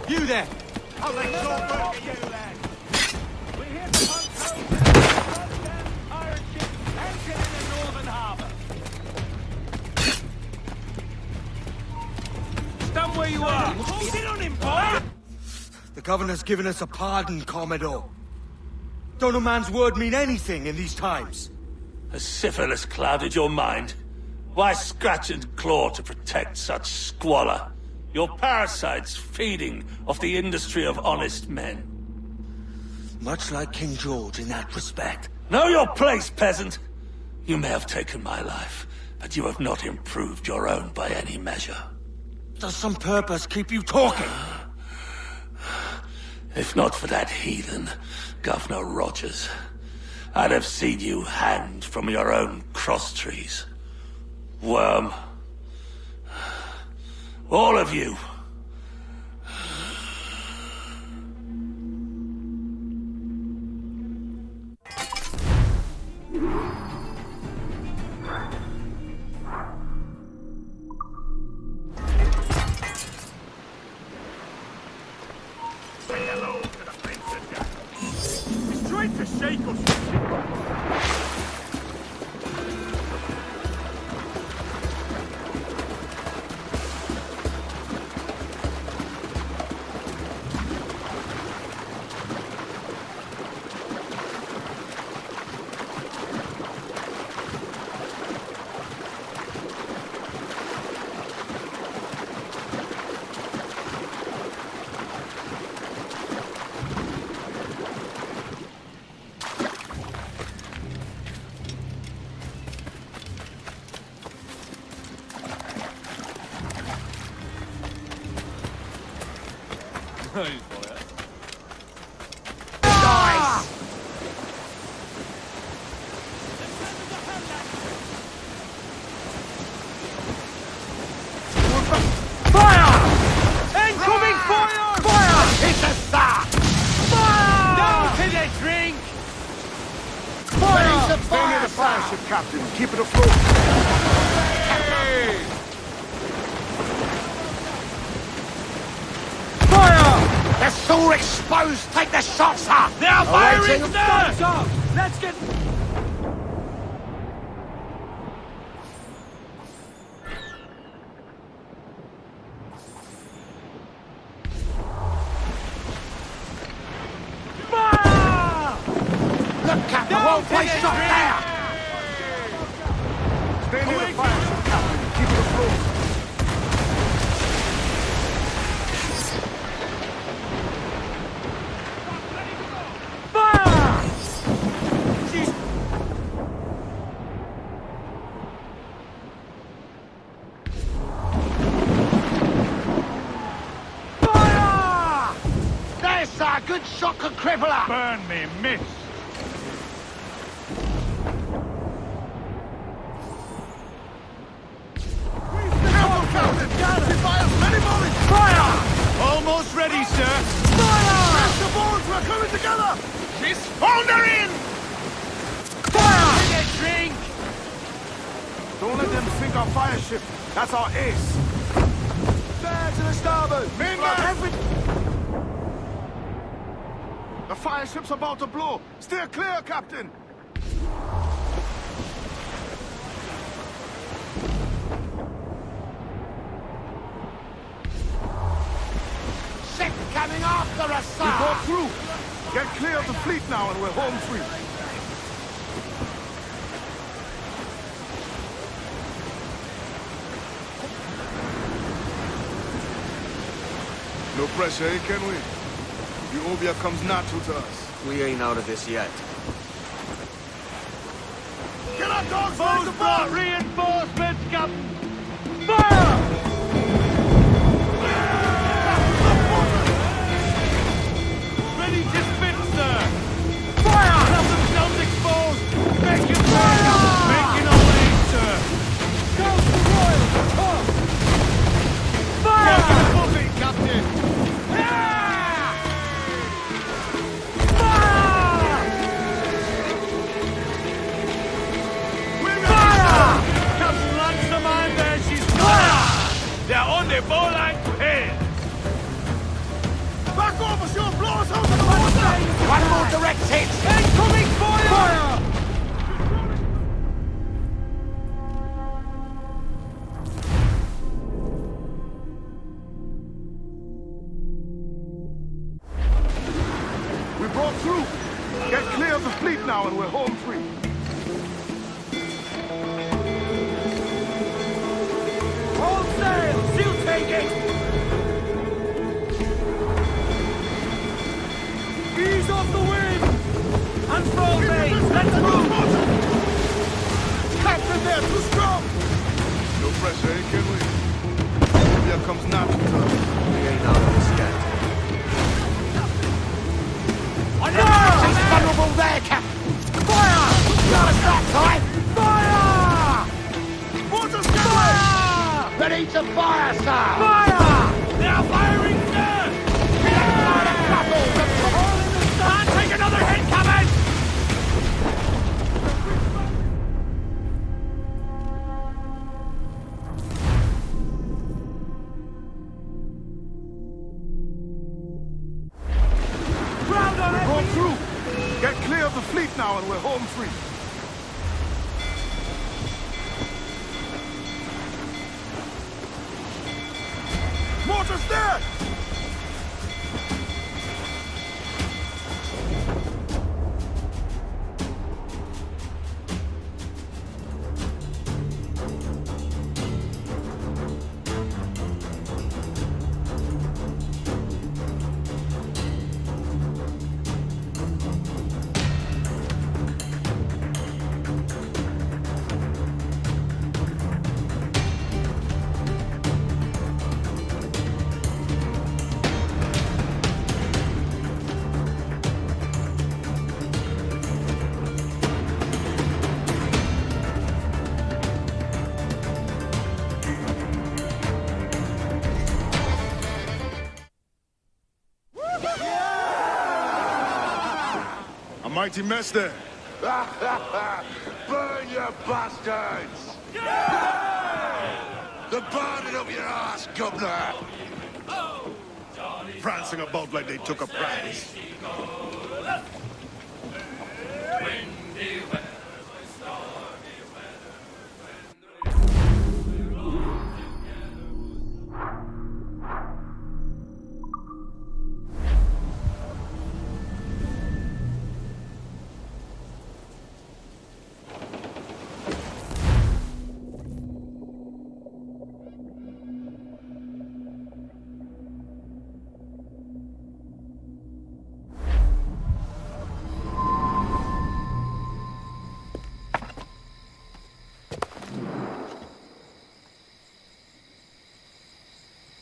You there! I'll make short work of you, lad. We hit one goddamn pirate ship anchored in the northern harbor. Stand where you are. Hold it on him, boy! The governor's given us a pardon, Commodore. Don't a man's word mean anything in these times? Has syphilis clouded your mind? Why scratch and claw to protect such squalor? Your parasites feeding off the industry of honest men. Much like King George in that respect. Know your place, peasant! You may have taken my life, but you have not improved your own by any measure. Does some purpose keep you talking? If not for that heathen, Governor Rogers, I'd have seen you hanged from your own cross trees. Worm. All of you, trying to shake us. Stay near the fire ship, Captain. Keep it afloat. Fire! They're so exposed. Take the shots, sir. They are firing, sir! Let's get... Look, Captain, the whole place shot there! Stay near the fire ship, Captain. Keep it afloat. There's a good shot could cripple her! Burn me, miss! Careful, Captain! She fires many bullets! Fire! Almost ready, sir. Fire! Smash the boards! We're coming together! She's foundering! Fire! Get a drink! Don't let them sink our fire ship. That's our ace. Stand to the starboard! Mainland! The fire ship's about to blow. Steer clear, Captain! Ship coming after us, sir! We got through. Get clear of the fleet now and we're home free. No pressure, eh, can we? The Obia comes natural to us. We ain't out of this yet. Get our dogs Foes back brought reinforcements, Captain! Fire! Ready to spin, sir! Fire! Have themselves exposed! Making fire! Making a way, sir! Go to Royal! Come! Fire! Get a moving, Captain! Captain launch the mine there, she's gone! They're on the bowline to head! Back over, she'll blow us out of the water! One more direct hit! Incoming fire! We broke through. Get clear of the fleet now and we're home free. Hold sail! She'll take it! Ease off the wind! Unfurl mains! Let's move! Captain there, too strong! No pressure, eh, can we? Here comes natural to us. We ain't out of this yet. She's vulnerable there, Captain! Fire! Not that time! Fire! Water's getting! Ready to fire, sir! Fire! They are firing, sir! Can't take another hit, Captain! We broke through. Get clear now and we're home free. Mortar's there! A mighty mess there. Burn, you bastards! The burning of your ass, governor! Prancing about like they took a prize.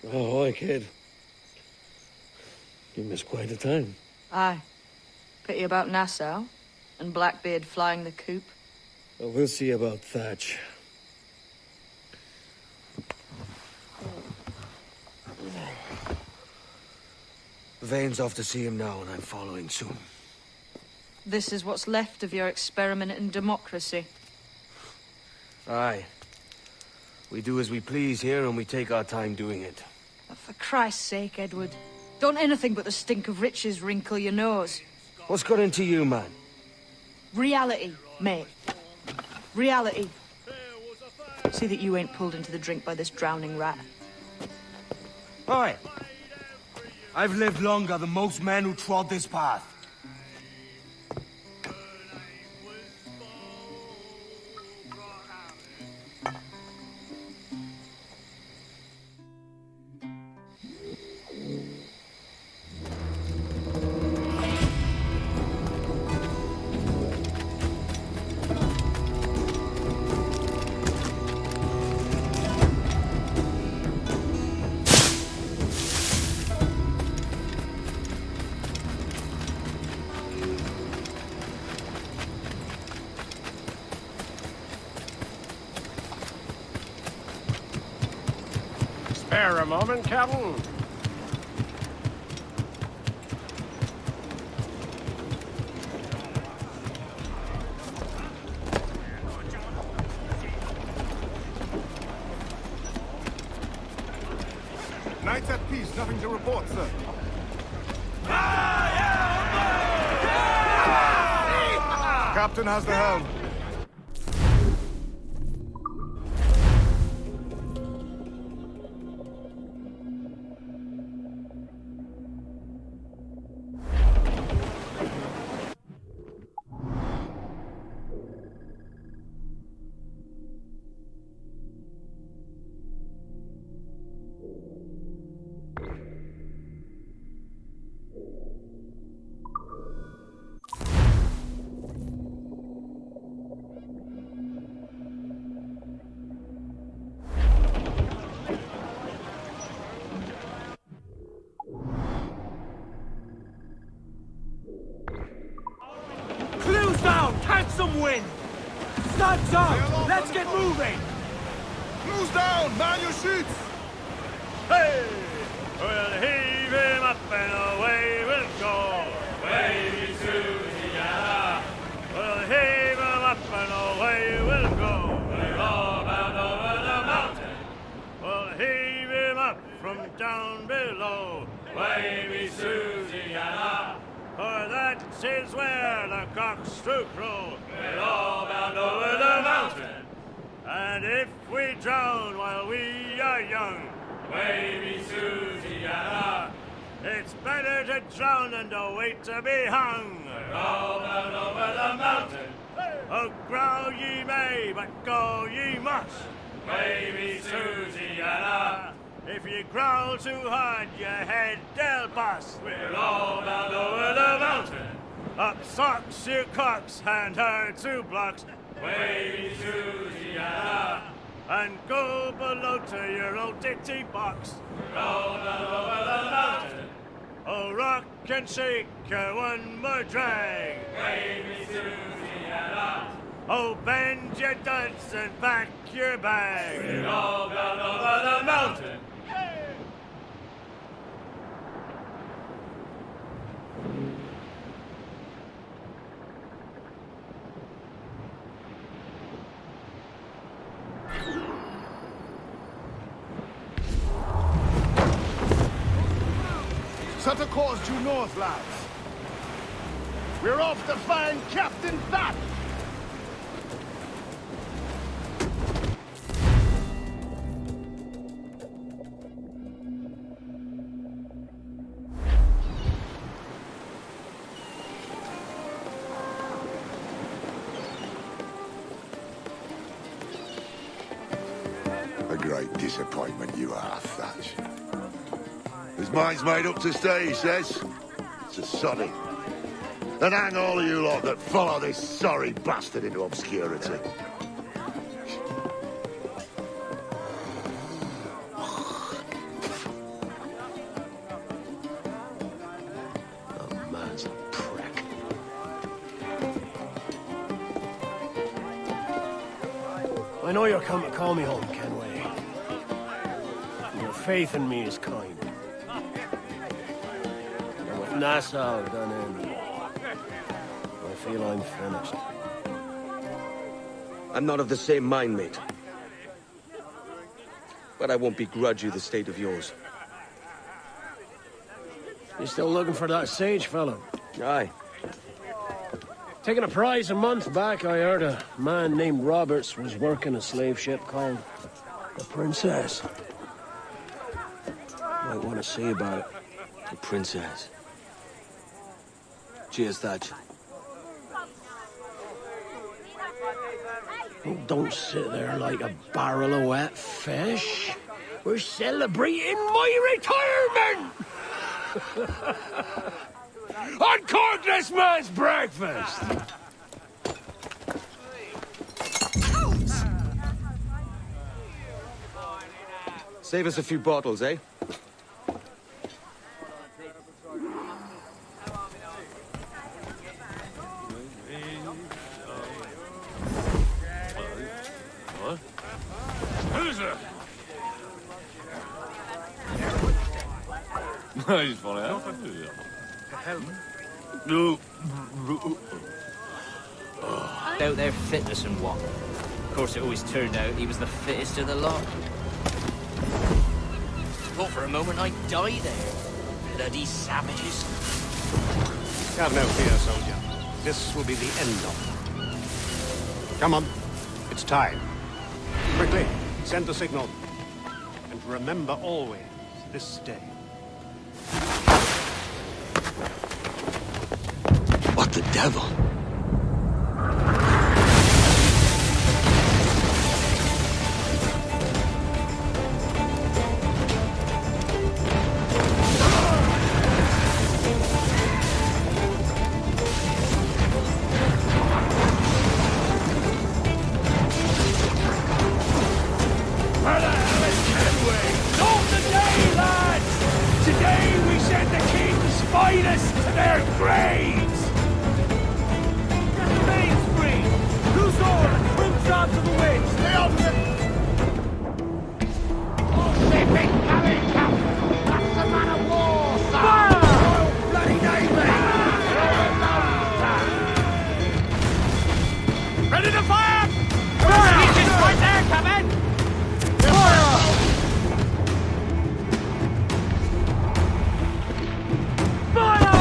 Oh, hi, kid. You missed quite a time. Aye. Pity about Nassau and Blackbeard flying the coop. Well, we'll see about Thatch. Vane's off to see him now, and I'm following soon. This is what's left of your experiment in democracy. Aye. We do as we please here, and we take our time doing it. For Christ's sake, Edward. Don't anything but the stink of riches wrinkle your nose. What's got into you, man? Reality, mate. Reality. See that you ain't pulled into the drink by this drowning rat. Oi! I've lived longer than most men who trod this path. Spare a moment, Captain. Knights at peace, nothing to report, sir. Captain has the helm. Clues down! Catch some wind! Studs up! Let's get moving! Clues down! Man your sheets! Hey! We'll heave him up and away we'll go. Wavy Susiana. We'll heave him up and away we'll go. We're all bound over the mountain. We'll heave him up from down below. Wavy Susiana. For that is where the cocks do crow. We're all bound over the mountain. And if we drown while we are young, baby Susiana, it's better to drown than to wait to be hung. We're all bound over the mountain. Oh, growl ye may, but go ye must. Baby Susiana, if you growl too hard, your head they'll bust. We're all bound over the mountain. Up socks, you cocks, and her 2 blocks. Baby Susiana, and go below to your old ditty box. We're all bound over the mountain. Oh, rock and shake her one more drag. Baby Susiana. Oh, bend your duds and pack your bag. We're all bound over the mountain. Set a course due north, lads. We're off to find Captain That! A great disappointment you are, Thatch. His mind's made up to stay, he says. It's a sodding. And hang all of you lot that follow this sorry bastard into obscurity. The man's a prick. I know you're come to call me home, Kenway. Your faith in me is kind. Nassau done in. I feel I'm finished. I'm not of the same mind, mate. But I won't begrudge you the state of yours. You still looking for that sage fellow? Aye. Taking a prize a month back, I heard a man named Roberts was working a slave ship called the Princess. Might want to see about it. The Princess. Cheers, Thatch. Oh, don't sit there like a barrel of wet fish. We're celebrating my retirement! On Cordless Man's breakfast! Save us a few bottles, eh? Who's there? He's falling out. Out their fitness and what? Of course, it always turned out he was the fittest of the lot. Thought for a moment I'd die there. Bloody savages. Have no fear, soldier. This will be the end of it. Come on. It's time. Quickly, send the signal. And remember always this day. What the devil? Where the hell is Kenway? Not today, lads! Today we send the king's finest to their graves! Get the mains free! Loose all and trim shots of the wind! Stay on the... Oh, they big coming, Captain! That's the man of war, sir! Fire! Oh, bloody navy! Ready to fire! Fire! He's just right there, Captain! Fire! Fire!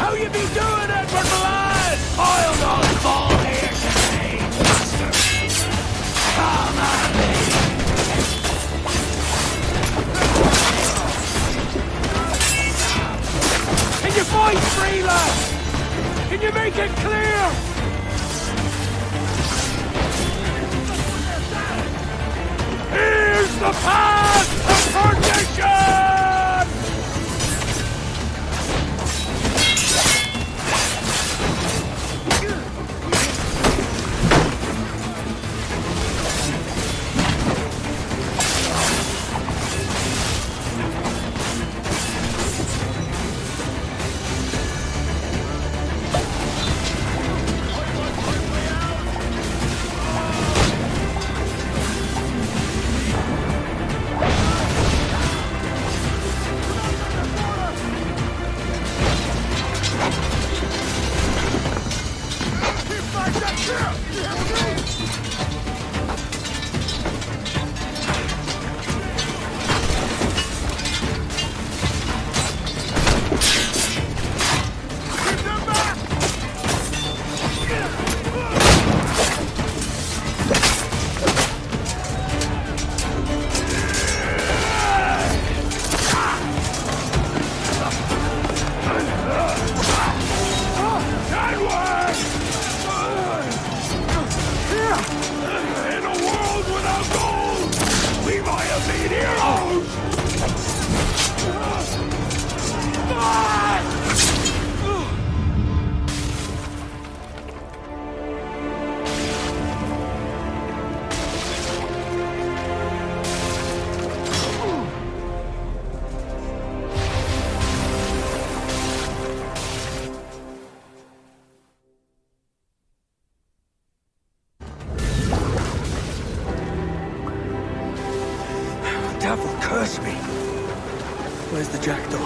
How you be doing, Edward, my lad? I'll not fall here today, master. Come at me. Can you fight free, lad? Can you make it clear? Here's the path of perdition! Devil curse me. Where's the jackdaw?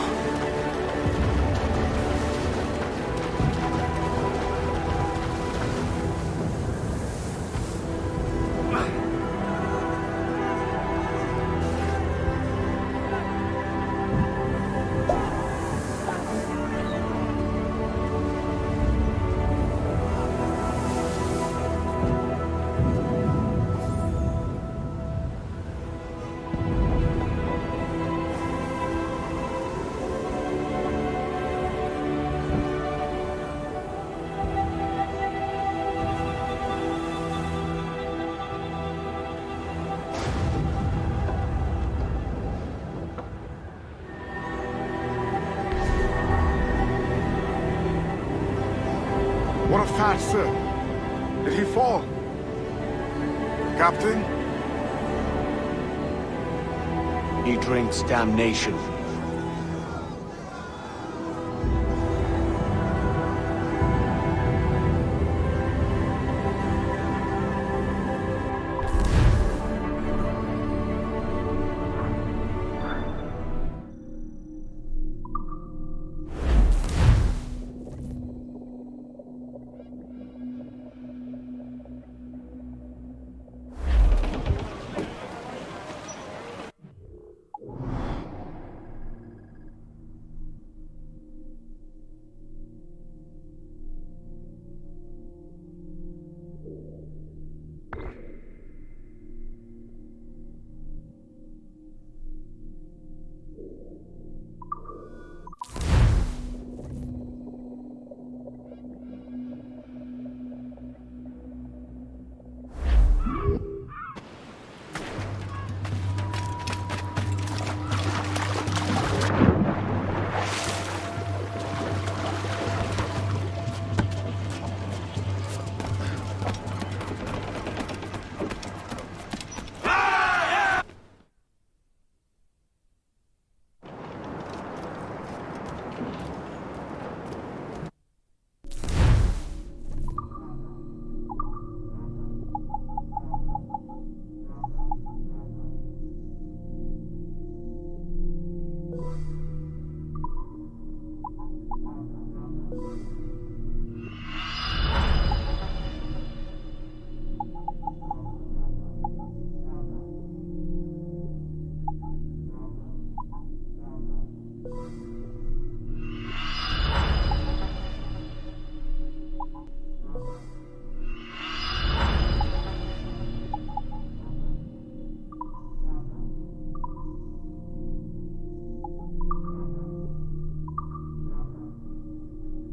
What of Thatch, sir? Did he fall? Captain? He drinks damnation.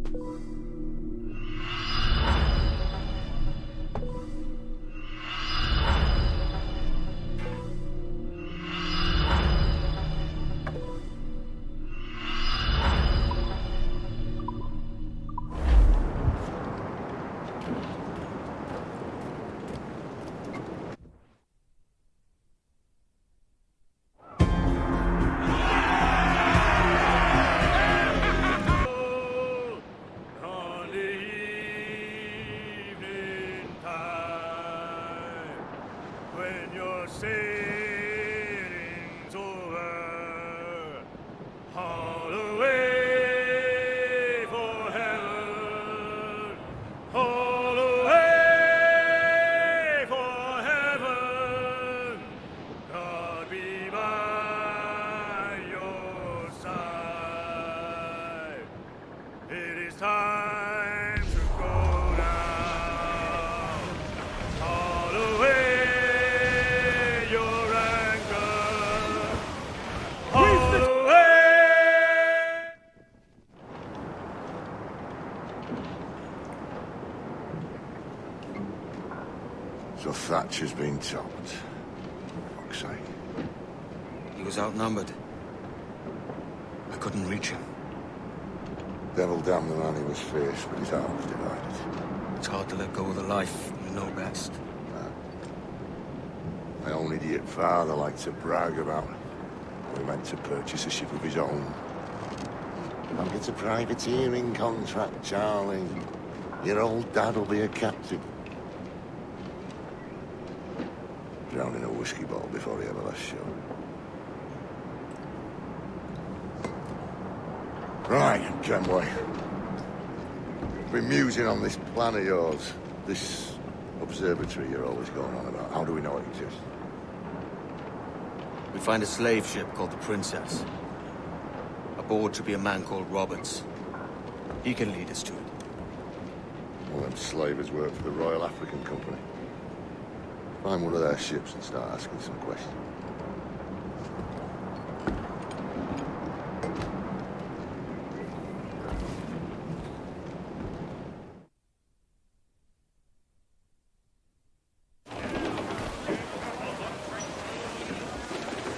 On the evening time, when your sailing's over, haul away for heaven, haul away for heaven. God be by your side. It is time to go now. Haul away your anger. Haul away. So Thatcher's been topped. Fuck's sake. He was outnumbered. I couldn't reach him. Devil damn the man, he was fierce, but his heart was divided. It's hard to let go of the life you know best. My own idiot father liked to brag about we meant to purchase a ship of his own. I'll get a privateering contract, Charlie. Your old dad'll be a captain. Drowned in a whiskey bottle before he ever left shore. Right, Kenway. Been musing on this plan of yours. This observatory you're always going on about. How do we know it exists? We find a slave ship called the Princess. Aboard should be a man called Roberts. He can lead us to it. Well, them slavers work for the Royal African Company. Find one of their ships and start asking some questions.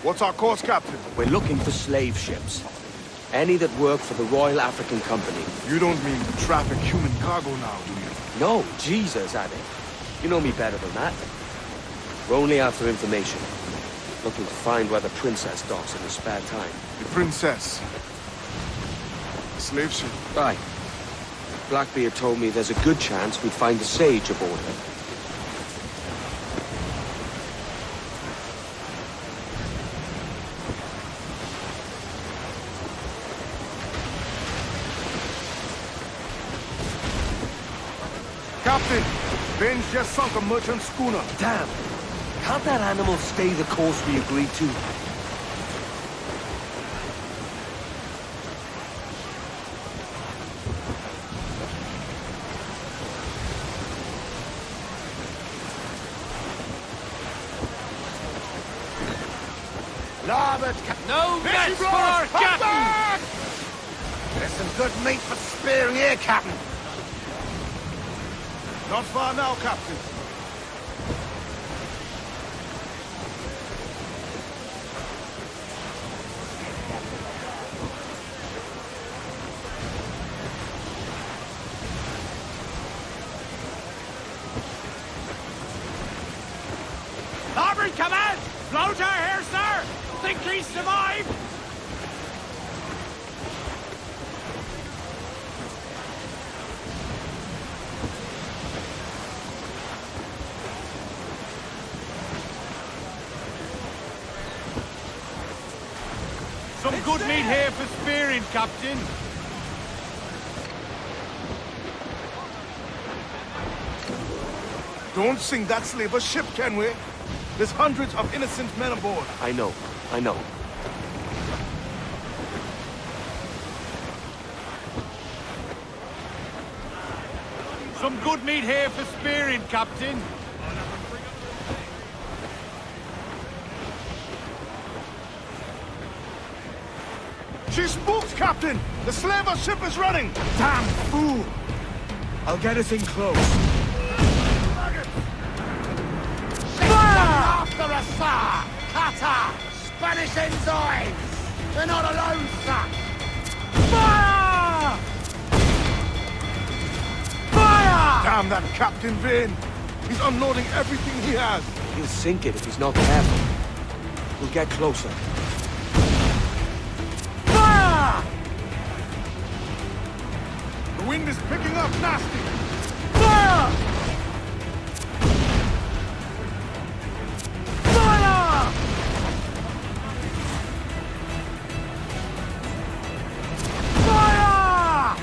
What's our course, Captain? We're looking for slave ships. Any that work for the Royal African Company. You don't mean traffic human cargo now, do you? No, Jesus, Addy. You know me better than that. We're only after information. Looking to find where the Princess docks in her spare time. The Princess? The slave ship? Right. Blackbeard told me there's a good chance we'd find the Sage aboard her. Captain, Ben's just sunk a merchant schooner. Damn! Can't that animal stay the course we agreed to? Larboard, No mess for our captain! There's some good meat for spearing here, Captain. Not far now, Captain. Larboard command! Floater here, sir! Think he survived? Some good meat here for spearing, Captain. Don't sink that slaver ship, Kenway. There's hundreds of innocent men aboard. I know. Some good meat here for spearing, Captain. She spooks, Captain! The slaver ship is running! Damn fool! I'll get us in close. Fire! After us, sir! Cutter! Spanish ensigns! They're not alone, sir! Fire! Fire! Damn that Captain Vane! He's unloading everything he has. He'll sink it if he's not careful. We'll get closer. Fire! The wind is picking up nasty. Fire! Fire! Fire!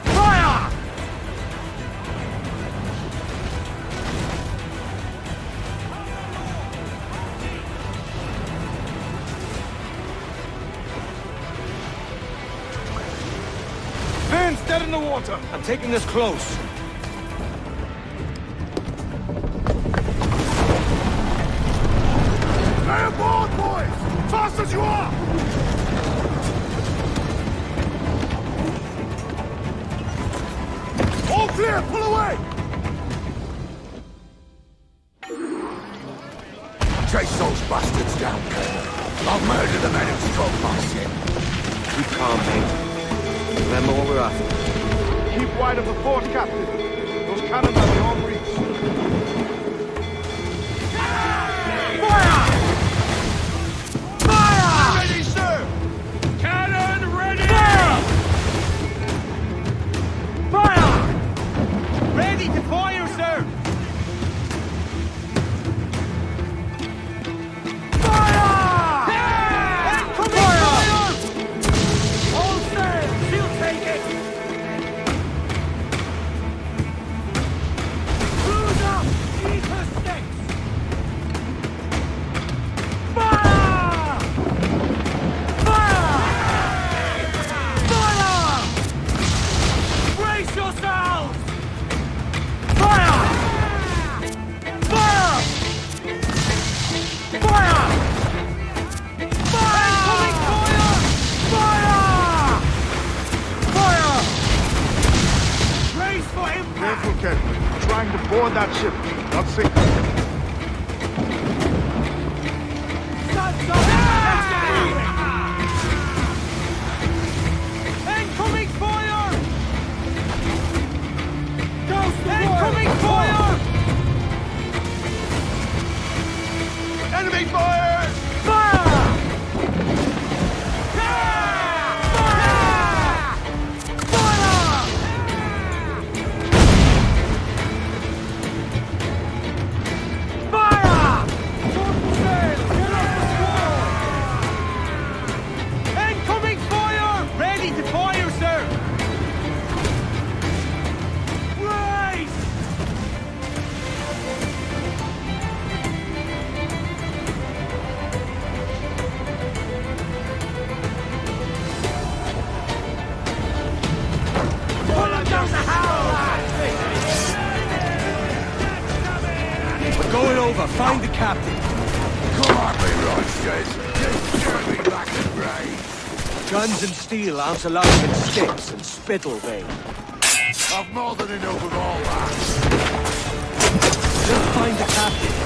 Fire! Vane's dead in the water. I'm taking us close. Stay aboard, boys! Fast as you are! All clear! Pull away! Chase those bastards down, Colonel. I'll murder the men who stole my ship. Keep calm, mate. Remember what we're after. Keep wide of the fort, Captain. Those cannons are beyond reach. Fire! Fire! Ready, sir! Cannon ready! Fire! Fire! Ready to fire, sir! Fire! Incoming fire! All sail! She'll take it! Cruise up! Eat her sticks! Fire! Fire! Fire! Brace yourselves! Fire! Fire! Fire! Fire! Incoming fire! Fire! Fire! Brace for impact! Careful, Ken. I'm trying to board that ship, not sink it. Sons of incoming fire! Ghost incoming fire! Enemy fire! Fire! Incoming fire! Ready to fire, sir! Race! We're going over. Find the captain. Come on, Leroy says. Just turn me back and brave. Guns and steel aren't allowed in sticks and spittle, Vane. I've more than enough of all that. Just find the captain.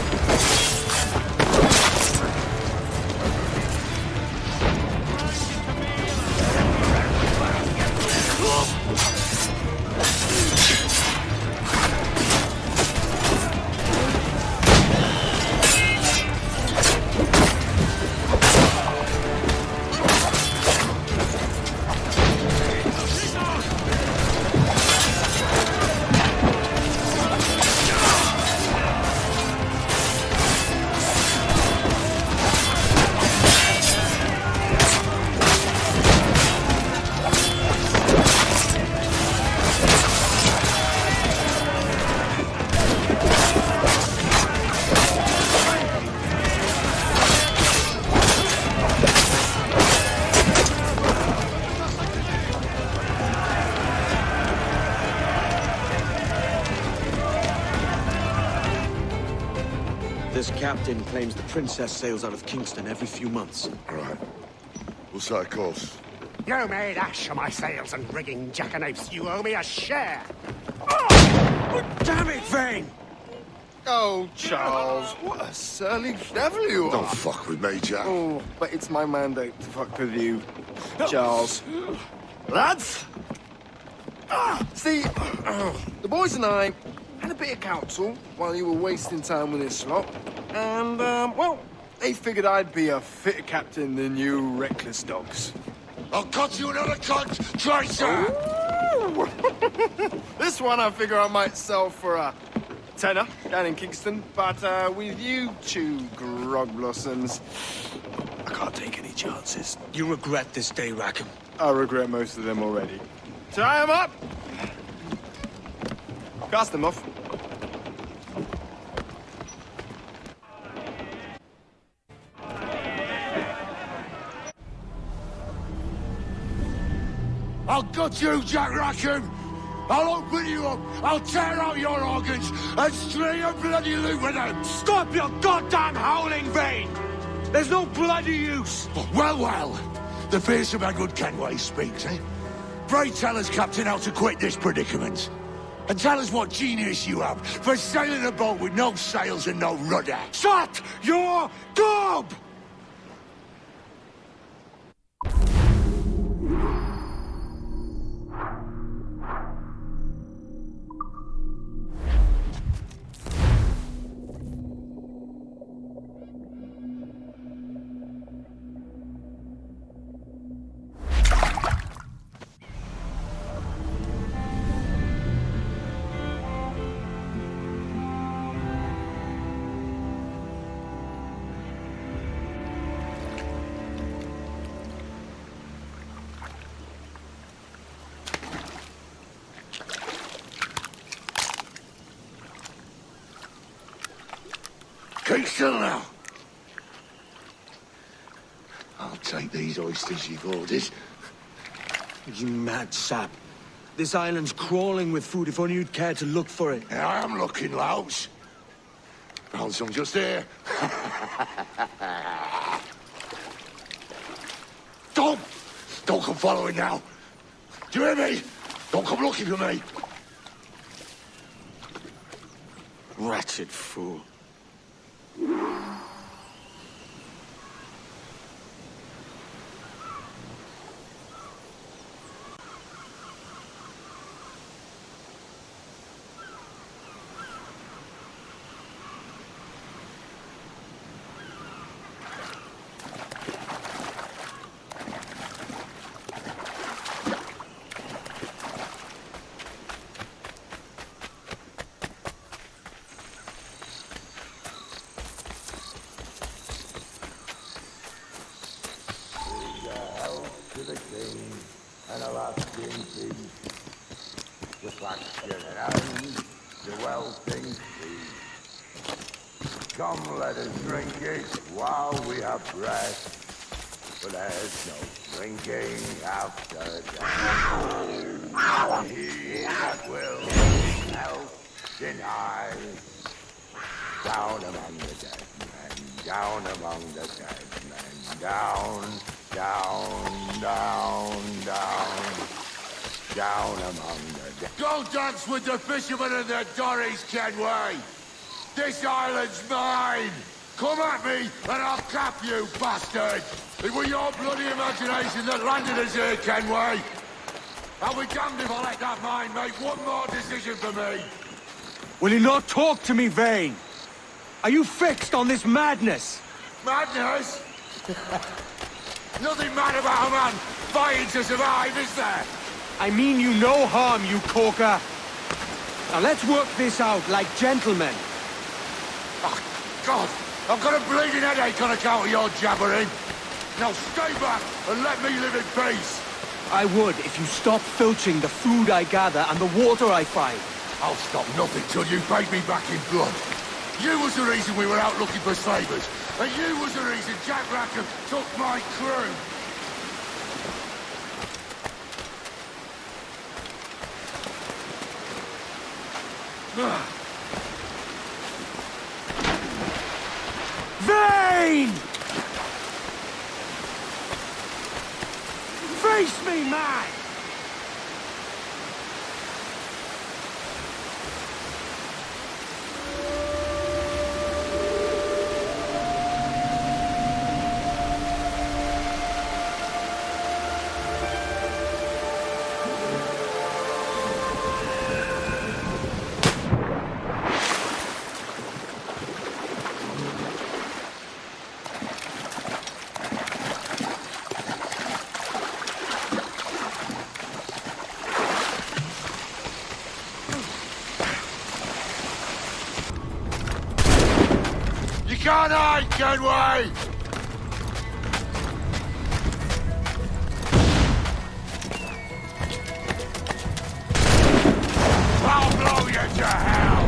This captain claims the princess sails out of Kingston every few months. Right. What's that cost? You made ash of my sails and rigging, jackanapes. You owe me a share. Oh, damn it, Vane! Oh, Charles, what a surly devil you are. Don't fuck with me, Jack. Oh, but it's my mandate to fuck with you, Charles. Lads! See, the boys and I had a bit of counsel while you were wasting time with this lot. And, well, they figured I'd be a fitter captain than you reckless dogs. I'll cut you another cunt, Tracer! This one I figure I might sell for a tenner down in Kingston, but with you two grog blossoms, I can't take any chances. You regret this day, Rackham. I regret most of them already. Tie them up! Cast them off. I'll gut you, Jack Rackham! I'll open you up, I'll tear out your organs, and string a bloody loot with them! Stop your goddamn howling, Vane! There's no bloody use! Well, well, the fearsome Edward Kenway speaks, eh? Pray tell us, Captain, how to quit this predicament. And tell us what genius you have for sailing a boat with no sails and no rudder. Shut your gob! Keep still now. I'll take these oysters you've ordered. You mad sap. This island's crawling with food if only you'd care to look for it. Yeah, I am looking, Louts. Found some just here. Don't come following now. Do you hear me? Don't come looking for me. Wretched fool. The king and a lasting peace. The faction at hand, the welting sea. Come, let us drink it while we have breath. For there's no drinking after death. He that will help deny. Down among the dead men, down among the dead men, down. Down, down, down, down among the dead. Go dance with the fishermen and their dories, Kenway! This island's mine! Come at me, and I'll cap you, bastard! It was your bloody imagination that landed us here, Kenway! I'll be damned if I let that mind make one more decision for me! Will you not talk to me, Vane? Are you fixed on this madness? Madness? Nothing mad about a man fighting to survive, is there? I mean you no harm, you corker. Now let's work this out like gentlemen. Oh, God! I've got a bleeding headache on account of your jabbering. Now stay back and let me live in peace. I would if you stopped filching the food I gather and the water I find. I'll stop nothing till you paid me back in blood. You was the reason we were out looking for slavers. And you was the reason Jack Rackham took my crew. Vane! me, man! You can't hide, Kenway! I'll blow you to hell!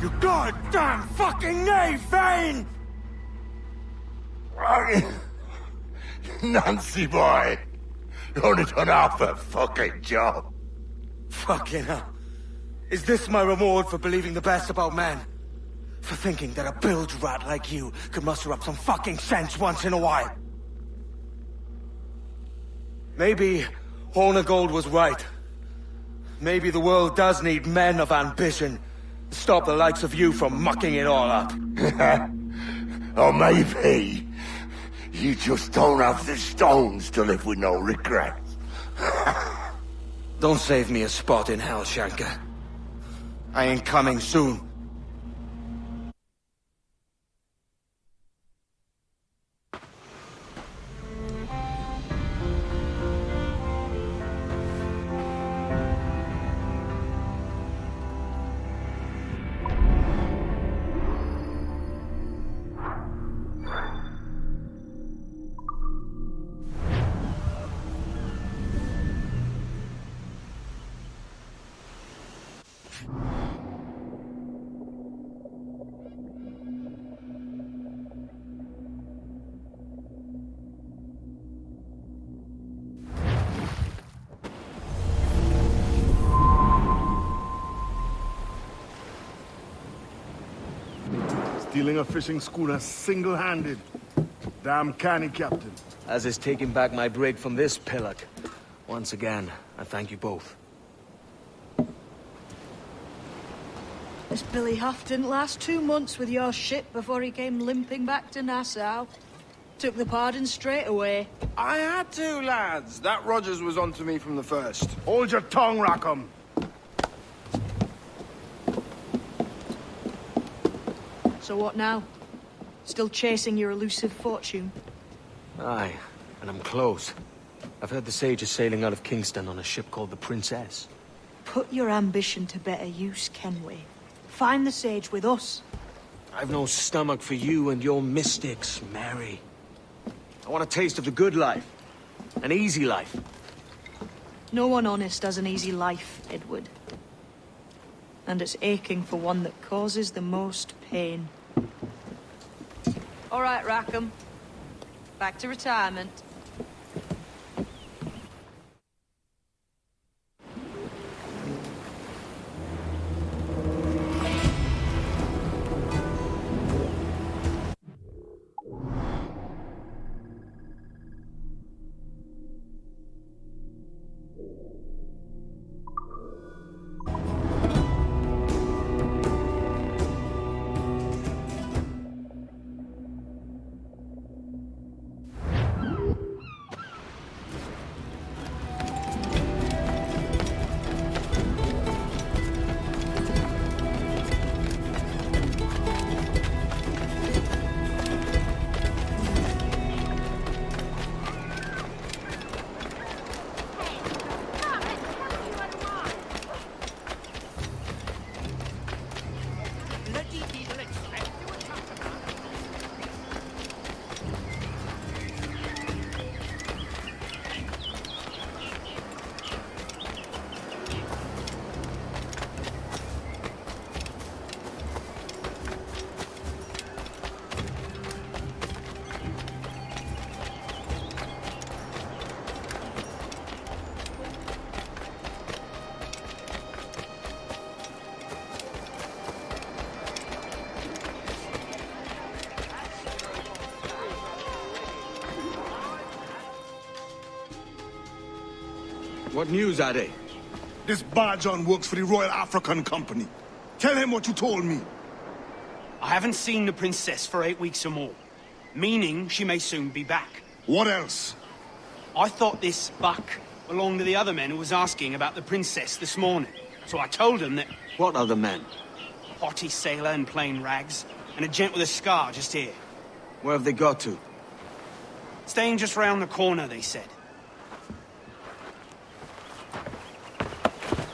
You goddamn fucking knave, Vane! Nancy boy! You only done half the fucking job. Fucking hell. Is this my reward for believing the best about men? For thinking that a bilge rat like you could muster up some fucking sense once in a while? Maybe Hornigold was right. Maybe the world does need men of ambition to stop the likes of you from mucking it all up. Or maybe you just don't have the stones to live with no regrets. Don't save me a spot in hell, Shanker. I ain't coming soon. Stealing a fishing schooner single-handed. Damn canny, Captain. As is taking back my brig from this pillock. Once again, I thank you both. This Billy Huff didn't last 2 months with your ship before he came limping back to Nassau. Took the pardon straight away. I had to, lads. That Rogers was onto me from the first. Hold your tongue, Rackham. So what now? Still chasing your elusive fortune? Aye, and I'm close. I've heard the Sage is sailing out of Kingston on a ship called the Princess. Put your ambition to better use, Kenway. Find the Sage with us. I've no stomach for you and your mystics, Mary. I want a taste of the good life. An easy life. No one honest has an easy life, Edward. And it's aching for one that causes the most pain. All right, Rackham. Back to retirement. What news, Ade? This Barjon works for the Royal African Company. Tell him what you told me. I haven't seen the princess for 8 weeks or more, meaning she may soon be back. What else? I thought this buck belonged to the other men who was asking about the princess this morning. So I told him that... What other men? A potty sailor in plain rags, and a gent with a scar just here. Where have they got to? Staying just round the corner, they said.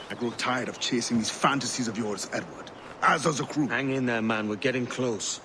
I grow tired of chasing these fantasies of yours, Edward. As does the crew. Hang in there, man. We're getting close.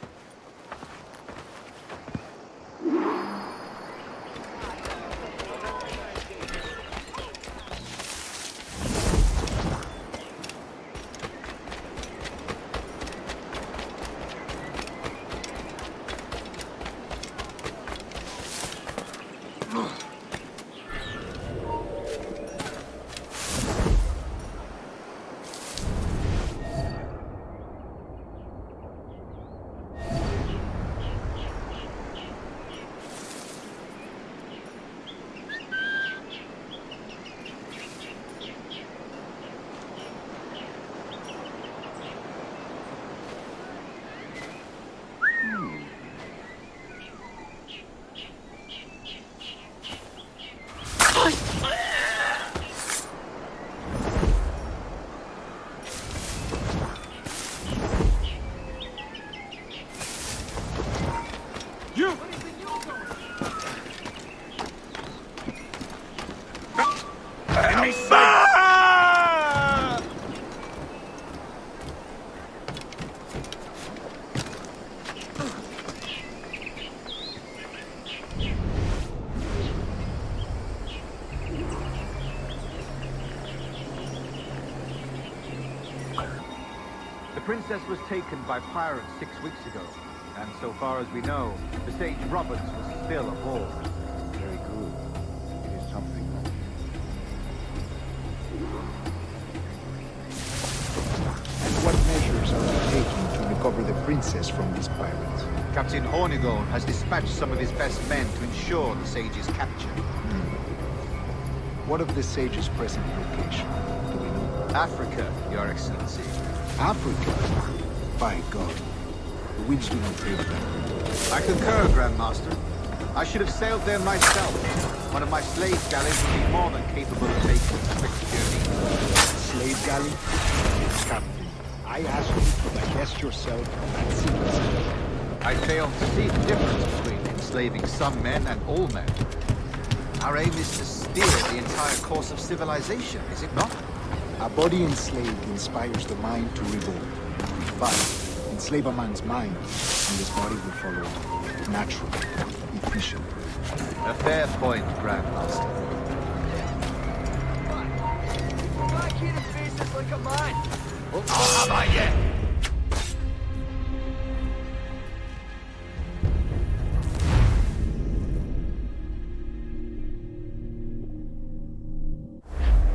The princess was taken by pirates 6 weeks ago, and so far as we know, the sage Roberts was still aboard. Very good. It is something. And what measures are you taking to recover the princess from these pirates? Captain Hornigold has dispatched some of his best men to ensure the sage's capture. What of the sage's present location? Do we know? Africa, Your Excellency. Africa? By God. The winds do not favor them. I concur, Grandmaster. I should have sailed there myself. One of my slave galleys would be more than capable of making a quick journey. Slave galley? Captain, I ask you to divest yourself of that secrecy. I fail to see the difference between enslaving some men and all men. Our aim is to steer the entire course of civilization, is it not? A body enslaved inspires the mind to revolt. But enslave a man's mind, and his body will follow naturally, efficient. A fair point, Grandmaster. Black kid in faces like a mine. Oh, how about you?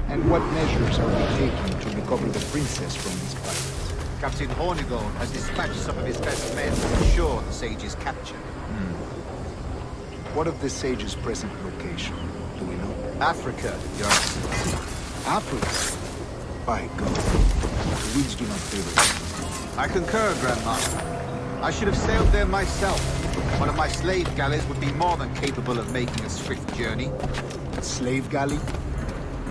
And what measures are we taking to recover the princess from these pirates? Captain Hornigold has dispatched some of his best men to ensure the sage's capture. What of the sage's present location? Do we know? Africa, Your Excellency. Africa? By God. The winds do not favor them. I concur, Grandmaster. I should have sailed there myself. One of my slave galleys would be more than capable of making a swift journey. A slave galley?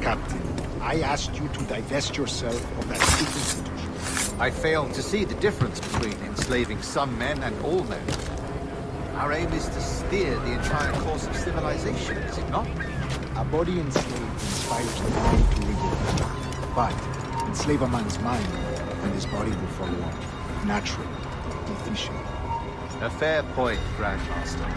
Captain, I asked you to divest yourself of that secret institution. I fail to see the difference between enslaving some men and all men. Our aim is to steer the entire course of civilization, is it not? A body enslaved inspires the mind to revolt. But enslave a man's mind, and his body will follow on, naturally, efficient. A fair point, Grandmaster.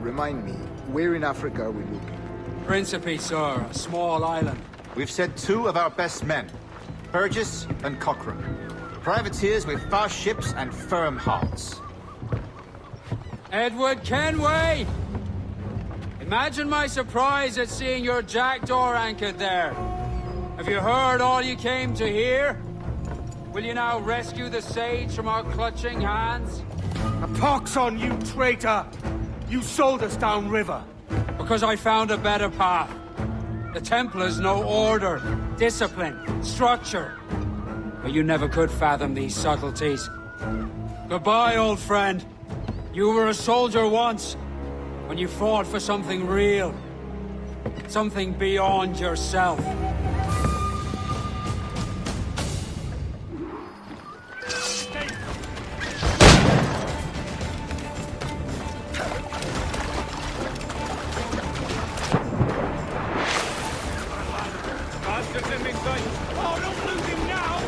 Remind me, where in Africa are we looking? Principe, sir, a small island. We've sent 2 of our best men, Burgess and Cochrane. Privateers with fast ships and firm hearts. Edward Kenway! Imagine my surprise at seeing your jackdaw anchored there. Have you heard all you came to hear? Will you now rescue the sage from our clutching hands? A pox on you, traitor! You sold us downriver. Because I found a better path. The Templars know order, discipline, structure. But you never could fathom these subtleties. Goodbye, old friend. You were a soldier once, when you fought for something real. Something beyond yourself. Oh, don't lose him now!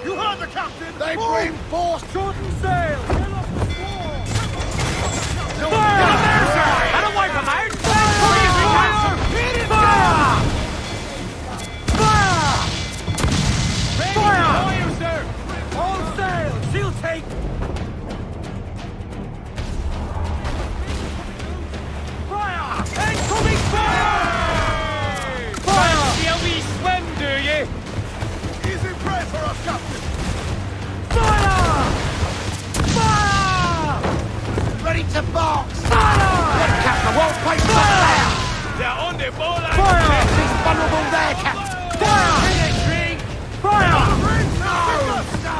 You heard the captain! They reinforced! Shorten sail! Fill up the squall! Fire! Get on their side! And away from out! Fire! Fire! Fire! Fire! All sail! She'll take! Fire! Incoming fire! Fire! Fancy a wee swim, do you? Easy prey for us, captain! Fire! Fire! Ready to box! Fire! Good, Captain, well placed up there! They're on the ball and... Fire! He's vulnerable there, Captain! Fire! Penetrate! Fire! No! No!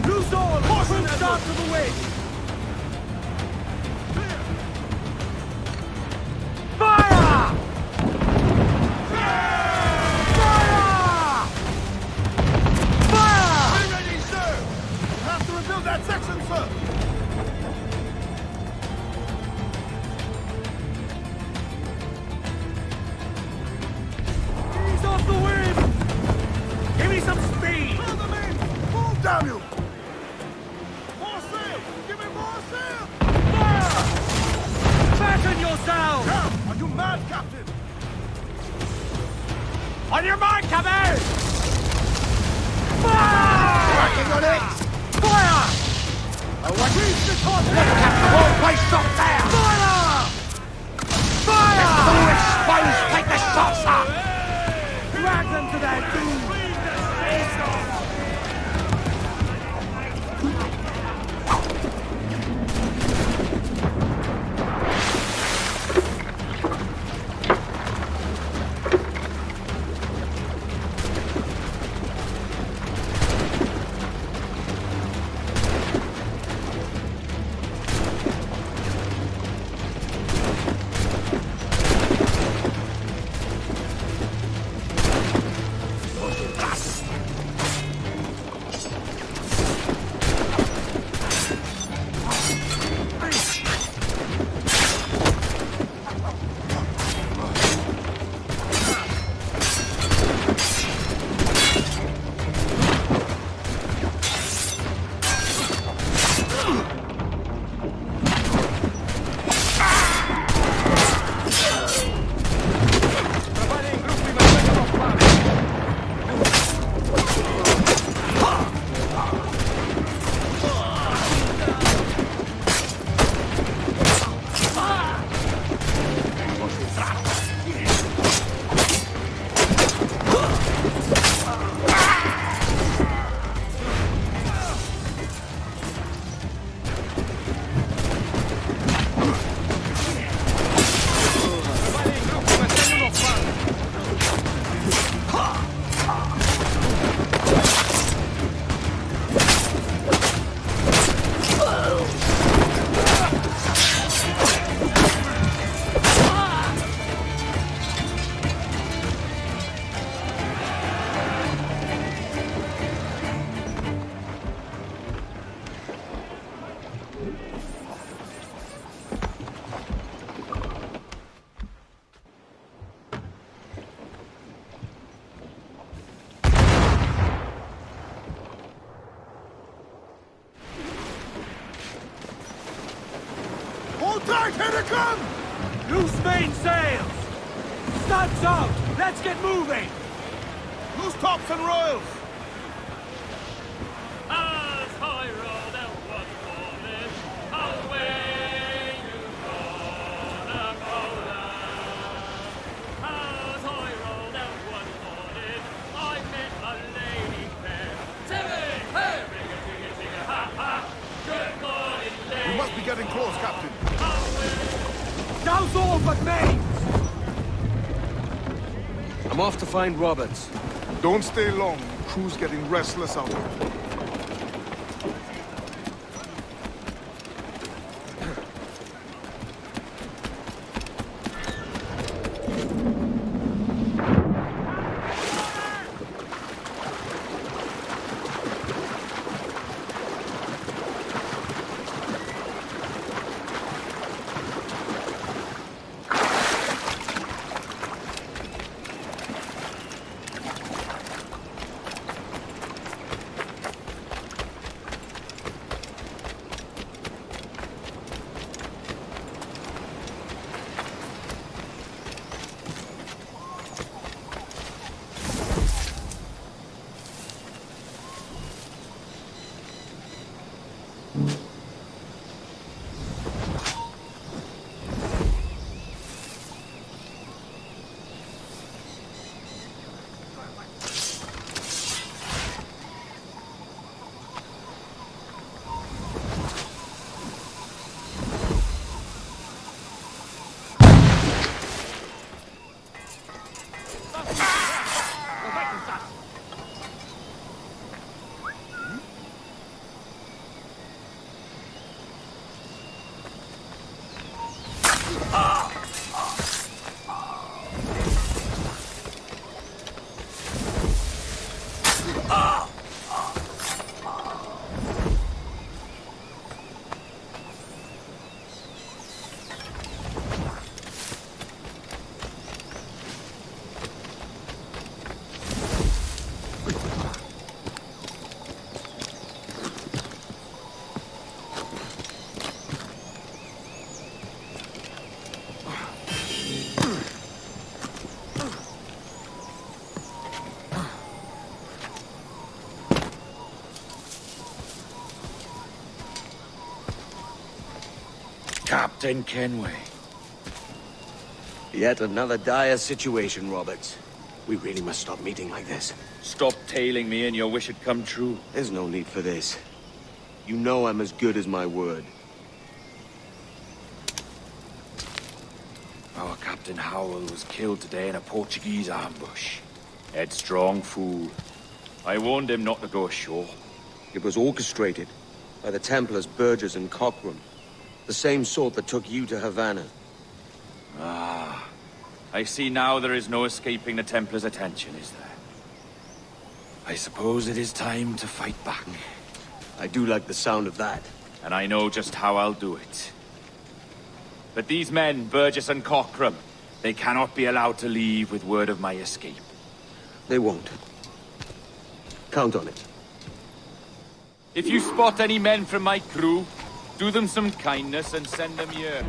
Loose all! Push start to the way! Fire! Be ready, sir! We'll have to rebuild that section, sir! Ease off the wind! Give me some speed! Pull them in! Move, damn you! More sail! Give me more sail! Fire! Fasten yourselves! Come! Are you mad, captain? On your mark, Cabell! Fire! Working on it! Fire! Reach the top! Good, Captain, well placed up there! Fire! Fire! All exposed! Take the shots up! Drag them to their doom! Right, here they come! Loose mainsails! Studs out! Let's get moving! Loose tops and royals! As high road and one morning, away you gonna go As high road and one morning, I met a lady fair. Timmy, hey, ring-a-ding-a-ding-a, ha-ha! Good morning, lady. We must be getting close, Captain. Now's all but me! I'm off to find Roberts. Don't stay long. The crew's getting restless out here. Captain Kenway. Yet another dire situation, Roberts. We really must stop meeting like this. Stop tailing me and your wish had come true. There's no need for this. You know I'm as good as my word. Our Captain Howell was killed today in a Portuguese ambush. Headstrong fool. I warned him not to go ashore. It was orchestrated by the Templars Burgess and Cockrum. The same sort that took you to Havana. Ah. I see now there is no escaping the Templars' attention, is there? I suppose it is time to fight back. I do like the sound of that. And I know just how I'll do it. But these men, Burgess and Cockrum, they cannot be allowed to leave with word of my escape. They won't. Count on it. If you spot any men from my crew, do them some kindness and send them here.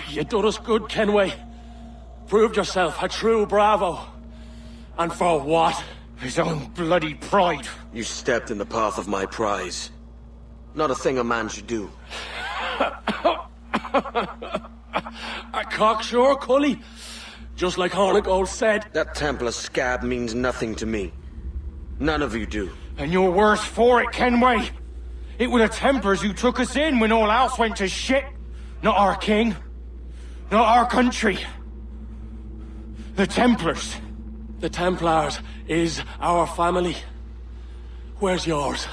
You done us good, Kenway. Proved yourself a true bravo. And for what? His own bloody pride. You stepped in the path of my prize. Not a thing a man should do. A cocksure, Cully. Just like Hornigold said. That Templar scab means nothing to me. None of you do. And you're worse for it, Kenway. It were the Templars who took us in when all else went to shit. Not our king. Not our country. The Templars. The Templars is our family. Where's yours?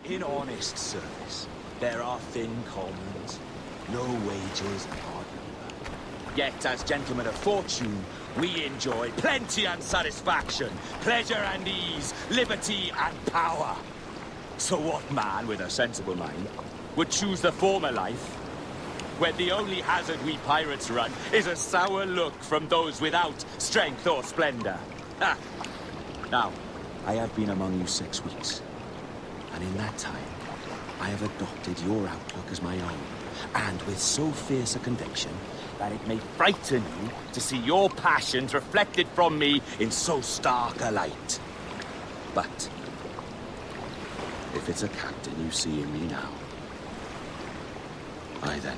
In honest service, there are thin commons, no wages and hard labor. Yet, as gentlemen of fortune, we enjoy plenty and satisfaction, pleasure and ease, liberty and power. So what man with a sensible mind would choose the former life, when the only hazard we pirates run is a sour look from those without strength or splendor? Ha! Now, I have been among you 6 weeks. And in that time, I have adopted your outlook as my own, and with so fierce a conviction that it may frighten you to see your passions reflected from me in so stark a light. But if it's a captain you see in me now, aye then,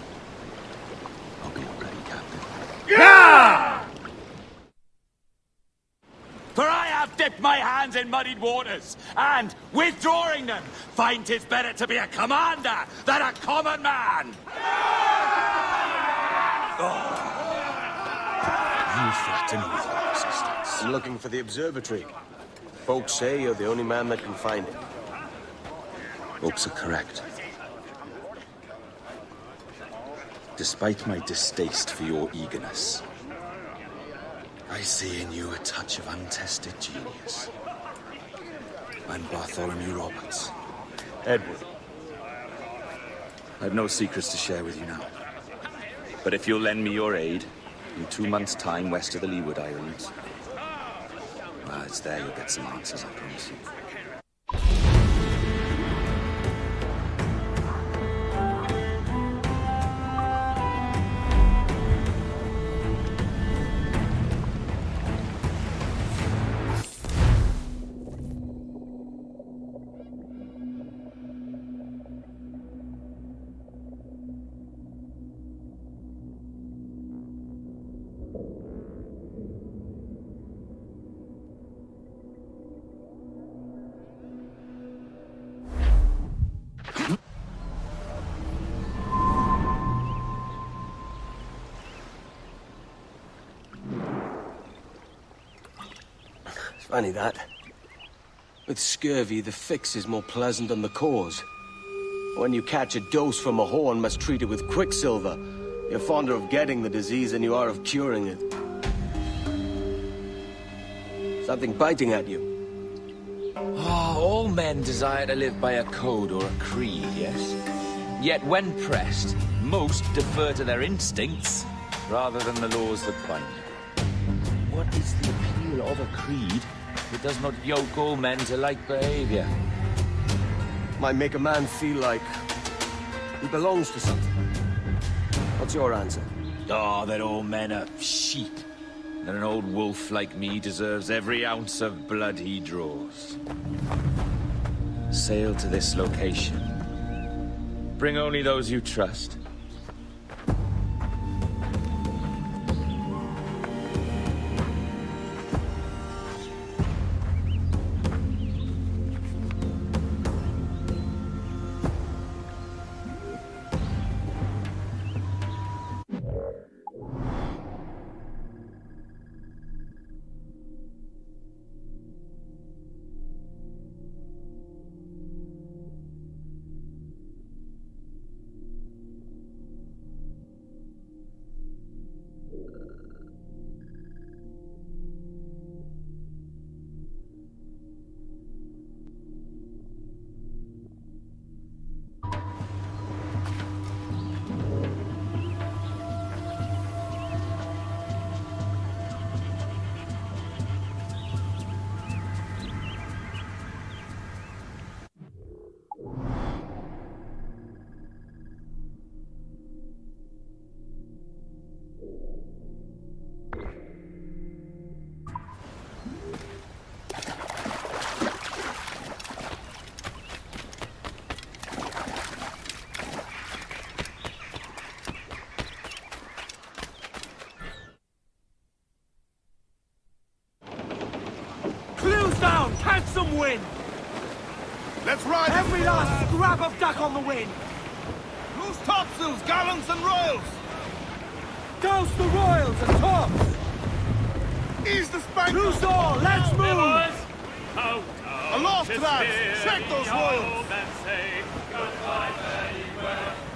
I'll be a bloody captain. Yeah! For I have dipped my hands in muddied waters, and, withdrawing them, find 'tis better to be a commander than a common man! You flatter me with your persistence. I'm looking for the observatory. Folks say you're the only man that can find it. Folks are correct. Despite my distaste for your eagerness, I see in you a touch of untested genius. I'm Bartholomew Roberts. Edward. I've no secrets to share with you now. But if you'll lend me your aid, in 2 months' time west of the Leeward Islands, well, it's there you'll get some answers, I promise you. Funny that. With scurvy, the fix is more pleasant than the cause. When you catch a dose from a horn, must treat it with quicksilver. You're fonder of getting the disease than you are of curing it. Something biting at you. All men desire to live by a code or a creed, yes? Yet when pressed, most defer to their instincts rather than the laws that bind them. What is the appeal of a creed that does not yoke all men to like behavior? Might make a man feel like he belongs to something. What's your answer? Oh, that all men are sheep. That an old wolf like me deserves every ounce of blood he draws. Sail to this location. Bring only those you trust. Down! Catch some wind! Let's ride! Every last scrap of duck on the wind! Sails, topsails, gallants, and royals! Douse the royals and tops! Ease the spanker! Loose all, let's move! Aloft, lads! Check those royals!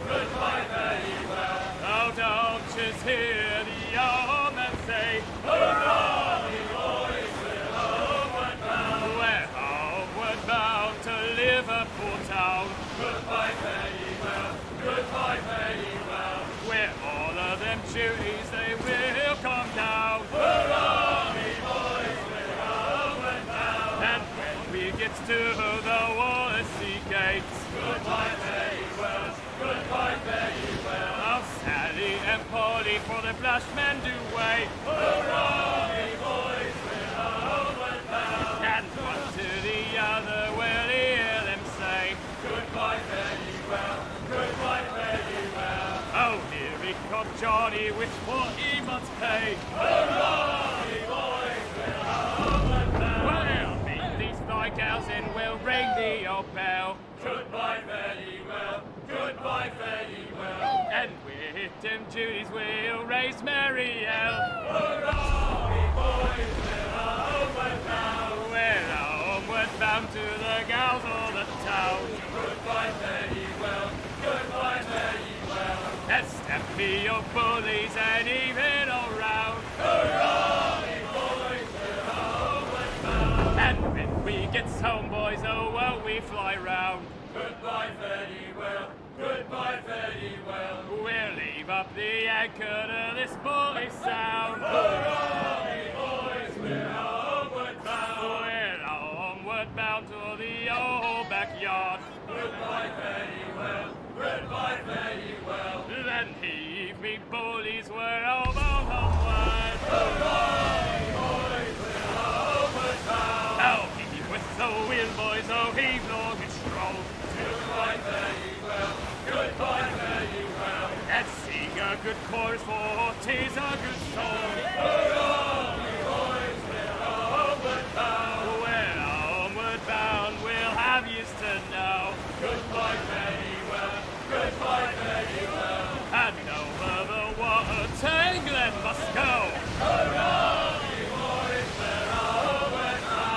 Goodbye, very well. Now don't just hear the old men say, hurrah, we boys, we're homeward bound. We're homeward bound to Liverpool town. Goodbye, very well. Goodbye, very well. Where all of them duties they will come down. Hurrah, we boys, we're homeward bound. And when we get to the Wallasey gates, goodbye, very well. Goodbye, very well. Now Sally and Polly for the flashmen do wait. Hurrah, we boys, we're homeward bound. And one to the other will hear them say, goodbye, very well. Goodbye, very well. Oh, here we come, Johnny, with 40 months' pay. Hurrah, we boys, we're homeward bound. Well, meet these thy gals and we'll ring the old bell. Goodbye, very well. Goodbye, very well. And with them duties we'll raise Mary L. Hurrah, we boys, we're homeward bound. We're homeward bound to the gals of the town. Goodbye, very well. Goodbye, very well. And step me your bullies and even all round. Hurrah, we boys, we're homeward bound. And when we get home, boys, oh, well, we fly round. Goodbye, very well. Goodbye, very well. We'll leave up the anchor to this bully sound. Hurrah, we boys, we're homeward bound. We're homeward bound to the old backyard. Goodbye, very well. Goodbye, very well. Then heave me bullies, we're all bound homeward. Hurrah, we boys, we're homeward bound. Now heave with the wind, boys, oh heave long and strong. Goodbye, very well. Goodbye, very well. And sing a good chorus, for 'tis a good song. Hurrah, we boys, we're homeward bound. We're homeward bound, we'll have yous to know. Goodbye, very well. Goodbye, very well. And over the water to England must go. Hurrah, we boys, we're homeward bound.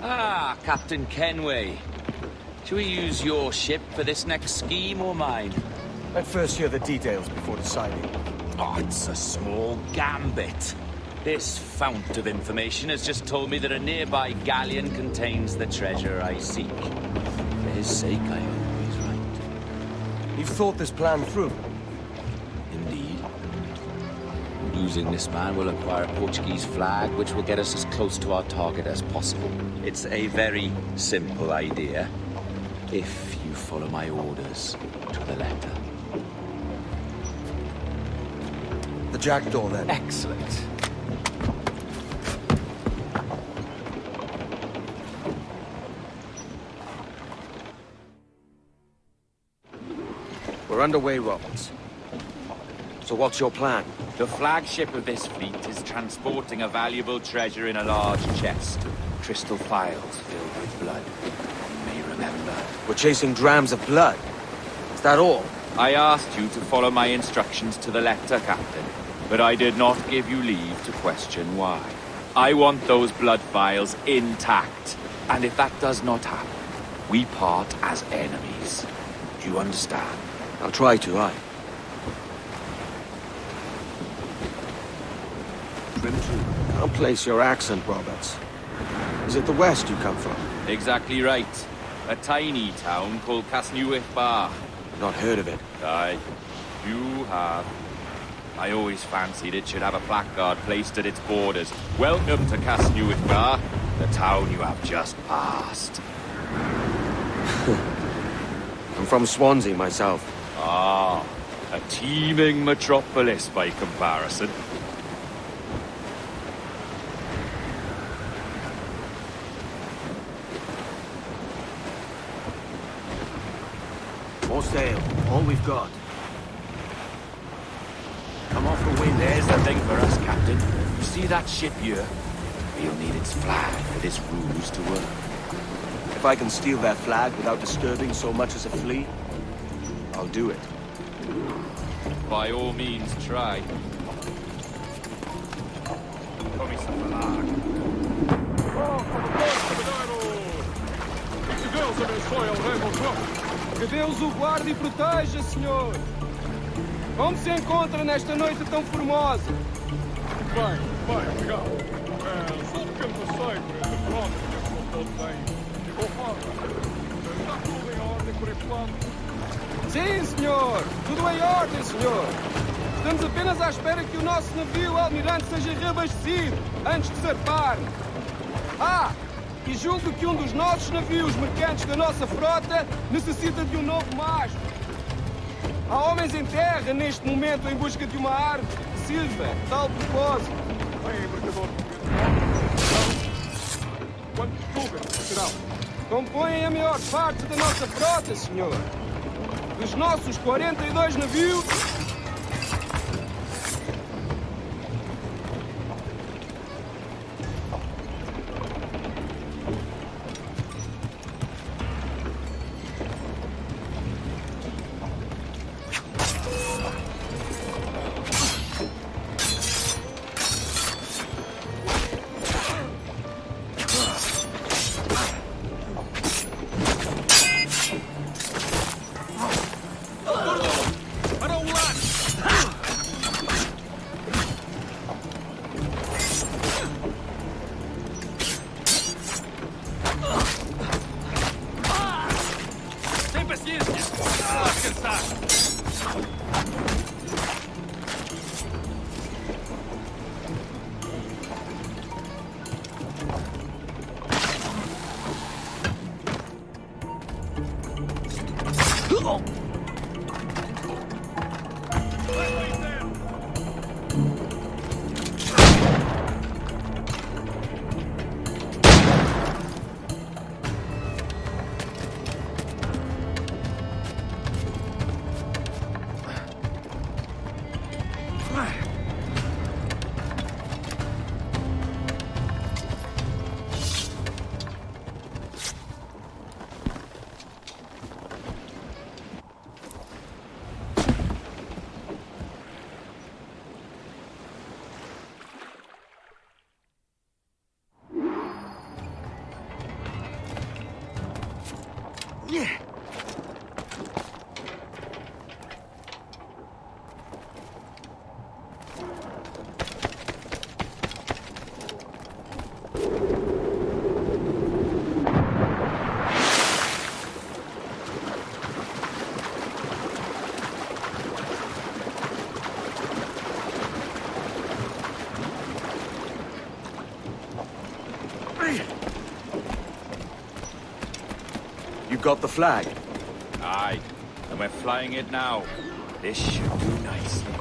Ah, Captain Kenway. Shall we use your ship for this next scheme or mine? I'd first hear the details before deciding. Oh, it's a small gambit. This fount of information has just told me that a nearby galleon contains the treasure I seek. For his sake, I hope he's right. You've thought this plan through? Indeed. Using this man will acquire a Portuguese flag, which will get us as close to our target as possible. It's a very simple idea, if you follow my orders to the letter. The jackdaw, then. Excellent. We're underway, Roberts. So what's your plan? The flagship of this fleet is transporting a valuable treasure in a large chest. Crystal phials filled with blood. You may remember. We're chasing drams of blood. Is that all? I asked you to follow my instructions to the letter, Captain, but I did not give you leave to question why. I want those blood vials intact, and if that does not happen, we part as enemies. Do you understand? I'll try to, aye. trim too. I'll place your accent, Roberts. Is it the west you come from? Exactly right. A tiny town called Casnewydd Bar. Not heard of it. Aye, you have. I always fancied it should have a placard placed at its borders. Welcome to Casnewydd Bar, the town you have just passed. I'm from Swansea myself. Ah, a teeming metropolis by comparison. More sail. All we've got. Come off the wind. There's the thing for us, Captain. You see that ship here? We'll need its flag for this ruse to work. If I can steal their flag without disturbing so much as a flea, I'll do it. By all means, try. Come some flag. Que Deus abençoe ao rei Montão. Que Deus o guarde e proteja, senhor. Como se encontra nesta noite tão formosa? Bem, obrigado. Só um pequeno passeio por entre frotas que não todo bem. Ficou fora. Está tudo em ordem por este lado? Sim, senhor. Tudo em ordem, senhor. Estamos apenas à espera que o nosso navio almirante seja reabastecido antes de zarpar. Ah! E julgo que um dos nossos navios mercantes da nossa frota necessita de um novo mastro. Há homens em terra neste momento em busca de uma árvore que sirva a tal propósito. Bem, embarcador. Quantos julga serão? Compõem a maior parte da nossa frota, senhor. Dos nossos 42 navios... You got the flag? Aye, and we're flying it now. This should do nicely.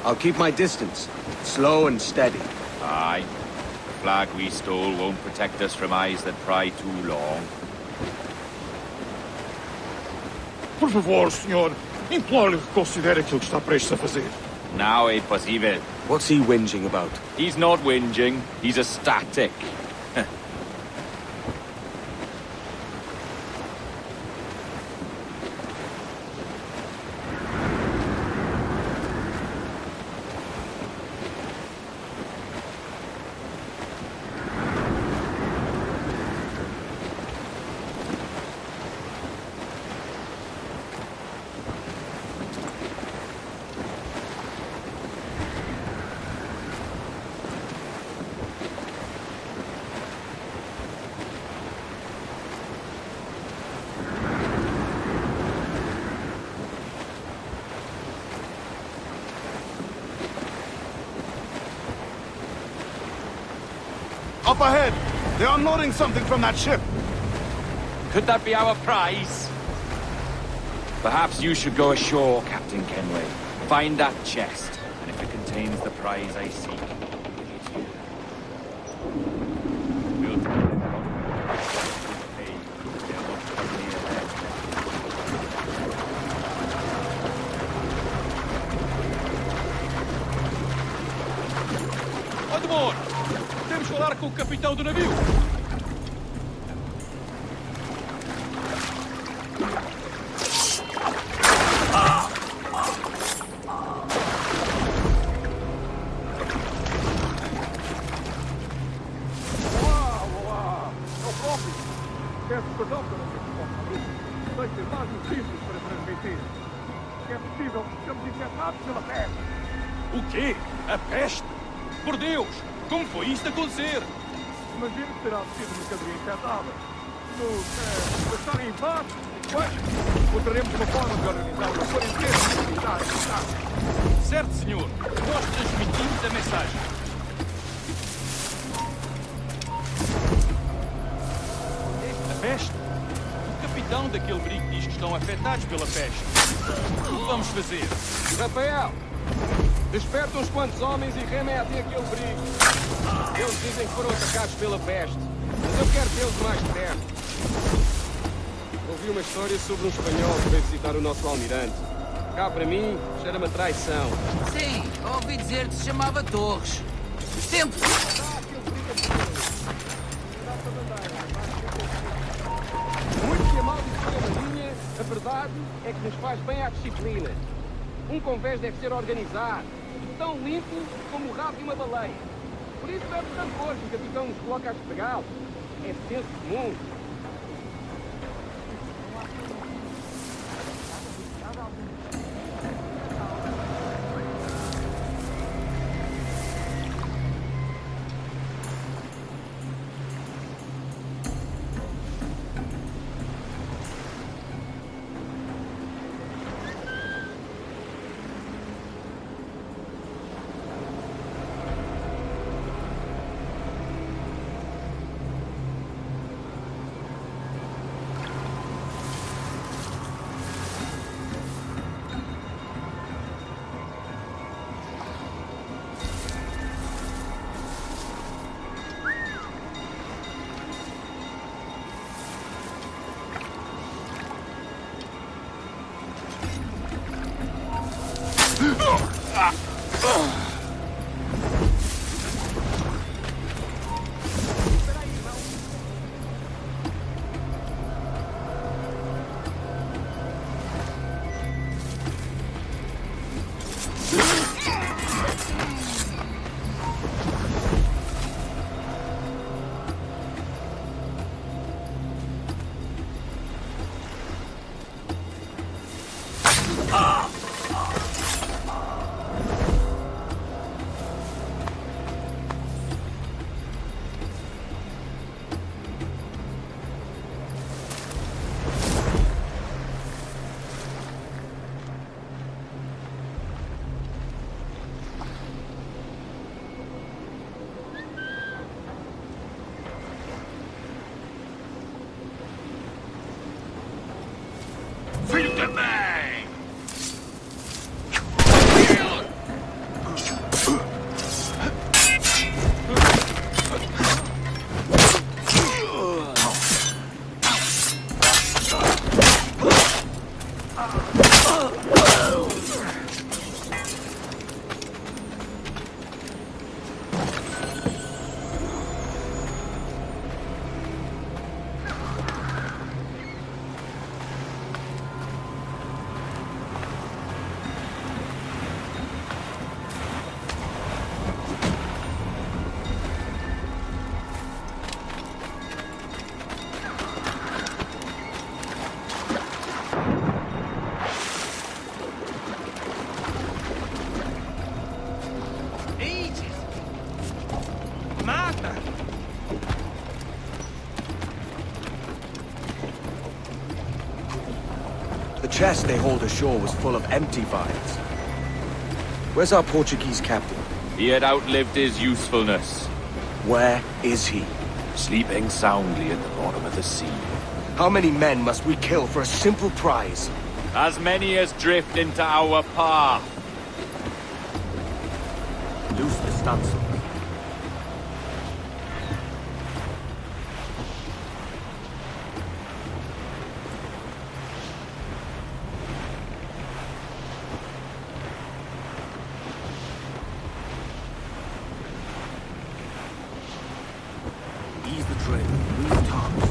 I'll keep my distance, slow and steady. Aye, the flag we stole won't protect us from eyes that pry too long. Por favor, senhor, imploro-lhe que considere aquilo que está prestes a fazer. Now é possível. What's he whinging about? He's not whinging, he's ecstatic. Up ahead! They're unloading something from that ship! Could that be our prize? Perhaps you should go ashore, Captain Kenway. Find that chest, and if it contains the prize I seek, give it here. We'll pay. They'll look for me ahead. Odmor! Temos que falar com o capitão do navio! Peço perdão pelo que posso abrir. Sei ter mais notícias para transmitir. É possível que estamos infectados pela peste. O quê? A peste? Por Deus! Como foi isto acontecer? Imagino que terá sido mercadoria infectada. Nos estarem em paz, pois, encontraremos uma forma de organizar uma quarentena sanitária. Certo, senhor. Nós transmitimos a mensagem. A peste? O capitão daquele brico diz que estão afetados pela peste. O que vamos fazer? Rafael, desperta uns quantos homens e remetem aquele brico. Eles dizem que foram atacados pela peste, mas eu quero vê-los mais de perto. Ouvi uma história sobre um espanhol que veio visitar o nosso almirante. Cá para mim, cheira-me a traição. Sim, ouvi dizer que se chamava Torres. Tempo! Muito que a maldição da marinha, a verdade é que nos faz bem à disciplina. Um convés deve ser organizado, tão limpo como o rabo de uma baleia. Por isso bebe rancor que o capitão nos coloca a esfregá-lo. É senso comum. Filho da mãe! The chest they hauled ashore was full of empty vials. Where's our Portuguese captain? He had outlived his usefulness. Where is he? Sleeping soundly at the bottom of the sea. How many men must we kill for a simple prize? As many as drift into our path. Loose the stunsail. Ease the trail. Move tops.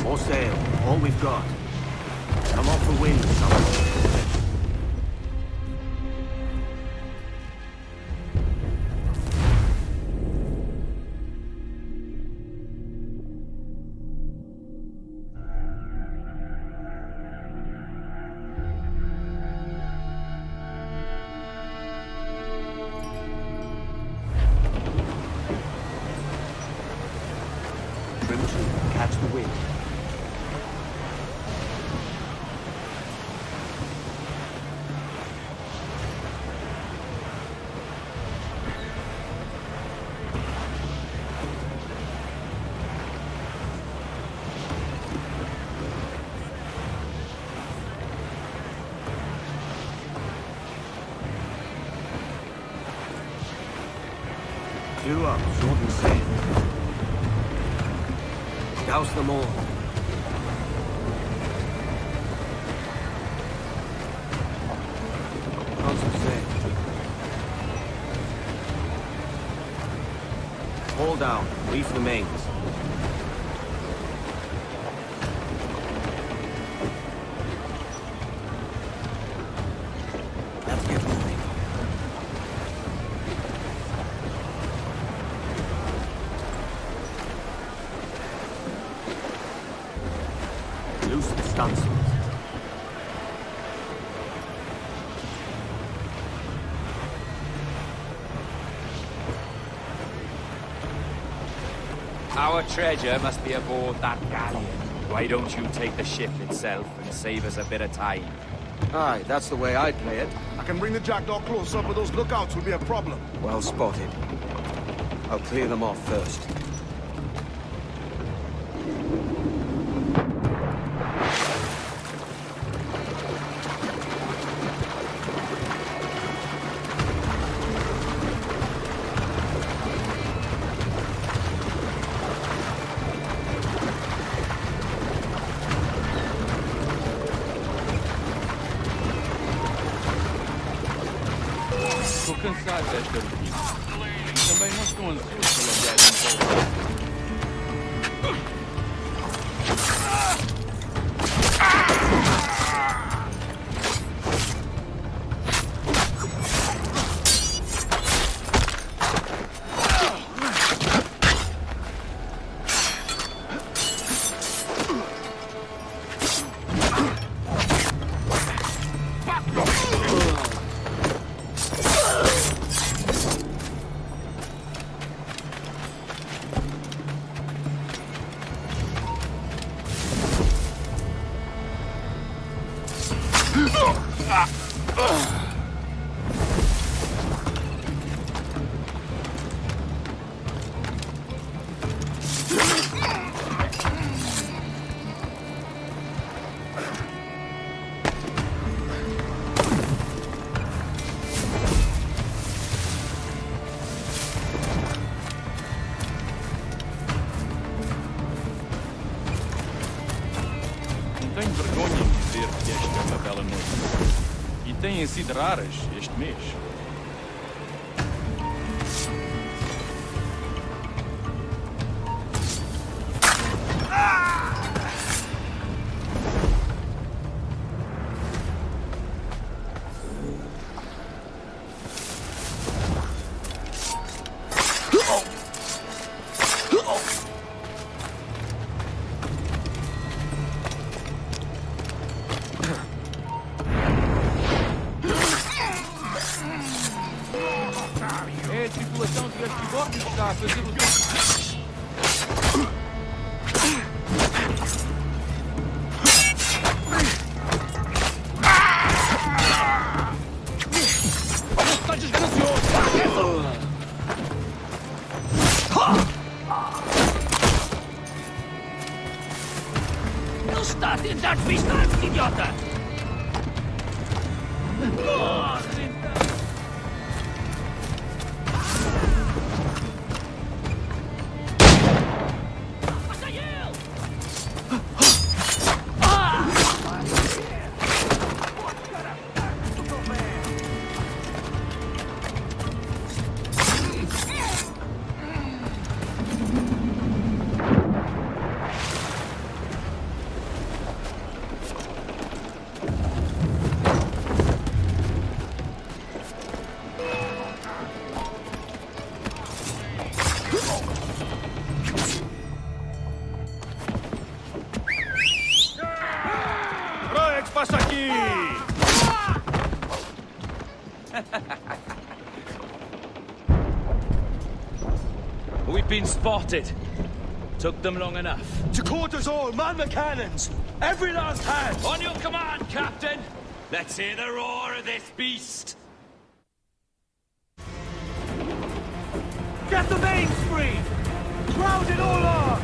More sail. All we've got. Come off the wind, someone. Trim to, catch the wind. Clew up, shorten sail. Douse them all. Constant sail. Haul down, reef the mains. That's everything. Loose the stunsails. Our treasure must be aboard that galleon. Why don't you take the ship itself and save us a bit of time? Aye, that's the way I'd play it. I can bring the jackdaw closer, but those lookouts will be a problem. Well spotted. I'll clear them off first. Estou cansado desta rotina. E também não estou ansioso pela viagem para o tenho vergonha em dizer que esta é uma bela noite. E têm sido raras este mês. É a tripulação de Gastigor que está a fazer o... Asta, den Satz wie Staats, Idiote! Oh, sind das... Passa aqui! We've been spotted. Took them long enough. To quarters all, man the cannons! Every last hand! On your command, Captain! Let's hear the roar of this beast! Get the veins free! Crowd it all on!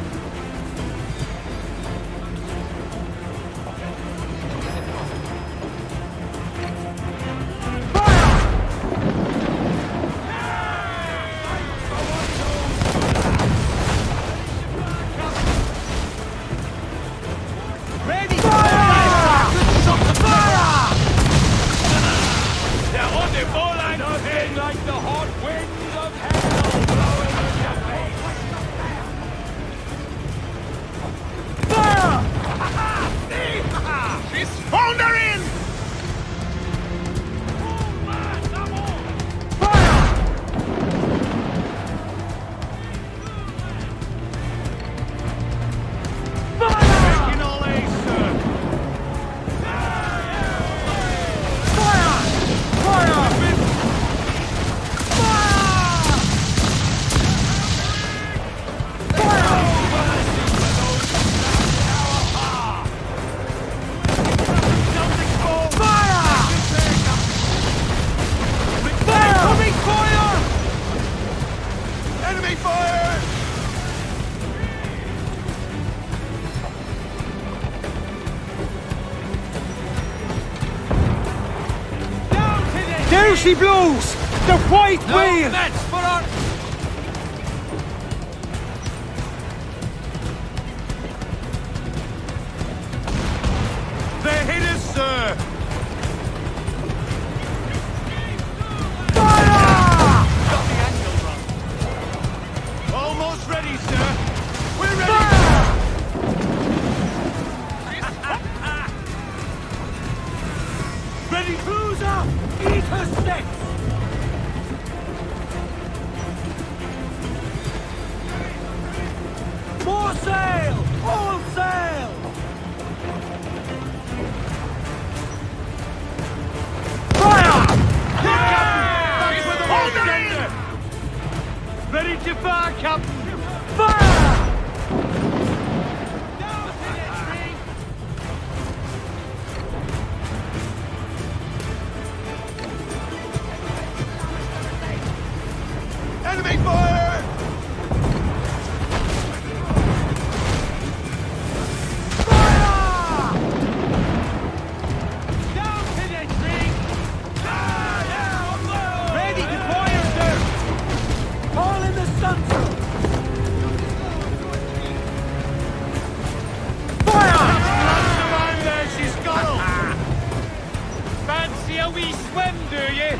There she blows! The white whale! That's for our... They hit us, sir! Fire! Got the angle wrong. Almost ready, sir! We're ready! Ready, cruiser! Eat her sticks! More sail! All sail! Fire! That's where the road ender! Ready to fire, Captain! Fire! Enemy fire! Fire! Down to the tree! Ready to fire, sir! All in the sunset! Fire! Around there, she's got Fancy a wee swim, do you?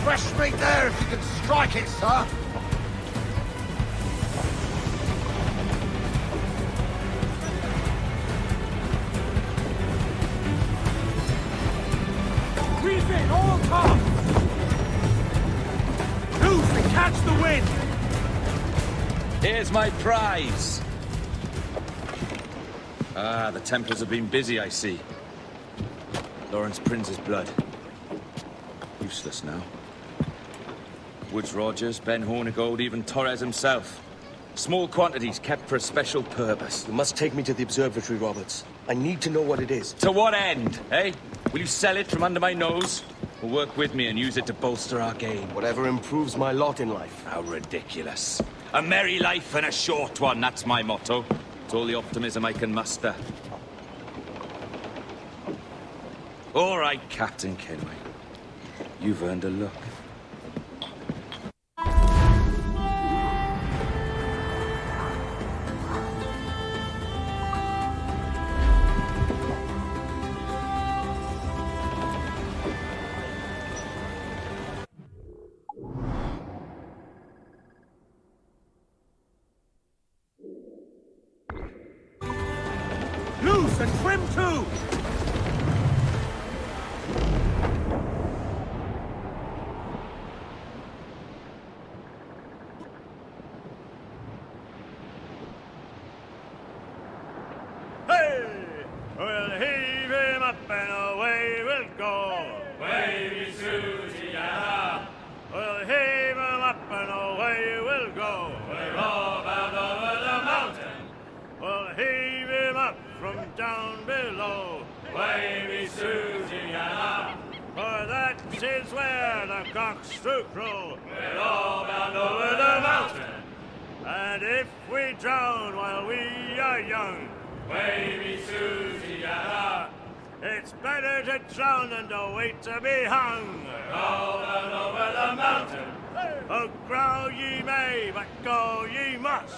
Fresh meat there if you can strike it, sir. Reef in, all tops! Loose and catch the wind! Here's my prize! Ah, the Templars have been busy, I see. Lawrence Prince's blood. Useless now. Woods Rogers, Ben Hornigold, even Torres himself. Small quantities kept for a special purpose. You must take me to the observatory, Roberts. I need to know what it is. To what end, eh? Will you sell it from under my nose? Or work with me and use it to bolster our game? Whatever improves my lot in life. How ridiculous. A merry life and a short one, that's my motto. It's all the optimism I can muster. All right, Captain Kenway. You've earned a look. Loose and trim too! Hey! We'll heave him up and away we'll go. Wavy Susiana. We'll heave him up and away we'll go. We're all bound over the mountain. We'll heave him up from down below. Wavy Susiana. For that is where the cocks do crow. We're all bound over the mountain. And if we drown while we are young, Wavy Susiana, it's better to drown than to wait to be hung. We're all bound over the mountain. Oh, growl ye may, but go ye must.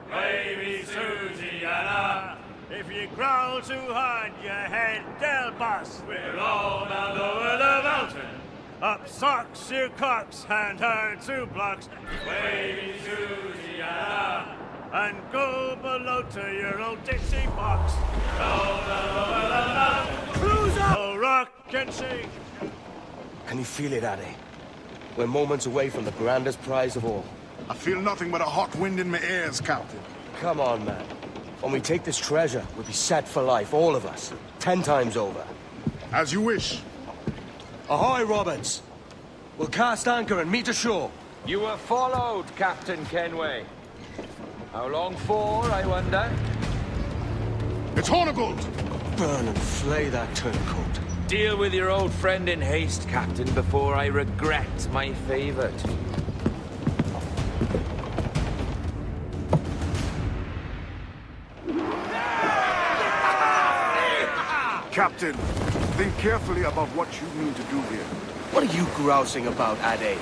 Wavy Susiana, if you growl too hard, your head they'll bust. We're all bound over the mountain. Up socks, you cocks, and her 2 blocks. Wavy Susiana, and go below to your old Dixie box. All down over the mountain. Cruise up! Oh, rock and shake. Can you feel it, Addy? We're moments away from the grandest prize of all. I feel nothing but a hot wind in my ears, Captain. Come on, man. When we take this treasure, we'll be set for life, all of us. 10 times over. As you wish. Ahoy, Roberts! We'll cast anchor and meet ashore. You were followed, Captain Kenway. How long for, I wonder? It's Hornigold! Burn and flay that turncoat. Deal with your old friend in haste, Captain, before I regret my favor to you. Captain, think carefully about what you mean to do here. What are you grousing about, Addy?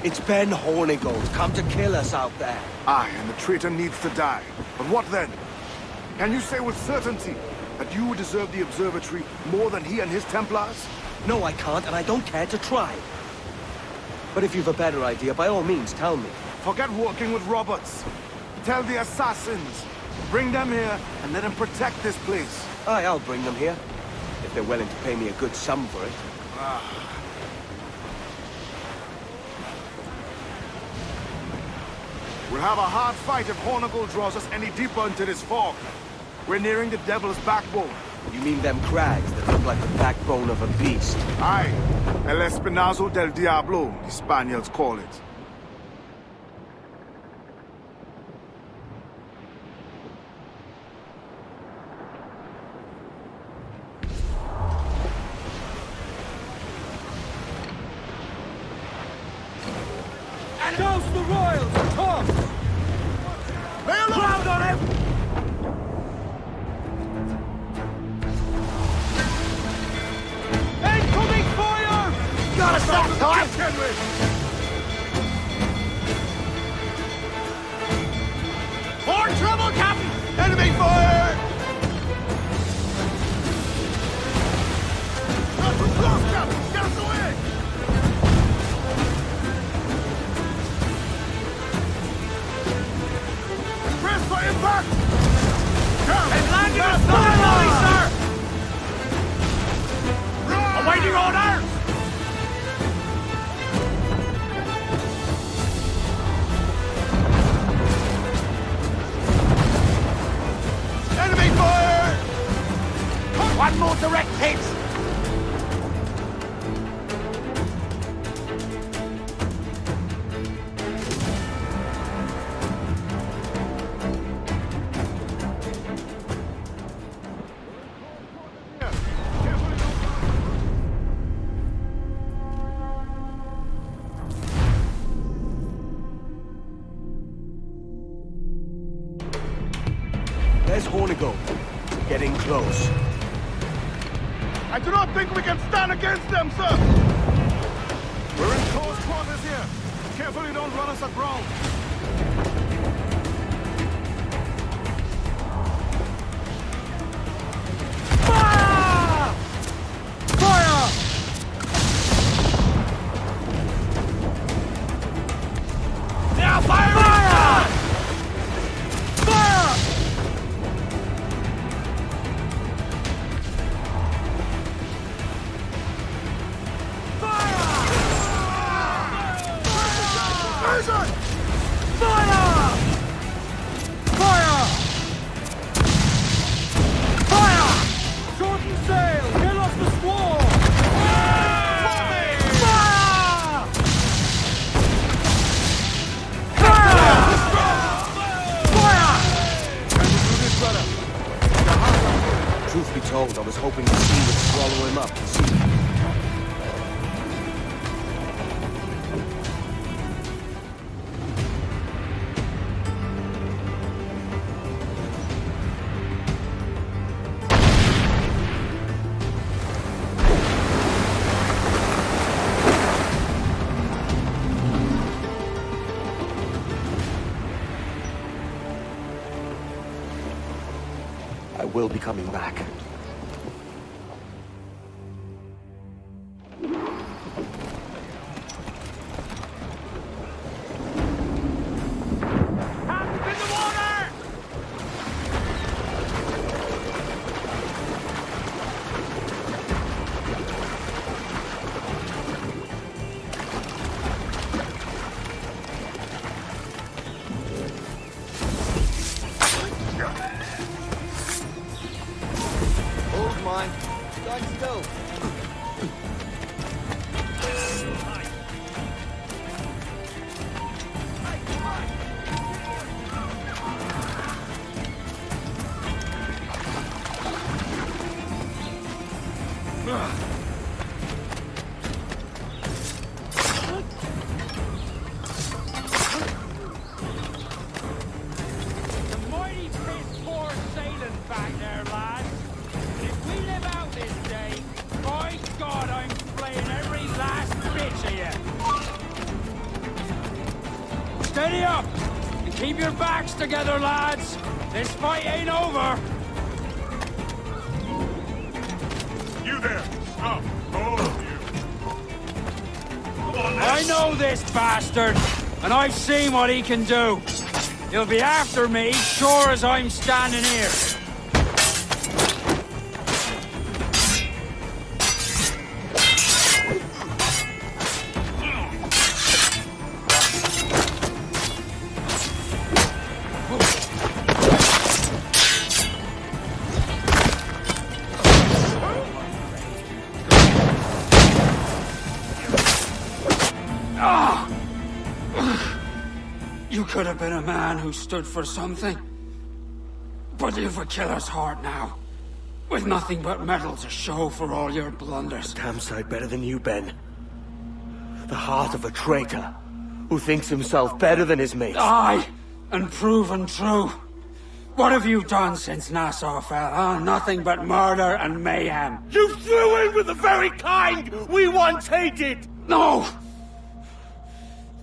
It's Ben Hornigold, come to kill us out there. Aye, and the traitor needs to die. But what then? Can you say with certainty that you would deserve the observatory more than he and his Templars? No, I can't, and I don't care to try. But if you've a better idea, by all means, tell me. Forget working with Roberts. Tell the assassins. Bring them here and let them protect this place. Aye, I'll bring them here. If they're willing to pay me a good sum for it. We'll have a hard fight if Hornigold draws us any deeper into this fog. We're nearing the Devil's Backbone. You mean them crags that look like the backbone of a beast? Aye. El Espinazo del Diablo, the Spaniards call it. Toast the Royals! Toss! Crowd on him! Incoming fire! Gotta stop, Todd! More trouble, Captain! Enemy fire! Not too close, Captain! Get us away! For impact! They've landed a fire, sir! Awaiting orders! Enemy fire! One more direct hit! Where's Hornigold? Getting close. I do not think we can stand against them, sir! We're in close quarters here. Careful you don't run us aground. Fire! Fire! Now fire! Fire! Fire! Fire! Fire! Fire! Fire! Shorten sail! Get off the squall! Fire! Fire! Fire! Can you do this, brother? Truth be told, I was hoping the sea would swallow him up. See? I will be coming back. Hold mine. Stand still. The mighty piss poor sailing back there, lads. If we live out this day, by God, I'm playing every last bitch of you. Steady up! And keep your backs together, lads! This fight ain't over! You there! Stop! All of you! Come on, I know this bastard, and I've seen what he can do. He'll be after me, sure as I'm standing here. You could have been a man who stood for something. But you've a killer's heart now. With nothing but metal to show for all your blunders. Damn sight better than you, Ben. The heart of a traitor who thinks himself better than his mates. Aye, and proven true. What have you done since Nassau fell, huh? Nothing but murder and mayhem. You threw in with the very kind we once hated! No!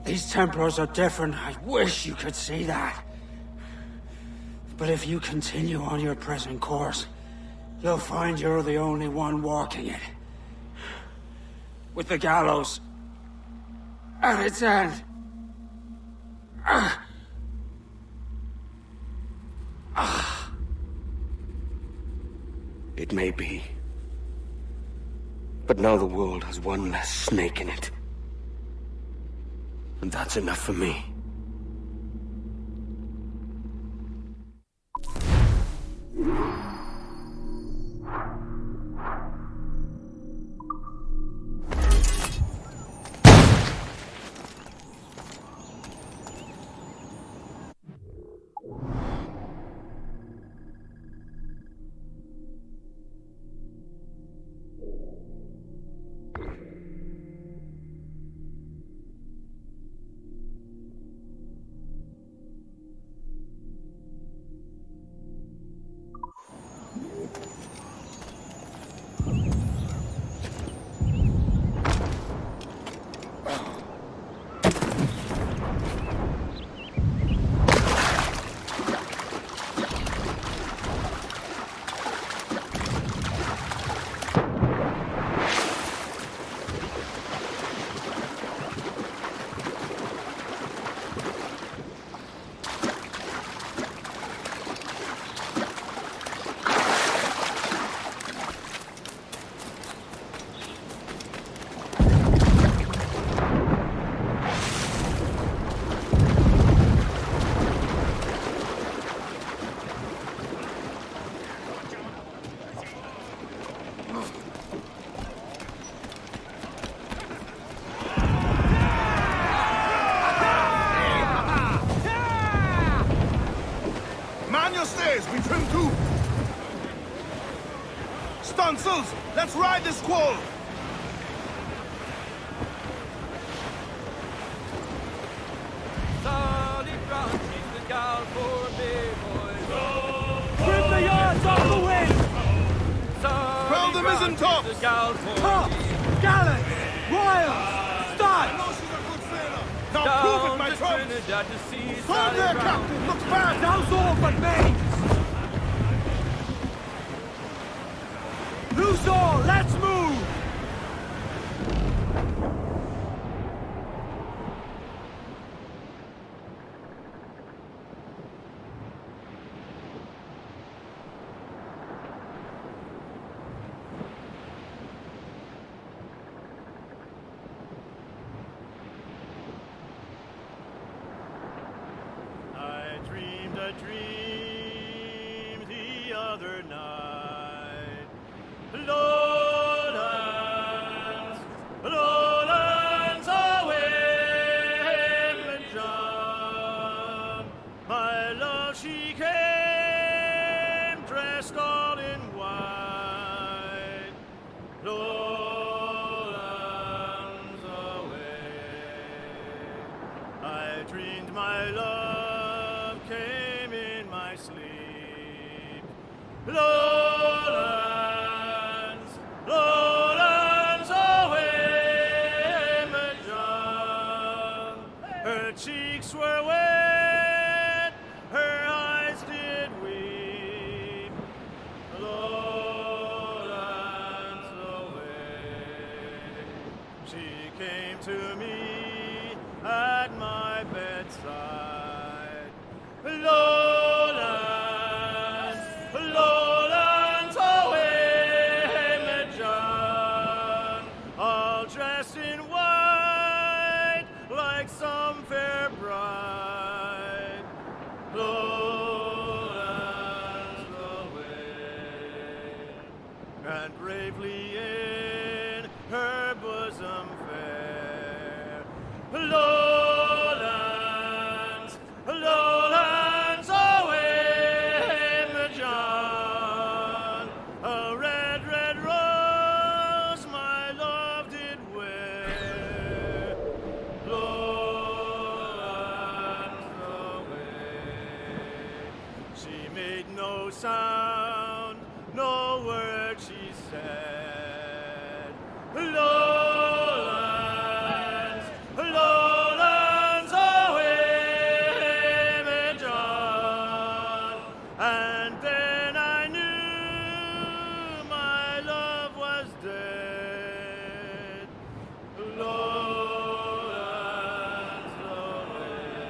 These Templars are different. I wish you could see that. But if you continue on your present course, you'll find you're the only one walking it. With the gallows at its end. It may be. But now the world has one less snake in it. And that's enough for me. consuls! Let's ride this squall! Trim the yards off the wind! Furl the mizzen tops! Tops! Gallants! Royals! Studs! Now prove it, my troops! Hold there, Captain! Look back! Douse all but mains! Loose all! Let's move! I dreamed a dream the other night. Lowlands, lowlands away, John. My love, she came dressed all in white. Lowlands away. I dreamed my love came in my sleep. Lowlands, lowlands away, John. Her cheeks were wet, her eyes did weep. Lowlands away. She came to me at my bedside. Lowlands, lowlands away, John, all dressed in white like some fair bride. Lowlands away, and bravely in her bosom fair. Lowlands, lowlands away, John. A red, red rose my love did wear. Lowlands away. She made no sound, no word she said. Lowlands, lowlands away, John. And then I knew my love was dead. Lowlands away.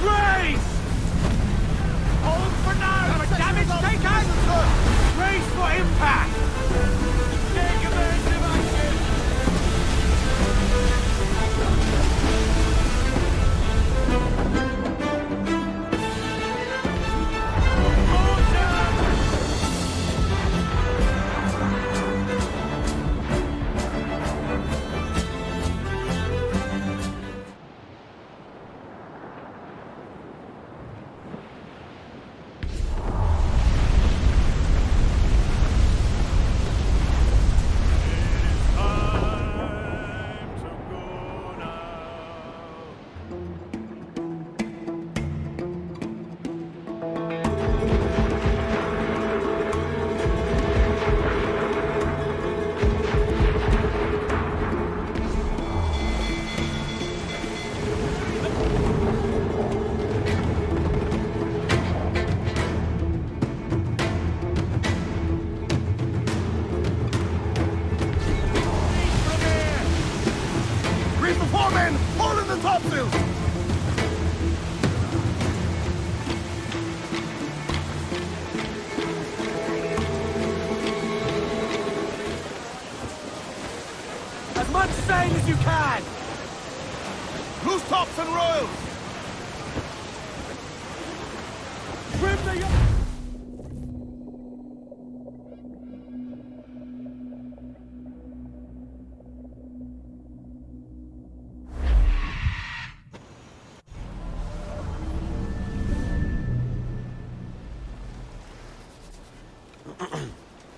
Race! Hold for now, but damage taken! Race for impact! Take evasive action! sane as you can! Loose tops and royals! Trim the...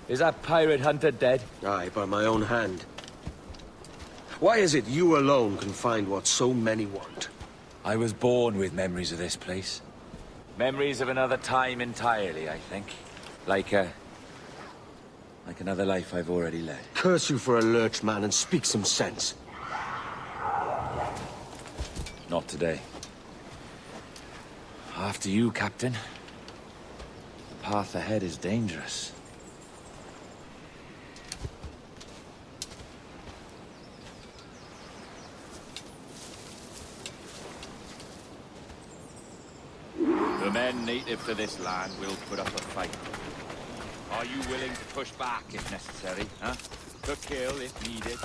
Is that pirate hunter dead? Aye, by my own hand. Why is it you alone can find what so many want? I was born with memories of this place. Memories of another time entirely, I think. Like another life I've already led. Curse you for a lurch, man, and speak some sense. Not today. After you, Captain. The path ahead is dangerous. The men native to this land will put up a fight. Are you willing to push back if necessary, huh? To kill if needed?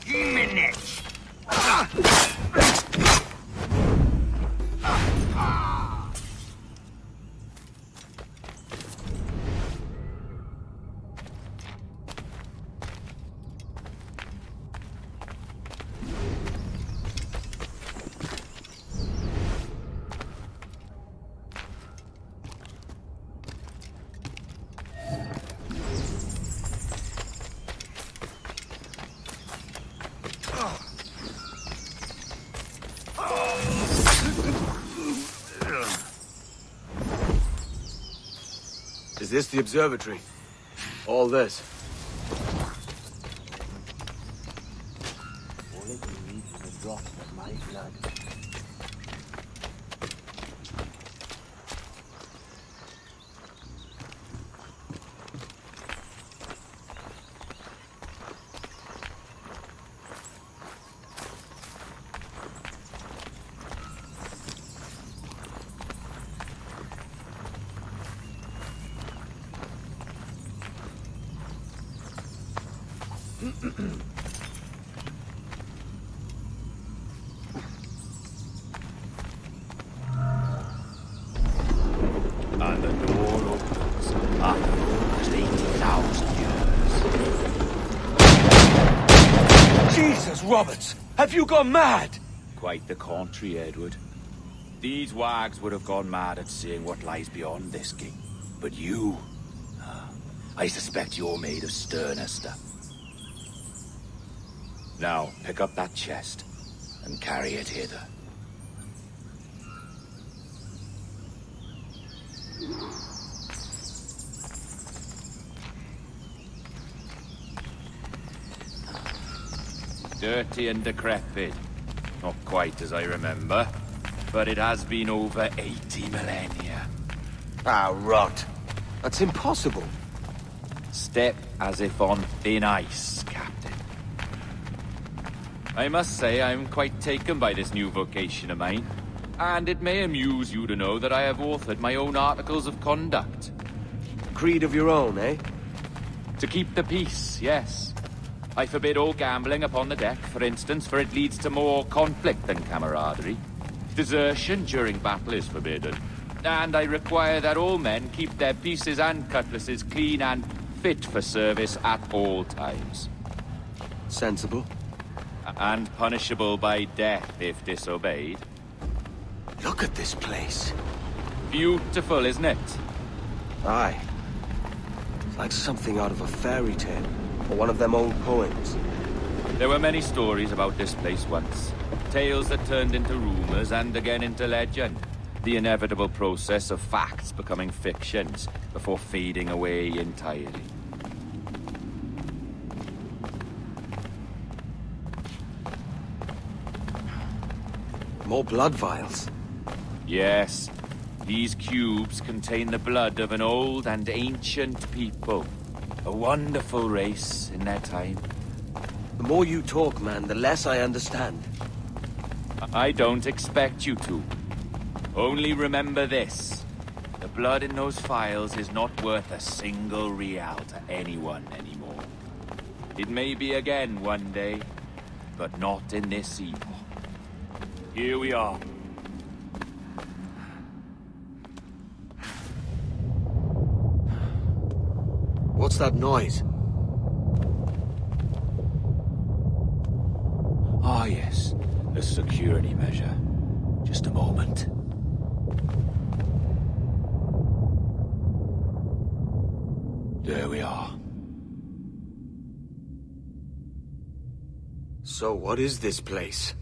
Minutes. Is this the observatory? All this? All it needs is a drop of my blood. And the door opens after almost 80,000 years. Jesus, Roberts! Have you gone mad? Quite the contrary, Edward. These wags would have gone mad at seeing what lies beyond this gate. But you... I suspect you're made of sterner stuff. Now, pick up that chest and carry it hither. Dirty and decrepit. Not quite as I remember, but it has been over 80 millennia. Ah, rot. That's impossible. Step as if on thin ice, Captain. I must say I'm quite taken by this new vocation of mine. And it may amuse you to know that I have authored my own articles of conduct. Creed of your own, eh? To keep the peace, yes. I forbid all gambling upon the deck, for instance, for it leads to more conflict than camaraderie. Desertion during battle is forbidden. And I require that all men keep their pieces and cutlasses clean and fit for service at all times. Sensible. And punishable by death if disobeyed. Look at this place. Beautiful, isn't it? Aye. It's like something out of a fairy tale, or one of them old poems. There were many stories about this place once. Tales that turned into rumors and again into legend. The inevitable process of facts becoming fictions before fading away entirely. More blood vials. Yes, these cubes contain the blood of an old and ancient people. A wonderful race in their time. The more you talk, man, the less I understand. I don't expect you to. Only remember this. The blood in those files is not worth a single real to anyone anymore. It may be again one day, but not in this epoch. Here we are. What's that noise? Ah, yes. A security measure. Just a moment. There we are. So what is this place?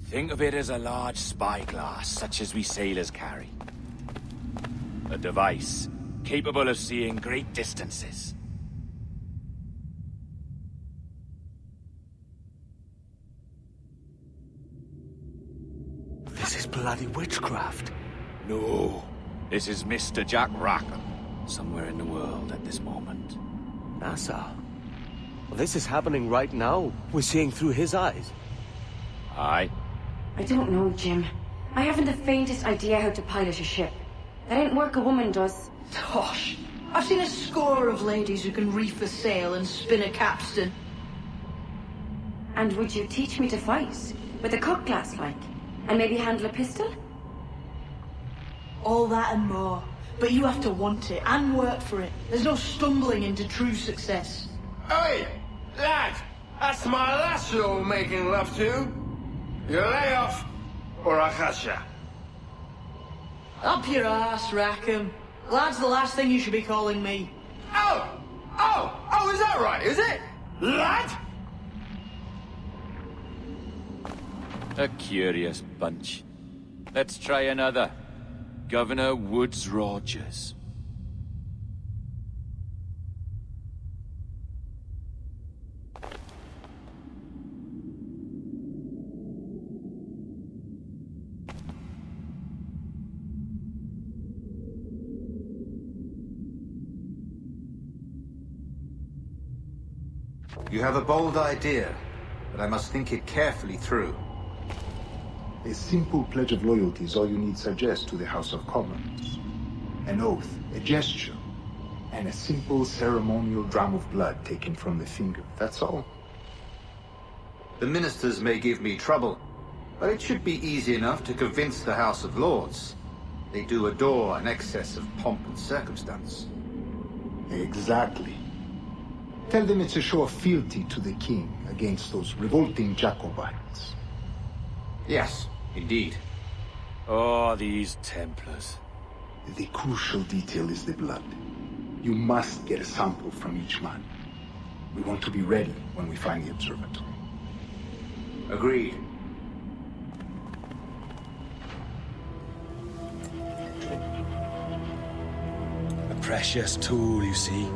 Think of it as a large spyglass, such as we sailors carry. A device capable of seeing great distances. This is bloody witchcraft. No, this is Mr. Jack Rackham, somewhere in the world at this moment. NASA. Well, this is happening right now. We're seeing through his eyes. Aye. I don't know, Jim. I haven't the faintest idea how to pilot a ship. That ain't work a woman does. Tosh. I've seen a score of ladies who can reef a sail and spin a capstan. And would you teach me to fight? With a cutlass, like? And maybe handle a pistol? All that and more. But you have to want it and work for it. There's no stumbling into true success. Hey, lad, that's my lass you're making love to. You lay off, or I catch ya. Up your ass, Rackham. Lad's the last thing you should be calling me. Oh, is that right, is it? Lad? A curious bunch. Let's try another. Governor Woods Rogers. You have a bold idea, but I must think it carefully through. A simple pledge of loyalty is all you need suggest to the House of Commons. An oath, a gesture, and a simple ceremonial dram of blood taken from the finger. That's all. The ministers may give me trouble, but it should be easy enough to convince the House of Lords. They do adore an excess of pomp and circumstance. Exactly. Tell them it's a show of fealty to the king against those revolting Jacobites. Yes, indeed. Oh, these Templars. The crucial detail is the blood. You must get a sample from each man. We want to be ready when we find the observatory. Agreed. A precious tool, you see.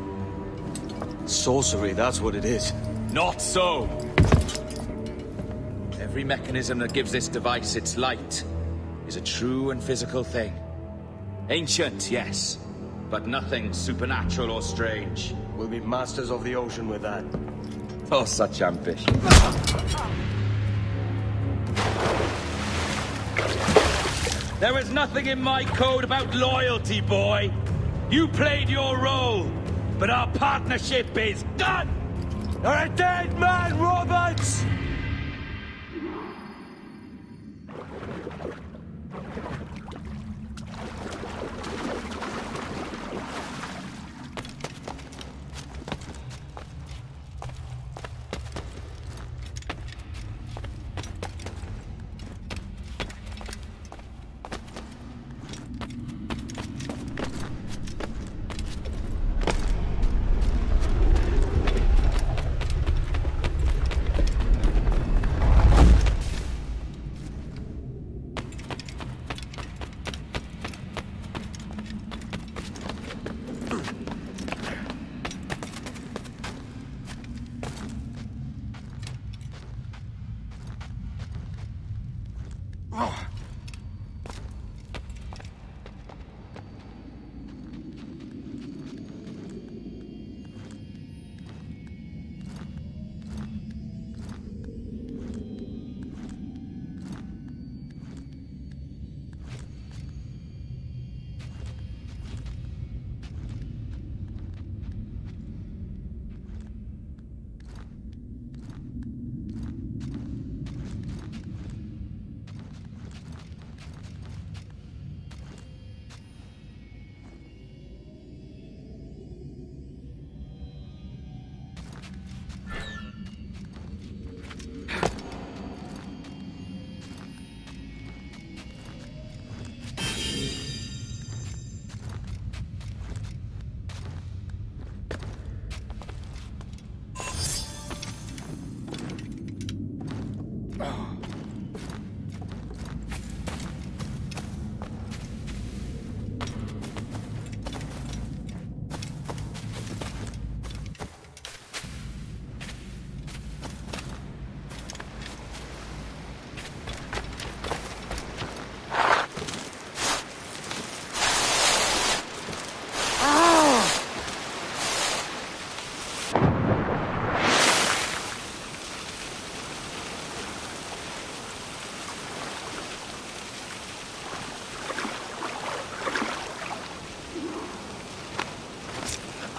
Sorcery, that's what it is. Not so! Every mechanism that gives this device its light is a true and physical thing. Ancient, yes, but nothing supernatural or strange. We'll be masters of the ocean with that. Oh, such ambition. There was nothing in my code about loyalty, boy. You played your role, but our partnership is done! You're a dead man, Roberts!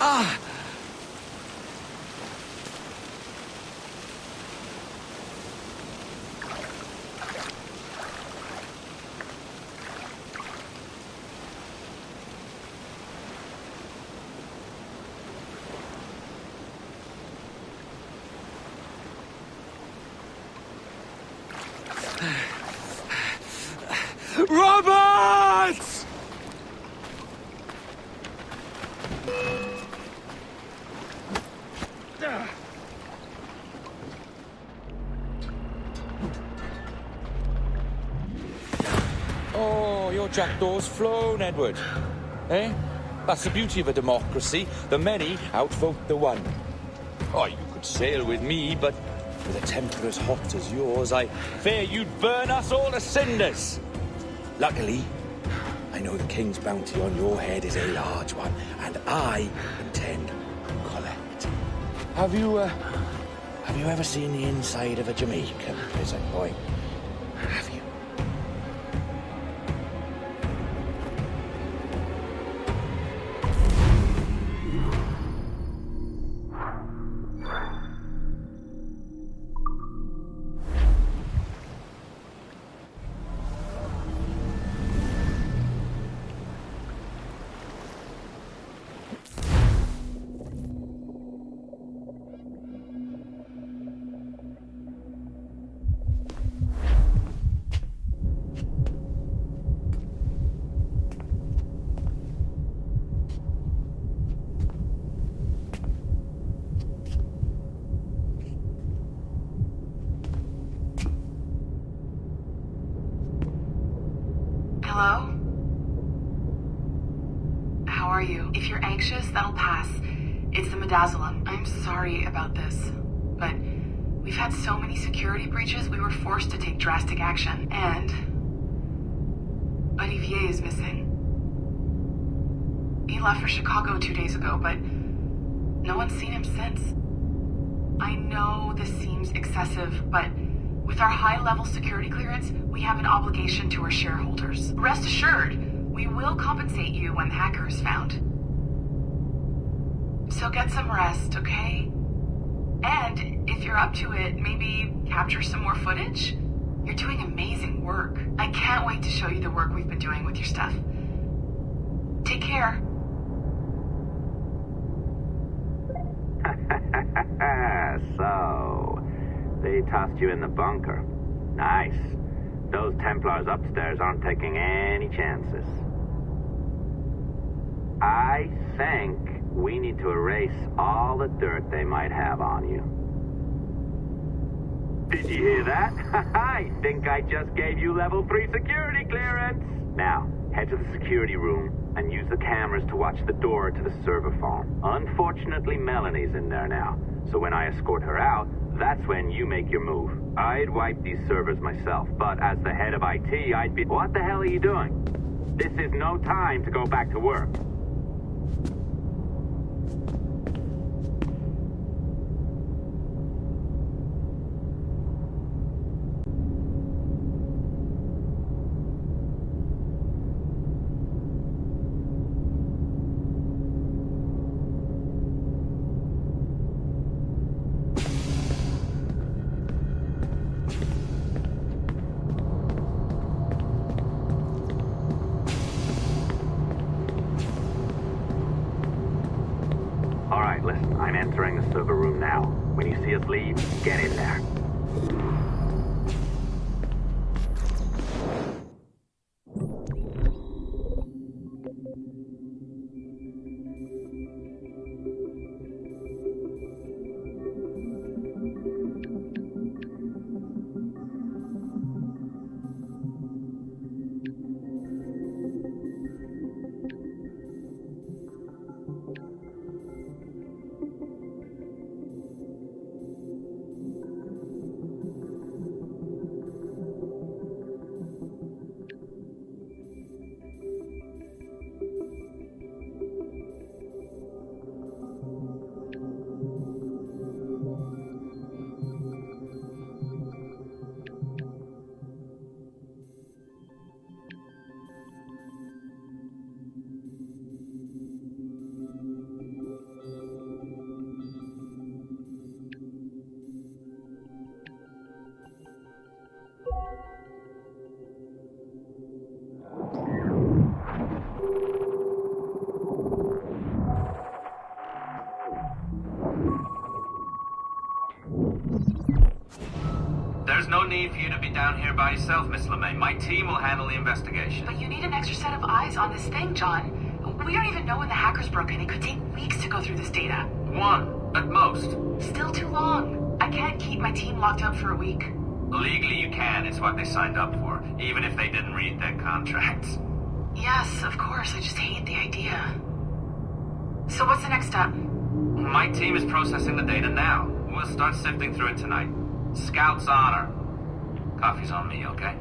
Ah! Roberts! Oh, your jackdaw's flown, Edward. Eh? That's the beauty of a democracy. The many outvote the one. Oh, you could sail with me, but with a temper as hot as yours, I fear you'd burn us all to cinders. Luckily, I know the king's bounty on your head is a large one, and I intend to collect. Have you ever seen the inside of a Jamaican prison, boy? Have you? Hello? How are you? If you're anxious, that'll pass. It's the midazolam. I'm sorry about this, but we've had so many security breaches, we were forced to take drastic action. And Olivier is missing. He left for Chicago 2 days ago, but no one's seen him since. I know this seems excessive, but with our high-level security clearance, we have an obligation to our shareholders. Rest assured, we will compensate you when the hacker is found. So get some rest, okay? And if you're up to it, maybe capture some more footage? You're doing amazing work. I can't wait to show you the work we've been doing with your stuff. Take care. So, they tossed you in the bunker. Nice. Those Templars upstairs aren't taking any chances. I think we need to erase all the dirt they might have on you. Did you hear that? I think I just gave you level 3 security clearance. Now, head to the security room and use the cameras to watch the door to the server farm. Unfortunately, Melanie's in there now, so when I escort her out, that's when you make your move. I'd wipe these servers myself, but as the head of IT, I'd be... What the hell are you doing? This is no time to go back to work. I'm entering the server room now. When you see us leave, get in there. need for you to be down here by yourself, Miss LeMay. My team will handle the investigation. But you need an extra set of eyes on this thing, John. We don't even know when the hackers broke in. It could take weeks to go through this data. 1, at most. Still too long. I can't keep my team locked up for a week. Legally you can, it's what they signed up for, even if they didn't read their contracts. Yes, of course. I just hate the idea. So what's the next step? My team is processing the data now. We'll start sifting through it tonight. Scout's honor. Coffee's on me, okay?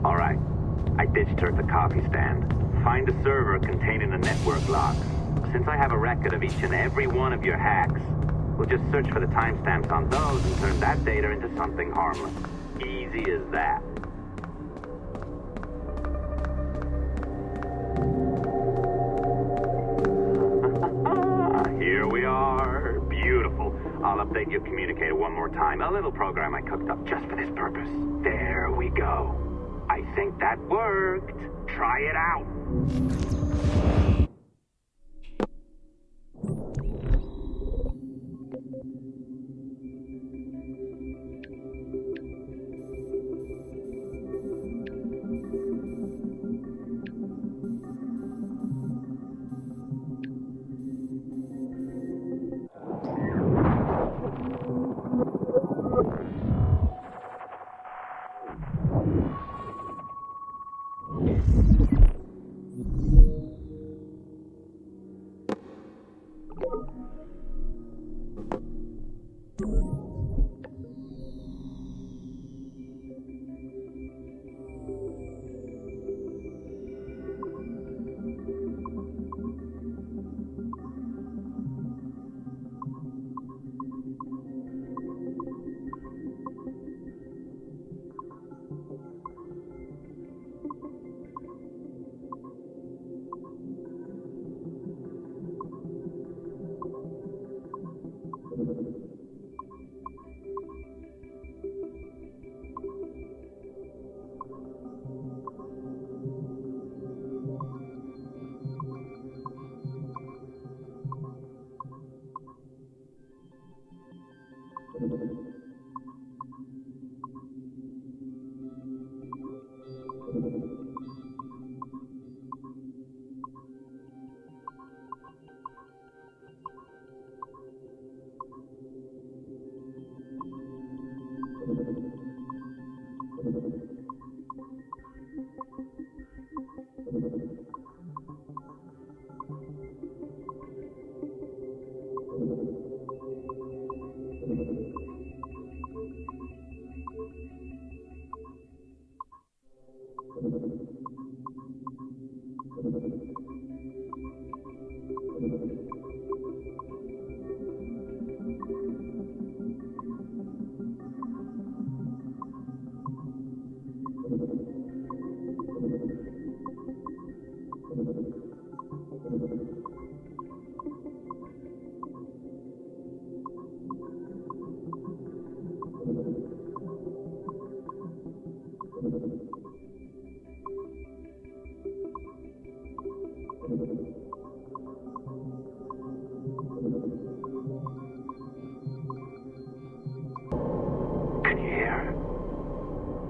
All right. I ditched her at the coffee stand. Find a server containing the network logs. Since I have a record of each and every one of your hacks, we'll just search for the timestamps on those and turn that data into something harmless. Easy as that. Here we are. Beautiful. I'll update your communicator one more time. A little program I cooked up just for this purpose. There we go. I think that worked. Try it out.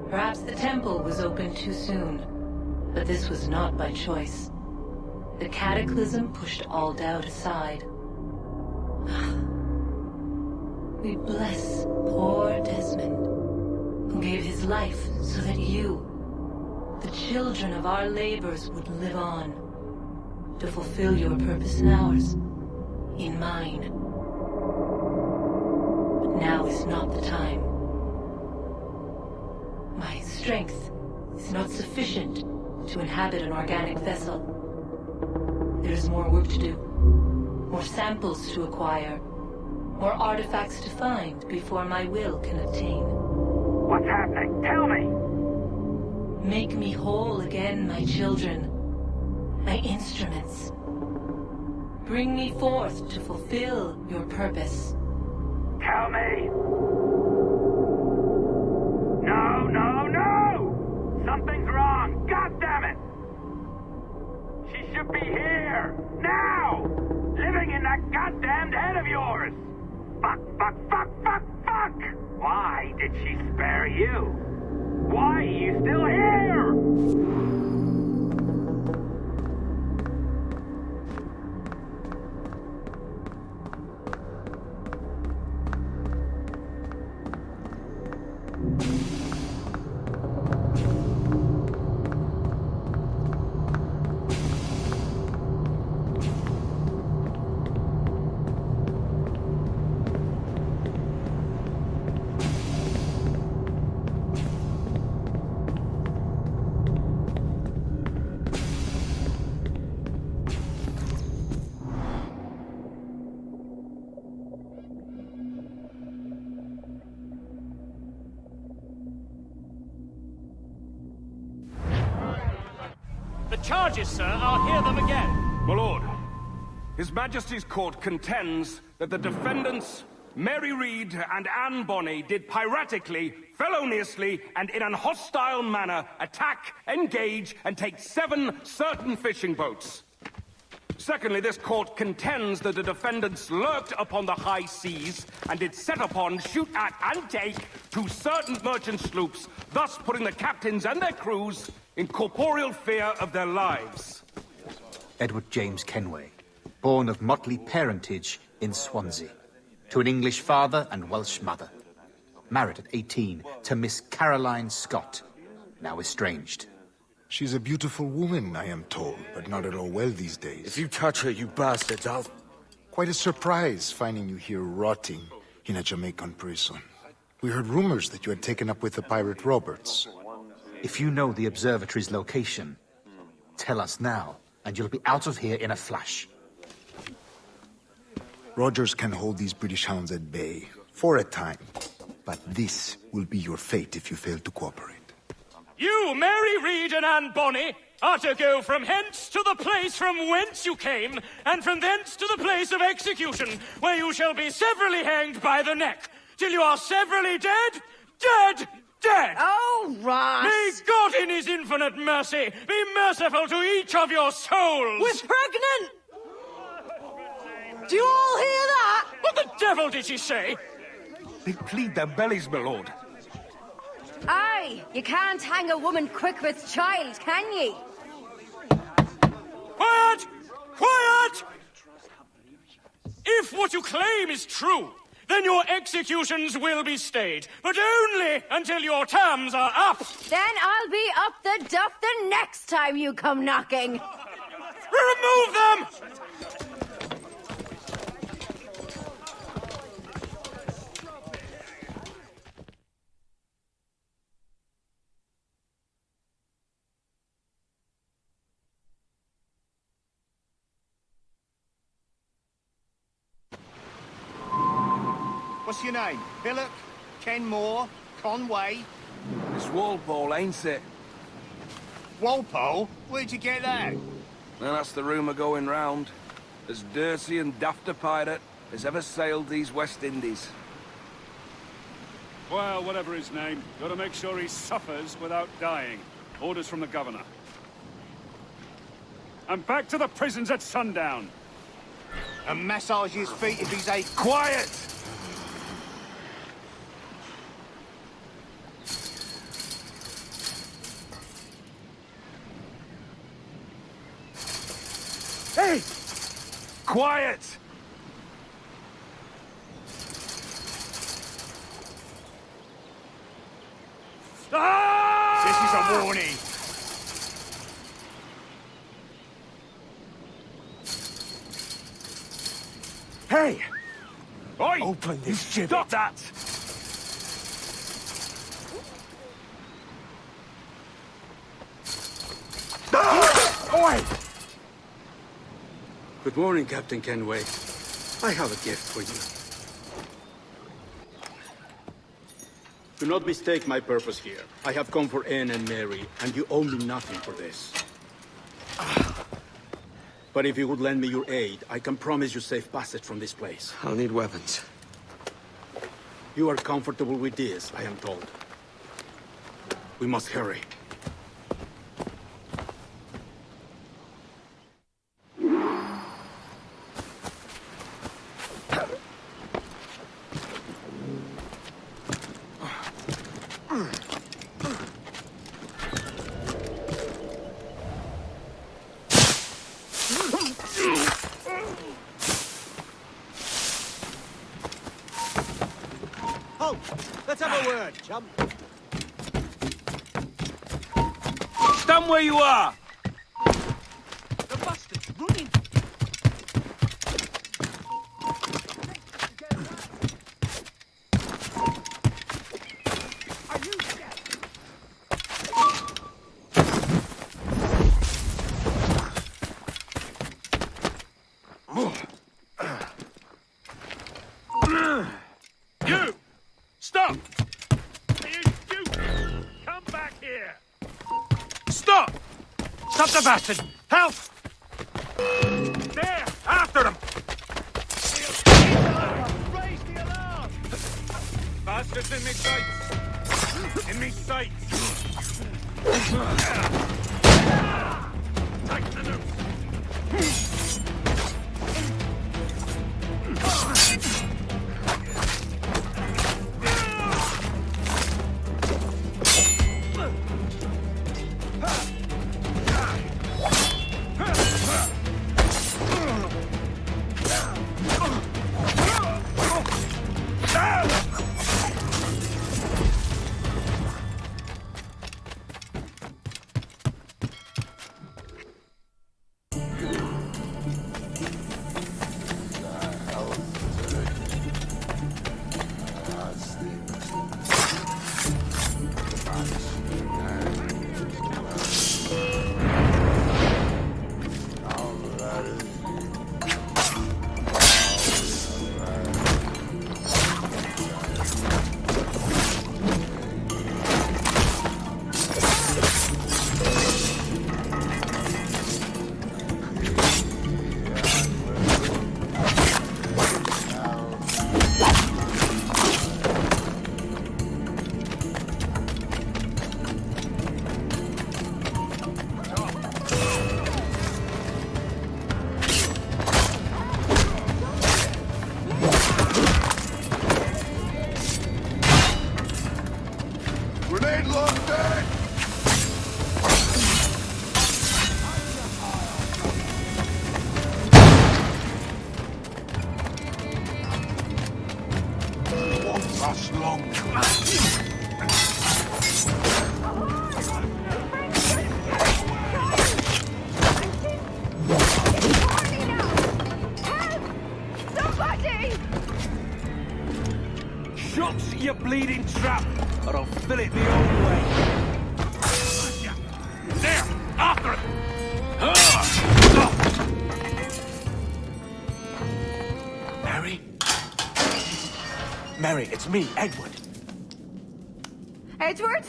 Perhaps the temple was opened too soon, but this was not by choice. The cataclysm pushed all doubt aside. We bless poor Desmond, who gave his life so that you, the children of our labors, would live on, to fulfill your purpose in ours, in mine. But now is not the time. My strength is not sufficient to inhabit an organic vessel. There is more work to do, more samples to acquire, more artifacts to find before my will can obtain. What's happening? Tell me! Make me whole again, my children, my instruments. Bring me forth to fulfill your purpose. Tell me! No, no, no! Something's wrong! God damn it! She should be here! Now! Living in that goddamned head of yours! Fuck, fuck, fuck, fuck, fuck! Why did she spare you? Why are you still here? The charges, sir, I'll hear them again. My lord, His Majesty's court contends that the defendants, Mary Reed and Anne Bonny, did piratically, feloniously, and in an hostile manner attack, engage, and take 7 certain fishing boats. Secondly, this court contends that the defendants lurked upon the high seas and did set upon, shoot at, and take 2 certain merchant sloops, thus putting the captains and their crews in corporeal fear of their lives. Edward James Kenway, born of motley parentage in Swansea, to an English father and Welsh mother. Married at 18 to Miss Caroline Scott, now estranged. She's a beautiful woman, I am told, but not at all well these days. If you touch her, you bastards, I'll... Quite a surprise finding you here rotting in a Jamaican prison. We heard rumors that you had taken up with the pirate Roberts. If you know the observatory's location, tell us now, and you'll be out of here in a flash. Rogers can hold these British hounds at bay, for a time. But this will be your fate if you fail to cooperate. You, Mary Reed and Anne Bonny, are to go from hence to the place from whence you came, and from thence to the place of execution, where you shall be severally hanged by the neck, till you are severally dead, dead, dead! Oh, Ross! May God in his infinite mercy be merciful to each of your souls! We're pregnant! Do you all hear that? What the devil did she say? They plead their bellies, my lord. Aye, you can't hang a woman quick with child, can ye? Quiet! Quiet! If what you claim is true, then your executions will be stayed, but only until your terms are up. Then I'll be up the duff the next time you come knocking. Remove them! What's your name? Billock? Kenmore? Conway? It's Walpole, ain't it? Walpole? Where'd you get that? Well, that's the rumour going round. As dirty and daft a pirate as ever sailed these West Indies. Well, whatever his name, gotta make sure he suffers without dying. Orders from the governor. And back to the prisons at sundown. And massage his feet if he's a... Quiet! Hey! Quiet! Ah! This is a warning. Hey! Oi! Open this gibbet. Stop that! Oi! Good morning, Captain Kenway. I have a gift for you. Do not mistake my purpose here. I have come for Anne and Mary, and you owe me nothing for this. But if you would lend me your aid, I can promise you safe passage from this place. I'll need weapons. You are comfortable with this, I am told. We must hurry. Oh, let's have a word, chum. Stand where you are! The bastard's running! Are you dead? You! Stop! You! Come back here! Stop! Stop the bastard! Help! There! After him! Raise the alarm! Bastards in me sights! In me sights! Take the noose! Grenade launcher! Won't last long. Shots, you bleeding trap, or I'll fill it the old way. There! After it! Mary? Mary, it's me, Edward. Edward?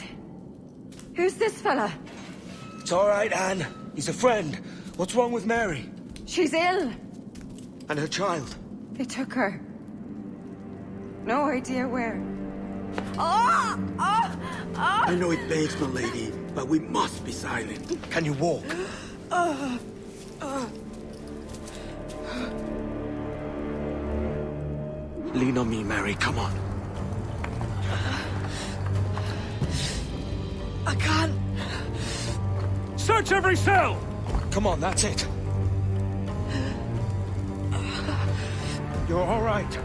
Who's this fella? It's all right, Anne. He's a friend. What's wrong with Mary? She's ill. And her child? They took her. No idea where. Oh! Oh! Oh! I know it begs, my lady, but we must be silent. Can you walk? Lean on me, Mary. Come on. I can't. Search every cell! Come on, that's it. You're all right.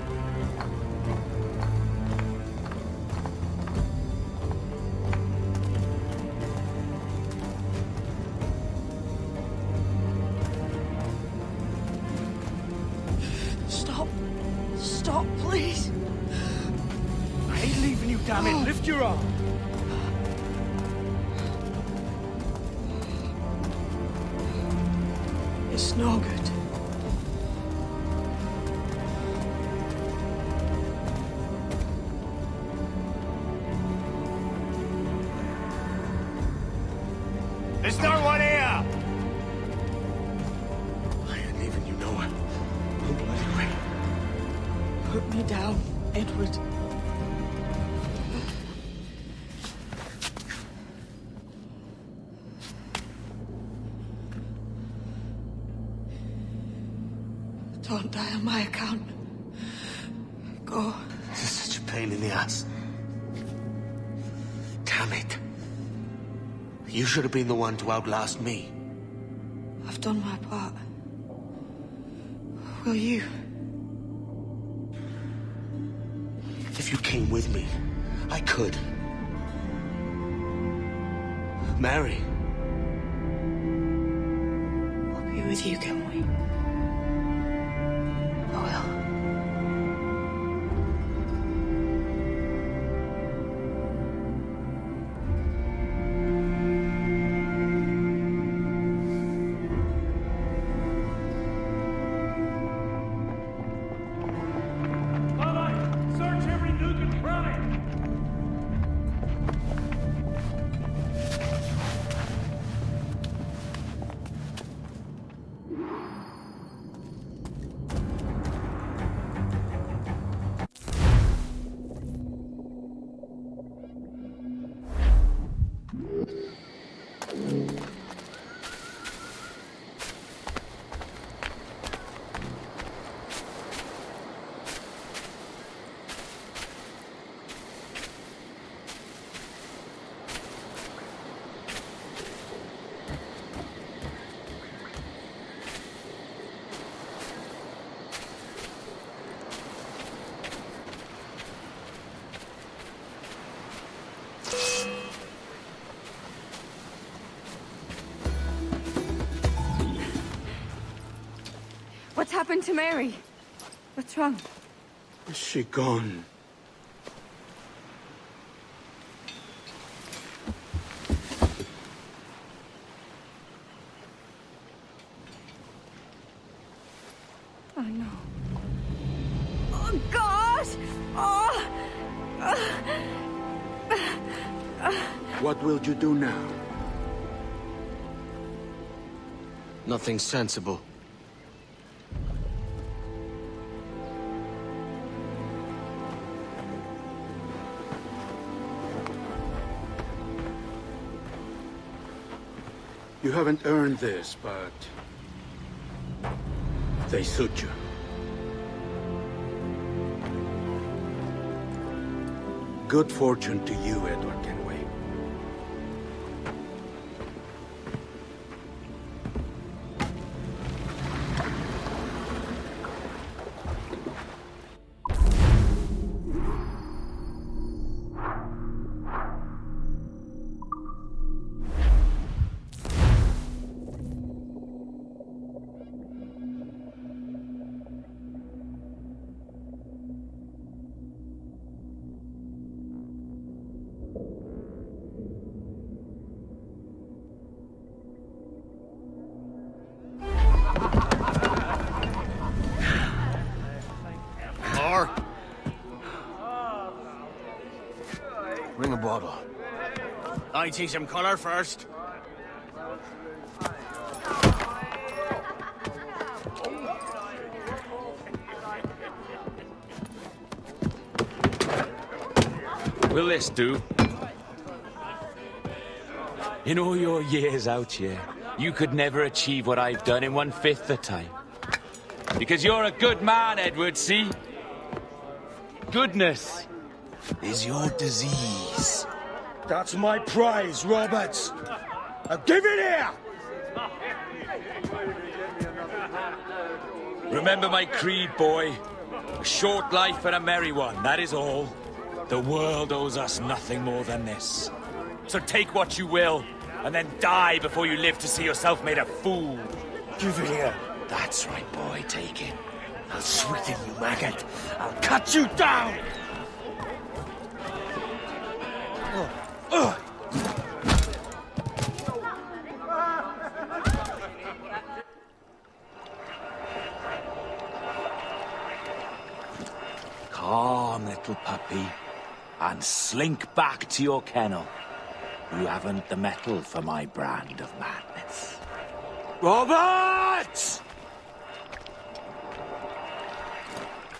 Stop. Stop, please. I ain't leaving you, damn it. Lift your arm. It's no good. There's no one here! me down, Edward. Don't die on my account. Go. This is such a pain in the ass. Damn it. You should have been the one to outlast me. I've done my part. Will you? If you came with me, I could. Mary. I'll be with you, can we? I will. Search every nook and cranny! What's happened to Mary? What's wrong? Is she gone? Oh no. Oh God! Oh! What will you do now? Nothing sensible. You haven't earned this, but they suit you. Good fortune to you, Edward Kenway. More? Bring a bottle. I see some color first. Will this do? In all your years out here, you could never achieve what I've done in 1/5 the time. Because you're a good man, Edward, see? Goodness is your disease. That's my prize, Roberts. Now give it here! Remember my creed, boy. A short life and a merry one, that is all. The world owes us nothing more than this. So take what you will, and then die before you live to see yourself made a fool. Give it here. That's right, boy, take it. I'll sweeten you, maggot. I'll cut you down! Calm, little puppy, and slink back to your kennel. You haven't the mettle for my brand of madness. Roberts!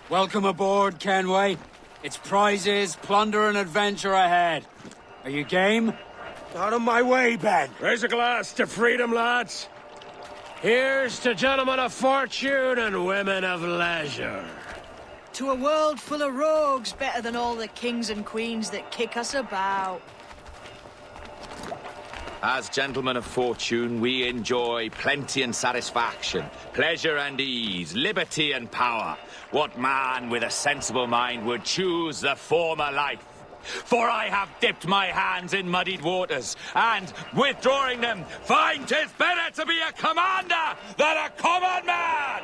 Welcome aboard, Kenway. It's prizes, plunder, and adventure ahead. Are you game? Out of my way, Ben. Raise a glass to freedom, lads. Here's to gentlemen of fortune and women of leisure. To a world full of rogues, better than all the kings and queens that kick us about. As gentlemen of fortune, we enjoy plenty and satisfaction, pleasure and ease, liberty and power. What man with a sensible mind would choose the former life? For I have dipped my hands in muddied waters, and, withdrawing them, find 'tis better to be a commander than a common man!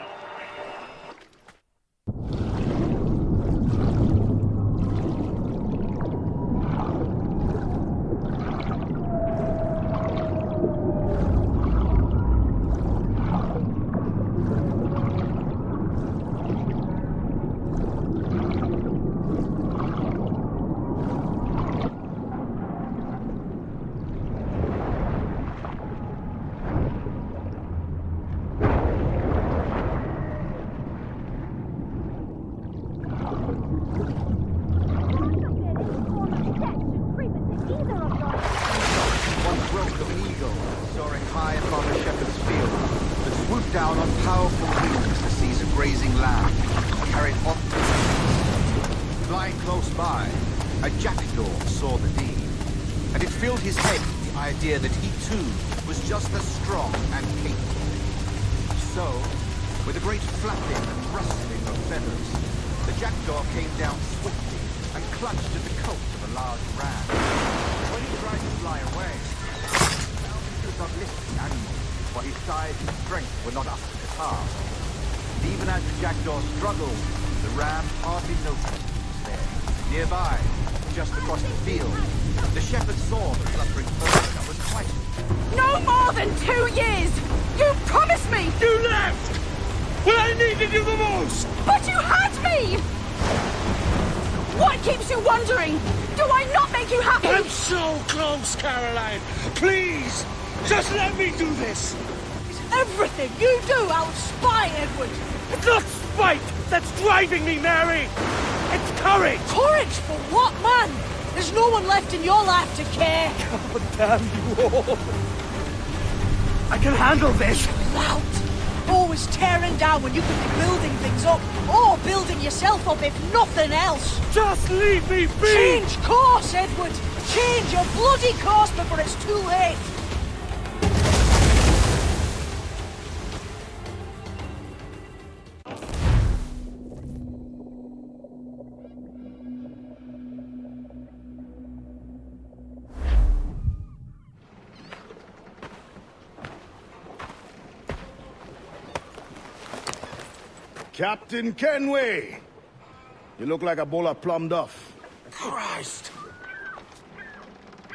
That he too was just as strong and capable. So, with a great flapping and rustling of feathers, the jackdaw came down swiftly and clutched at the coat of a large ram. When he tried to fly away, he could not lift the animal, for his size and strength were not up to the task. And even as the jackdaw struggled, the ram hardly noticed he was there. Nearby, just across the field, the shepherd saw the fluttering bird and was quite... No more than 2 years! You promised me! You left! When I needed you the most! But you had me! What keeps you wondering? Do I not make you happy? I'm so close, Caroline! Please! Just let me do this! Everything you do out spy, Edward! It's not spite that's driving me, Mary! It's courage! Courage for what, man? There's no one left in your life to care. God damn you all! I can handle this! Loud! Always tearing down when you could be building things up, or building yourself up if nothing else. Just leave me be! Change course, Edward! Change your bloody course before it's too late! Captain Kenway! You look like a bowl of plum duff. Christ!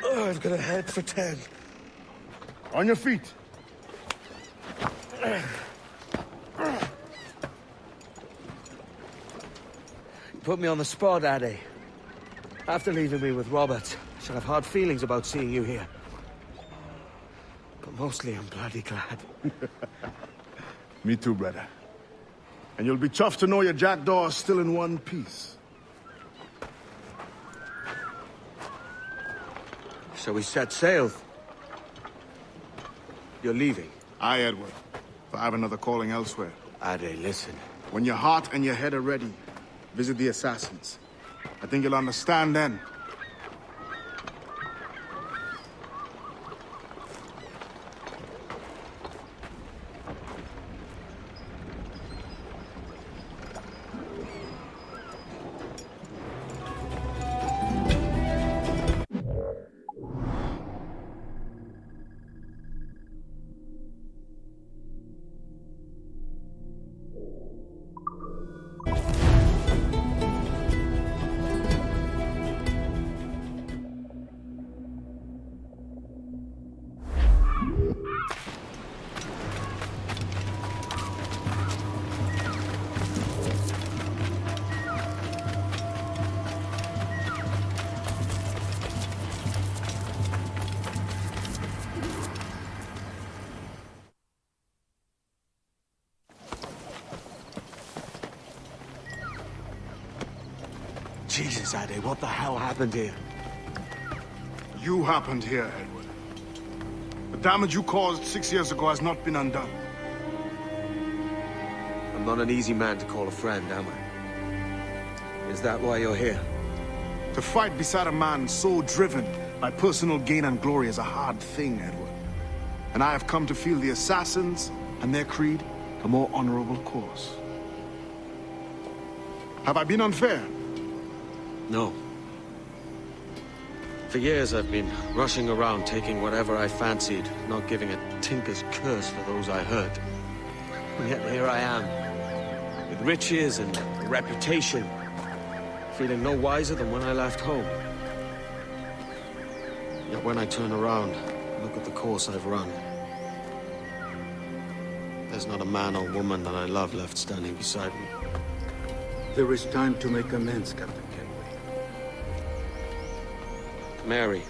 Oh, I've got a head for 10. On your feet. You put me on the spot, Addy. After leaving me with Robert, I should have hard feelings about seeing you here. But mostly I'm bloody glad. Me too, brother. And you'll be tough to know your jackdaw is still in one piece. So we set sail. You're leaving? Aye, Edward. But I have another calling elsewhere. Ade, listen. When your heart and your head are ready, visit the assassins. I think you'll understand then. Jesus, Ade, what the hell happened here? You happened here, Edward. The damage you caused 6 years ago has not been undone. I'm not an easy man to call a friend, am I? Is that why you're here? To fight beside a man so driven by personal gain and glory is a hard thing, Edward. And I have come to feel the assassins and their creed a more honorable course. Have I been unfair? No. For years I've been rushing around taking whatever I fancied, not giving a tinker's curse for those I hurt. And yet here I am, with riches and a reputation, feeling no wiser than when I left home. Yet when I turn around, look at the course I've run. There's not a man or woman that I love left standing beside me. There is time to make amends, Captain Kenway. Mary.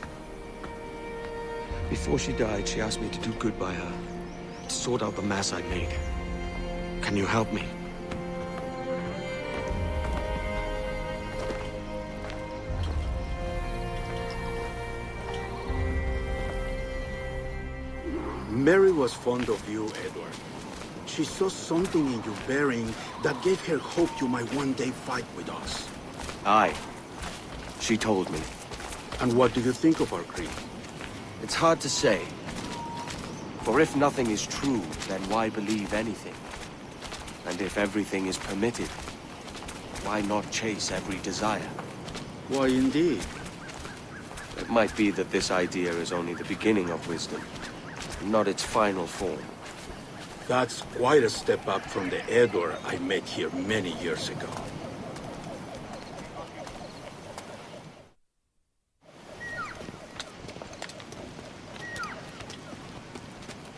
Before she died, she asked me to do good by her, to sort out the mess I made. Can you help me? Mary was fond of you, Edward. She saw something in your bearing that gave her hope you might one day fight with us. Aye. She told me. And what do you think of our creed? It's hard to say. For if nothing is true, then why believe anything? And if everything is permitted, why not chase every desire? Why, indeed. It might be that this idea is only the beginning of wisdom, not its final form. That's quite a step up from the Edward I met here many years ago.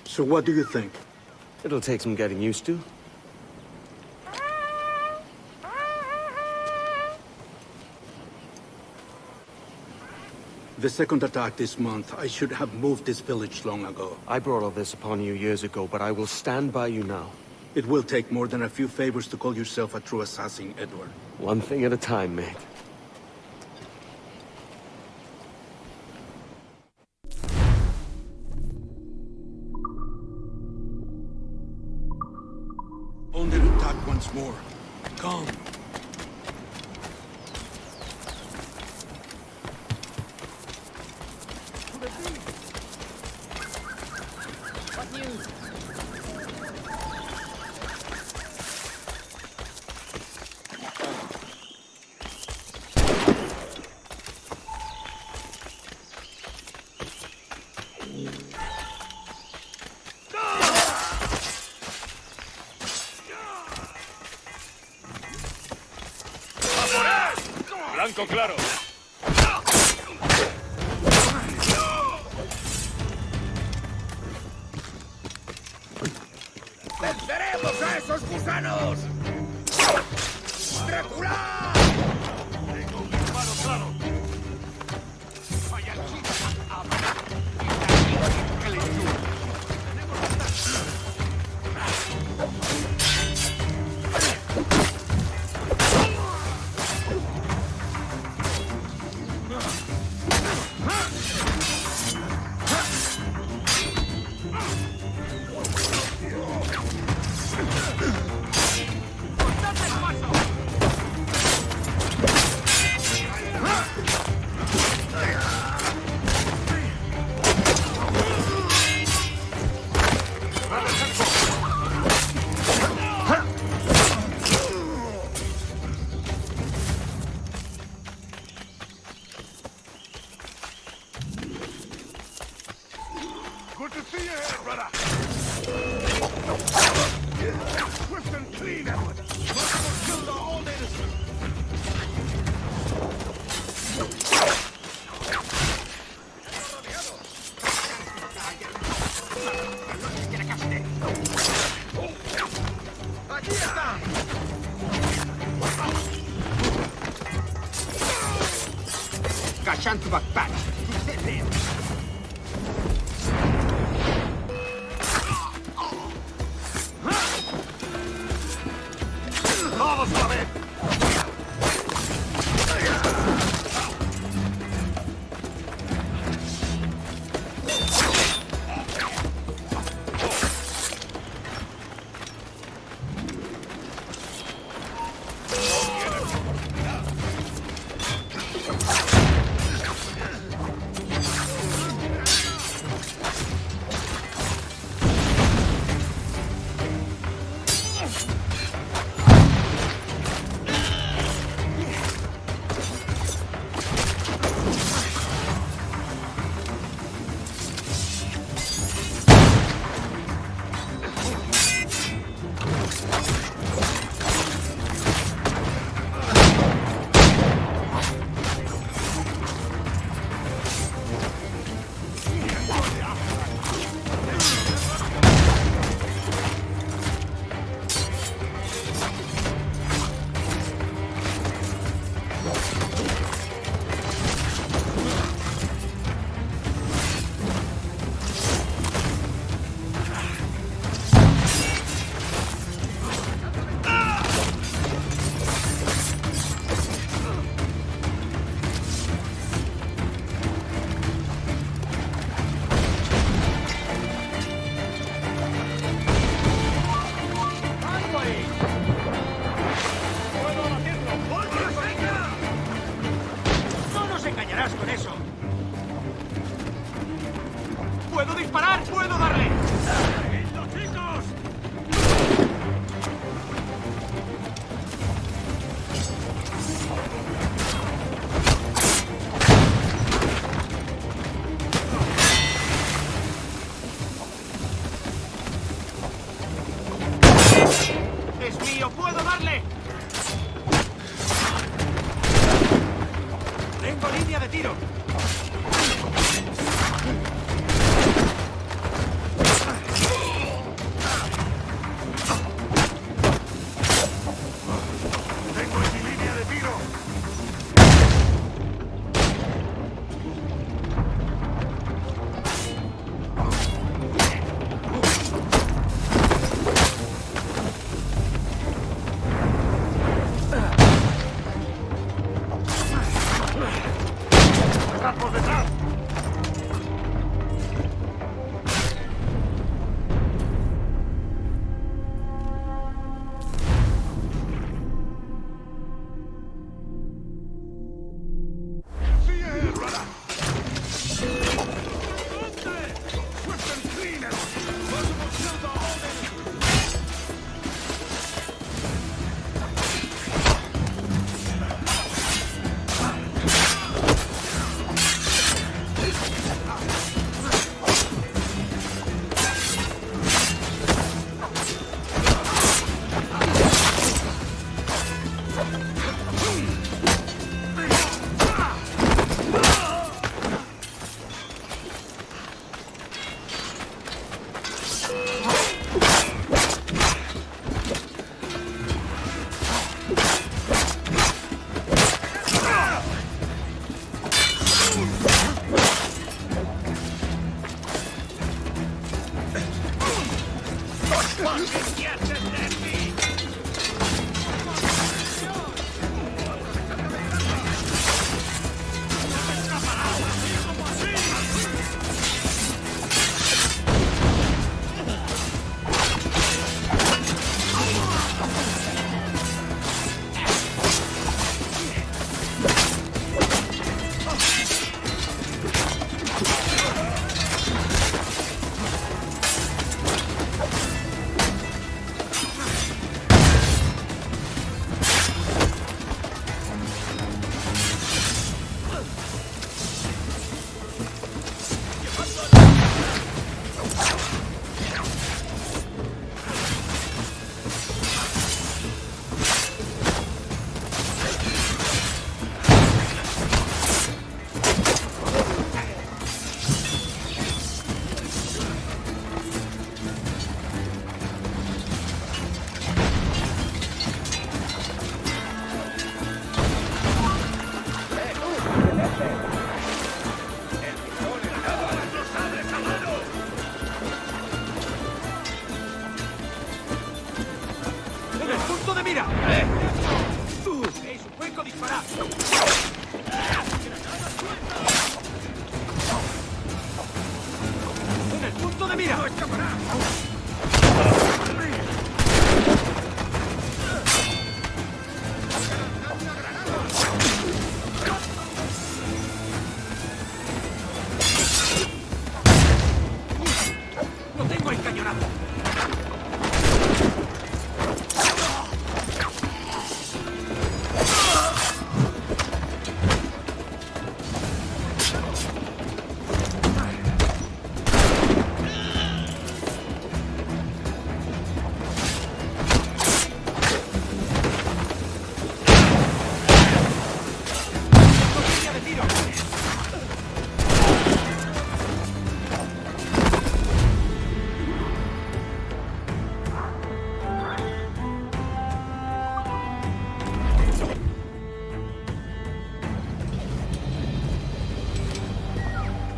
So what do you think? It'll take some getting used to. The second attack this month, I should have moved this village long ago. I brought all this upon you years ago, but I will stand by you now. It will take more than a few favors to call yourself a true assassin, Edward. One thing at a time, mate. Under attack once more. Come. What news? Blanco claro. ¡Venceremos a esos gusanos! ¡Drácula! Tengo un disparo claro. Good to see you here, brother. Swift and clean, Edward. Most killed are all innocent. Aquí está. Cachant backpack. ¡Vamos a ver! disparar! ¡Puedo darle! chicos! ¡Es mío! ¡Puedo darle! ¡Tengo línea de tiro!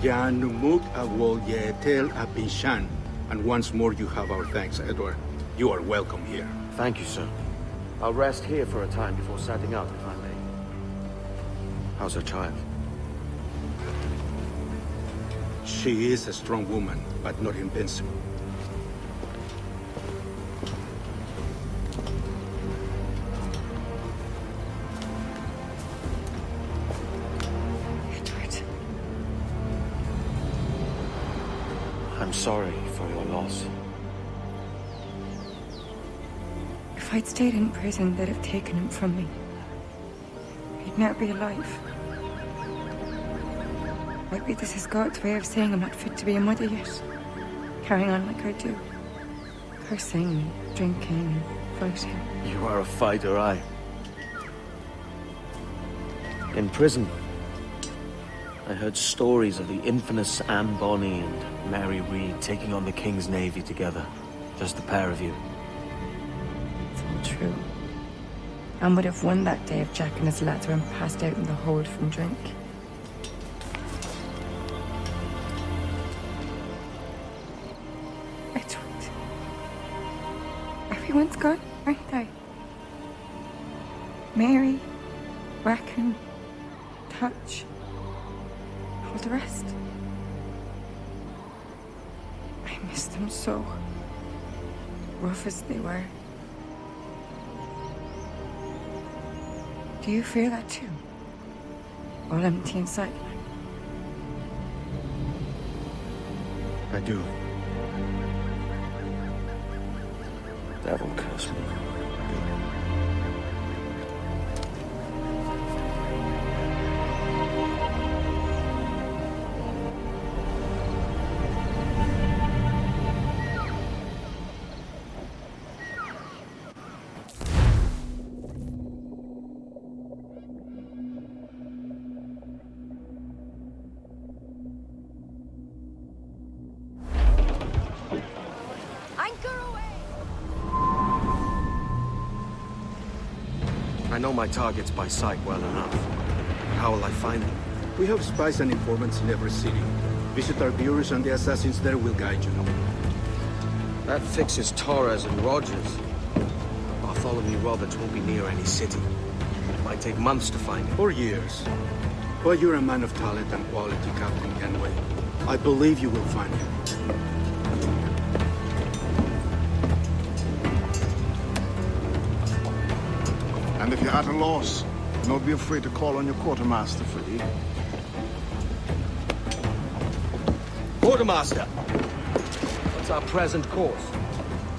Yanumuk awol yetel apishan. And once more you have our thanks, Edward. You are welcome here. Thank you, sir. I'll rest here for a time before setting out, if I may. How's her child? She is a strong woman, but not invincible. I'm sorry for your loss. If I'd stayed in prison, they'd have taken him from me. He'd never be alive. Maybe this is God's way of saying I'm not fit to be a mother yet. Carrying on like I do. Cursing, drinking, fighting. You are a fighter, aye. In prison, I heard stories of the infamous Anne Bonny and Mary Reed taking on the King's Navy together. Just the pair of you. It's all true. Anne would have won that day if Jack and his lads weren't passed out in the hold from drink. It's right. Everyone's gone, aren't they? Mary, Raccoon, Touch, all the rest. I miss them so. Rough as they were. Do you feel that too? All empty inside? I do. Devil curse me. I know my targets by sight well enough. How will I find them? We have spies and informants in every city. Visit our bureaus and the assassins there will guide you. That fixes Torres and Rogers. Bartholomew Roberts won't be near any city. It might take months to find him. Or years. But you're a man of talent and quality, Captain Kenway. I believe you will find him. And if you're at a loss, don't be afraid to call on your quartermaster for aid. Quartermaster! What's our present course?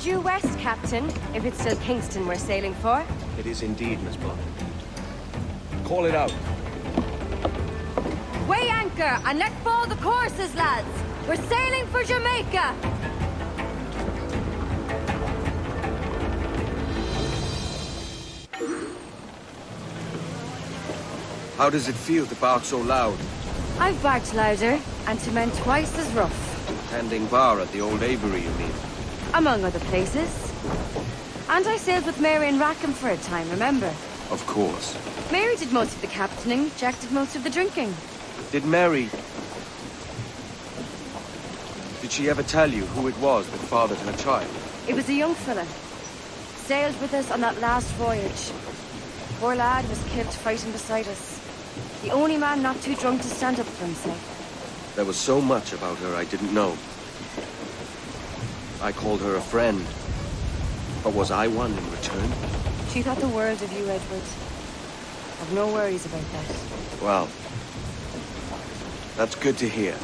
Due west, Captain, if it's still Kingston we're sailing for. It is indeed, Miss Blunt. Call it out. Weigh anchor and let fall the courses, lads! We're sailing for Jamaica! How does it feel to bark so loud? I've barked louder, and to men twice as rough. Tending bar at the old Avery, you mean? Among other places. And I sailed with Mary and Rackham for a time, remember? Of course. Mary did most of the captaining, Jack did most of the drinking. Did Mary... Did she ever tell you who it was that fathered her child? It was a young fella. Sailed with us on that last voyage. Poor lad was killed fighting beside us. The only man not too drunk to stand up for himself. There was so much about her I didn't know. I called her a friend. But was I one in return? She thought the world of you, Edward. I've no worries about that. Well, that's good to hear.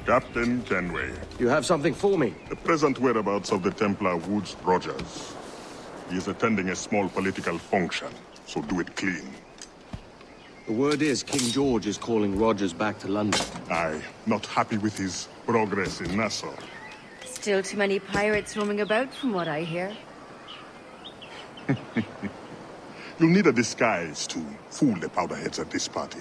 Captain Kenway. You have something for me? The present whereabouts of the Templar Woods Rogers. He is attending a small political function, so do it clean. The word is King George is calling Rogers back to London. Aye, not happy with his progress in Nassau. Still too many pirates roaming about, from what I hear. You'll need a disguise to fool the powderheads at this party.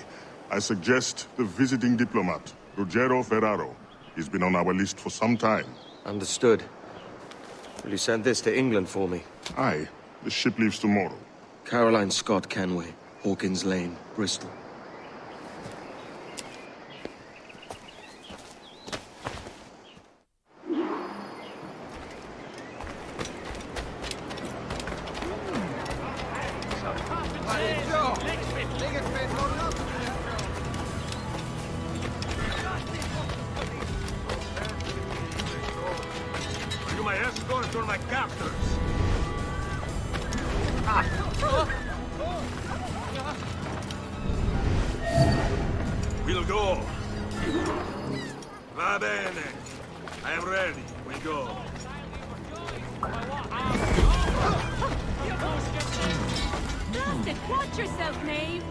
I suggest the visiting diplomat, Ruggiero Ferraro. He's been on our list for some time. Understood. Will you send this to England for me? Aye. The ship leaves tomorrow. Caroline Scott Kenway, Hawkins Lane, Bristol. Are you my escorts or my captors? We'll go. Va bene. I am ready. We go. Blast it! Watch yourself, knave!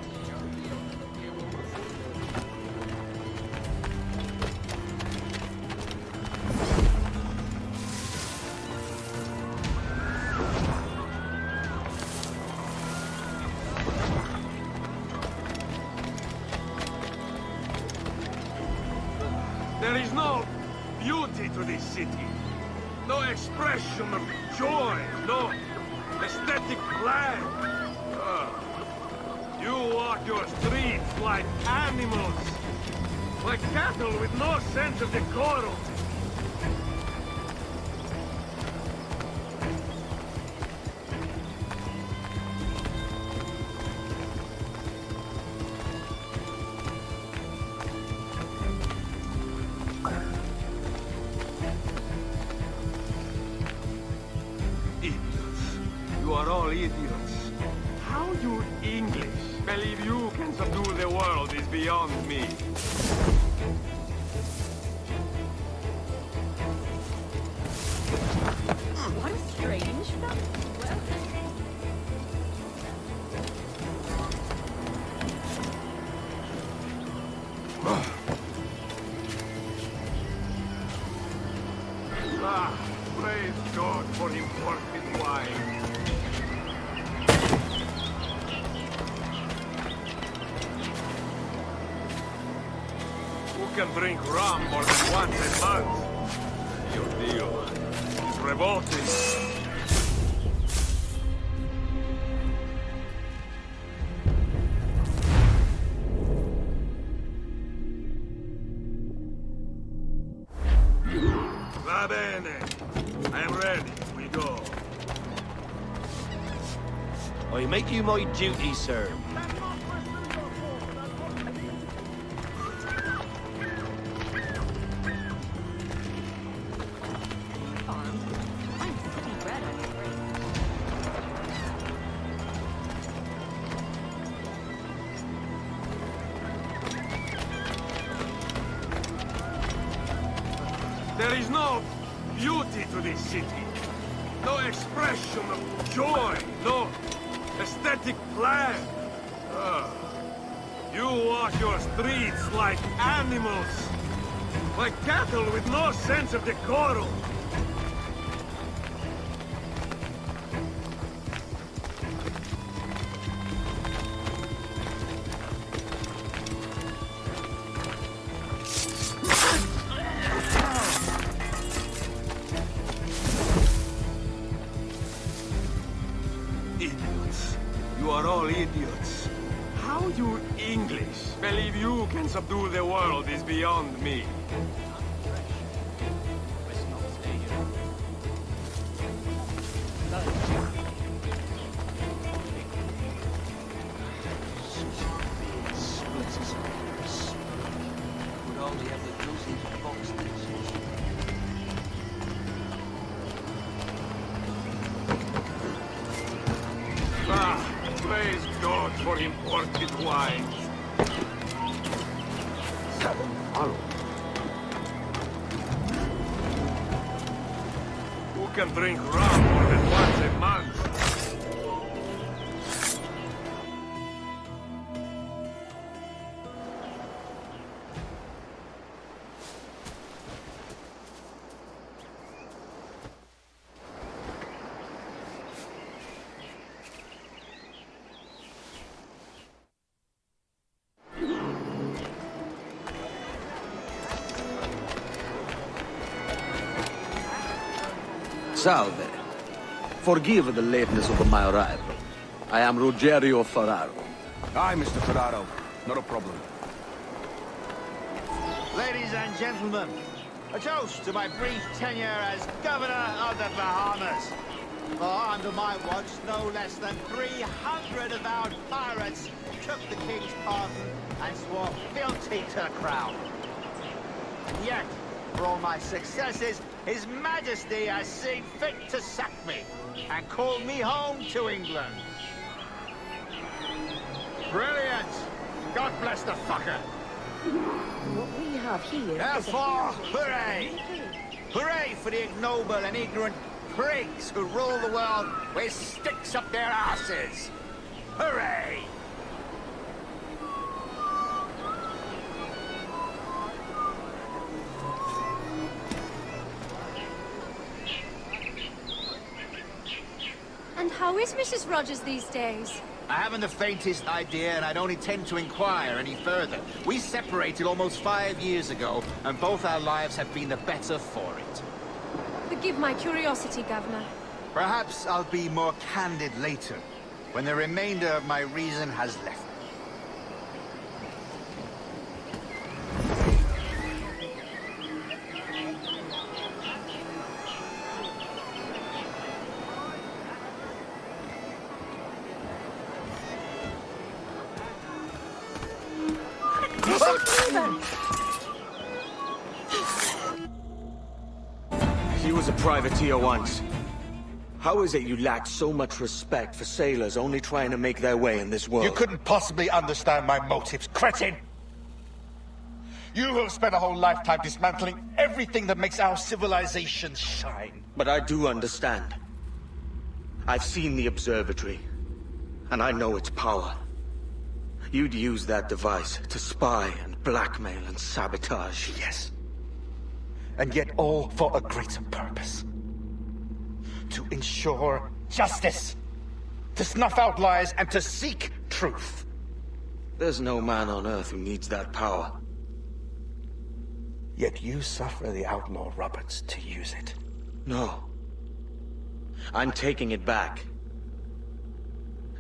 There is no beauty to this city. No expression of joy. No aesthetic plan. You walk your streets like animals. Like cattle with no sense of decorum. You are all idiots. How you English believe you can subdue the world is beyond me. What a strange fellow. Praise God for imported wine. Who can drink rum more than once a month? Your deal is revolting. Va bene. I am ready. We go. I make you my duty, sir. There is no beauty to this city. No expression of joy. No aesthetic plan. You walk your streets like animals. Like cattle with no sense of decorum. Idiots. You are all idiots. How you English believe you can subdue the world is beyond me. Praise God for imported wines. can drink rum more than once a month. Salve. Forgive the lateness of my arrival. I am Rogerio Ferraro. Aye, Mr. Ferraro. Not a problem. Ladies and gentlemen, a toast to my brief tenure as Governor of the Bahamas. For under my watch, no less than 300 avowed pirates took the King's pardon and swore fealty to the Crown. Yet, for all my successes, His Majesty has seen fit to sack me and call me home to England. Brilliant! God bless the fucker! What we have here... Therefore, hooray! Hooray for the ignoble and ignorant prigs who rule the world with sticks up their asses! Hooray! And how is Mrs. Rogers these days? I haven't the faintest idea, and I don't intend to inquire any further. We separated almost 5 years ago, and both our lives have been the better for it. Forgive my curiosity, Governor. Perhaps I'll be more candid later, when the remainder of my reason has left me. He was a privateer once. How is it you lack so much respect for sailors only trying to make their way in this world? You couldn't possibly understand my motives, cretin! You have spent a whole lifetime dismantling everything that makes our civilization shine. But I do understand. I've seen the observatory, and I know its power. You'd use that device to spy and blackmail and sabotage. Yes. And yet all for a greater purpose. To ensure justice. To snuff out lies and to seek truth. There's no man on Earth who needs that power. Yet you suffer the outlaw Roberts to use it. No. I'm taking it back.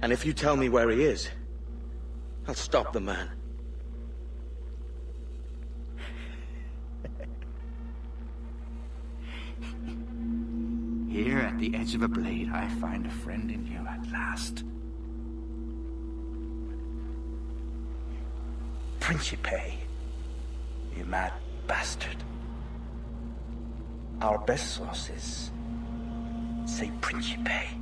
And if you tell me where he is, I'll stop the man. Here at the edge of a blade, I find a friend in you at last. Principe, you mad bastard. Our best sources say Principe.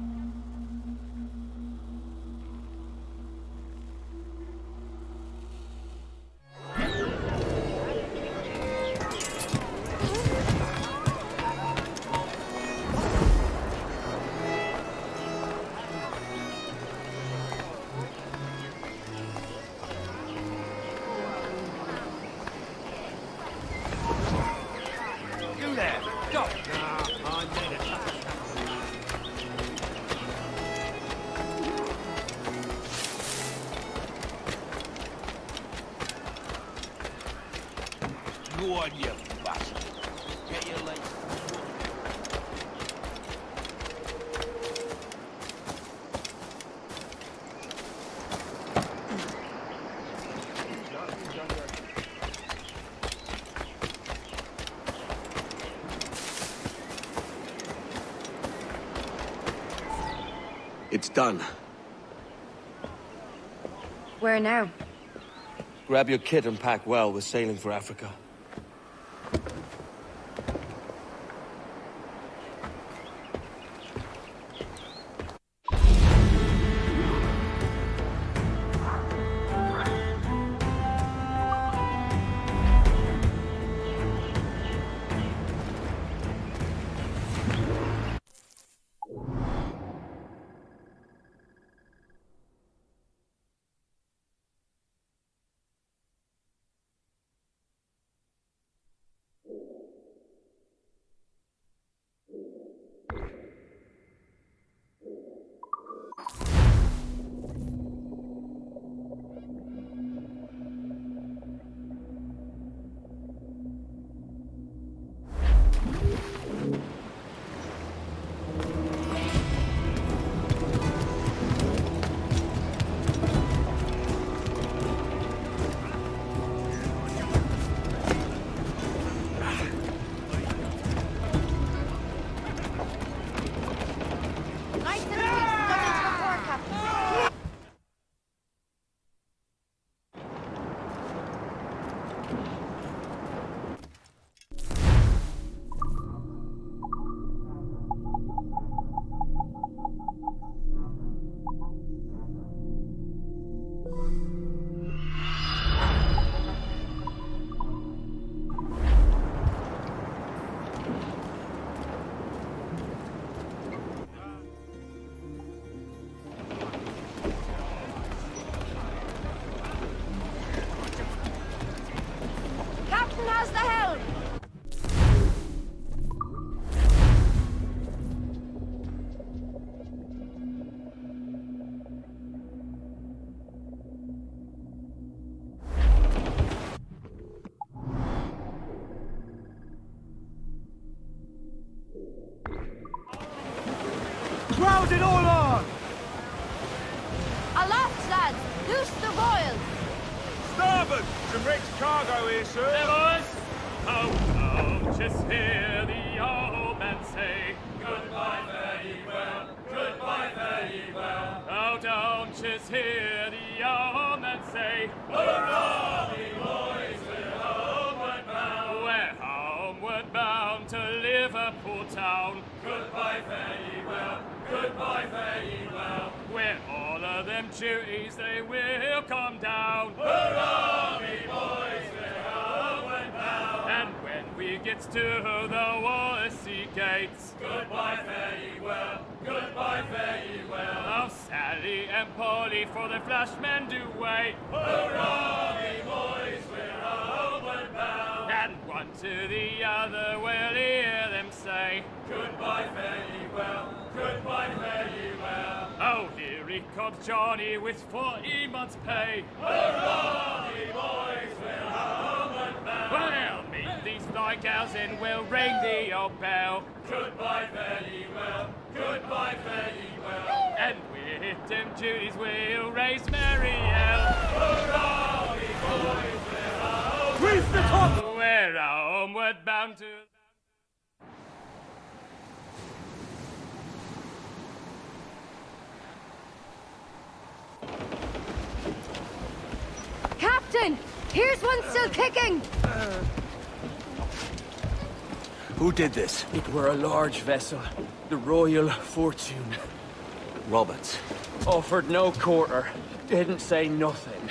Go on, you bastard. Get your legs. It's done. Where now? Grab your kit and pack well. We're sailing for Africa. us the helm! Round it all on! Aloft, lads! Loose the royal! Starboard! Some rich cargo here, sir. Hey, boys! Just hear the old man say, goodbye, fare ye well, goodbye, fare ye well. Oh, don't just hear the old man say, hurrah, me boys, we're homeward bound. We're homeward bound to Liverpool town. Goodbye, fare ye well, goodbye, fare ye well. Where all of them duties they will come down. Hurrah, me boys, we're homeward bound. And when we gets to the Wallasey gates, goodbye, fare ye well, goodbye, fare ye well. Oh, Sally and Polly for the flashmen do wait. Hurrah, me boys, we're homeward bound. And one to the other will hear them say, goodbye, fare ye well, goodbye, fare ye well. Oh, here he comes Johnny with 40 months' pay. Hurrah, me boys, we're homeward bound. Well, meet these fly gals and we'll ring the old bell. Goodbye, fare ye well, goodbye, fare ye well. And with them duties we'll raise Marielle. Hurrah, me boys, we're homeward Grease the top! bound. We're homeward bound to... Captain! Here's one still kicking! Who did this? It were a large vessel, the Royal Fortune. Roberts. Offered no quarter, didn't say nothing.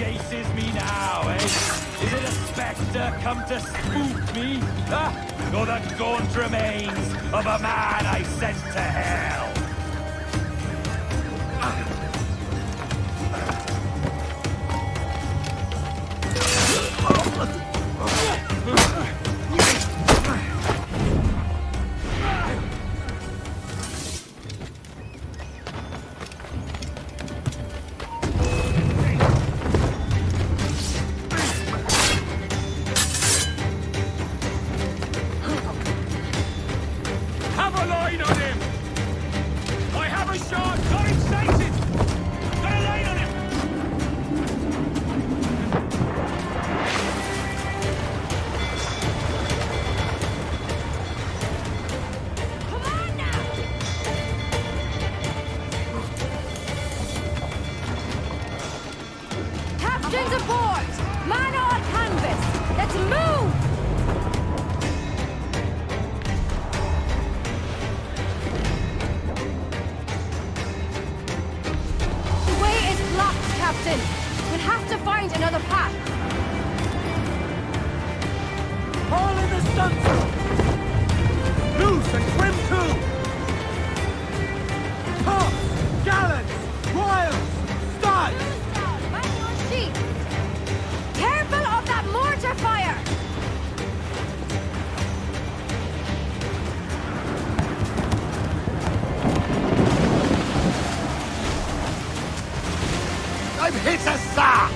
chases me now, eh? Is it a spectre come to spook me? Or the gaunt remains of a man I sent to hell? stunsail! Loose and trim too! Tops, gallants, royals, studs! Mind your sheep! Careful of that mortar fire! I've hit a star!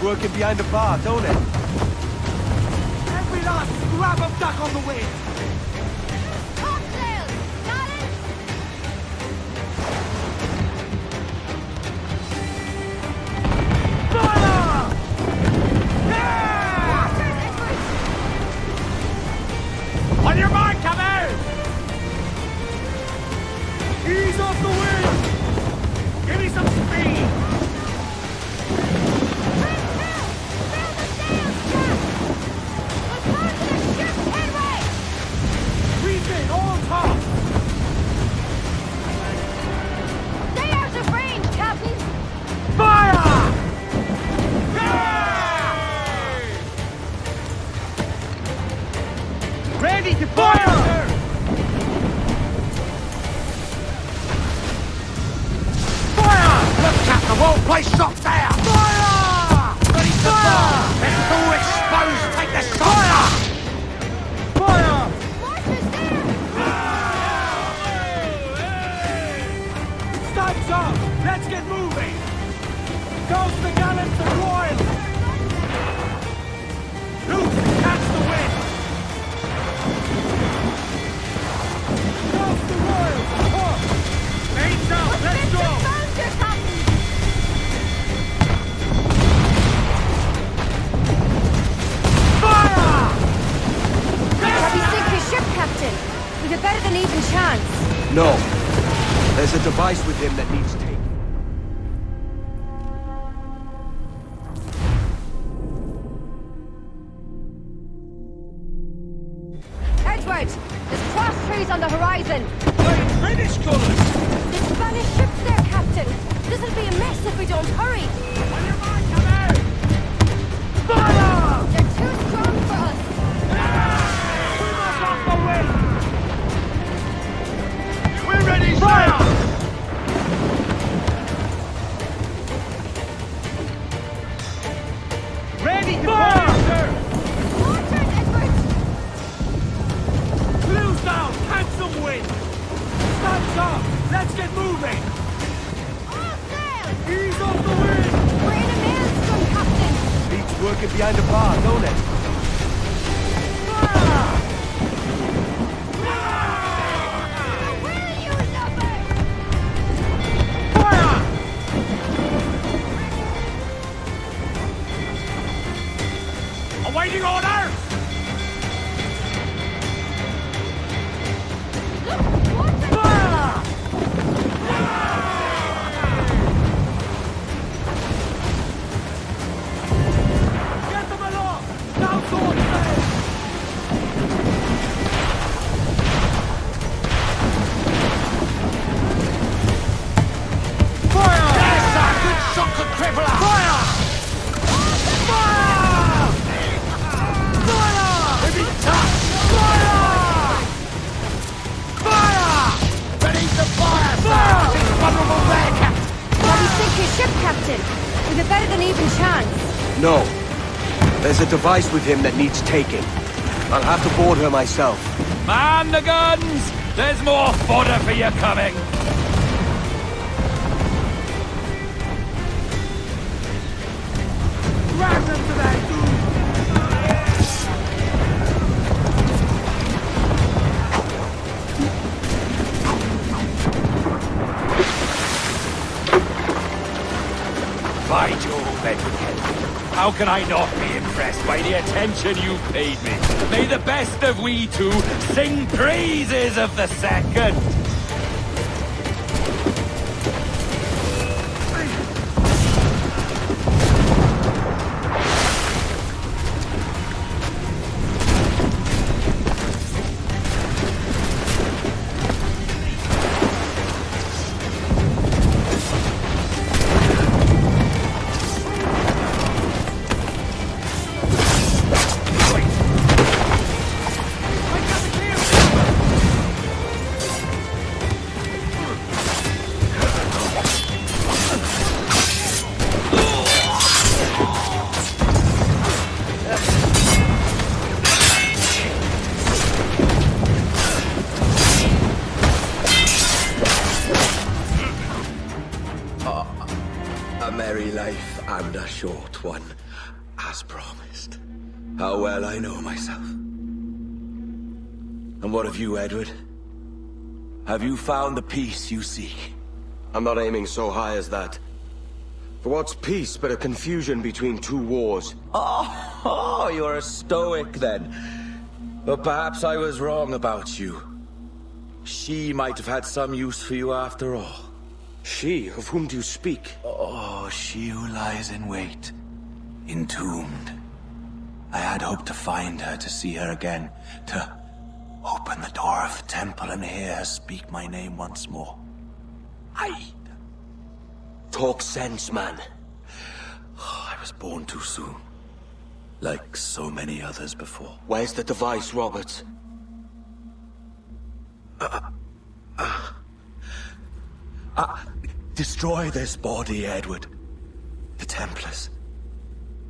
Working behind the bar, don't it? Every last scrap of duck on the wind! Cocktails! Got it? Fire! Yeah! On your mark, come out! Ease off the wind! Give me some speed! Place shot there! Fire! Ready to fire! It's all exposed! Take the shot! Fire! Time's up! Let's get moving! Goes the gallants and royals! Loose! Catch the wind! Goes the royals! Up! Mains out! Let's go! We've a better than even chance. No. There's a device with him that needs taken. Edward! There's cross trees on the horizon! Hey, British colours! The Spanish ship's there, Captain! This'll be a mess if we don't hurry! On your mark, come out! Fire! They're too strong for us! We must off the wind! We're ready, fire! Ready to fire, sir! Mortars, Edward! Blues down! Handsome wind! Stands up! behind the bar, don't it? Awaiting orders! Get them along! Now sword play! Fire! Yes, a good chunk of crippler! Fire! Fire! Fire! If he touch! Fire! Fire! Beneath the fire, sir! This vulnerable wreck! Shall we sink his ship, Captain? With a better than even chance. No. There's a device with him that needs taking. I'll have to board her myself. Man the guns! There's more fodder for you coming! Ram them to that By Jove, Edward, how can I not be impressed by the attention you paid me? May the best of we two sing praises of the second! A merry life and a short one, as promised. How well I know myself. And what of you, Edward? Have you found the peace you seek? I'm not aiming so high as that. For what's peace but a confusion between two wars? Oh, you're a stoic then. But perhaps I was wrong about you. She might have had some use for you after all. She? Of whom do you speak? Oh, she who lies in wait, entombed. I had hoped to find her, to see her again, to open the door of the temple and hear her speak my name once more. Talk sense, man. Oh, I was born too soon. Like so many others before. Where's the device, Robert? Destroy this body, Edward. The Templars.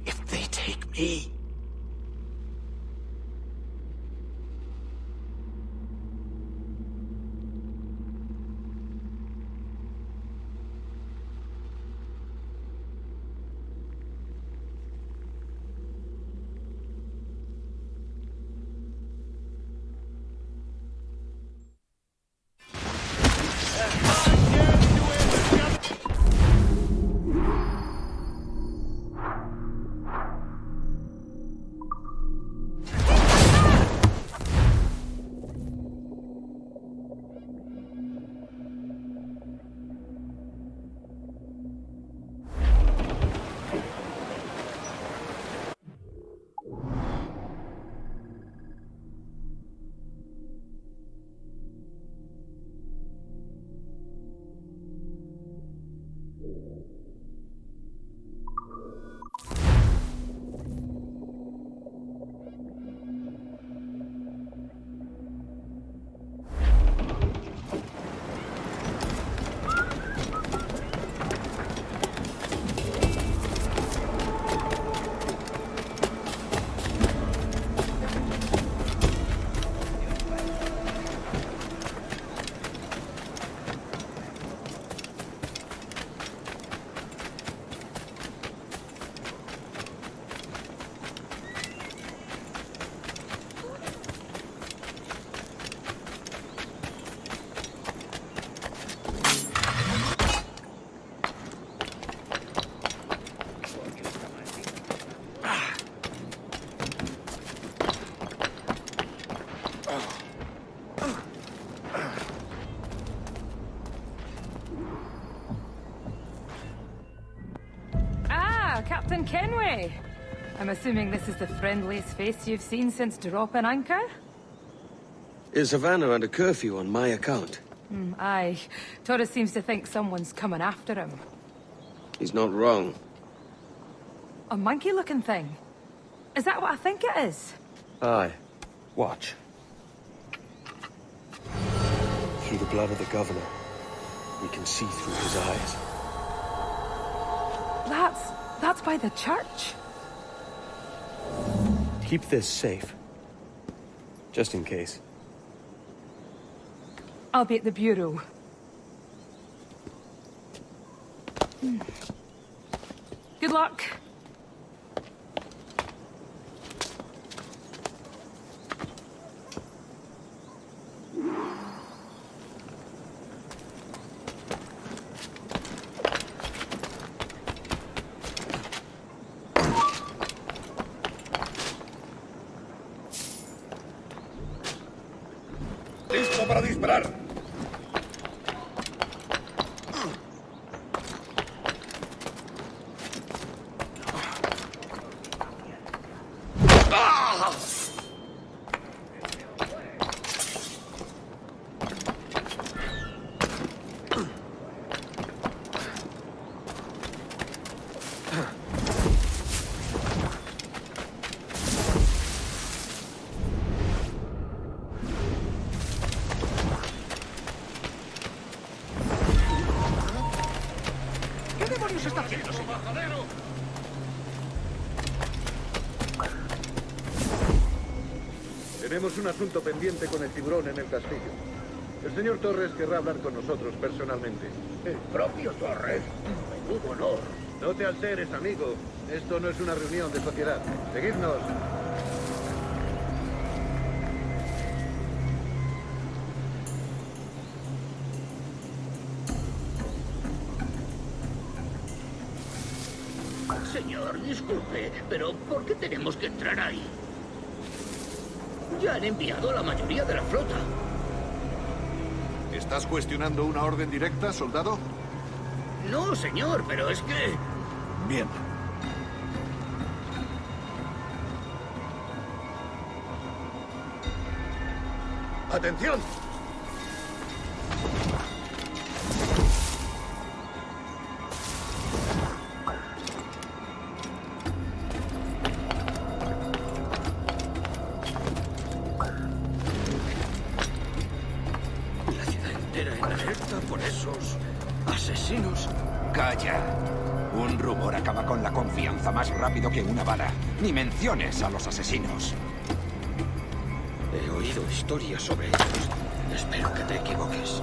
If they take me... Ah, Captain Kenway. I'm assuming this is the friendliest face you've seen since dropping anchor? Is Havana under curfew on my account? Aye. Torres seems to think someone's coming after him. He's not wrong. A monkey-looking thing? Is that what I think it is? Aye. Watch. Through the blood of the governor, we can see through his eyes. That's by the church? Keep this safe. Just in case. I'll be at the bureau. Good luck. ¡Listo para disparar! ¿Qué demonios está haciendo, señor? Tenemos un asunto pendiente con el tiburón en el castillo. El señor Torres querrá hablar con nosotros personalmente. ¿El propio Torres? Menudo honor. No te alteres, amigo. Esto no es una reunión de sociedad. Seguidnos. Señor, disculpe, pero ¿por qué tenemos que entrar ahí? Ya han enviado a la mayoría de la flota. ¿Estás cuestionando una orden directa, soldado? No, señor, pero es que... Bien. ¡Atención! La ciudad entera en alerta por esos asesinos. Calla. Un rumor acaba con la confianza más rápido que una bala. Ni menciones a los asesinos. He oído historias sobre ellos. Espero que te equivoques.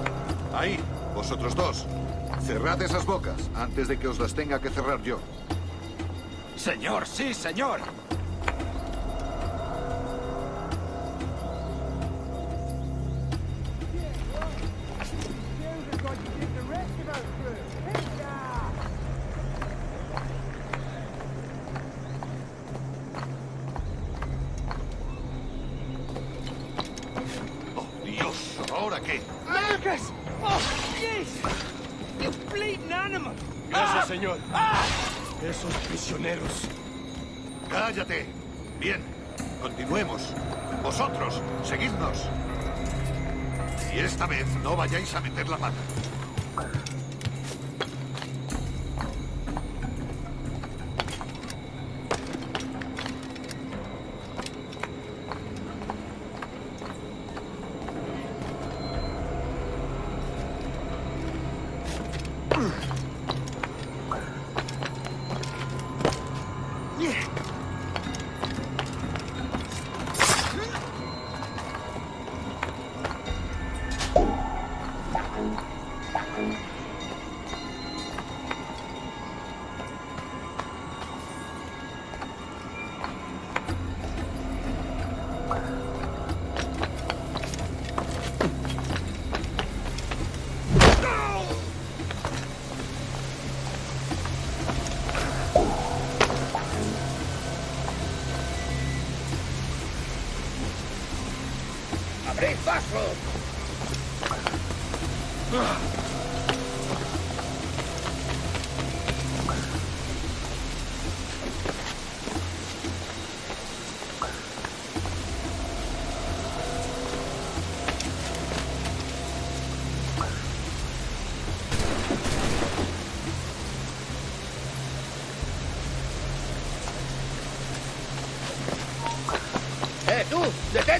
Ahí, vosotros dos. Cerrad esas bocas antes de que os las tenga que cerrar yo. Señor, sí, señor. Dios, ¿ahora qué? Lucas! Oh, jeez! You bleeding animal! Gracias, señor. Esos prisioneros. ¡Cállate! Bien, continuemos. Vosotros, seguidnos. Y esta vez no vayáis a meter la pata. ¡Abrid paso!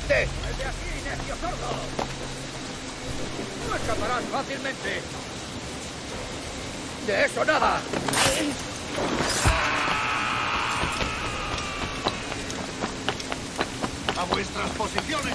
¡Detente! ¡Mueve así, necio sordo! ¡No escaparás fácilmente! ¡De eso nada! ¡A vuestras posiciones!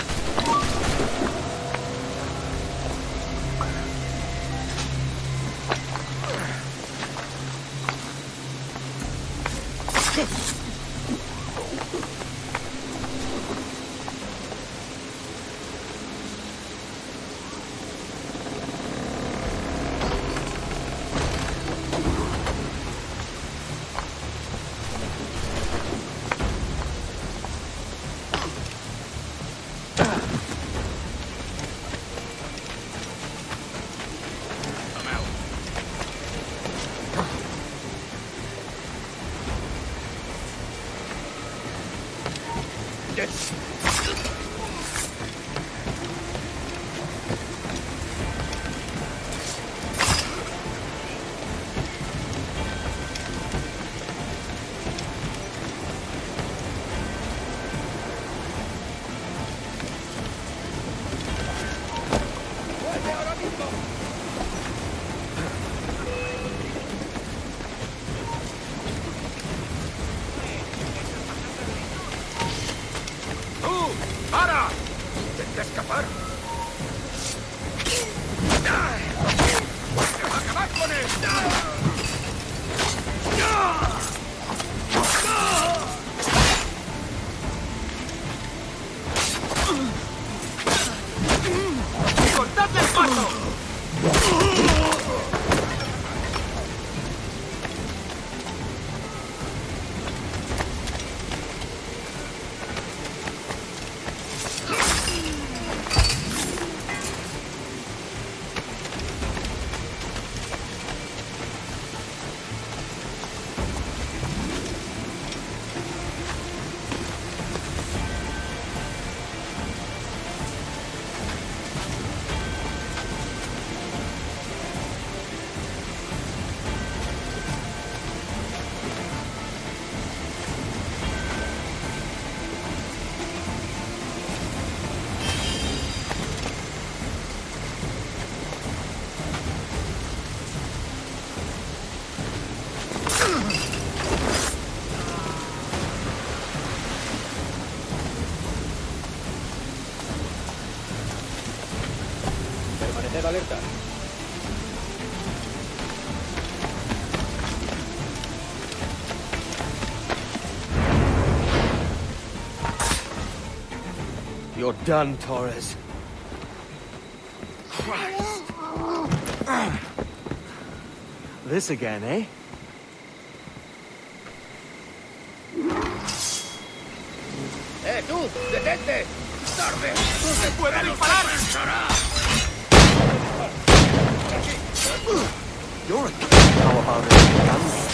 Permaneced alerta. You're done, Torres. Christ. This again, eh? ¡Tú! ¡Detente! ¡Tarde! ¡No se puede disparar! You're a kid. How about a gun?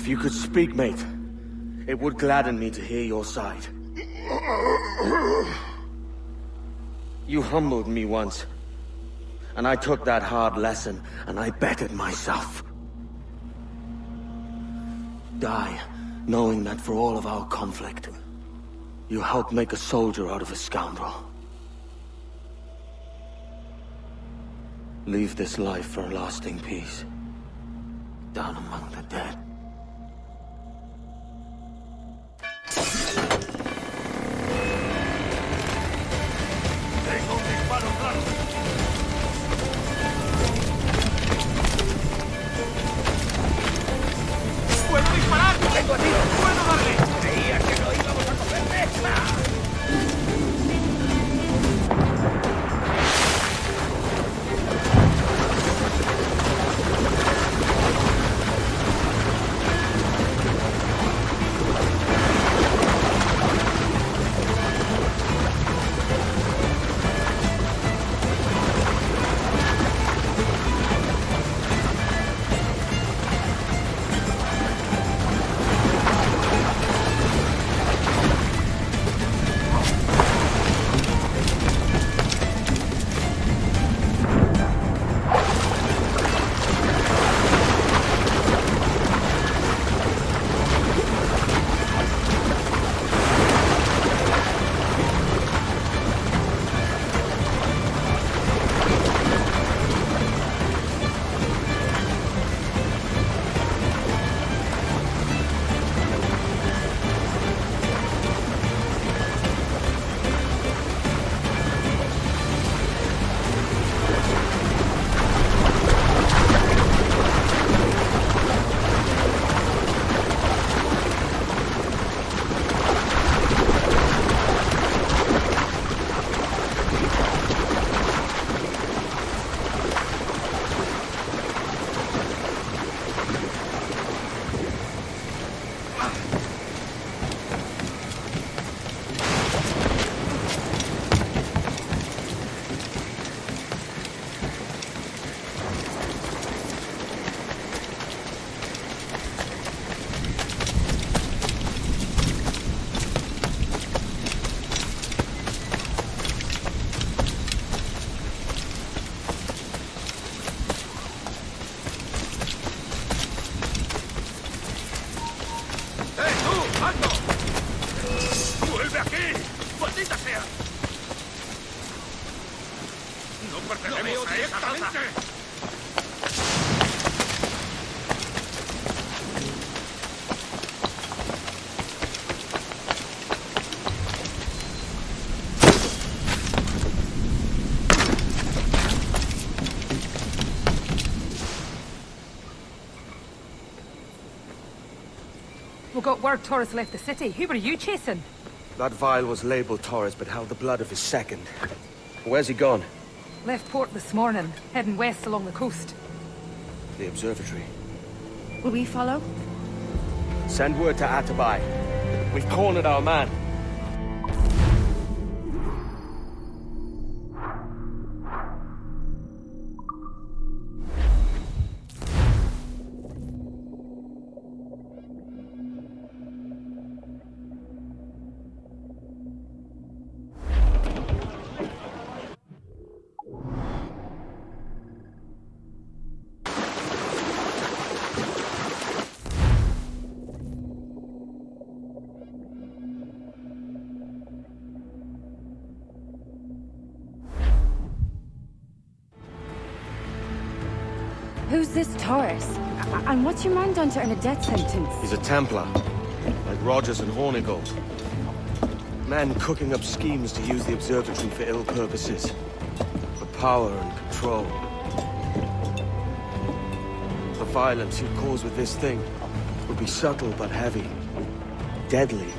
If you could speak, mate, it would gladden me to hear your side. You humbled me once, and I took that hard lesson, and I bettered myself. Die, knowing that for all of our conflict, you helped make a soldier out of a scoundrel. Leave this life for a lasting peace, down among the dead. Tengo un disparo claro. ¡Puedo disparar! ¡Tengo tiro! ¡Puedo darle! ¿Creías que no íbamos a cogerle? ¡Ah! ¡Vuelve aquí! ¡Maldita sea! ¡No pertenecemos a esa raza! We got word Torres left the city. Who were you chasing? That vial was labeled Torres, but held the blood of his second. Where's he gone? Left port this morning, heading west along the coast. The observatory. Will we follow? Send word to Atabai. We've cornered our man. Who's this Torres? And what's your man done to earn a death sentence? He's a Templar, like Rogers and Hornigold. Men cooking up schemes to use the observatory for ill purposes. For power and control. The violence you'd cause with this thing would be subtle but heavy. Deadly,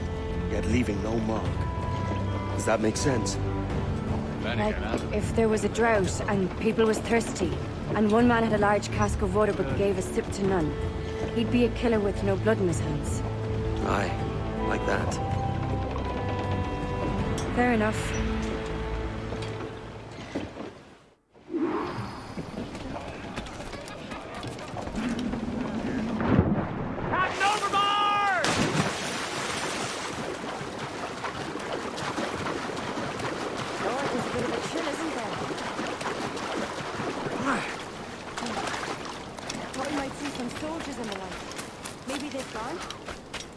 yet leaving no mark. Does that make sense? Like, if there was a drought and people was thirsty, and one man had a large cask of water but gave a sip to none, he'd be a killer with no blood in his hands. Aye, like that. Fair enough. Have no might see some soldiers in the light. Maybe they've gone?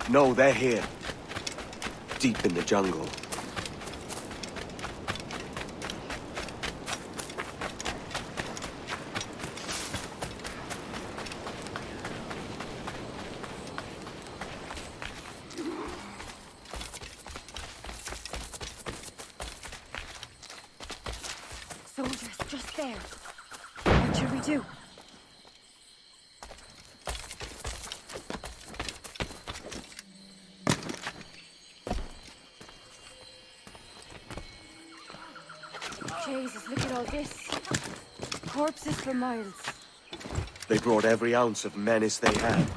No, they're here. Deep in the jungle. Soldiers, just there. What should we do? Jesus, look at all this. Corpses for miles. They brought every ounce of menace they had.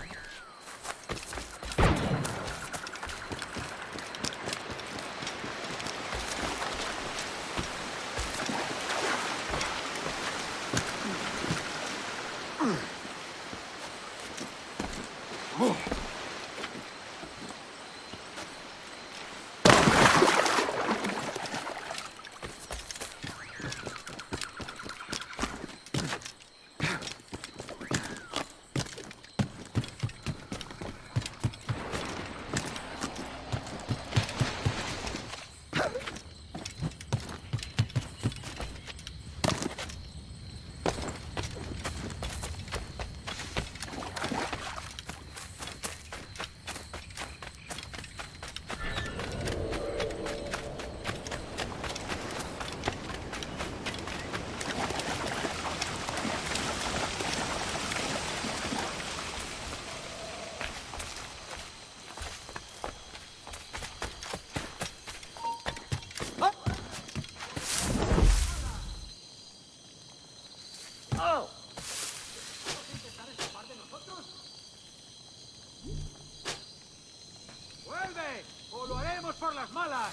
¡Vuelve! ¡O lo haremos por las malas!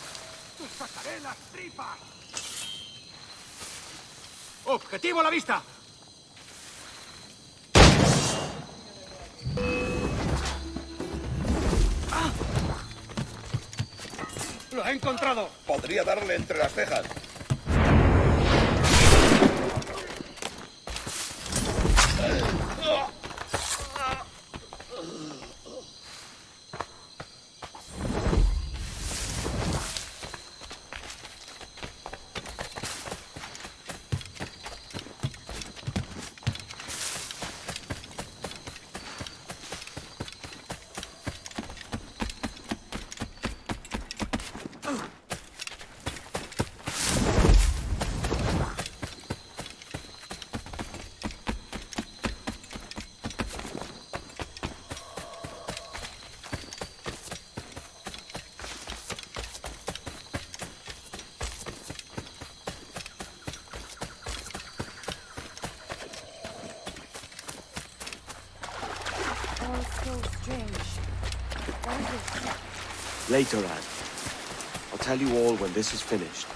¡Te sacaré las tripas! ¡Objetivo a la vista! ¡Lo he encontrado! Podría darle entre las cejas. All so strange. What is it? Later, Ad. I'll tell you all when this is finished.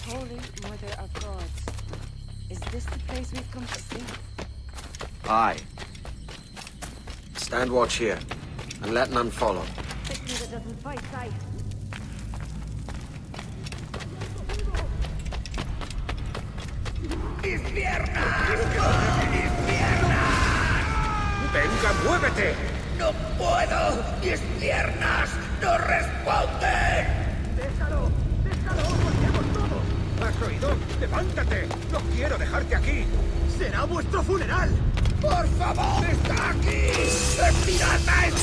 Holy Mother of God. Is this the place we've come to see? Aye. Stand watch here, and let none follow. Picture that doesn't fight sight. ¡Mis piernas! ¡Mis piernas! ¡Venga, muévete! ¡No puedo! ¡Mis piernas no responden! ¡Déjalo! ¡Déjalo! ¡Vayamos todos! ¿Has oído? ¡Levántate! ¡No quiero dejarte aquí! ¡Será vuestro funeral! ¡Por favor! ¡Está aquí! ¡Miradme!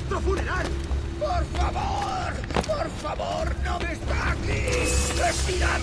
nuestro funeral! ¡Por favor! ¡Por favor, no destaques! ¡Respirad!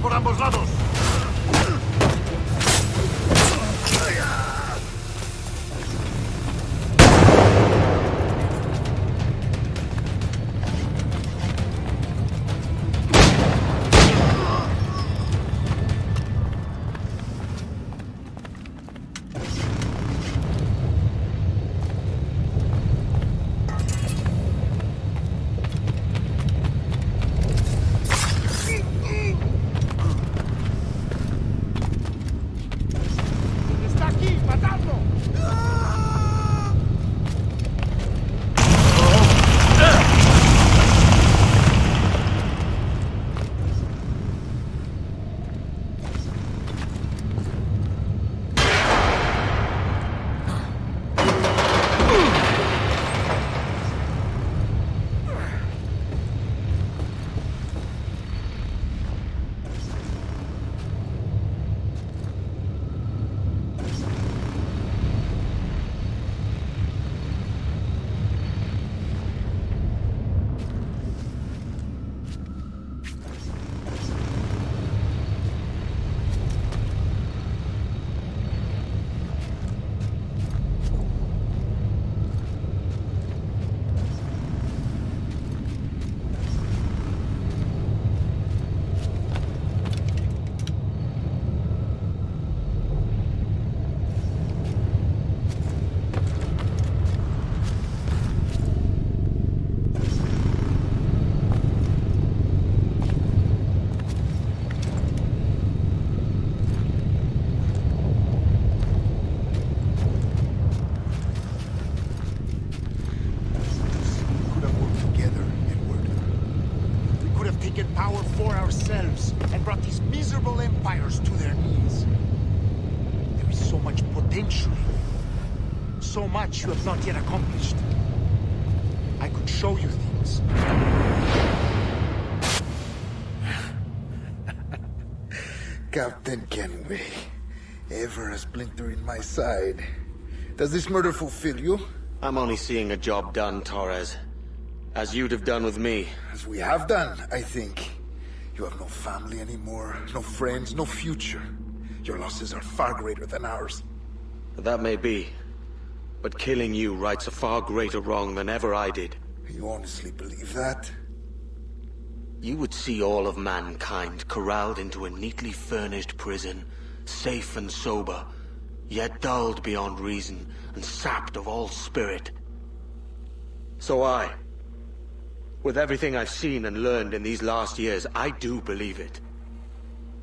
por ambos lados. taken power for ourselves and brought these miserable empires to their knees. There is so much potential. So much you have not yet accomplished. I could show you things. Captain Kenway, ever a splinter in my side. Does this murder fulfill you? I'm only seeing a job done, Torres. As you'd have done with me. As we have done, I think. You have no family anymore, no friends, no future. Your losses are far greater than ours. That may be. But killing you rights a far greater wrong than ever I did. You honestly believe that? You would see all of mankind corralled into a neatly furnished prison, safe and sober, yet dulled beyond reason and sapped of all spirit. So with everything I've seen and learned in these last years, I do believe it.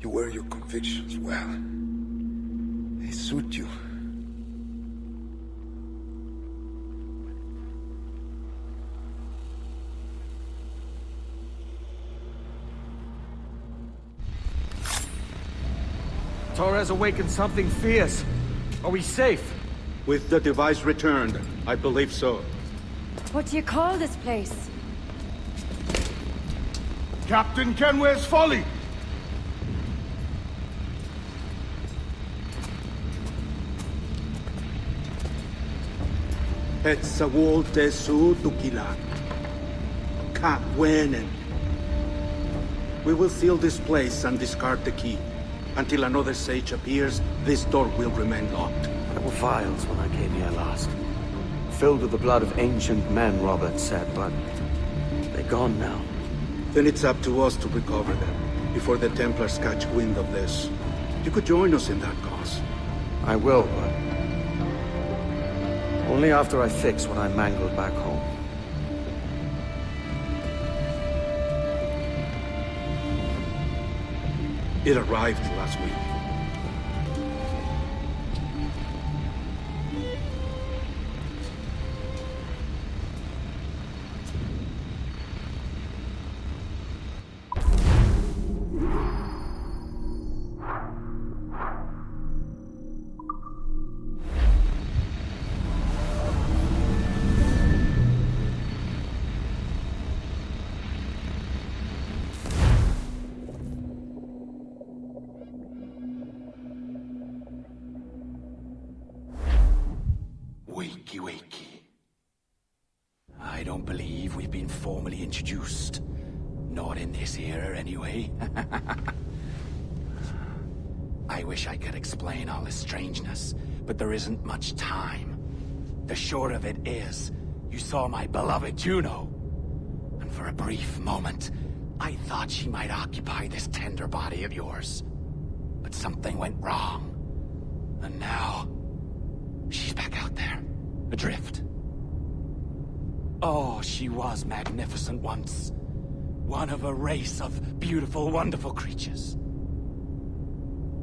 You wear your convictions well. They suit you. Torres awakened something fierce. Are we safe? With the device returned, I believe so. What do you call this place? Captain Kenway's Folly! Etsawol Tesu Tukila. Katwenen. We will seal this place and discard the key. Until another sage appears, this door will remain locked. There were vials when I came here last. Filled with the blood of ancient men, Robert said, but they're gone now. Then it's up to us to recover them, before the Templars catch wind of this. You could join us in that cause. I will, but only after I fix what I mangled back home. It arrived last week. Wakey, wakey. I don't believe we've been formally introduced. Not in this era, anyway. I wish I could explain all this strangeness, but there isn't much time. The short of it is, you saw my beloved Juno. And for a brief moment, I thought she might occupy this tender body of yours. But something went wrong. And now, she's back out there, adrift. Oh, she was magnificent once. One of a race of beautiful, wonderful creatures.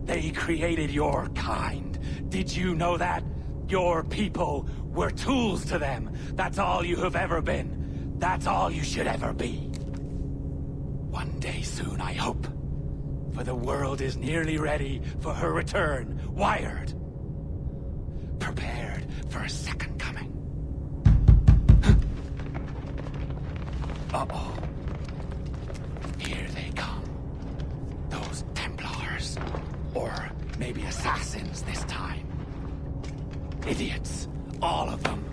They created your kind. Did you know that? Your people were tools to them. That's all you have ever been. That's all you should ever be. One day soon, I hope. For the world is nearly ready for her return. Wired. Prepared for a second coming. Uh-oh. Here they come. Those Templars. Or maybe assassins this time. Idiots. All of them.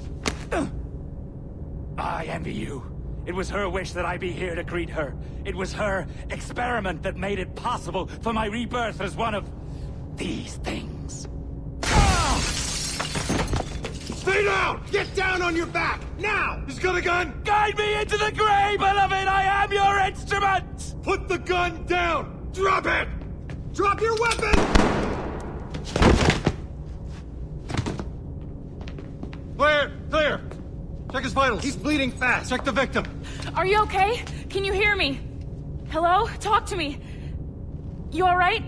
I envy you. It was her wish that I be here to greet her. It was her experiment that made it possible for my rebirth as one of these things. Stay down! Get down on your back! Now! He's got a gun! Guide me into the grave, beloved! I am your instrument! Put the gun down! Drop it! Drop your weapon! Clear! Clear! Check his vitals. He's bleeding fast. Check the victim. Are you okay? Can you hear me? Hello? Talk to me. You all right?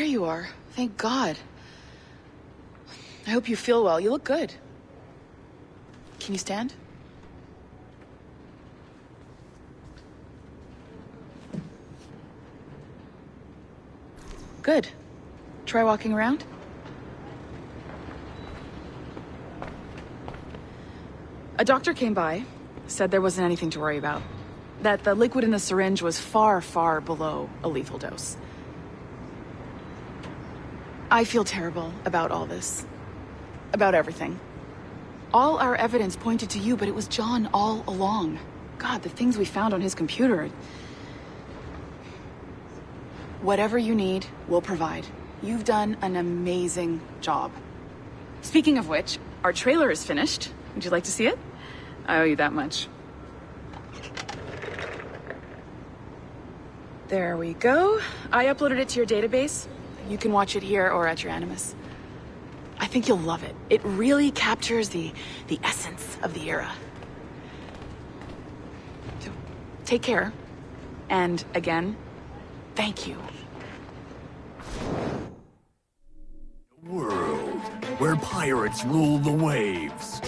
there you are. Thank God. I hope you feel well. You look good. Can you stand? Good. Try walking around. A doctor came by, said there wasn't anything to worry about. That the liquid in the syringe was far, far below a lethal dose. I feel terrible about all this. About everything. All our evidence pointed to you, but it was John all along. God, the things we found on his computer. Whatever you need, we'll provide. You've done an amazing job. Speaking of which, our trailer is finished. Would you like to see it? I owe you that much. There we go. I uploaded it to your database. You can watch it here or at your Animus. I think you'll love it. It really captures the essence of the era. So, take care. And again, thank you. World where pirates rule the waves.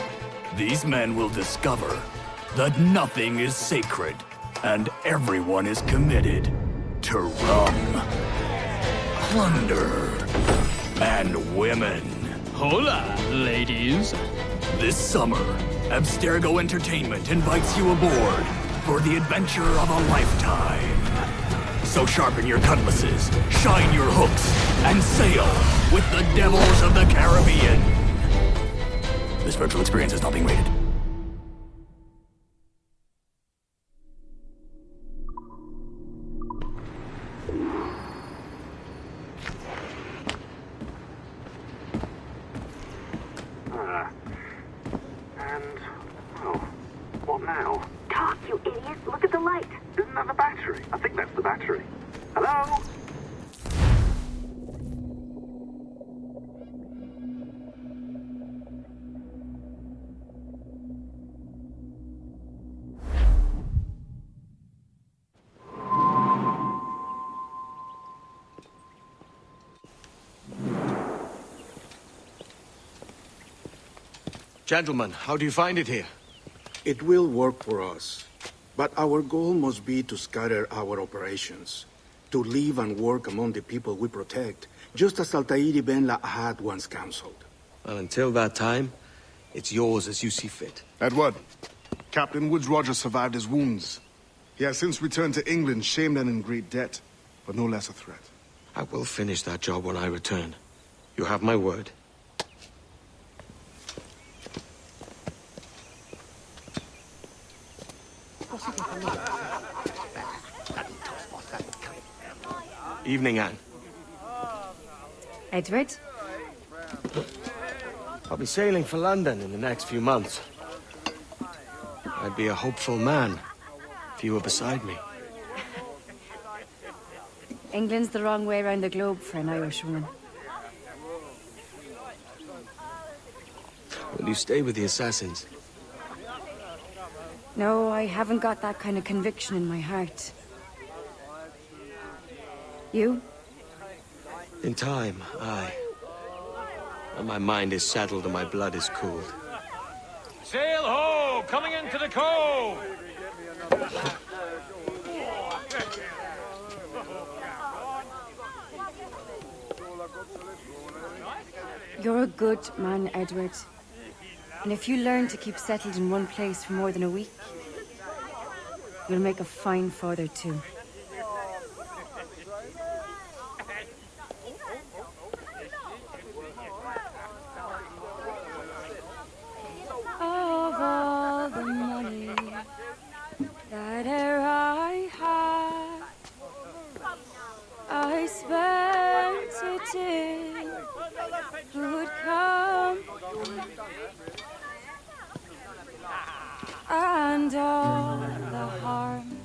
These men will discover that nothing is sacred and everyone is committed to rum, plunder, and women. Hola, ladies. This summer, Abstergo Entertainment invites you aboard for the adventure of a lifetime. So sharpen your cutlasses, shine your hooks, and sail with the devils of the Caribbean. This virtual experience is not being rated. What now? Talk, you idiot! Look at the light! Isn't that the battery? I think that's the battery. Hello? Gentlemen, how do you find it here? It will work for us. But our goal must be to scatter our operations. To live and work among the people we protect, just as Altair Ben Lahad once counseled. Well, until that time, it's yours as you see fit. Edward, Captain Woods Rogers survived his wounds. He has since returned to England, shamed and in great debt, but no less a threat. I will finish that job when I return. You have my word. Evening, Anne. Edward? I'll be sailing for London in the next few months. I'd be a hopeful man if you were beside me. England's the wrong way around the globe for an Irish woman. Will you stay with the assassins? No, I haven't got that kind of conviction in my heart. You? In time, aye. When my mind is settled and my blood is cooled. Sail ho! Coming into the cove! You're a good man, Edward. And if you learn to keep settled in one place for more than a week, you'll make a fine father too. Of all the money that e'er I had, I spent it in good company, and all the harm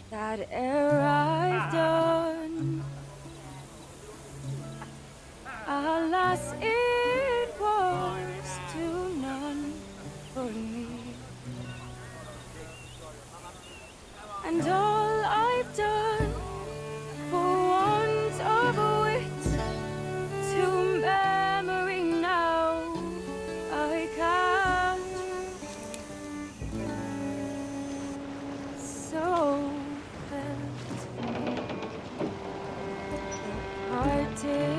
that e'er I've done, alas, it was to none but me. And all I've done for want of a wit take